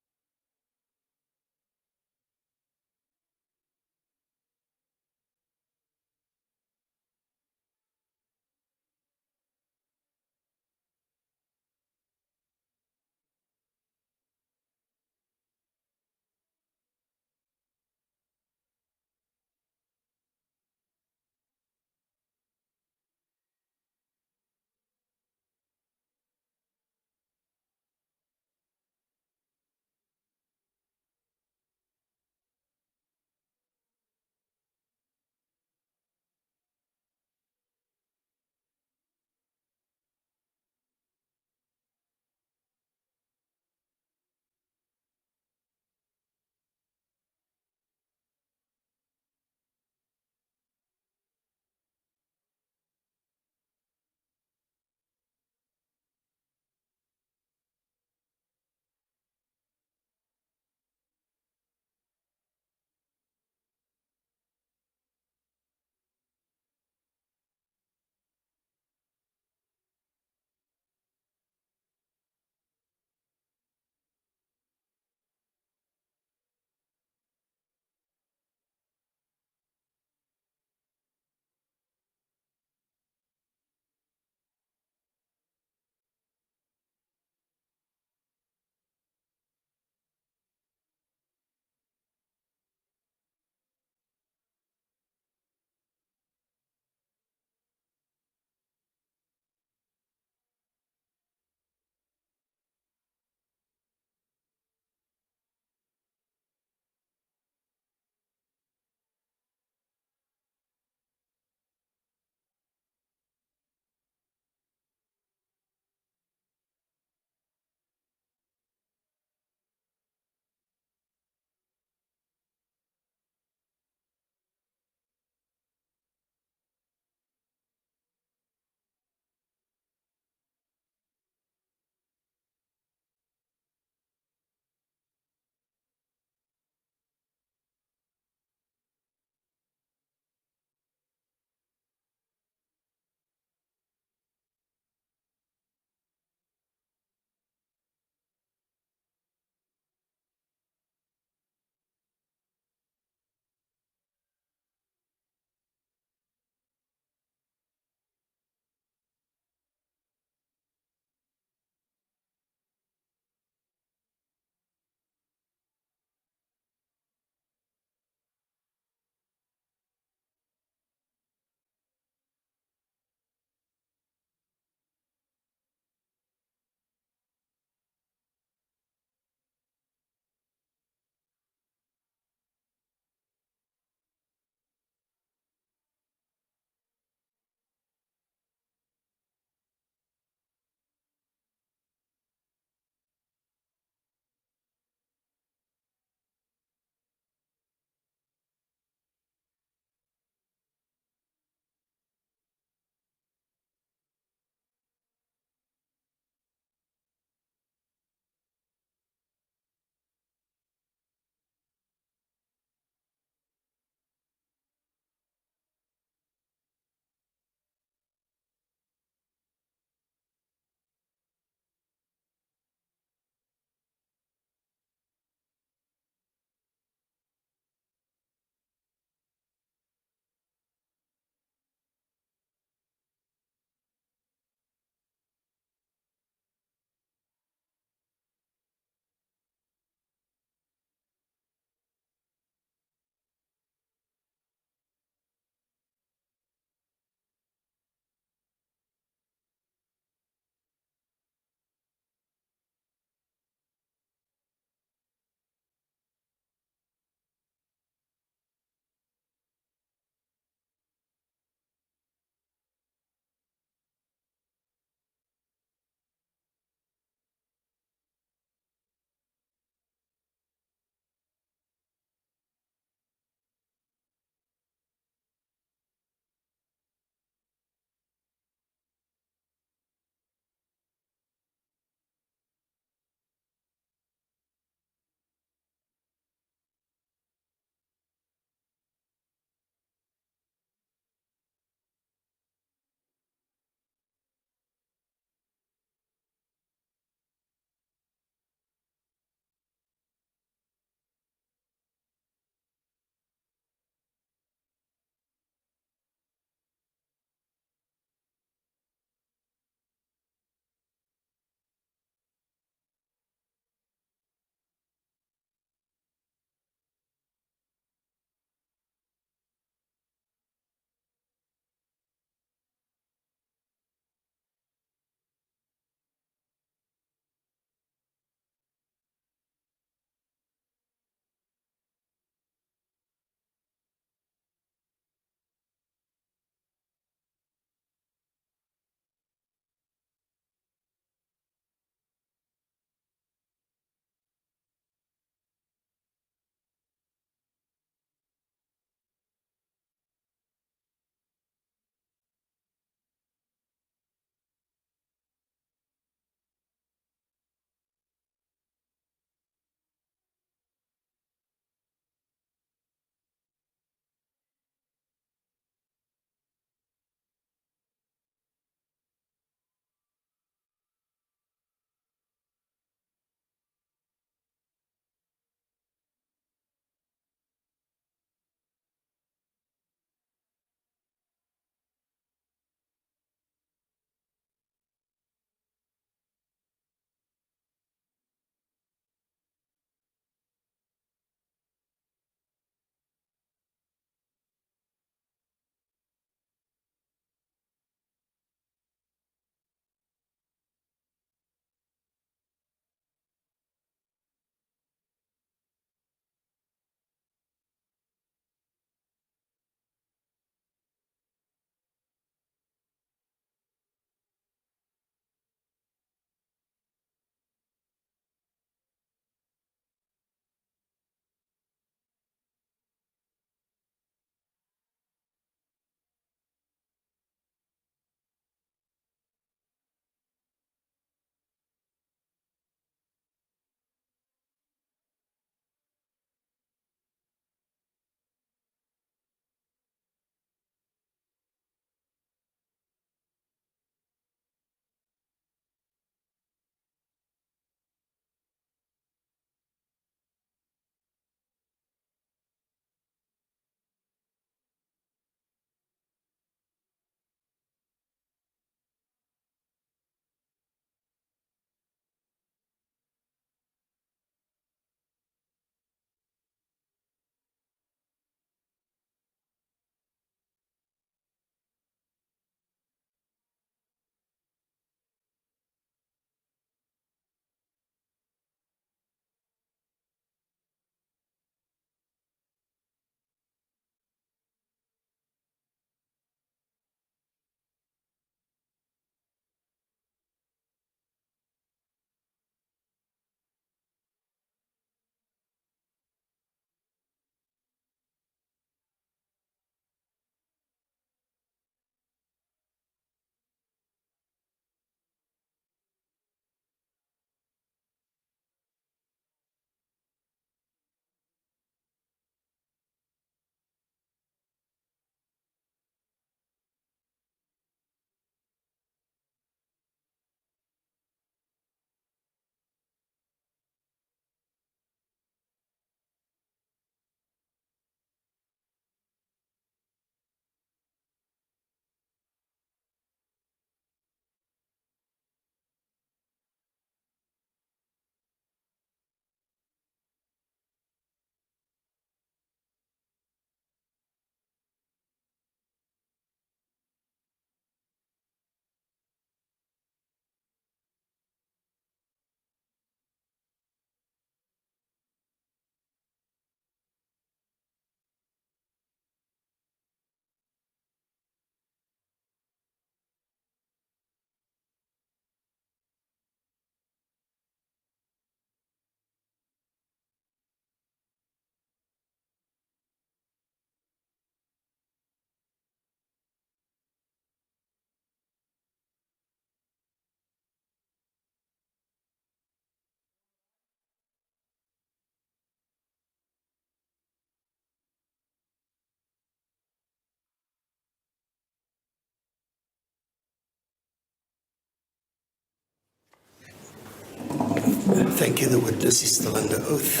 Thank you. The witness is still under oath.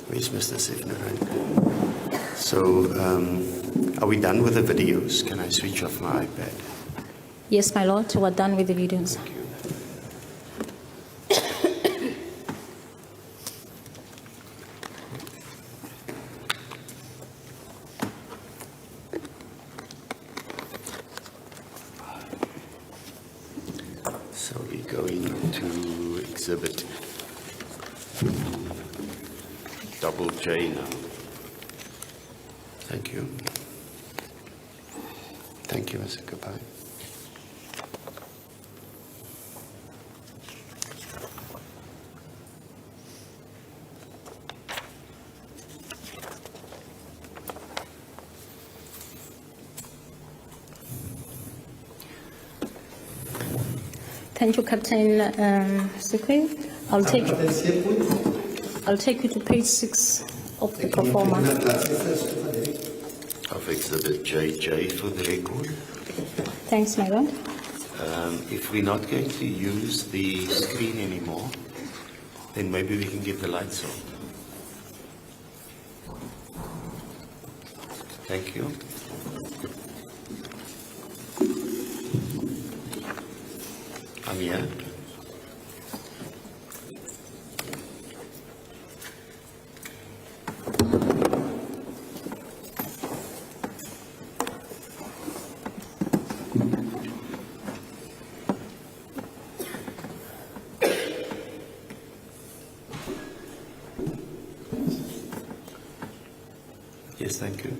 Where's Mr. Sivnarain? So, are we done with the videos? Can I switch off my iPad? Yes, my lord, we're done with the videos. Thank you. So we're going to exhibit double J now. Thank you. Thank you, Mr. Kapai. Thank you, Captain Sikwe. I'll take you to page 6 of the performer. Of exhibit JJ for the record. Thanks, my lord. If we're not going to use the screen anymore, then maybe we can get the lights on. Thank you. I'm here. Yes, thank you.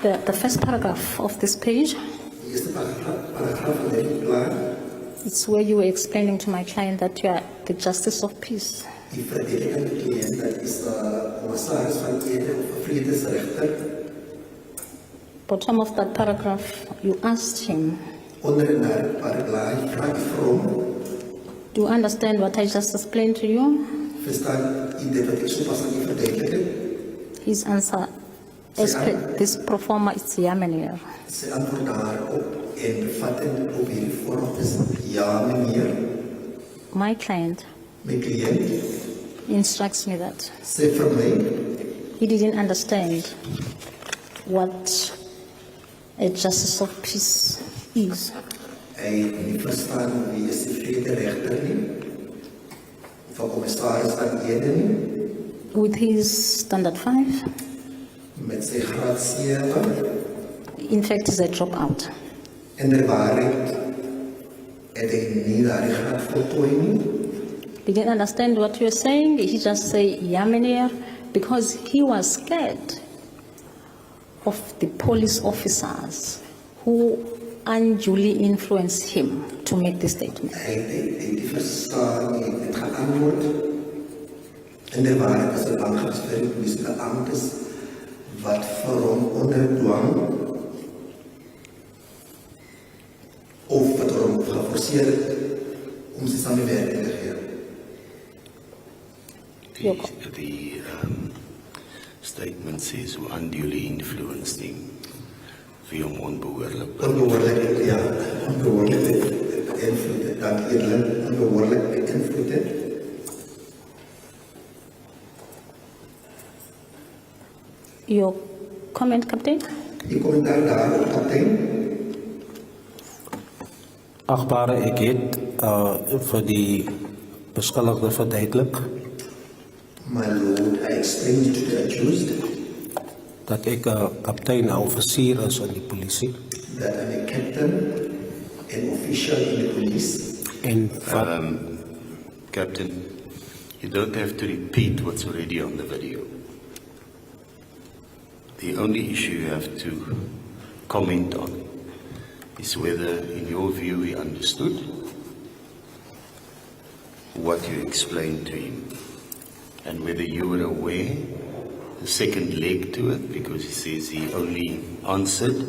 The first paragraph of this page, it's where you were explaining to my client that you are the justice of peace. Bottom of that paragraph, you asked him, do you understand what I just explained to you? His answer, as per this performer, it's Yamanier. My client instructs me that he didn't understand what a justice of peace is. With his standard 5, in fact, he's a dropout. He didn't understand what you were saying. He just said Yamanier because he was scared of the police officers who unduly influenced him to make this statement. Wat vir hom onder dwang of wat hom geforseer het om sy samewerking te gee. The statement says who unduly influenced him. Wie hom onbehoorlik. Onbehoorlik, ja. Onbehoorlik beïnvloed het. Dank eerlijk. Onbehoorlik beïnvloed het. Your comment, Captain? Die kommentaar daarop, Captain. Achtbare, ek het vir die beskuldigde verduidelik My lord, I explained to the accused dat ek 'n kaptein, 'n offisier is in die polisie that I'm a captain, an official in the police. en Captain, you don't have to repeat what's already on the video. The only issue you have to comment on is whether, in your view, he understood what you explained to him and whether you were aware the second leg to it, because he says he only answered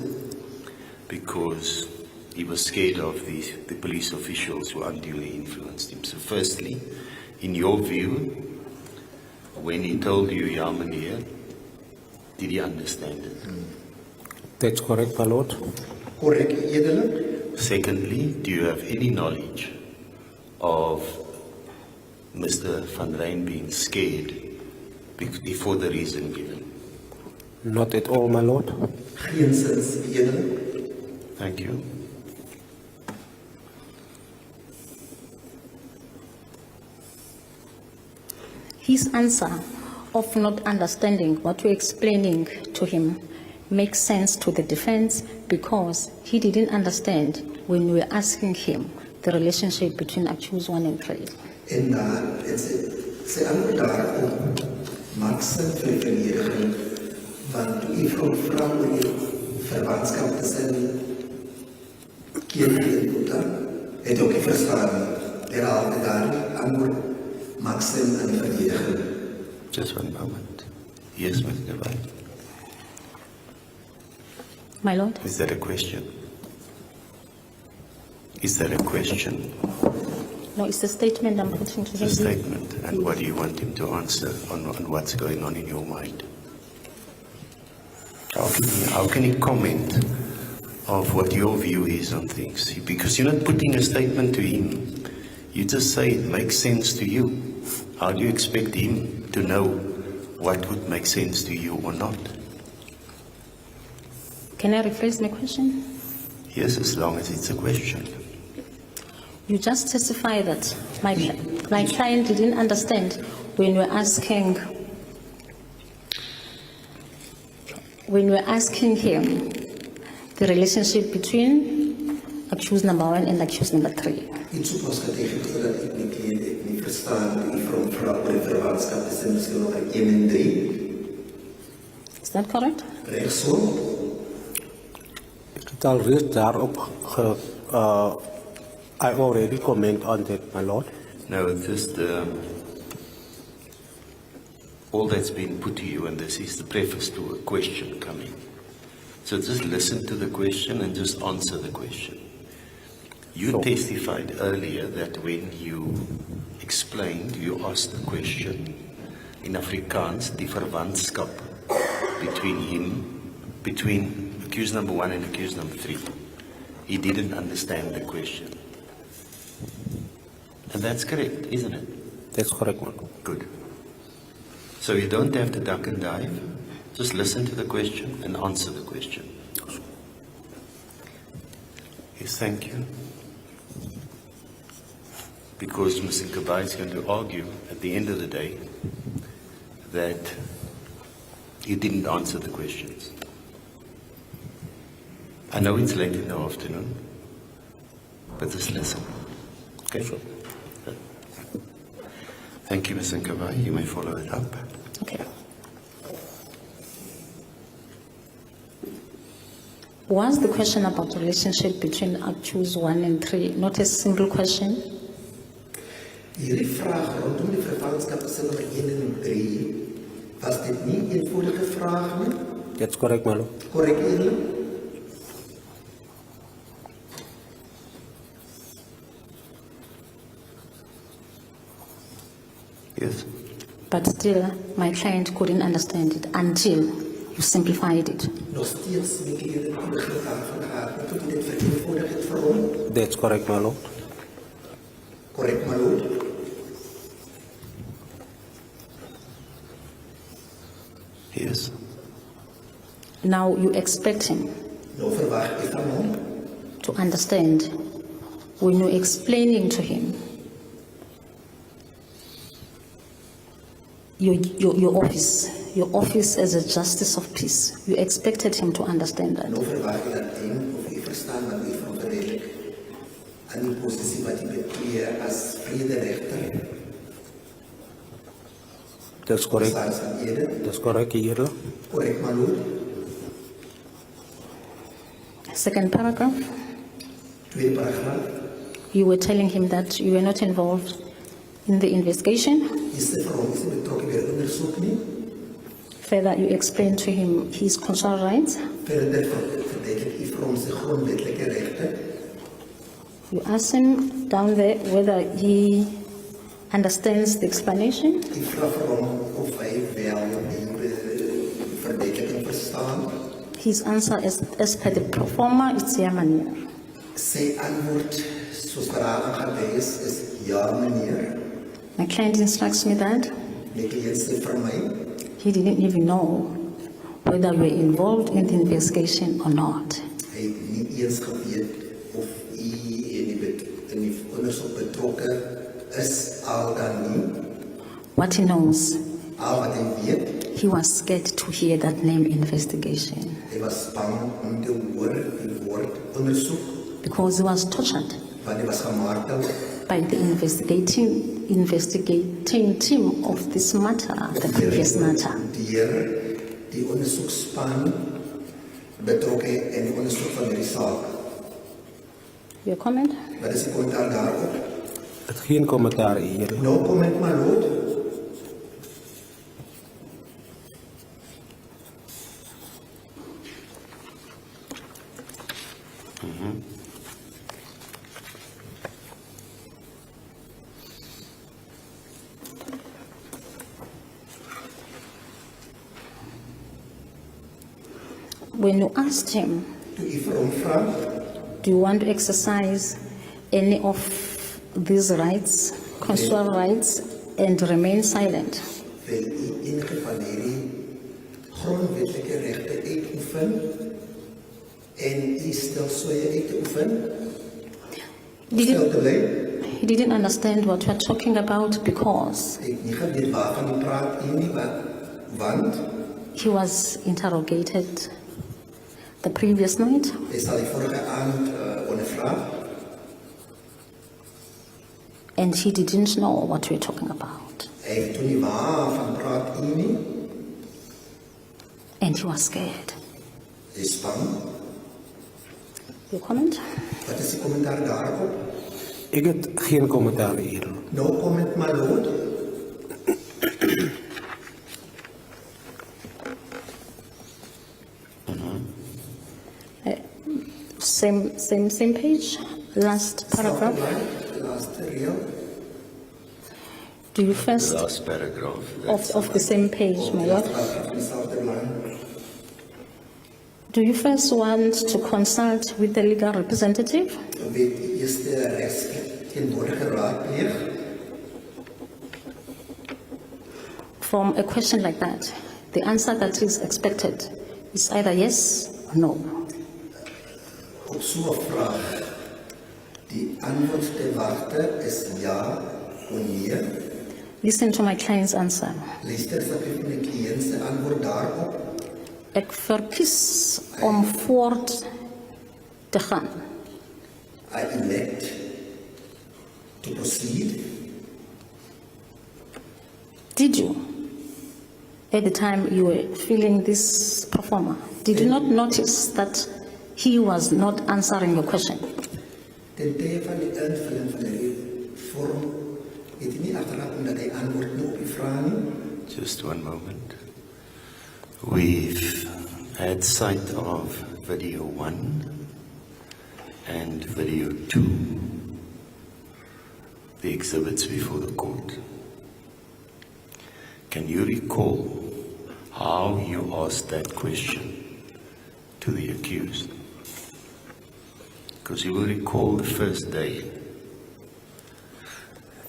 because he was scared of the police officials who unduly influenced him. So firstly, in your view, when he told you, "Ja, meneer," did he understand it? That's correct, my lord. Correct, edele. Secondly, do you have any knowledge of Mr. Van Rijn being scared before the reason given? Not at all, my lord. Geensins, eerder. Thank you. His answer of not understanding what you're explaining to him makes sense to the defense because he didn't understand when we were asking him the relationship between accused 1 and 3. En daar, sy antwoord daarop, maak sin vir die verdediging, want toe die vrou oor die verwantskap tussen Keetie en Boeta, het ook nie verstaan, herhaalde daar antwoord, maak sin aan die verdediging. Just one moment. Yes, Mr. White. My lord? Is that a question? Is that a question? No, it's a statement I'm putting to It's a him. statement. And what do you want him to answer on what's going on in your mind? How can he comment of what your view is on things? Because you're not putting a statement to him. You just say it makes sense to you. How do you expect him to know what would make sense to you or not? Can I rephrase my question? Yes, as long as it's a question. You just testify that my client didn't understand when we're asking him the relationship between accused number 1 and accused number 3. Iets op ons getekend dat ek nie kleed, ek nie verstaan die vrou oor die verwantskap tussen miskien nog 1 en 3. Is that correct? Reg so. Ek het al reeds daarop I already comment on that, my lord. No, just all that's been put to you, and this is the preface to a question coming. So just listen to the question and just answer the question. You testified earlier that when you explained, you asked the question in Afrikaans, die verwantskap between accused number 1 and accused number 3. He didn't understand the question. And that's correct, isn't it? That's correct, man. Good. So you don't have to duck and dive. Just listen to the question and answer the question. Yes, thank you. Because Mr. Kabai is going to argue at the end of the day that you didn't answer the questions. I know it's late in the afternoon, but just listen. Okay? Sure. Thank you, Mr. Kabai. You may follow it up. Okay. Was the question about the relationship between accused 1 and 3 not a single question? Hierdie vraag rondom die verwantskap tussen 1 en 3, was dit nie 'n eenvoudige vraag nie? That's correct, my lord. Korrek, eerlik? Yes. But still, my client couldn't understand it until you simplified it. Nog steeds nie eerder die begrip daarvan gehad, nie, tot jy dit vereenvoudig het vir hom. That's correct, my lord. Korrek, my lord? Yes. Now you expect him Nou verwag ek van hom to understand when you're explaining to him your office as a justice of peace. You expected him to understand that. nou verwag ek dat hy of hy verstaan wat hy van verdedig aan die posisie wat hy bekleer as vrederegter. That's correct. Verstaan sy eerder? That's correct, eerder. Korrek, my lord? Second paragraph, Tweede paragraaf. you were telling him that you were not involved in the investigation. Jy sê vir hom is nie betrokke by die ondersoek nie. Further, you explained to him his constitutional rights. Verder verduidelik hy vir hom sy grondwetlike regte. You asked him down there whether he understands the explanation. Ek vra vir hom of hy wel die verduideliking verstaan. His answer is, as per the pro forma, it's ja meneer. Sy antwoord Soos wat daar aangewys is, ja meneer. My client instructs me that My cliënt sê vir my, he didn't even know whether we were involved in the investigation or not. hy het nie eens geweet of hy in die ondersoek betrokke is al dan nie. What he knows, Al wat hy weet, he was scared to hear that name investigation hy was bang om te hoor die woord ondersoek, because he was tortured want hy was gemartel by the investigating team of this matter, the previous matter. deur die ondersoekspan betrokke in die ondersoek van hierdie saak. Your comment? Wat is die kommentaar daarop? Het geen kommentaar hier. No comment, my lord. When you asked him, Toe u vir hom vra, do you want to exercise any of these rights, constitutional rights, and remain silent? wil u enige van hierdie grondwetlike regte uitoefen en u stel soeye uit te oefen? Stel te bly? He didn't understand what we are talking about because Ek het nie geweet waarvan u praat u nie, want he was interrogated the previous night hy sal die vorige aand ondervra and he didn't know what we were talking about. Hy weet toe nie waarvan praat u nie, And he was scared. hy is bang. Your comment? Wat is die kommentaar daarop? Ek het geen kommentaar hier. No comment, my lord. Same page, last paragraph. Last reel. Do you first Last paragraph. of the same page, my lord? Dieselfde lyn. Do you first want to consult with the legal representative? Weet u eers die regsteenwoordige raadpleeg? From a question like that, the answer that is expected is either yes or no. Op so 'n vraag, die antwoord te wagte is ja of nee. Listen to my client's answer. Luister asseblief my kliënt se antwoord daarop. Ek verkies om voort te gaan. I elect to proceed. Did you, at the time you were filling this performer, did you not notice that he was not answering your question? Ten tye van die invulling van die vorm, het hy nie agterraak omdat hy antwoord nie op die vraag nie. Just one moment. We've had sight of video 1 and video 2, the exhibits before the court. Can you recall how you asked that question to the accused? Because you will recall the first day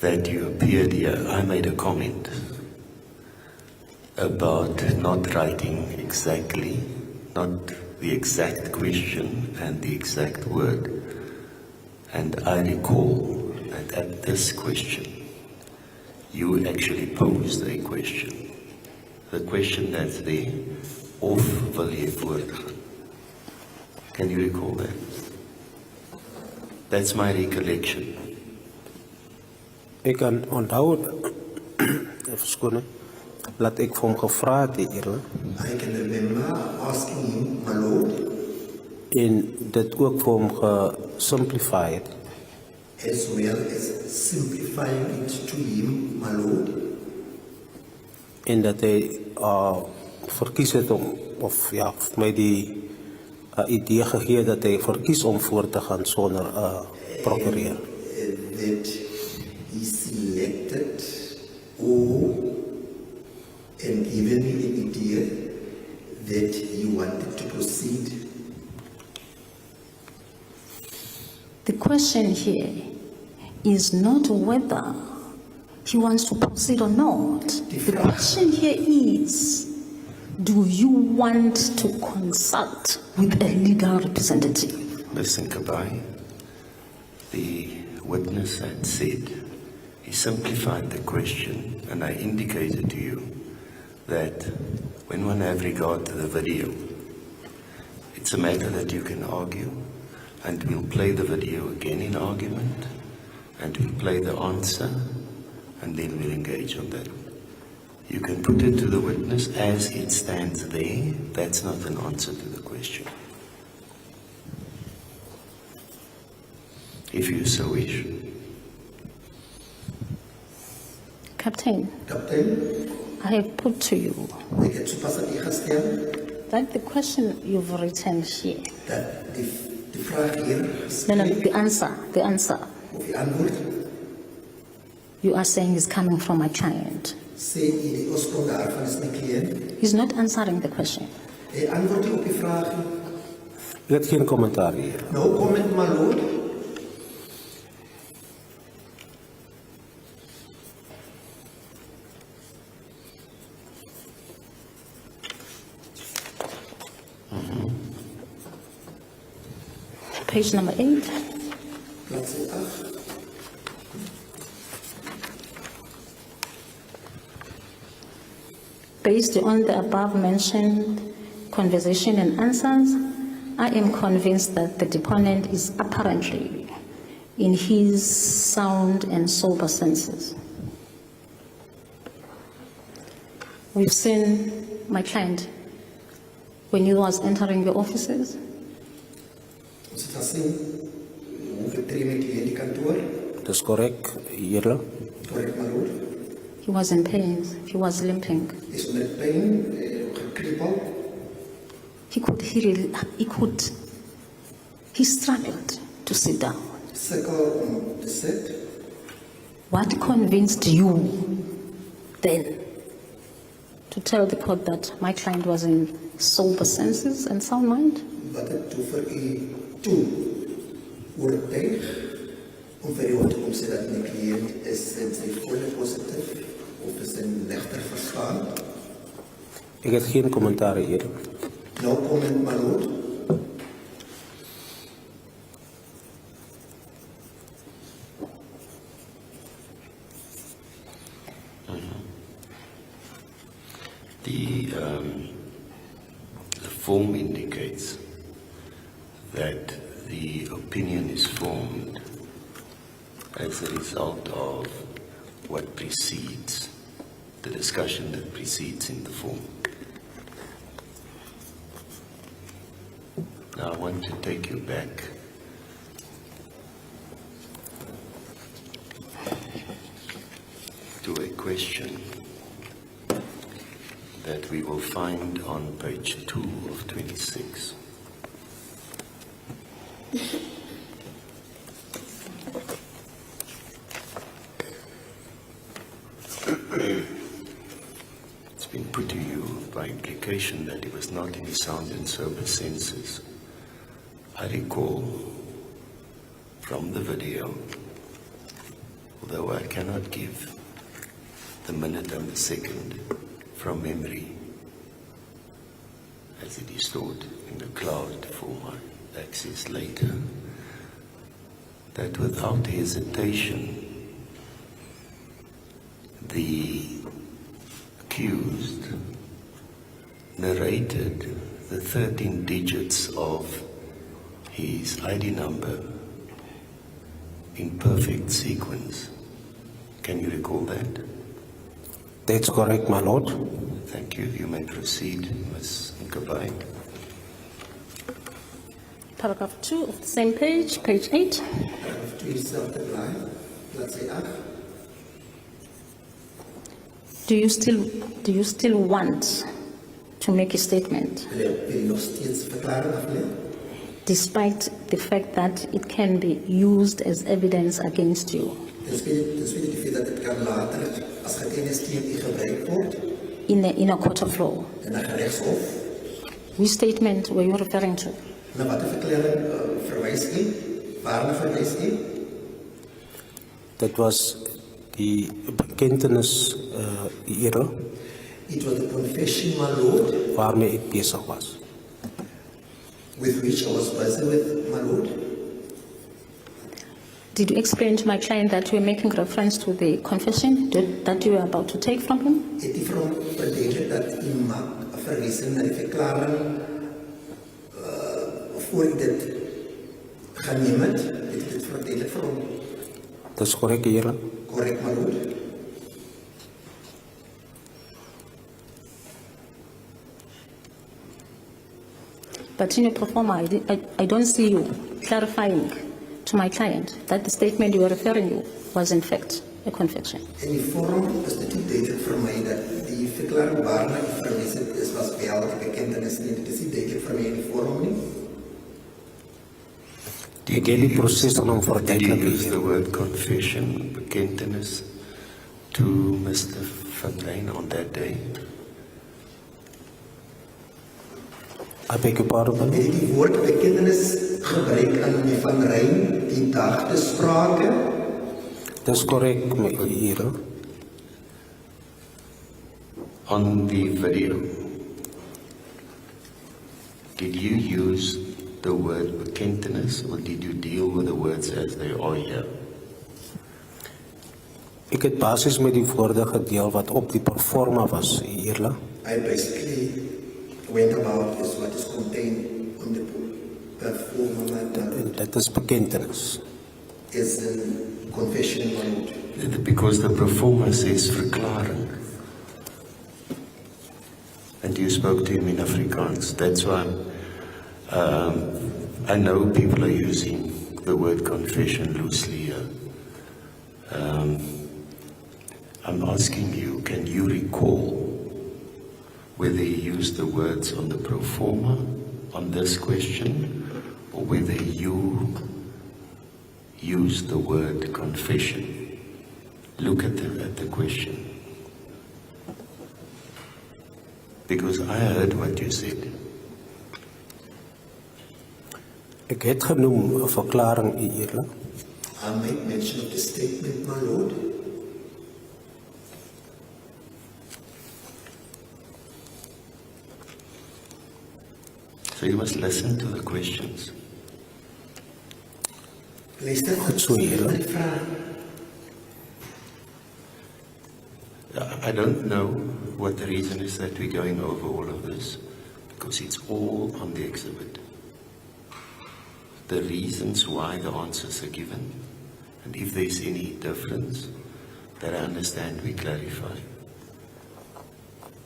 that you appeared here, I made a comment about not writing exactly, not the exact question and the exact word. And I recall that at this question, you actually posed a question. The question that's there, of wil jy voortgaan? Can you recall that? That's my recollection. Ek kan onthou, verskoning, dat ek vir hom gevra het hier, I can remember asking him, my lord, en dit ook vir hom gesimplify het. as well as simplifying it to him, my lord, En dat hy verkies het om, of ja, vir my die idee gegee dat hy verkies om voort te gaan sonder prokureur. that he selected or and given me an idea that he wanted to proceed. The question here is not whether he wants to proceed or not. The question here is, do you want to consult with a legal representative? Listen, Kabai, the witness had said, he simplified the question, and I indicated to you that when one have regard to the video, it's a matter that you can argue, and we'll play the video again in argument, and we'll play the answer, and then we'll engage on that. You can put it to the witness as it stands there. That's not an answer to the question. If you so wish. Captain, I have put to you that the question you've written here, the answer you are saying is coming from my client. He's not answering the question. Ik heb geen commentaar hier. No comment, my lord. Page number 8. Based on the above mentioned conversation and answers, I am convinced that the deponent is apparently in his sound and sober senses. We've seen my client when he was entering your offices. That's correct, Yerla. Correct, my lord. He was in pain, he was limping. Is onder pijn, gekrippeld. He struggled to sit down. Sukkel om te sit. What convinced you then to tell the court that my client was in sober senses and sound mind? Wat het toe vir u toe oortuig om vir u te kom sê dat my cliënt is in sy volle positief of is in lichter verstaan? Ik heb geen commentaar hier. No comment, my lord. The form indicates that the opinion is formed as a result of what precedes, the discussion that precedes in the form. Now I want to take you back to a question that we will find on page 2 of 26. It's been put to you by implication that he was not in his sound and sober senses. I recall from the video, although I cannot give the minute and the second from memory, as it is stored in the cloud for my access later, that without hesitation, the accused narrated the 13 digits of his ID number in perfect sequence. Can you recall that? That's correct, my lord. Thank you. You may proceed, Ms. Nkabai. Paragraph 2 of the same page, page 8. Paragraph 2 dieselfde blaai, bladsy 8. Do you still want to make a statement? Wil jy nog steeds verklaring aflê? Despite the fact that it can be used as evidence against you. Dis weet die feit dat dit kan later as getuienis teen u gebruik word In a court of law. in 'n geregshof. Which statement were you referring to? Na watter verklaring verwys u? Waarna verwys u? Dit was die bekentenis era It was the confession, my Lord, waarmee ek besig was. with which I was busy with, my Lord. Did you explain to my client that you were making reference to the confession that you were about to take from him? Het die vrou verduidelik dat u maak 'n verwysing na die verklaring voor u dit geneem het? Het u dit verduidelik vir hom? Dis korrek, Here. Correct, my Lord. But in your performer, I don't see you clarifying to my client that the statement you were referring to was in fact a confession. In die vorm is dit nie duidelik vir my dat die verklaring waarna u verwys het is was wel 'n bekentenis nie. Dit is nie duidelik vir my in die vorm nie. Ek het die proses om Did you verduidelik. use the word confession, bekentenis, to Mr. Van Rijn on that day? I beg your pardon. Het u die woord bekentenis gebruik aan meneer Van Rijn die dag te sprake? Dis korrek, my Here. On the video, did you use the word bekentenis, or did you deal with the words as they are here? Ek het basies met die woorde gedeel wat op die performa was, Here. I basically went about is what is contained on the performance En dit is bekentenis. is a confession, my Lord. Because the performer says verklaring. And you spoke to him in Afrikaans. That's why I know people are using the word confession loosely here. I'm asking you, can you recall whether you used the words on the pro forma on this question, or whether you used the word confession? Look at the question. Because I heard what you said. Ek het genoem 'n verklaring, Here. I make mention of the statement, my Lord. So you must listen to the questions. Luister goed so, Here. na die vraag. I don't know what the reason is that we're going over all of this, because it's all on the exhibit. The reasons why the answers are given, and if there's any difference, that I understand we clarify.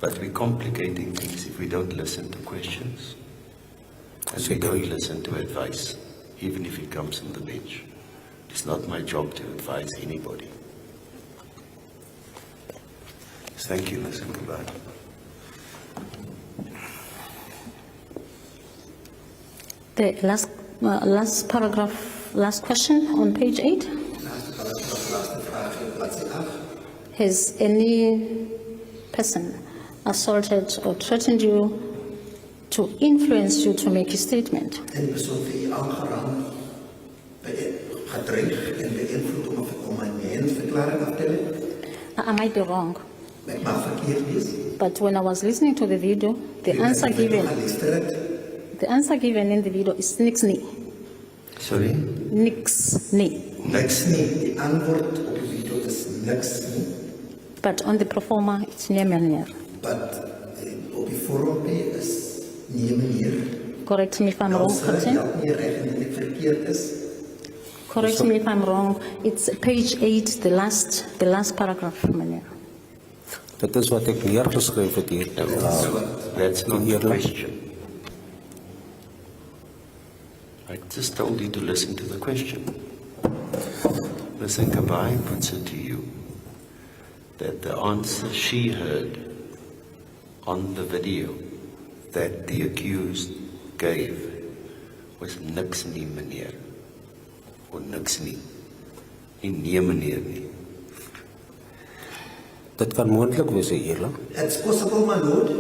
But we're complicating things if we don't listen to questions, and we don't listen to advice, even if it comes from the bench. It's not my job to advise anybody. Thank you, Mr. Kubai. The last paragraph, last question on page 8. Laaste vraag op bladsy 8. Has any person assaulted or threatened you to influence you to make a statement? En die persoon vir u aangeraan, gedreig en beïnvloed om 'n mensverklaring af te lê? I might be wrong, Ek mag verkeerd wees. but when I was listening to the video, the answer given in the video is niks nie. Sorry? Niks nie. Niks nie. Die antwoord op die video is niks nie. But on the performer, it's nee meneer. But op die vormpie is nee meneer. Correct me if I'm wrong, Sir, Captain. help nie reg en ek verkeerd is. Correct me if I'm wrong. It's page 8, the last paragraph, meneer. Dit is wat ek neergeskryf het hier. That's not the Here. question. I just told you to listen to the question. Mr. Kabai puts it to you that the answer she heard on the video that the accused gave was niks nie meneer, or niks nie, nie meneer nie. Dit kan moontlik wees, Here. It's possible, my Lord.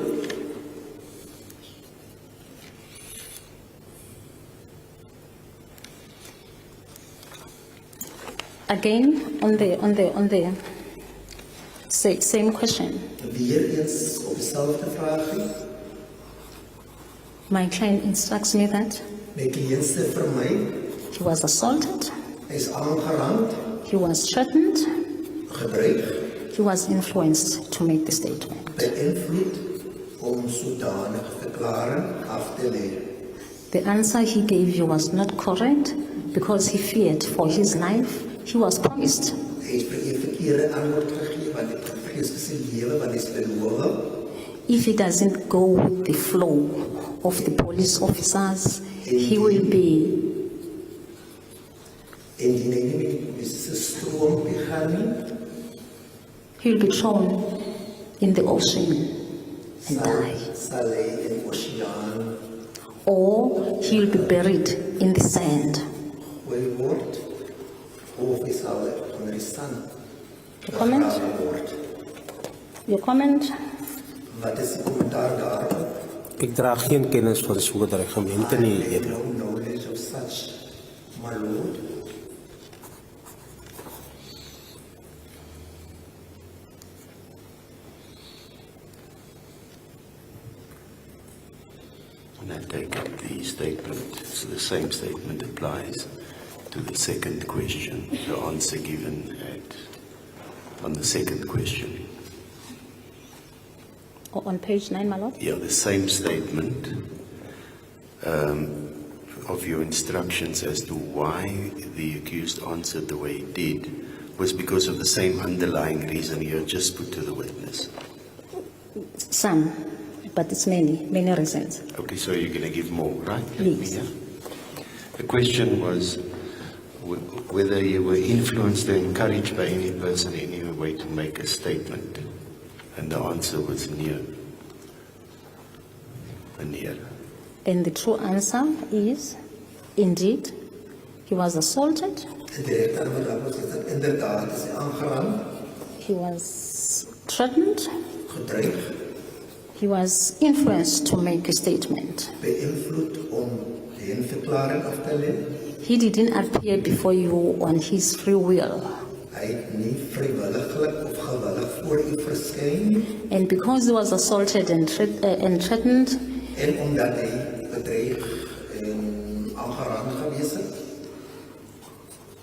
Again, on the same question. Weer eens op dezelfde vraag. My client instructs me that My cliënt sê vir my, he was assaulted, hy is aangerand, he was threatened, gedreig, he was influenced to make the statement. beïnvloed om sodanige verklaring af te lê. The answer he gave you was not correct because he feared for his life. He was promised. Hy het vir 'n verkeerde antwoord gegee want ek vrees vir sy lewe want hy is beloof. If he doesn't go with the flow of the police officers, he will be En die nie met die polisie stroom gegaan nie, he'll be thrown in the ocean and die, sal hy in die oseaan or he'll be buried in the sand. gooi word of hy sal onder die sand Your comment? begrawe word. Your comment? Wat is die kommentaar daarop? Ek dra geen kennis van so dreigemente nie, I have Edele. no knowledge of such, my lord. And I take it the statement, so the same statement applies to the second question, the answer given on the second question. On page 9, my lord? Yeah, the same statement of your instructions as to why the accused answered the way he did was because of the same underlying reason you had just put to the witness. Some, but it's many reasons. Okay, so you're going to give more, right? Please. Yeah. The question was whether you were influenced or encouraged by any person in any way to make a statement. And the answer was near. Near. And the true answer is, indeed, he was assaulted, Die direkte antwoord daarop is dat inderdaad is hy aangerand, he was threatened, gedreig, he was influenced to make a statement. beïnvloed om die verklaring af te lê. He didn't appear before you on his free will. Hy het nie vrywilliglik of gewillig voor u verskyn nie. And because he was assaulted and threatened, En omdat hy bedreig en aangerand gewees het,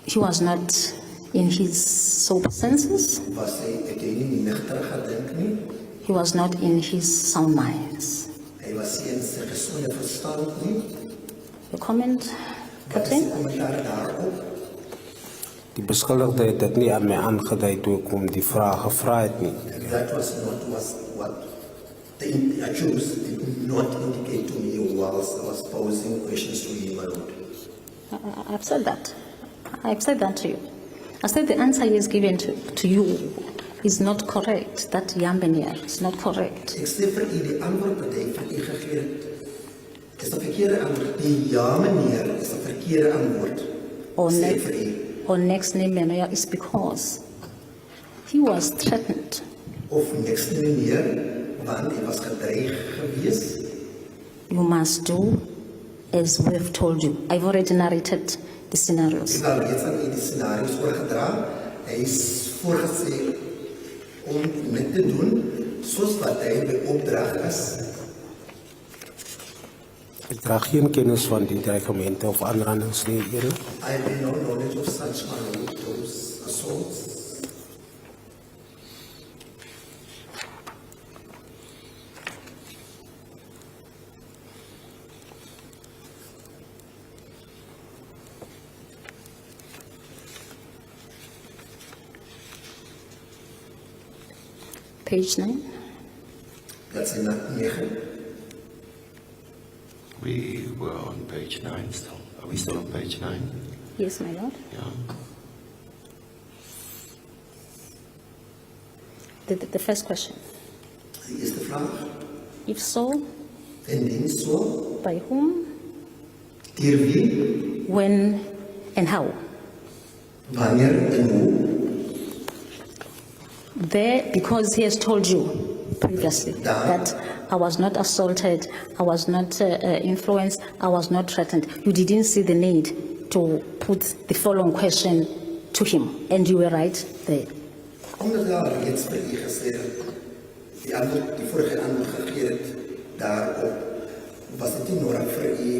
he was not in his sober senses, was hy, het hy nie nigter gedink nie. he was not in his sound minds. Hy was nie in sy gesonde verstand nie. Your comment, Wat is die Captain? kommentaar daarop? Die beskuldigde het dit nie aan my aangedui toe ek hom die vraag gevra het nie. That was not what the accused did not indicate to me whilst I was posing questions to him, my lord. I've said that. I've said that to you. I said the answer he has given to you is not correct. That Yambenier is not correct. Ek sê vir u die antwoord wat hy vir u gegee het, is 'n verkeerde antwoord. Die ja meneer is 'n verkeerde antwoord. Sê vir u. Or next name Menoya is because he was threatened. Of niks nie meneer, want hy was gedreig gewees. You must do as we've told you. I've already narrated the scenarios. Ek al reeds aan u die scenario's voorgedra. Hy is voorgesê om net te doen soos wat hy by opdrag is. Ek dra geen kennis van die dreigemente of aanrandings nie, Edele. I have no knowledge of such, my lord, those assaults. Page 9. That's in that 9. We were on page 9 still. Are we still on page 9? Yes, my lord. Yeah. The first question. Die eerste vraag. If so, Indien so, by whom, deur wie, when, and how? wanneer en hoe, There, because he has told you previously that I was not assaulted, I was not influenced, I was not threatened. You didn't see the need to put the following question to him, and you were right there. Omdat daar reeds vir u gesê het, die vorige antwoord gegee het daarop, was dit nie nodig vir u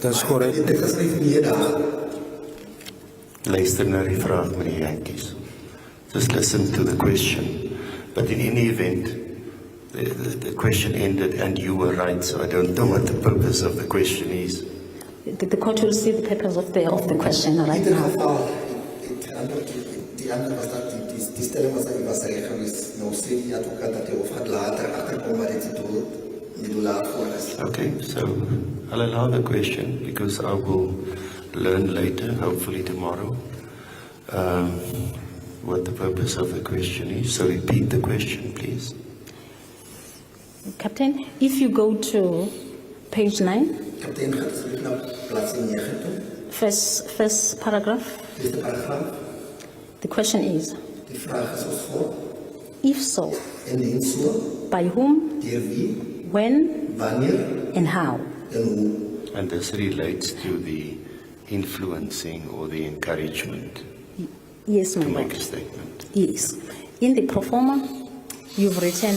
Dat is correct. Dit is geskryf nie daar. Luister na die vraag, meneer Jantjies. Just listen to the question. But in any event, the question ended and you were right, so I don't know what the purpose of the question is. The court will see the purpose of the question right In ieder now. geval, die antwoord was dat die stelling was dat u was reg geweest. Nou sê die advocaat dat hy of gaat later achterkom wat dit die doel daarvoor is. Okay, so I'll allow the question because I will learn later, hopefully tomorrow, what the purpose of the question is. So repeat the question, please. Captain, if you go to page 9, Kaptein gaat asseblief na bladsy 9 toe. first paragraph, Eerste paragraaf. the question is, Die vraag is as volg. if so, Indien so, by whom, deur wie, when, wanneer and how? en hoe. And this relates to the influencing or the encouragement Yes, my to make lord. a statement. Yes. In the pro forma, you've written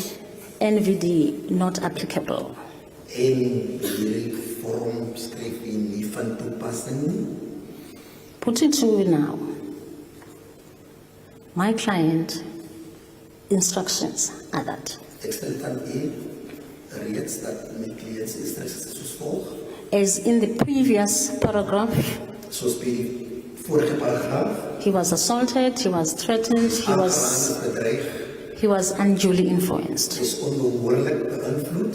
NVD not applicable. En hierdie vorm skryf u nie van toepassing nie. Put it to you now. My client instructions are that Ek stel dit aan u reeds dat my kliënt se instruksies is soos volg. as in the previous paragraph, Soos by die vorige paragraaf, he was assaulted, he was threatened, aangeraan is bedreig, he was unduly influenced. is onbehoorlik beïnvloed.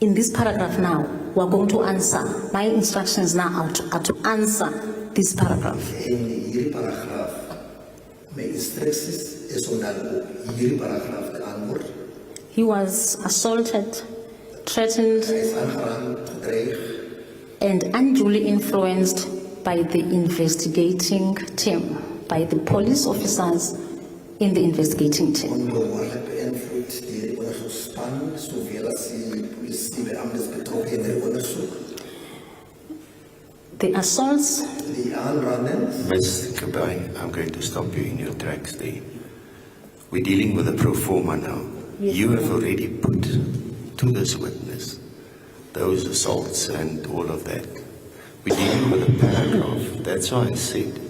In this paragraph now, we're going to answer. My instructions now are to answer this paragraph. En hierdie paragraaf, my instruksies is om dan op hierdie paragraaf te antwoord. He was assaulted, threatened, Hy is aangeraan, bedreig, and unduly influenced by the investigating team, by the police officers in the investigating team. onbehoorlik beïnvloed deur die ondersoekspan, sowel as die polisiebeamptes betrokke in die ondersoek. The assaults, Die aanrandings, Ms. Kabay, I'm going to stop you in your tracks there. We're dealing with a pro forma now. Yes, You have already put to this witness those assaults and all of that. We're dealing with a paragraph. That's why I said,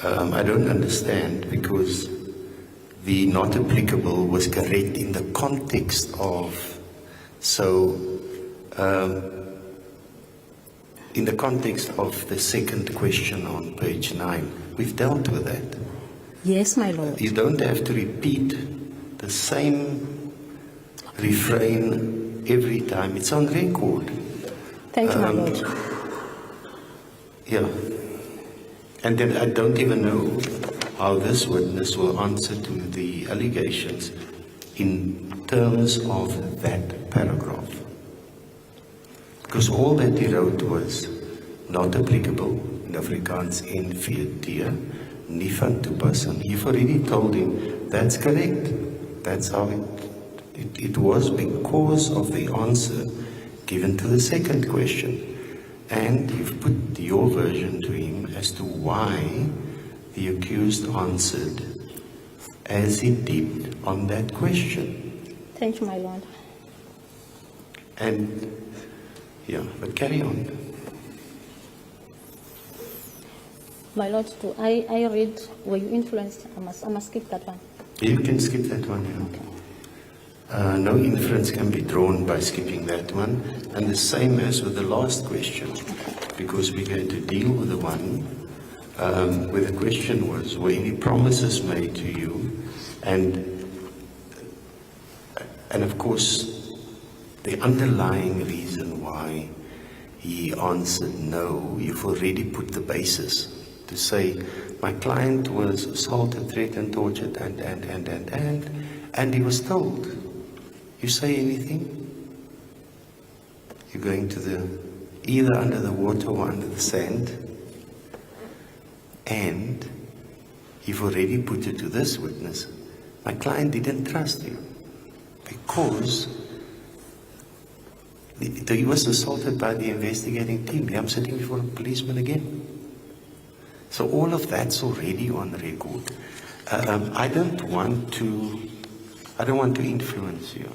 I don't understand because the not applicable was correct in the context of, in the context of the second question on page 9. We've dealt with that. yes, my lord. You don't have to repeat the same refrain every time. It's on record. Thank you, my lord. Yeah. And then I don't even know how this witness will answer to the allegations in terms of that paragraph. Because all that he wrote was not applicable in Afrikaans en VT, nie van toepassing. You've already told him that's correct. That's how it was because of the answer given to the second question. And you've put your version to him as to why the accused answered as he did on that question. Thank you, my lord. And, yeah, but carry on. My lord, do I read, were you influenced? I must skip that one. You can skip that one, yeah. No inference can be drawn by skipping that one. And the same as with the last question, because we're going to deal with the one where the question was, were any promises made to you? And of course, the underlying reason why he answered no, you've already put the basis to say, my client was assaulted, threatened, tortured, and he was told. You say anything, you're going to the either under the water or under the sand, and you've already put it to this witness. My client didn't trust you because He was assaulted by the investigating team. I'm sitting before a policeman again. So all of that's already on record. I don't want to influence you,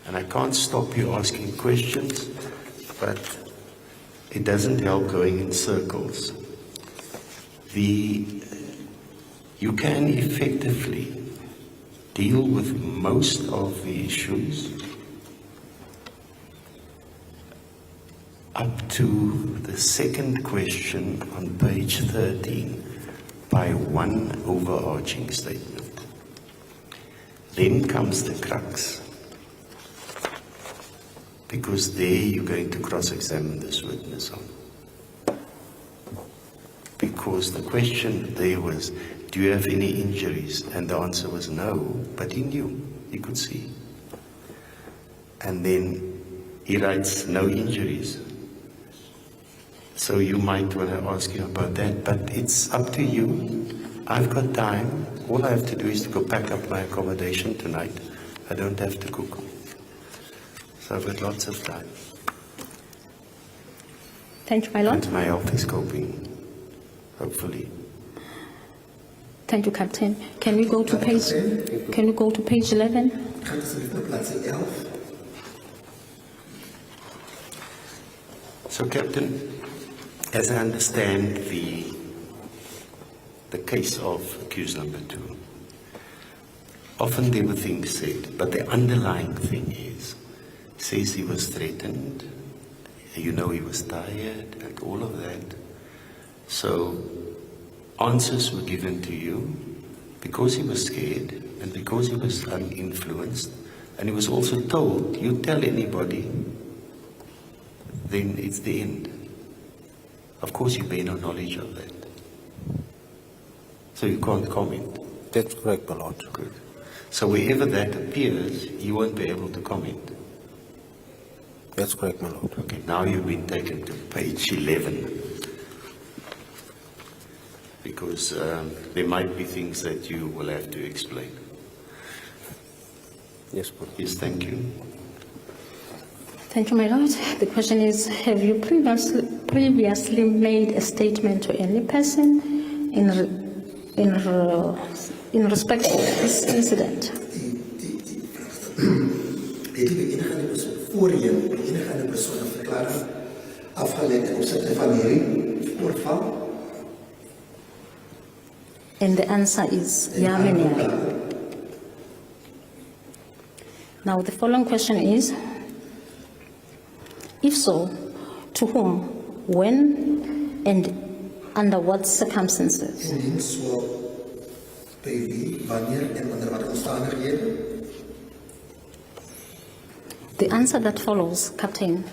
and I can't stop you asking questions, but it doesn't help going in circles. You can effectively deal with most of the issues up to the second question on page 13 by one overarching statement. Then comes the crux, because there you're going to cross-examine this witness on. Because the question there was, do you have any injuries? And the answer was no, but he knew, he could see. And then he writes, no injuries. So you might want to ask him about that, but it's up to you. I've got time. All I have to do is to go pack up my accommodation tonight. I don't have to cook. So I've got lots of time. Thank you, my lord. And my health is coping, hopefully. Thank you, Captain. Can we go to page 11? Gaan asseblief na bladsy 11. So, Captain, as I understand the case of accused number 2, often there were things said, but the underlying thing says he was threatened, he was tired, and all of that. So, answers were given to you because he was scared and because he was uninfluenced, and he was also told, you tell anybody, then it's the end. Of course, you bear no knowledge of that. So you can't comment. That's correct, my lord. Good. So wherever that appears, you won't be able to comment. That's correct, my lord. Okay, now you've been taken to page 11. Because there might be things that you will have to explain. Yes, my lord. Yes, thank you. Thank you, my lord. The question is, have you previously made a statement to any person in respect of this incident? Het u enige voorheen enige persoon 'n verklaring afgelê ten opsigte van hierdie voorval? And the answer is yeah. Now the following question is, if so, to whom, when, and under what circumstances? Indien so, by wie, wanneer en onder wat omstandighede? The answer that follows, Captain,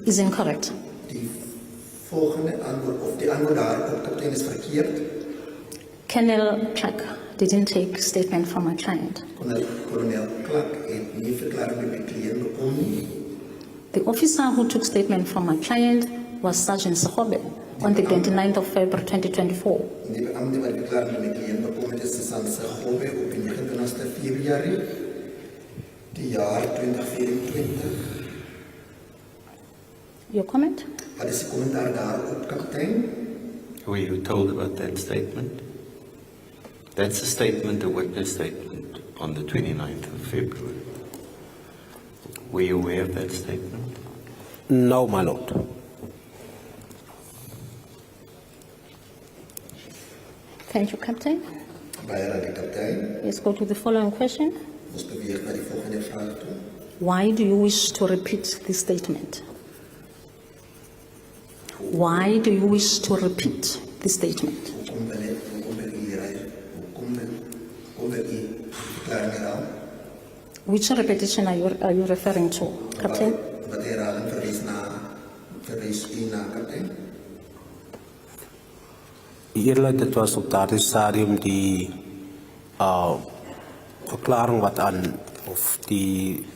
is incorrect. Die volgende antwoord, of die antwoord daarop, kaptein, is verkeerd. Colonel Clark didn't take statement from my client. Kolonel Clark het nie verklaring by my kliënt bekom nie. The officer who took statement from my client was Sergeant Sehobe on the 29th of February 2024. Die beampte wat verklaring by my kliënt bekom het, is Sergeant Sehobe op die 29ste Februarie, die jaar 2024. Your comment? Wat is die kommentaar daarop, kaptein? Were you told about that statement? That's a statement, a witness statement on the 29th of February. Were you aware of that statement? No, my lord. Thank you, Captain. Baie dankie, kaptein. Let's go to the following question. Ons beweeg na die volgende vraag toe. Why do you wish to repeat this statement? Why do you wish to repeat this statement? Hoekom wil u verklaring herhaal? Which repetition are you referring to, Captain? Wat herhaling verwys u na, kaptein? Eerlijk, dit was op daardie stadium die verklaring wat aan, of die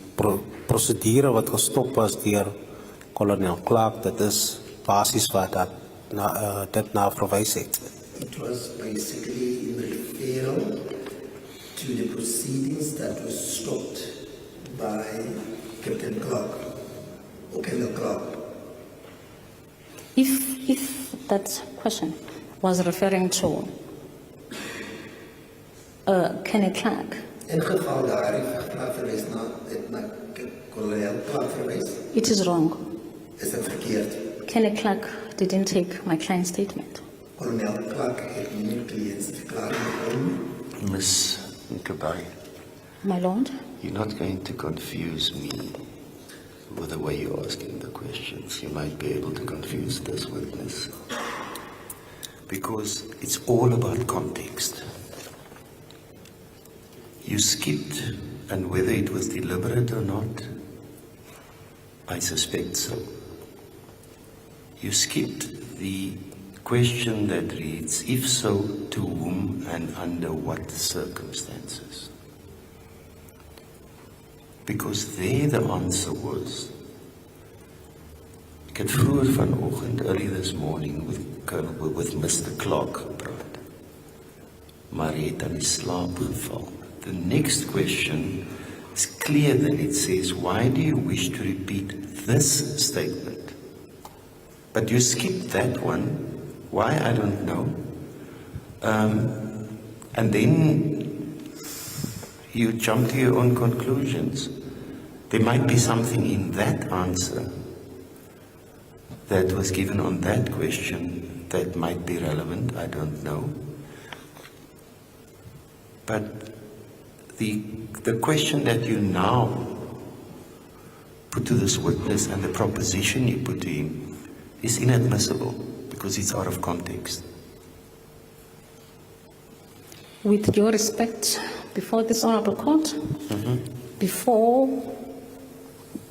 procedure wat gestop was deur kolonel Clark, dat is basis wat dit na verwys het. It was basically in referral to the proceedings that was stopped by Captain Clark Okay, no problem. If that question was referring to Kenny Clark, In geval daar die vraag verwijs na kolonel Clark verwijs, it is wrong. is het verkeerd. Kenny Clark didn't take my client's statement. Kolonel Clark heeft nie die cliëntsverklaring genomen. Miss Nkabai, My lord, you're not going to confuse me with the way you're asking the questions. You might be able to confuse this witness. Because it's all about context. You skipped, and whether it was deliberate or not, I suspect so. You skipped the question that reads, if so, to whom and under what circumstances? Because there the answer was, ek het vroeër vanoggend, early this morning, with Mr. Clark gepraat, maar hy het aan die slaap geval. The next question is clear that it says, why do you wish to repeat this statement? But you skipped that one. Why, I don't know. And then you jump to your own conclusions. There might be something in that answer that was given on that question that might be relevant, I don't know. But the question that you now put to this witness and the proposition you put to him is inadmissible because it's out of context. with due respect, before this honorable court, before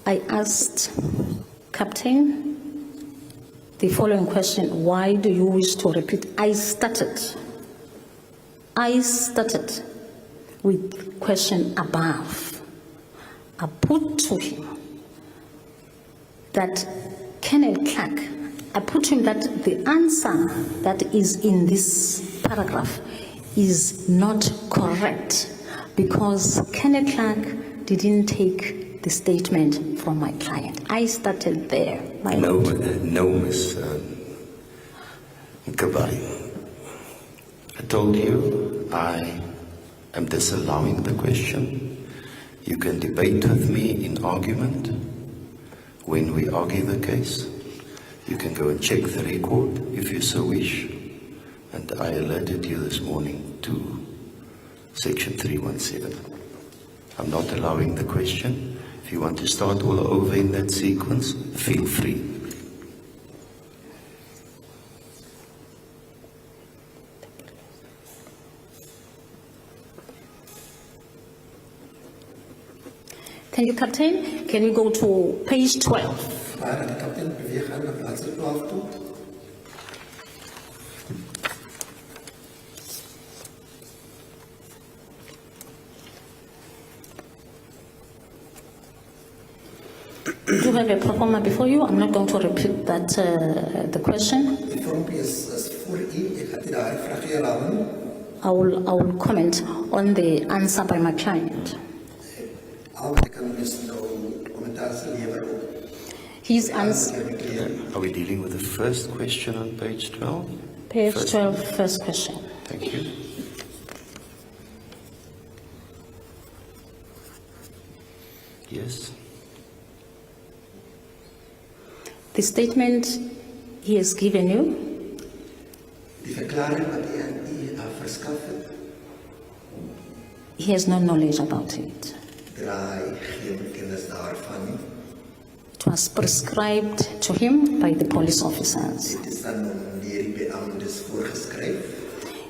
I asked Captain the following question, why do you wish to repeat? I started with question above. I put to him that Kenneth Clark, I put to him that the answer that is in this paragraph is not correct because Kenneth Clark didn't take the statement from my client. I started there. No, Miss Nkabai. I told you I am disallowing the question. You can debate with me in argument when we argue the case. You can go and check the record if you so wish. And I alerted you this morning to section 317. I'm not allowing the question. If you want to start all over in that sequence, feel free. Thank you, Captain. Can you go to page 12? Maar de kapitein beweegt aan naar plaats 12 toe. You have a performer before you. I'm not going to repeat that the question. Die vormpie is voor u. Ik ga die daar vraag herhalen. I will comment on the answer by my client. Al wat ek kan doen is nou kommentaar leveren op. His answer. Are we dealing with the first question on page 12? Page First 12, first question. Thank you. Yes. The statement he has given you, Die verklaring wat hy aan u verskaf het, he has no knowledge about it. draai geen kennis daarvan nie. It was prescribed to him by the police officers. Dit is dan deur die beamptes voorgeskryf.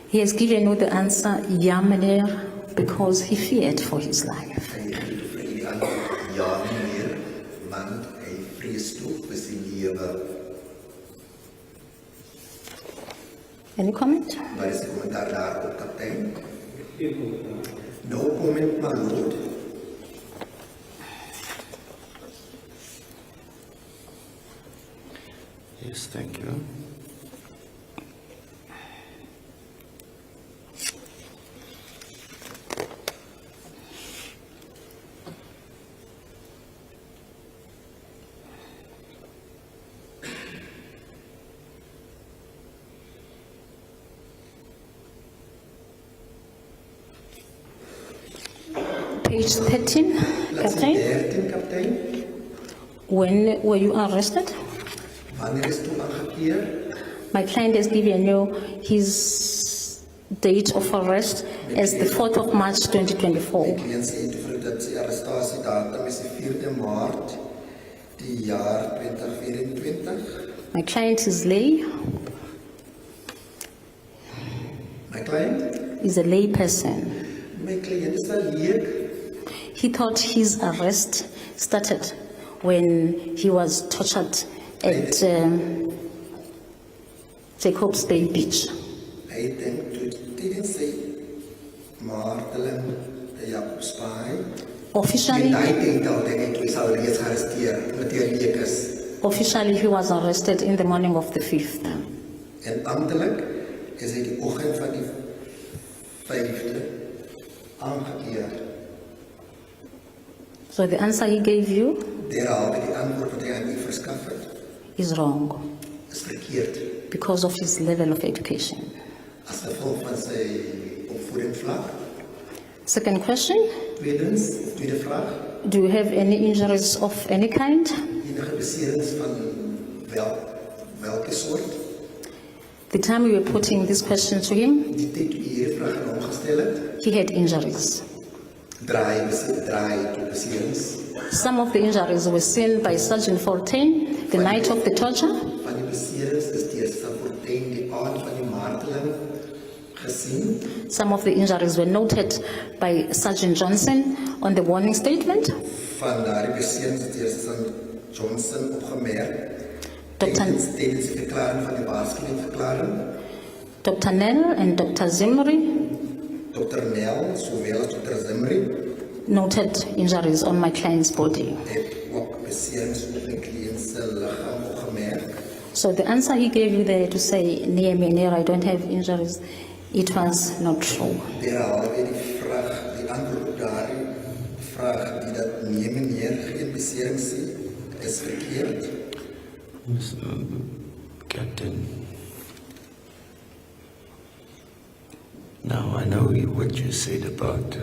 He has given you the answer, ja meneer, because he feared for his life. En jy gee vir die antwoord, ja meneer, want hy vrees toe vir sy lewe. Any comment? Wat is die kommentaar daarop, kaptein? No comment, my lord. Yes, thank you. Page 13, Bladsy Captain. 13, kaptein. When were you arrested? Wanneer is toe aangekeer? My client has given you his date of arrest as the 4th of March 2024. Die cliënt sê toe vir dat sy arrestasiedatum is die 4de Maart die jaar 2024. My client is lay, My client? is a lay person. My cliënt is wel leek. He thought his arrest started when he was tortured at Jacobs Bay Beach. Hy dink toe tydens sy marteling die Jacobsbaai. Officially, Hy dink al dink hy toe hy sal reeds gearresteer omdat hy leek is. officially he was arrested in the morning of the 5th. En amptelik is hy die oggend van die 5de aangekeer. So the answer he gave you Derhalwe die antwoord wat hy aan u verskaf het, is wrong is verkeerd. because of his level of education. As gevolg van sy opvoedingsvlak. Second question, Tweede vraag, do you have any injuries of any kind? enige beserings van welke soort? The time we were putting this question to him, Die tyd toe u hierdie vraag aan hom gestel het, he had injuries. draai toe beserings. Some of the injuries were seen by Sergeant Fortin the night of the torture. Van die beserings is deur Fortuin die aand van die marteling gesien. Some of the injuries were noted by Sergeant Johnson on the warning statement. Van daardie beserings is deur Sergeant Johnson opgemerk. Dr. Tydens die verklaring van die waarskuwingsverklaring. Dr. Nell and Dr. Zimri Dr. Nel, sowel as Dr. Zimri, noted injuries on my client's body. het ook beserings op die cliënt se liggaam opgemerk. So the answer he gave you there to say, near me, near I don't have injuries, it was not true. Derhalwe die vraag, die antwoord op daardie vraag die dat nee meneer geen beserings sien, is verkeerd. Captain, now I know what you said about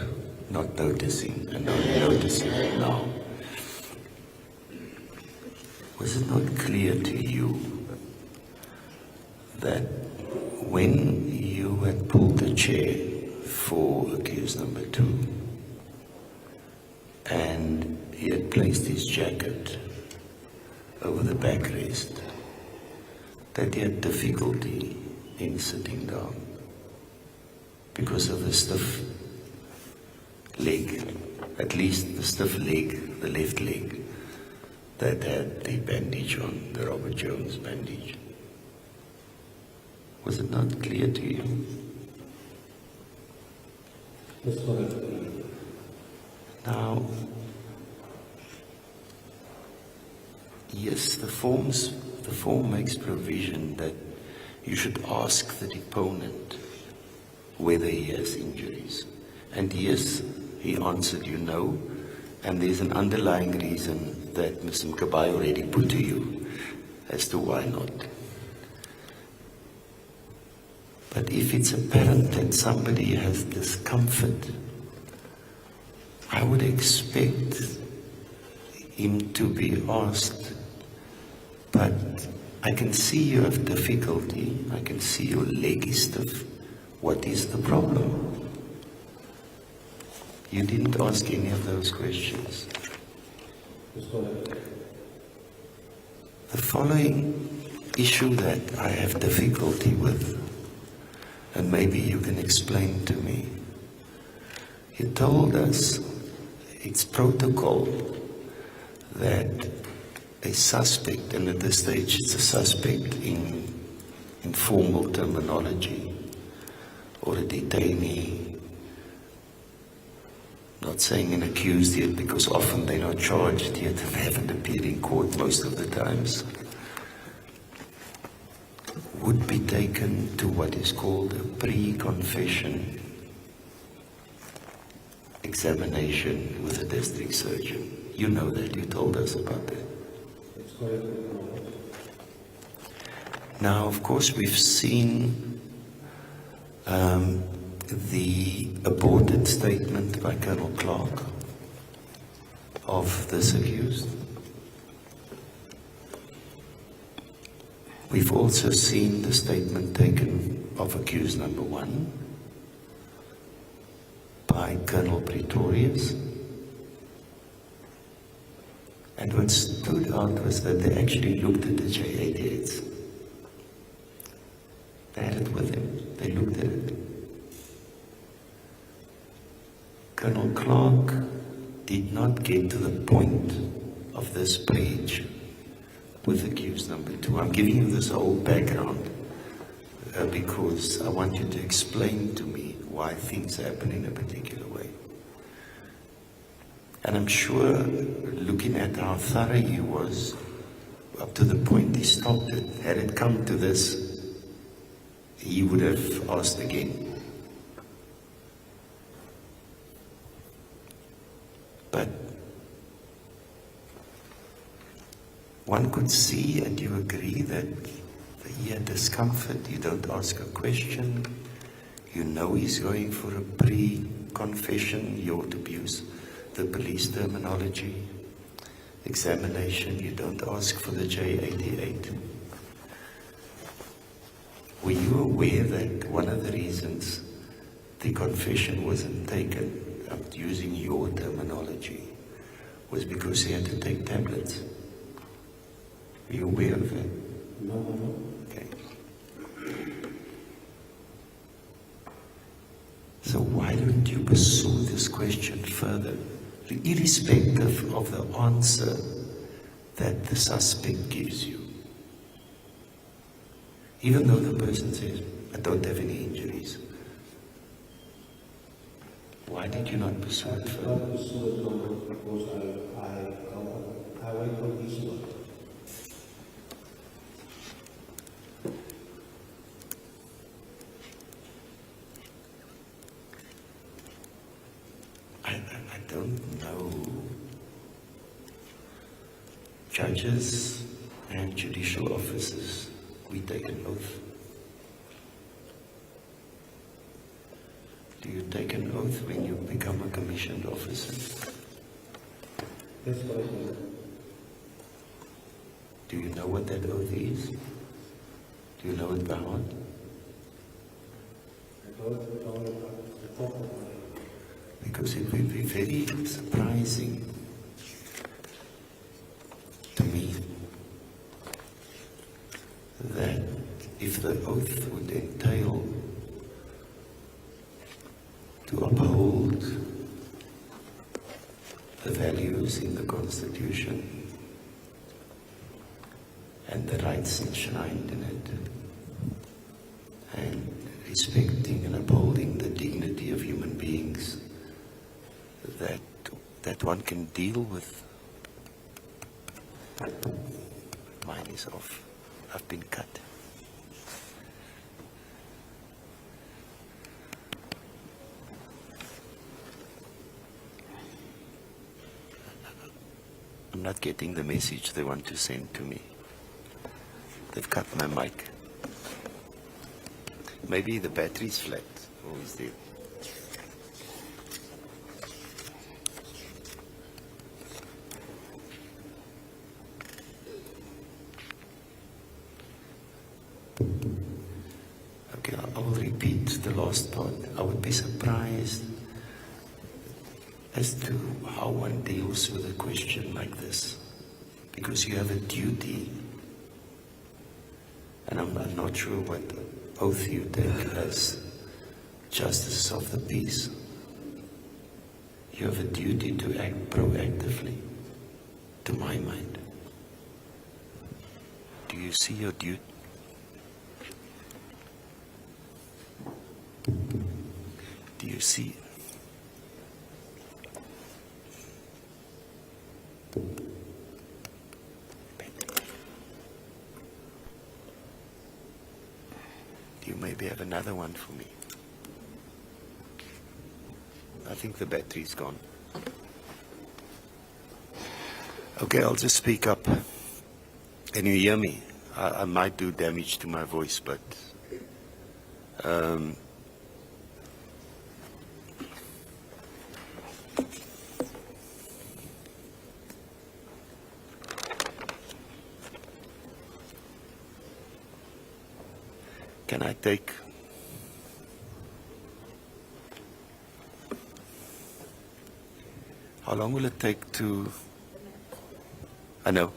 not noticing and only noticing it now. Was it not clear to you that when you had pulled the chair for accused number 2 and he had placed his jacket over the backrest, that he had difficulty in sitting down because of the stiff leg, at least the stiff leg, the left leg, that had the bandage on, the Robert Jones bandage. Was it not clear to you? Yes, correct. Now, yes, the form makes provision that you should ask the deponent whether he has injuries. And yes, he answered you no, and there's an underlying reason that Mr. Mkabai already put to you as to why not. But if it's apparent that somebody has discomfort, I would expect him to be asked, but I can see you have difficulty, I can see your leg is stiff. What is the problem? You didn't ask any of those questions. Yes, correct. The following issue that I have difficulty with, and maybe you can explain to me. You told us it's protocol that a suspect, and at this stage it's a suspect in informal terminology, or a detainee, not saying an accused yet because often they're not charged yet, they haven't appeared in court most of the times, would be taken to what is called a pre-confession examination with a district surgeon. You know that, you told us about that. That's correct. Now, of course, we've seen the aborted statement by Colonel Clark of this accused. We've also seen the statement taken of accused number 1 by Colonel Pretorius. And what stood out was that they actually looked at the J88s. They had it with them. They looked at it. Colonel Clark did not get to the point of this page with accused number 2. I'm giving you this whole background because I want you to explain to me why things happen in a particular way. And I'm sure, looking at how thorough he was, up to the point he stopped it, had it come to this, he would have asked again. But one could see, and you agree, that he had discomfort. You don't ask a question. You know he's going for a pre-confession. You ought to use the police terminology. Examination. You don't ask for the J88. Were you aware that one of the reasons the confession wasn't taken, I'm using your terminology, was because he had to take tablets? Are you aware of that? No. Okay. So why don't you pursue this question further, irrespective of the answer that the suspect gives you? Even though the person says, I don't have any injuries. Why did you not pursue it further? I pursue it because I went on this one. I don't know. Judges and judicial officers, we take an oath. Do you take an oath when you become a commissioned officer? That's what I do. Do you know what that oath is? Do you know it by heart? I don't know the top of my head. Because it will be very surprising to me that if the oath would entail to uphold the values in the Constitution and the rights enshrined in it, and respecting and upholding the dignity of human beings, that one can deal with. Mine is off. I've been cut. I'm not getting the message they want to send to me. They've cut my mic. Maybe the battery's flat, or is there? Okay, I will repeat the last part. I would be surprised as to how one deals with a question like this, because you have a duty, and I'm not sure what oath you take as justice of the peace. You have a duty to act proactively, to my mind. Do you see your duty? Do you see? Do you maybe have another one for me? I think the battery's gone. Okay, I'll just speak up. Can you hear me? I might do damage to my voice, but Can I take... How long will it take to... I know.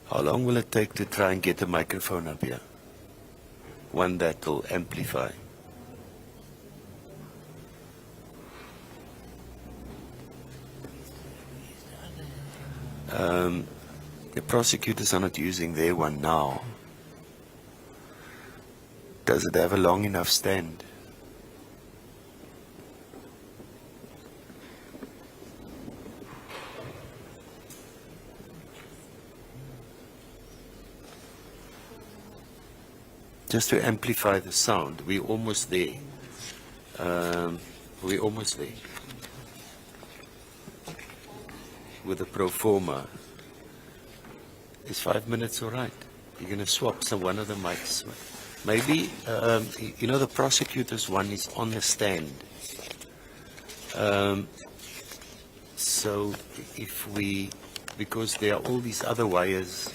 How long will it take to try and get a microphone up here? One that will amplify. The prosecutors are not using their one now. Does it have a long enough stand? Just to amplify the sound, we're almost there. We're almost there. With the pro forma. Is 5 minutes all right? You're going to swap one of the mics. Maybe, you know, the prosecutor's one is on the stand. So if we, because there are all these other wires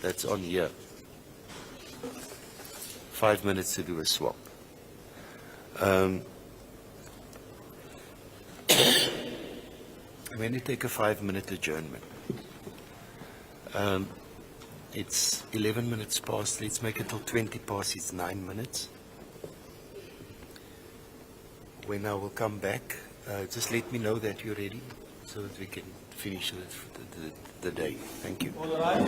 that's on here. 5 minutes to do a swap. I'm going to take a 5-minute adjournment. It's 11 minutes past. Let's make it till 20 past. It's 9 minutes. When I will come back, just let me know that you're ready so that we can finish the day. Thank you. All right.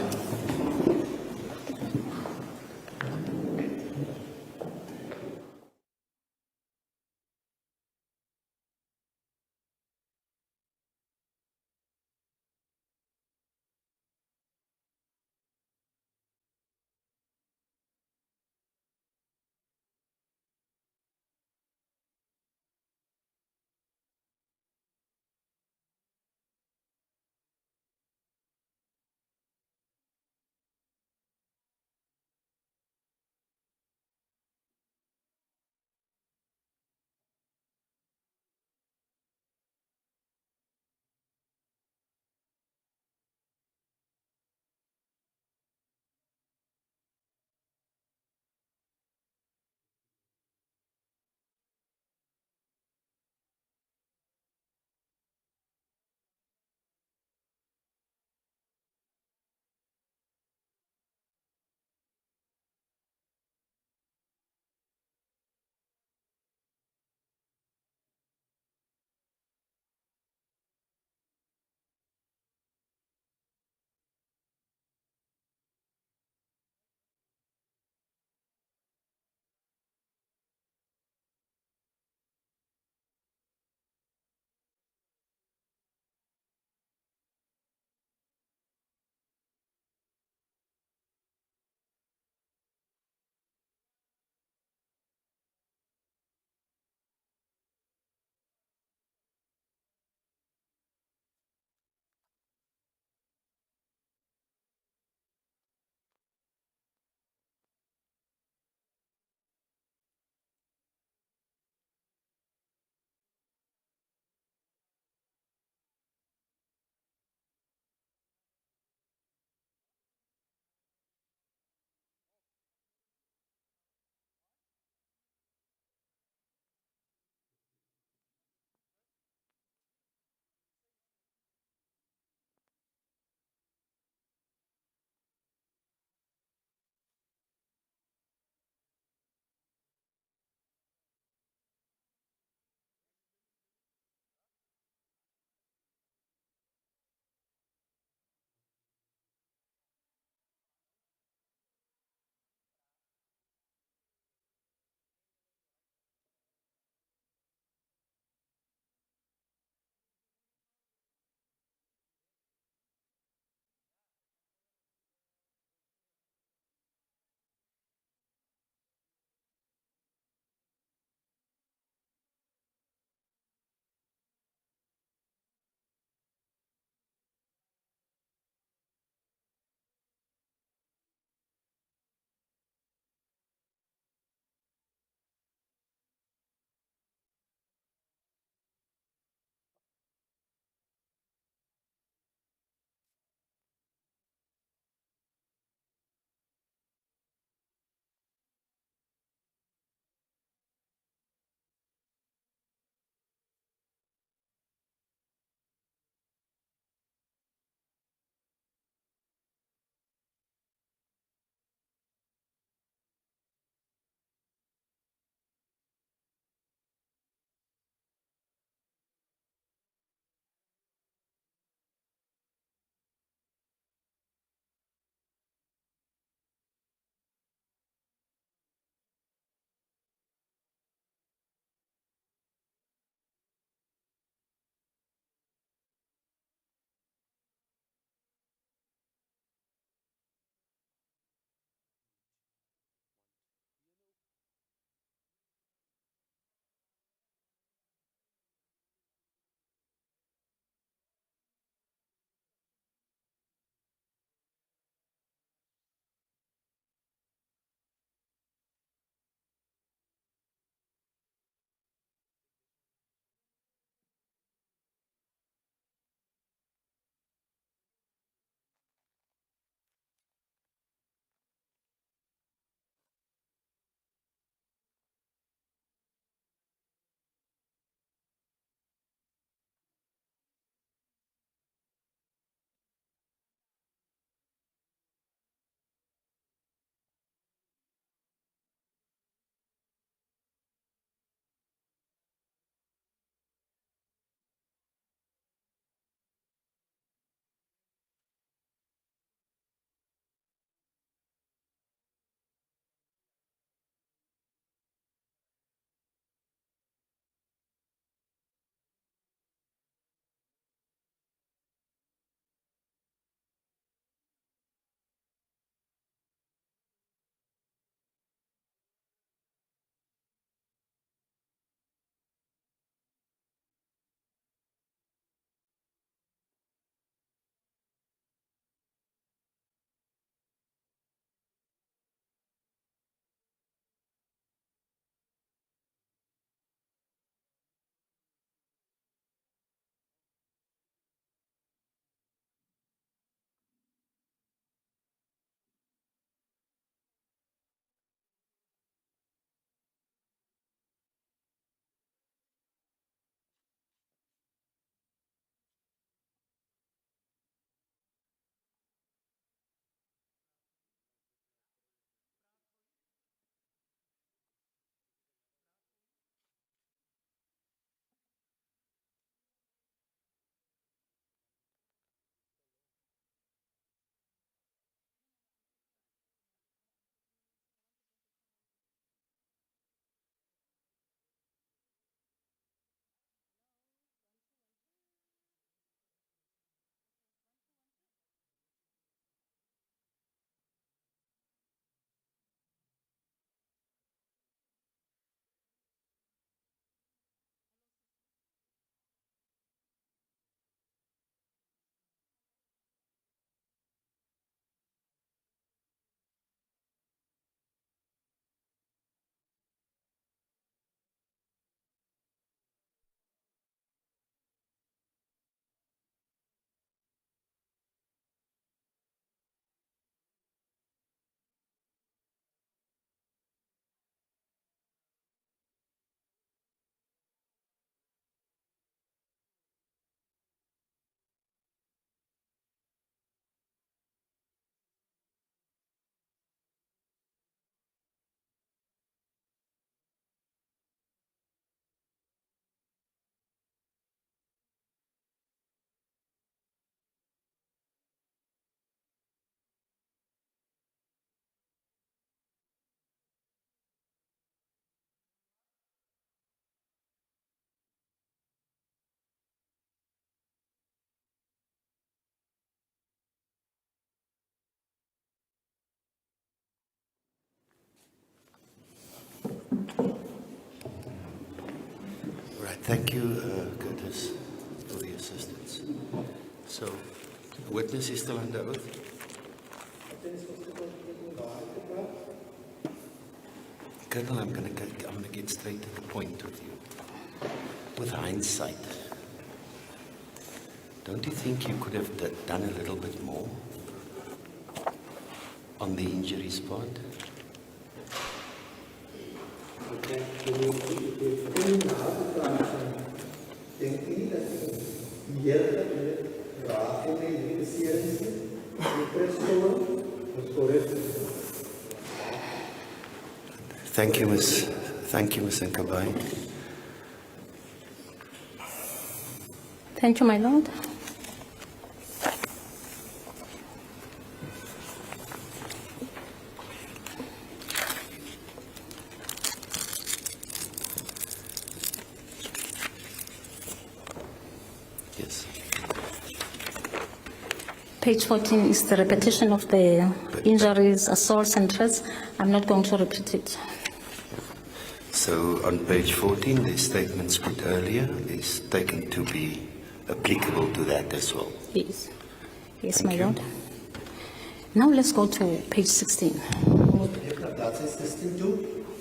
right, thank you, Curtis, for the assistance. So, the witness is still under oath. Colonel, I'm going to get straight to the point with you. With hindsight, don't you think you could have done a little bit more on the injury spot? Thank you, Ms. Nkabai. Thank you, my lord. Yes. Page 14 is the repetition of the injuries, assaults, and threats. I'm not going to repeat it. So on page 14, the statements put earlier is taken to be applicable to that as well. Yes. Yes, Thank my you. lord. Now let's go to page 16.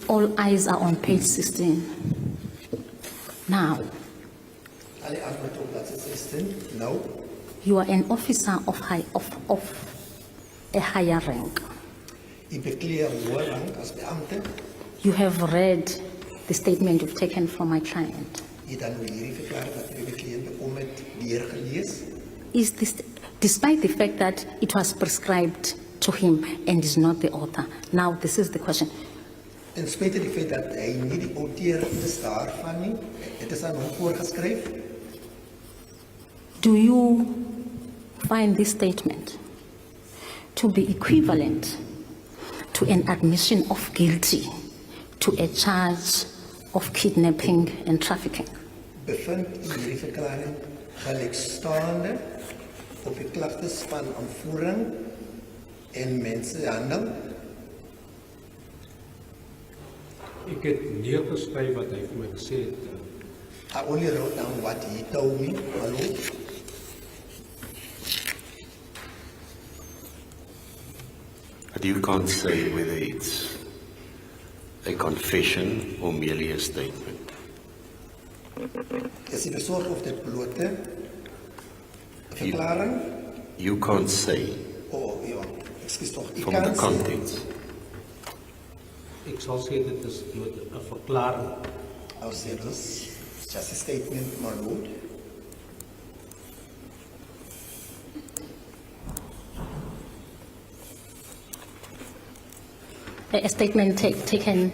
All eyes are on page 16. Now, No. you are an officer of a higher rank. Ik bekleer hoër rang as beampte. You have read the statement you've taken from my client. Jy dan nou hierdie verklaring wat jy bekleed bekom het deurgelees. Is this, despite the fact that it was prescribed to him and is not the author. Now, this is the question. En spite die feit dat hy nie die outeur is daarvan nie, het is aan hom voorgeskryf. Do you find this statement to be equivalent to an admission of guilty to a charge of kidnapping and trafficking? Bevind u hierdie verklaring gelykstaande op die klagtes van ontvoering en mensenhandel? Ek het neergeskryf wat hy vir my gesê het. I only wrote down what he told me, hello. But you can't say whether it's a confession or merely a statement. Is die besorg of dit blote verklaring? You can't say Oh, ja, ekskuus tog. from the contents. Ek sal sê dit is bloot 'n verklaring. I'll say this, it's just a statement, my lord. A statement taken.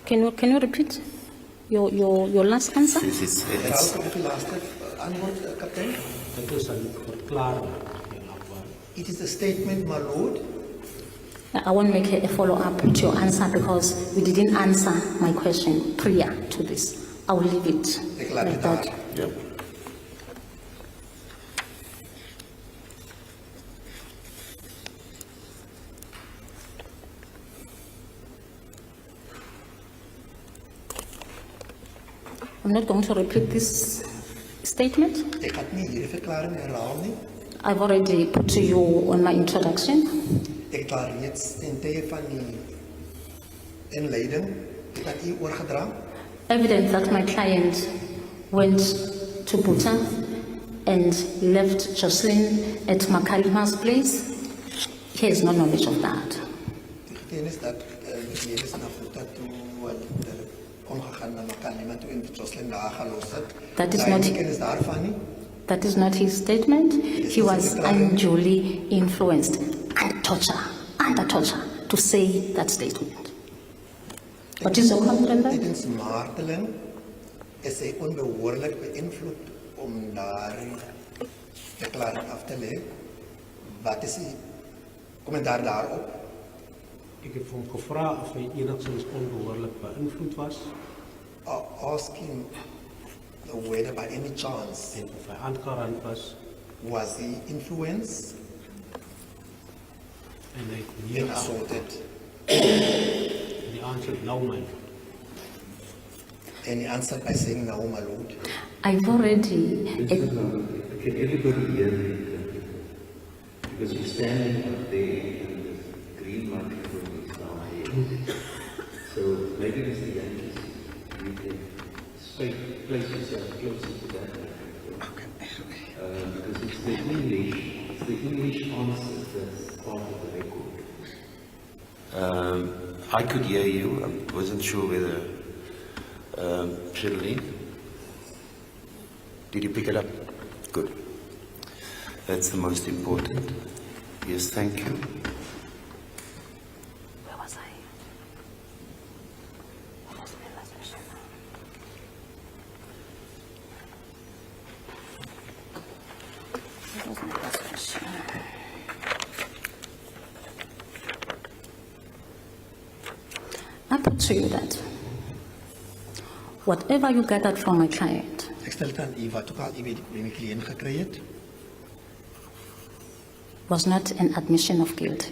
Can you repeat your last answer? Herhaal op die laaste antwoord, kaptein. Dit is 'n verklaring. It is a statement, my lord. I want to make a follow-up to your answer because we didn't answer my question prior to this. I will leave it like that. Yeah. I'm not going to repeat this statement. Ek gaan nie hierdie verklaring herhaal nie. I've already put to you on my introduction. Ek het al reeds ten tye van die inleiding het aan u oorgedra. Evidence that my client went to Buta and left Joshlin at Makalima's place. He has no knowledge of that. Die getuienis dat die is na Buta toe wat omgegaan na Makalima toe en Joshlin daar gelos het. That is Daar not- nie kennis daarvan nie. That is not his statement. He was unduly influenced under torture to say that statement. What is your comment on that? Tydens marteling is hy onbehoorlik beïnvloed om daardie verklaring af te lê. Wat is die kommentaar daarop? Ek het vir hom gevra of hy enigstens onbehoorlik beïnvloed was Asking whether by any chance en of hy aangerand was he influenced en hy het and assaulted. die answered no, man. And he answered by saying, no, my lord. I've already. Can everybody hear me? Because you're standing up there and the green microphone is down here. So maybe Mr. Yankees, you can place yourself closer to that microphone. Because it's the English answer that's part of the record. I could hear you. I wasn't sure whether Joshlin, did you pick it up? Good. That's the most important. Yes, thank you. Where was I? What was my last question? What was my last question? I put to you that whatever you gathered from my client Ek stel dit aan u wat ook al u by my kliënt gekry het, was not an admission of guilt.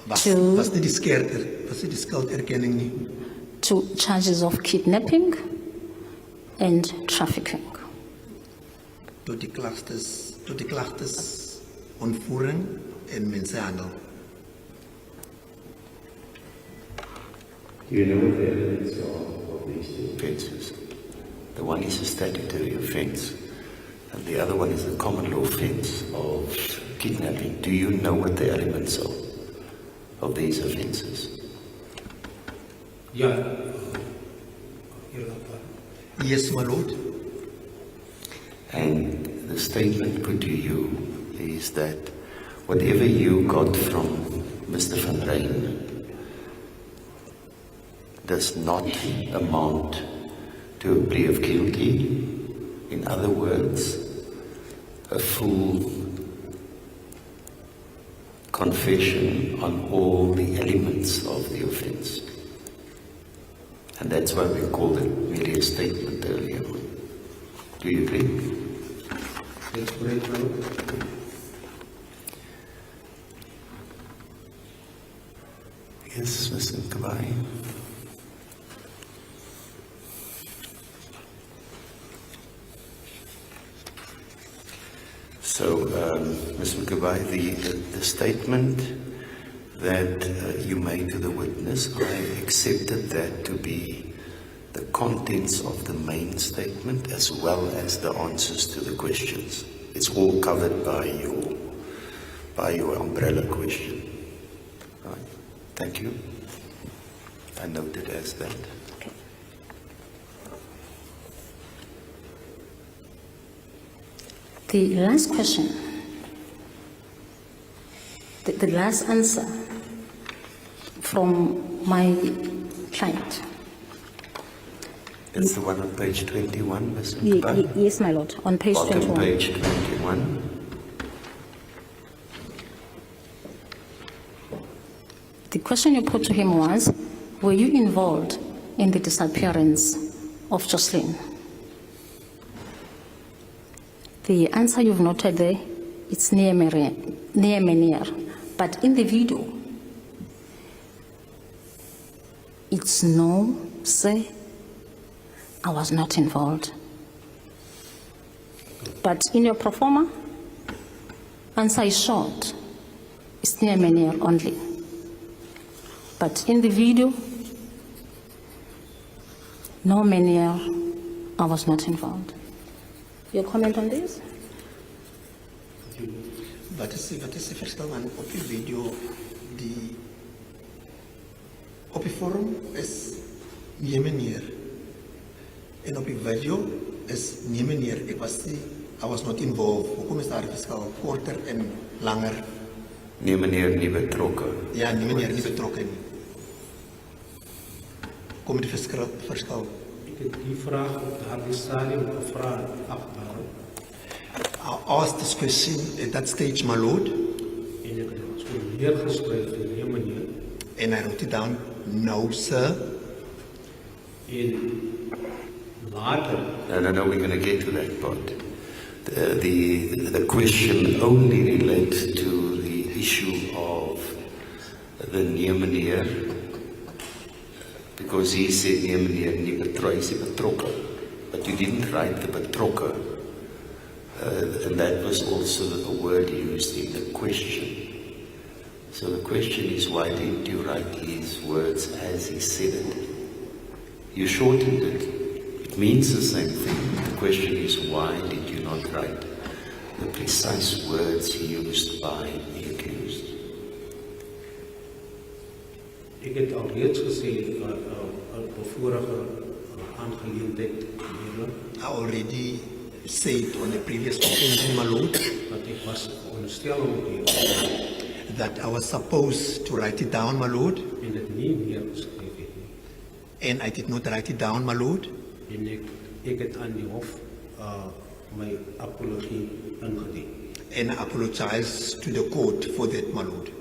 was dit die skulderkenning nie. To charges of kidnapping and trafficking. Tot die klagtes ontvoering en mensenhandel. Do you know what the evidence of these two Offences. The one is a statutory offence, and the other one is a common law offence of kidnapping. Do you know what the elements are of these offences? Yeah. Yes, my lord. And the statement put to you is that whatever you got from Mr. Van Rijn does not amount to a plea of guilty. In other words, a full confession on all the elements of the offence. And that's why we called it merely a statement earlier. Do you agree? That's correct, my lord. Yes, Mr. Kabai. So, Mr. Kabai, the statement that you made to the witness, I accepted that to be the contents of the main statement as well as the answers to the questions. It's all covered by your umbrella question. Right. Thank you. I note it as that. Okay. The last question, the last answer from my client. It's the one on page 21, Ms. Mkabai? Yes, my lord, on page Bottom 21. page 21. The question you put to him was, were you involved in the disappearance of Joshlin? The answer you've noted there, it's near Menier, but in the video, it's no, sir, I was not involved. But in your pro forma, answer is short, it's near Menier only. But in the video, no Menier, I was not involved. Your comment on this? Wat is die verskil aan op die video, op die vorm is nee meneer, en op die video is nee meneer, I was not involved. Hoekom is daar die verskil, korter en langer? Nee meneer, nie betrokke. Ja, nee meneer, nie betrokke nie. Kom die verskil? Ik heb die vraag op daardie stadium gevraagd, afbouwen. I asked this question at that stage, my lord. En ik heb het zo neergeschreven, nee meneer. And I wrote it down, no sir. En later. No, we're going to get to that part. The question only relates to the issue of the nee meneer Because he said, nee meneer, nie betrokke, is betrokke. But you didn't write the betrokke. And that was also a word used in the question. So the question is, why didn't you write his words as he said it? You shortened it. It means the same thing. The question is, why did you not write the precise words used by the accused? Ek het al reeds gesê, vorige aangeleentheid, I already said on the previous occasion, my lord, dat ek was veronderstel om dit that I was supposed to write it down, my lord, en dit nie meer geskryf het nie. and I did not write it down, my lord. En ek het aan die hof my apologie ingedien. And I apologize to the court for that, my lord.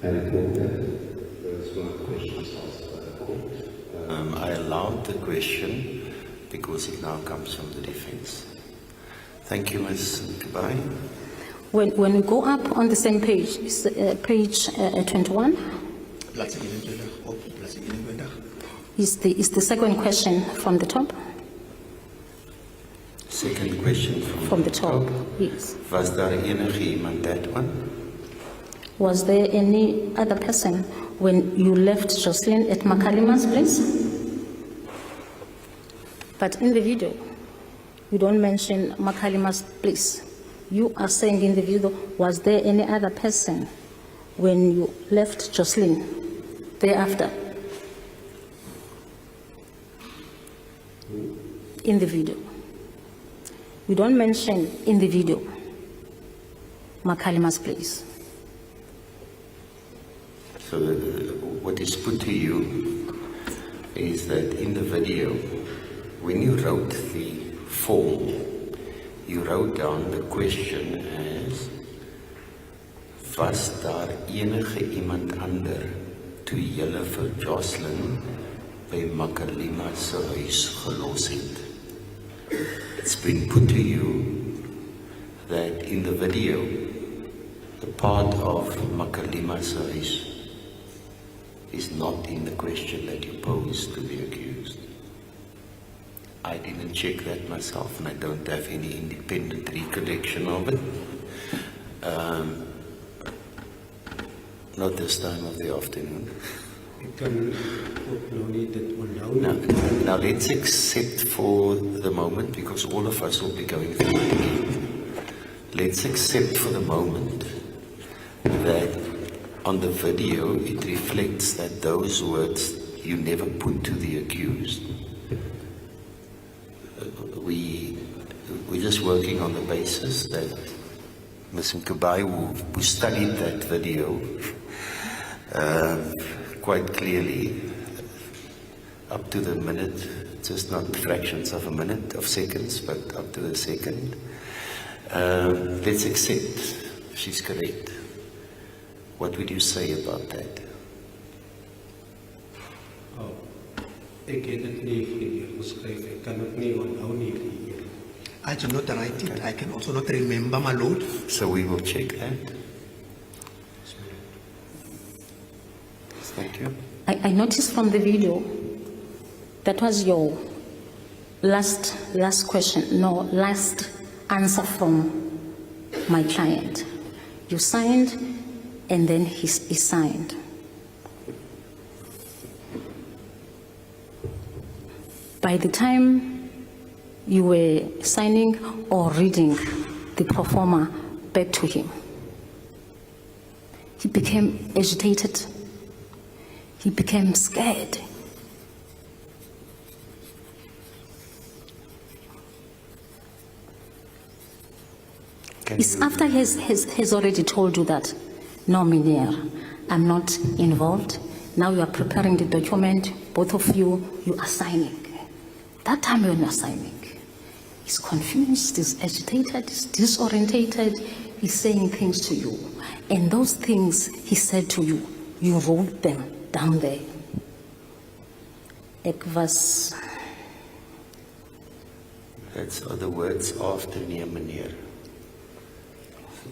And I hope that those were questions asked by the court. I allowed the question because it now comes from the defense. Thank you, Ms. Kabai. When we go up on the same page, it's, page 21, Bladsy 21 op bladsy 21. is the second question from the top? Second question From the top, yes. Was daar enige iemand that one? Was there any other person when you left Joshlin at Makalima's place? But in the video, you don't mention Makalima's place. You are saying in the video, was there any other person when you left Joshlin thereafter? In the video. You don't mention in the video Makalima's place. So what is put to you is that in the video, when you wrote the form, you wrote down the question as, was daar enige iemand ander toe julle vir Joshlin by Makalima se huis gelos het? It's been put to you that in the video, the part of Makalima's huis is not in the question that you posed to the accused. I didn't check that myself, and I don't have any independent recollection of it. Not this time of the afternoon. Ek kan ook nou nie dit onthou. Now let's accept for the moment, because all of us will be going through it again. Let's accept for the moment that on the video it reflects that those words you never put to the accused. We're just working on the basis that Ms. Mkabai, who studied that video quite clearly, up to the minute, just not fractions of a minute, of seconds, but up to the second. Let's accept she's correct. What would you say about that? Ek het dit nie hier geskryf. Ek kan dit nie onthou nie. I did not write it. I can also not remember, my lord. So we will check that. Thank you. I noticed from the video, that was your last question, no, last answer from my client. You signed, and then he signed. By the time you were signing or reading the pro forma back to him, he became agitated. He became scared. It's after he has already told you that, no, Minier, I'm not involved. Now you are preparing the document, both of you are signing. That time when you are signing, he's confused, he's agitated, he's disorientated, he's saying things to you. And those things he said to you, you wrote them down there. Ek was... That's the words after nee meneer.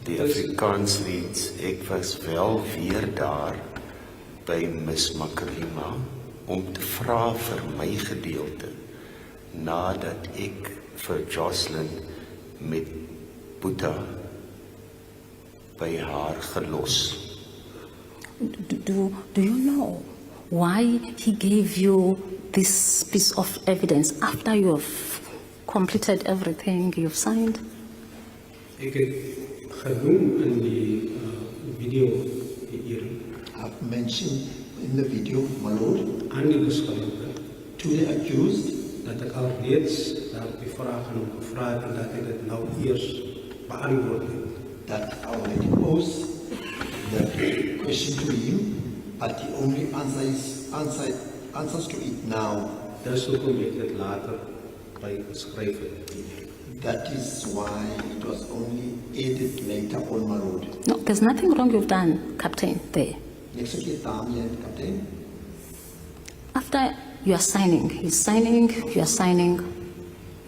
Die Afrikaans reads, ek was wel weer daar by Miss Makalima om te vra vir my gedeelte nadat ek vir Joshlin met Boeta by haar gelos. Do you know why he gave you this piece of evidence after you have completed everything you've signed? Ek het genoem in die video hier. I've mentioned in the video, my lord, Aan die beskuldigde to the accused dat ek al reeds daar die vraag aan hom gevra het en dat hy dit nou eers beantwoord het. that I already posed the question to him, but he only answers to it now. Dis hoekom ek dit later by geskryf het. That is why it was only added later on, my lord. No, there's nothing wrong you've done, Captain, there. Next week, Captain. After you are signing, he's signing, you are signing.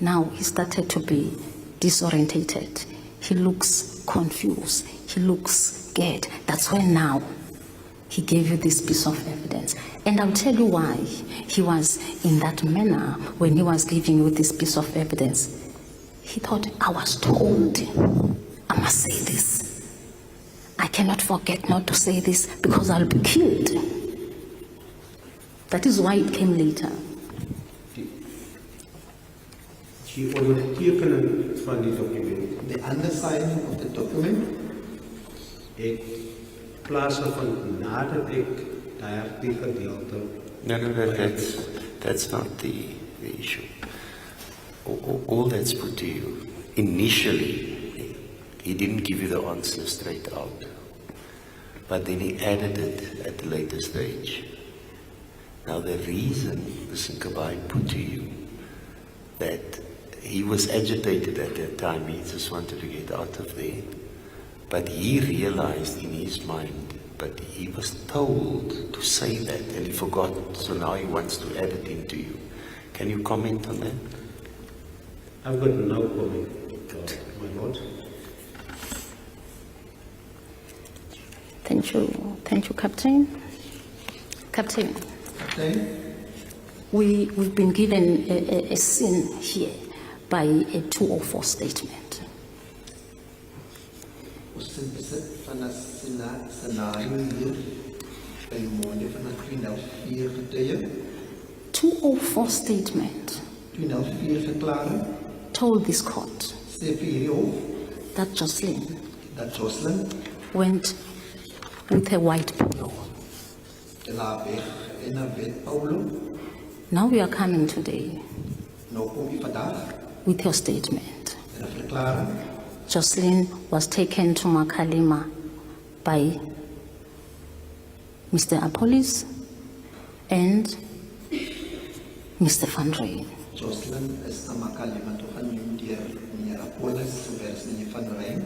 Now he started to be disorientated. He looks confused. He looks scared. That's when now he gave you this piece of evidence. And I'll tell you why he was in that manner when he was giving you this piece of evidence. He thought, I was told, I must say this. I cannot forget not to say this because I'll be killed. That is why it came later. Die ondertekening van die dokument. The undersigning of the document. Het plaasgevind nadat ek daardie gedeelte. No, that's not the issue. All that's put to you. Initially, he didn't give you the answer straight out, but then he added it at the later stage. Now the reason Mr. Kabai put to you that he was agitated at that time, he just wanted to get out of there, but he realized in his mind, but he was told to say that and he forgot, so now he wants to add it into you. Can you comment on that? I've got no comment, my lord. Thank you, Captain. Captain, we've been given a scene here by a 204 statement. 204 statement told this court that Joshlin went with a white polo. Now we are coming today with your statement. Joshlin was taken to Makalima by Mr. Apollis and Mr. Van Rijn. Joshlin is na Makalima to genoemd deur meneer Apollos soos meneer Van Rijn.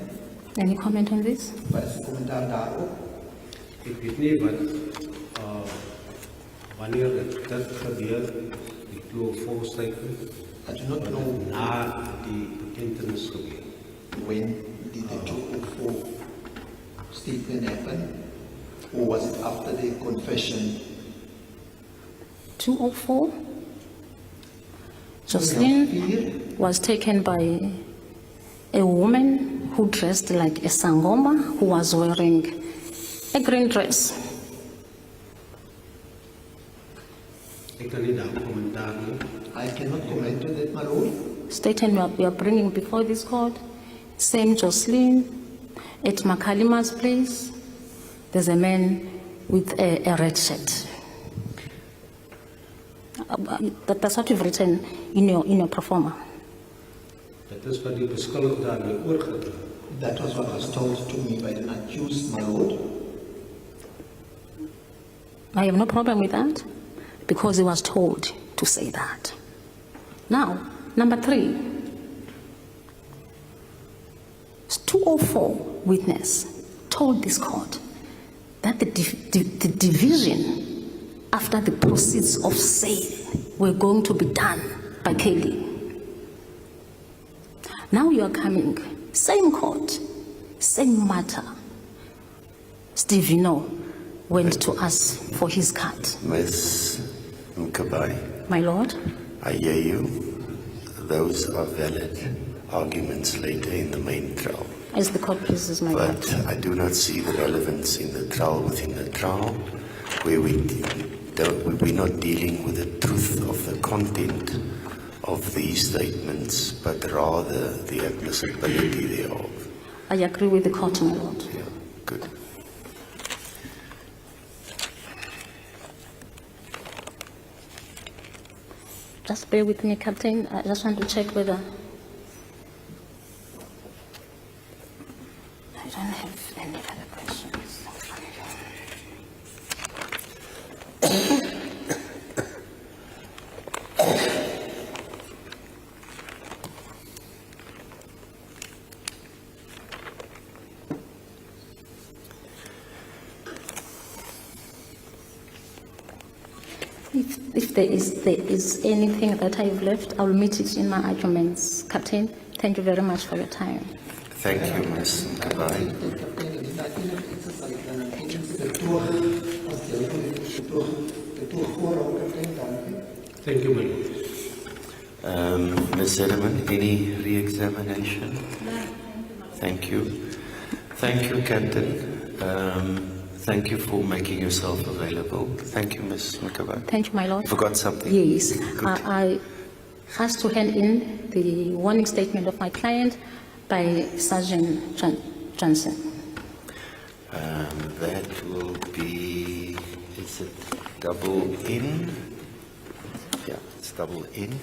Any comment on this? Wat is die kommentaar daarop? Ek weet nie wat wanneer dit gebeur, die 204 statement. I do not know na die bekentenis gebeur. When did the 204 statement happen? Or was it after the confession? 204? Joshlin was taken by a woman who dressed like a sangoma, who was wearing a green dress. Ek kan nie daar kommentaar nie. I cannot comment on that, my lord. Statement we are bringing before this court, same Joshlin at Makalima's place. There's a man with a red shirt. That's what you've written in your performer. Dit is wat die beskuldigde aan my oorgedra. That was what was told to me by the accused, my lord. I have no problem with that because he was told to say that. Now, number 3, 204 witness told this court that the division after the proceeds of sale were going to be done by Kelly. Now you are coming, same court, same matter. Steve, went to ask for his cut. Miss Mkabai, My lord, I hear you. Those are valid arguments later in the main trial. as the court pleases, my lord. But I do not see the relevance in the trial within the trial, where we're not dealing with the truth of the content of these statements, but rather the admissibility thereof. I agree with the court, my lord. Yeah, good. Just bear with me, Captain. I just want to check whether I don't have any other questions. If there is anything that I've left, I'll meet it in my arguments. Captain, thank you very much for your time. Thank you, Ms. Mkabai. Thank you, my lord. Ms. Zedderman, any re-examination? Thank you. Thank you, Captain. Thank you for making yourself available. Thank you, Ms. Mkabai. Thank you, my lord. You forgot something? Yes. I asked to hand in the warning statement of my client by Sergeant Johnson. That will be, is it double in? Yeah, it's double in.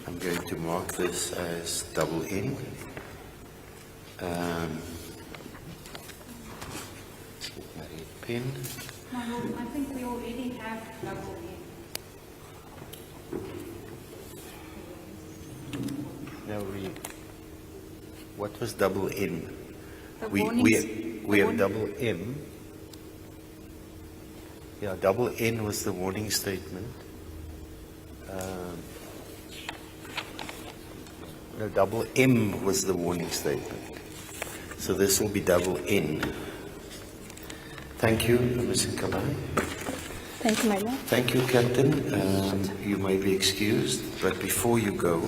I'm going to mark this as double in. Pen. My lord, I think we already have double in. No, what was double N? The We have double M. Yeah, double N was the warning statement. No, double M was the warning statement. So this will be double N. Thank you, Ms. Kalai. Thank you, my lord. Thank you, Captain. You may be excused, but before you go,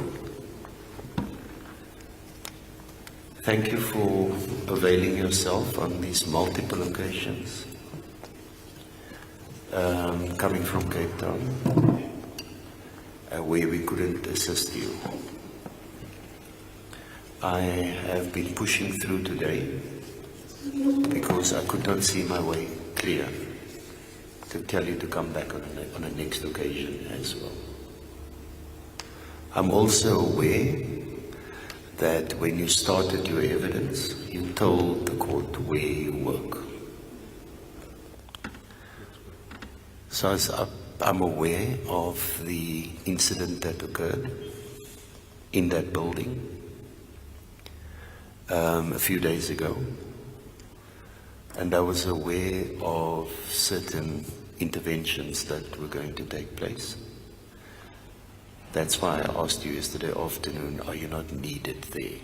thank you for availing yourself on these multiple occasions, coming from Cape Town, where we couldn't assist you. I have been pushing through today because I could not see my way clear to tell you to come back on a next occasion as well. I'm also aware that when you started your evidence, you told the court where you work. So I'm aware of the incident that occurred in that building a few days ago. And I was aware of certain interventions that were going to take place. That's why I asked you yesterday afternoon, are you not needed there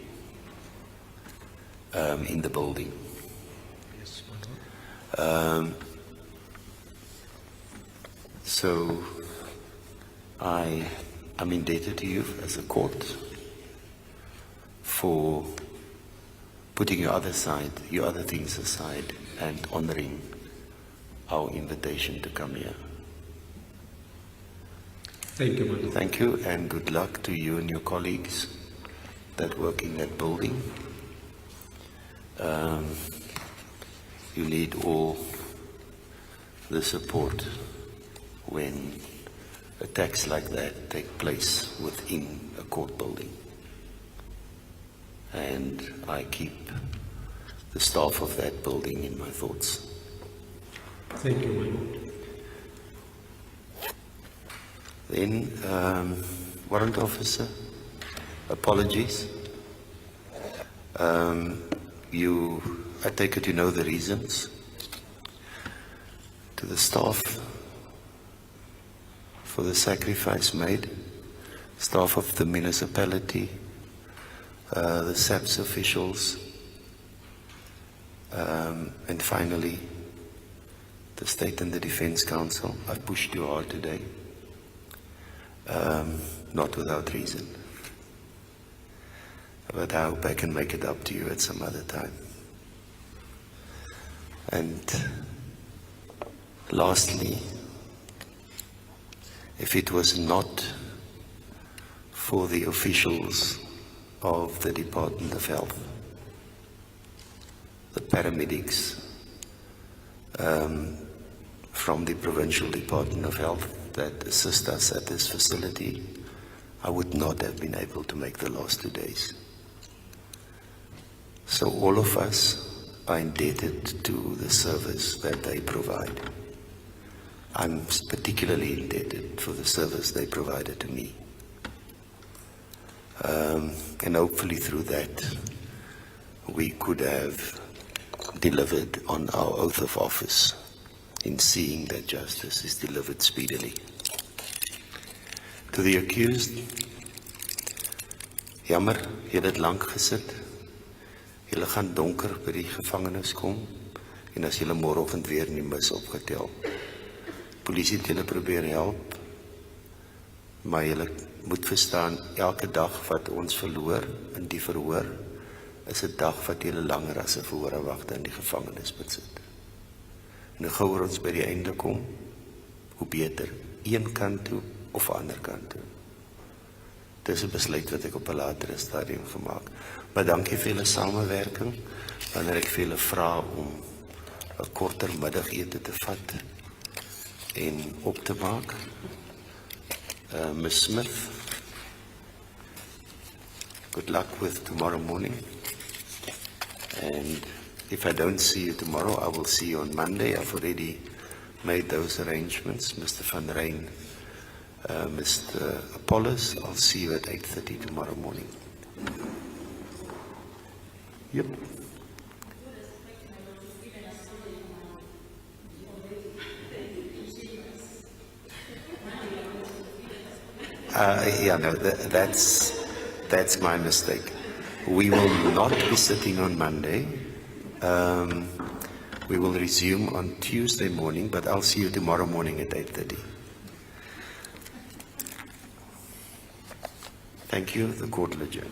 in the building? Yes, my lord. So I'm indebted to you as a court for putting your other things aside and honoring our invitation to come here. Thank you, my lord. Thank you, and good luck to you and your colleagues that work in that building. You need all the support when attacks like that take place within a court building. And I keep the staff of that building in my thoughts. Thank you, my lord. Then, warrant officer, apologies. I take it you know the reasons. To the staff for the sacrifice made, staff of the municipality, the SAPS officials, and finally, the State and the Defense Council. I've pushed you hard today. not without reason. But I hope I can make it up to you at some other time. And lastly, if it was not for the officials of the Department of Health, the paramedics from the Provincial Department of Health that assist us at this facility, I would not have been able to make the last 2 days. So all of us are indebted to the service that they provide. I'm particularly indebted for the service they provided to me. And hopefully through that, we could have delivered on our oath of office in seeing that justice is delivered speedily. To the accused, jammer, jy het lank gesit. Julle gaan donker by die gevangenis kom en as julle môreoggend weer nie mis opgetel. Polisie het julle probeer help, maar julle moet verstaan, elke dag wat ons verloor in die verhoor, is 'n dag wat julle langer as 'n verhoorwagter in die gevangenis moet sit. En hoe gouer ons by die einde kom, hoe beter, een kant toe of ander kant toe. Dis 'n besluit wat ek op 'n latere stadium gemaak. Maar dankie vir julle samewerking, wanneer ek vir julle vra om 'n korter middagete te vat en op te maak. Ms. Smith, good luck with tomorrow morning. And if I don't see you tomorrow, I will see you on Monday. I've already made those arrangements. Mr. Van Rijn, Mr. Apollos, I'll see you at 8:30 tomorrow morning. Yep. Yeah, no, that's my mistake. We will not be sitting on Monday. We will resume on Tuesday morning, but I'll see you tomorrow morning at 8:30. Thank you. The court will adjourn.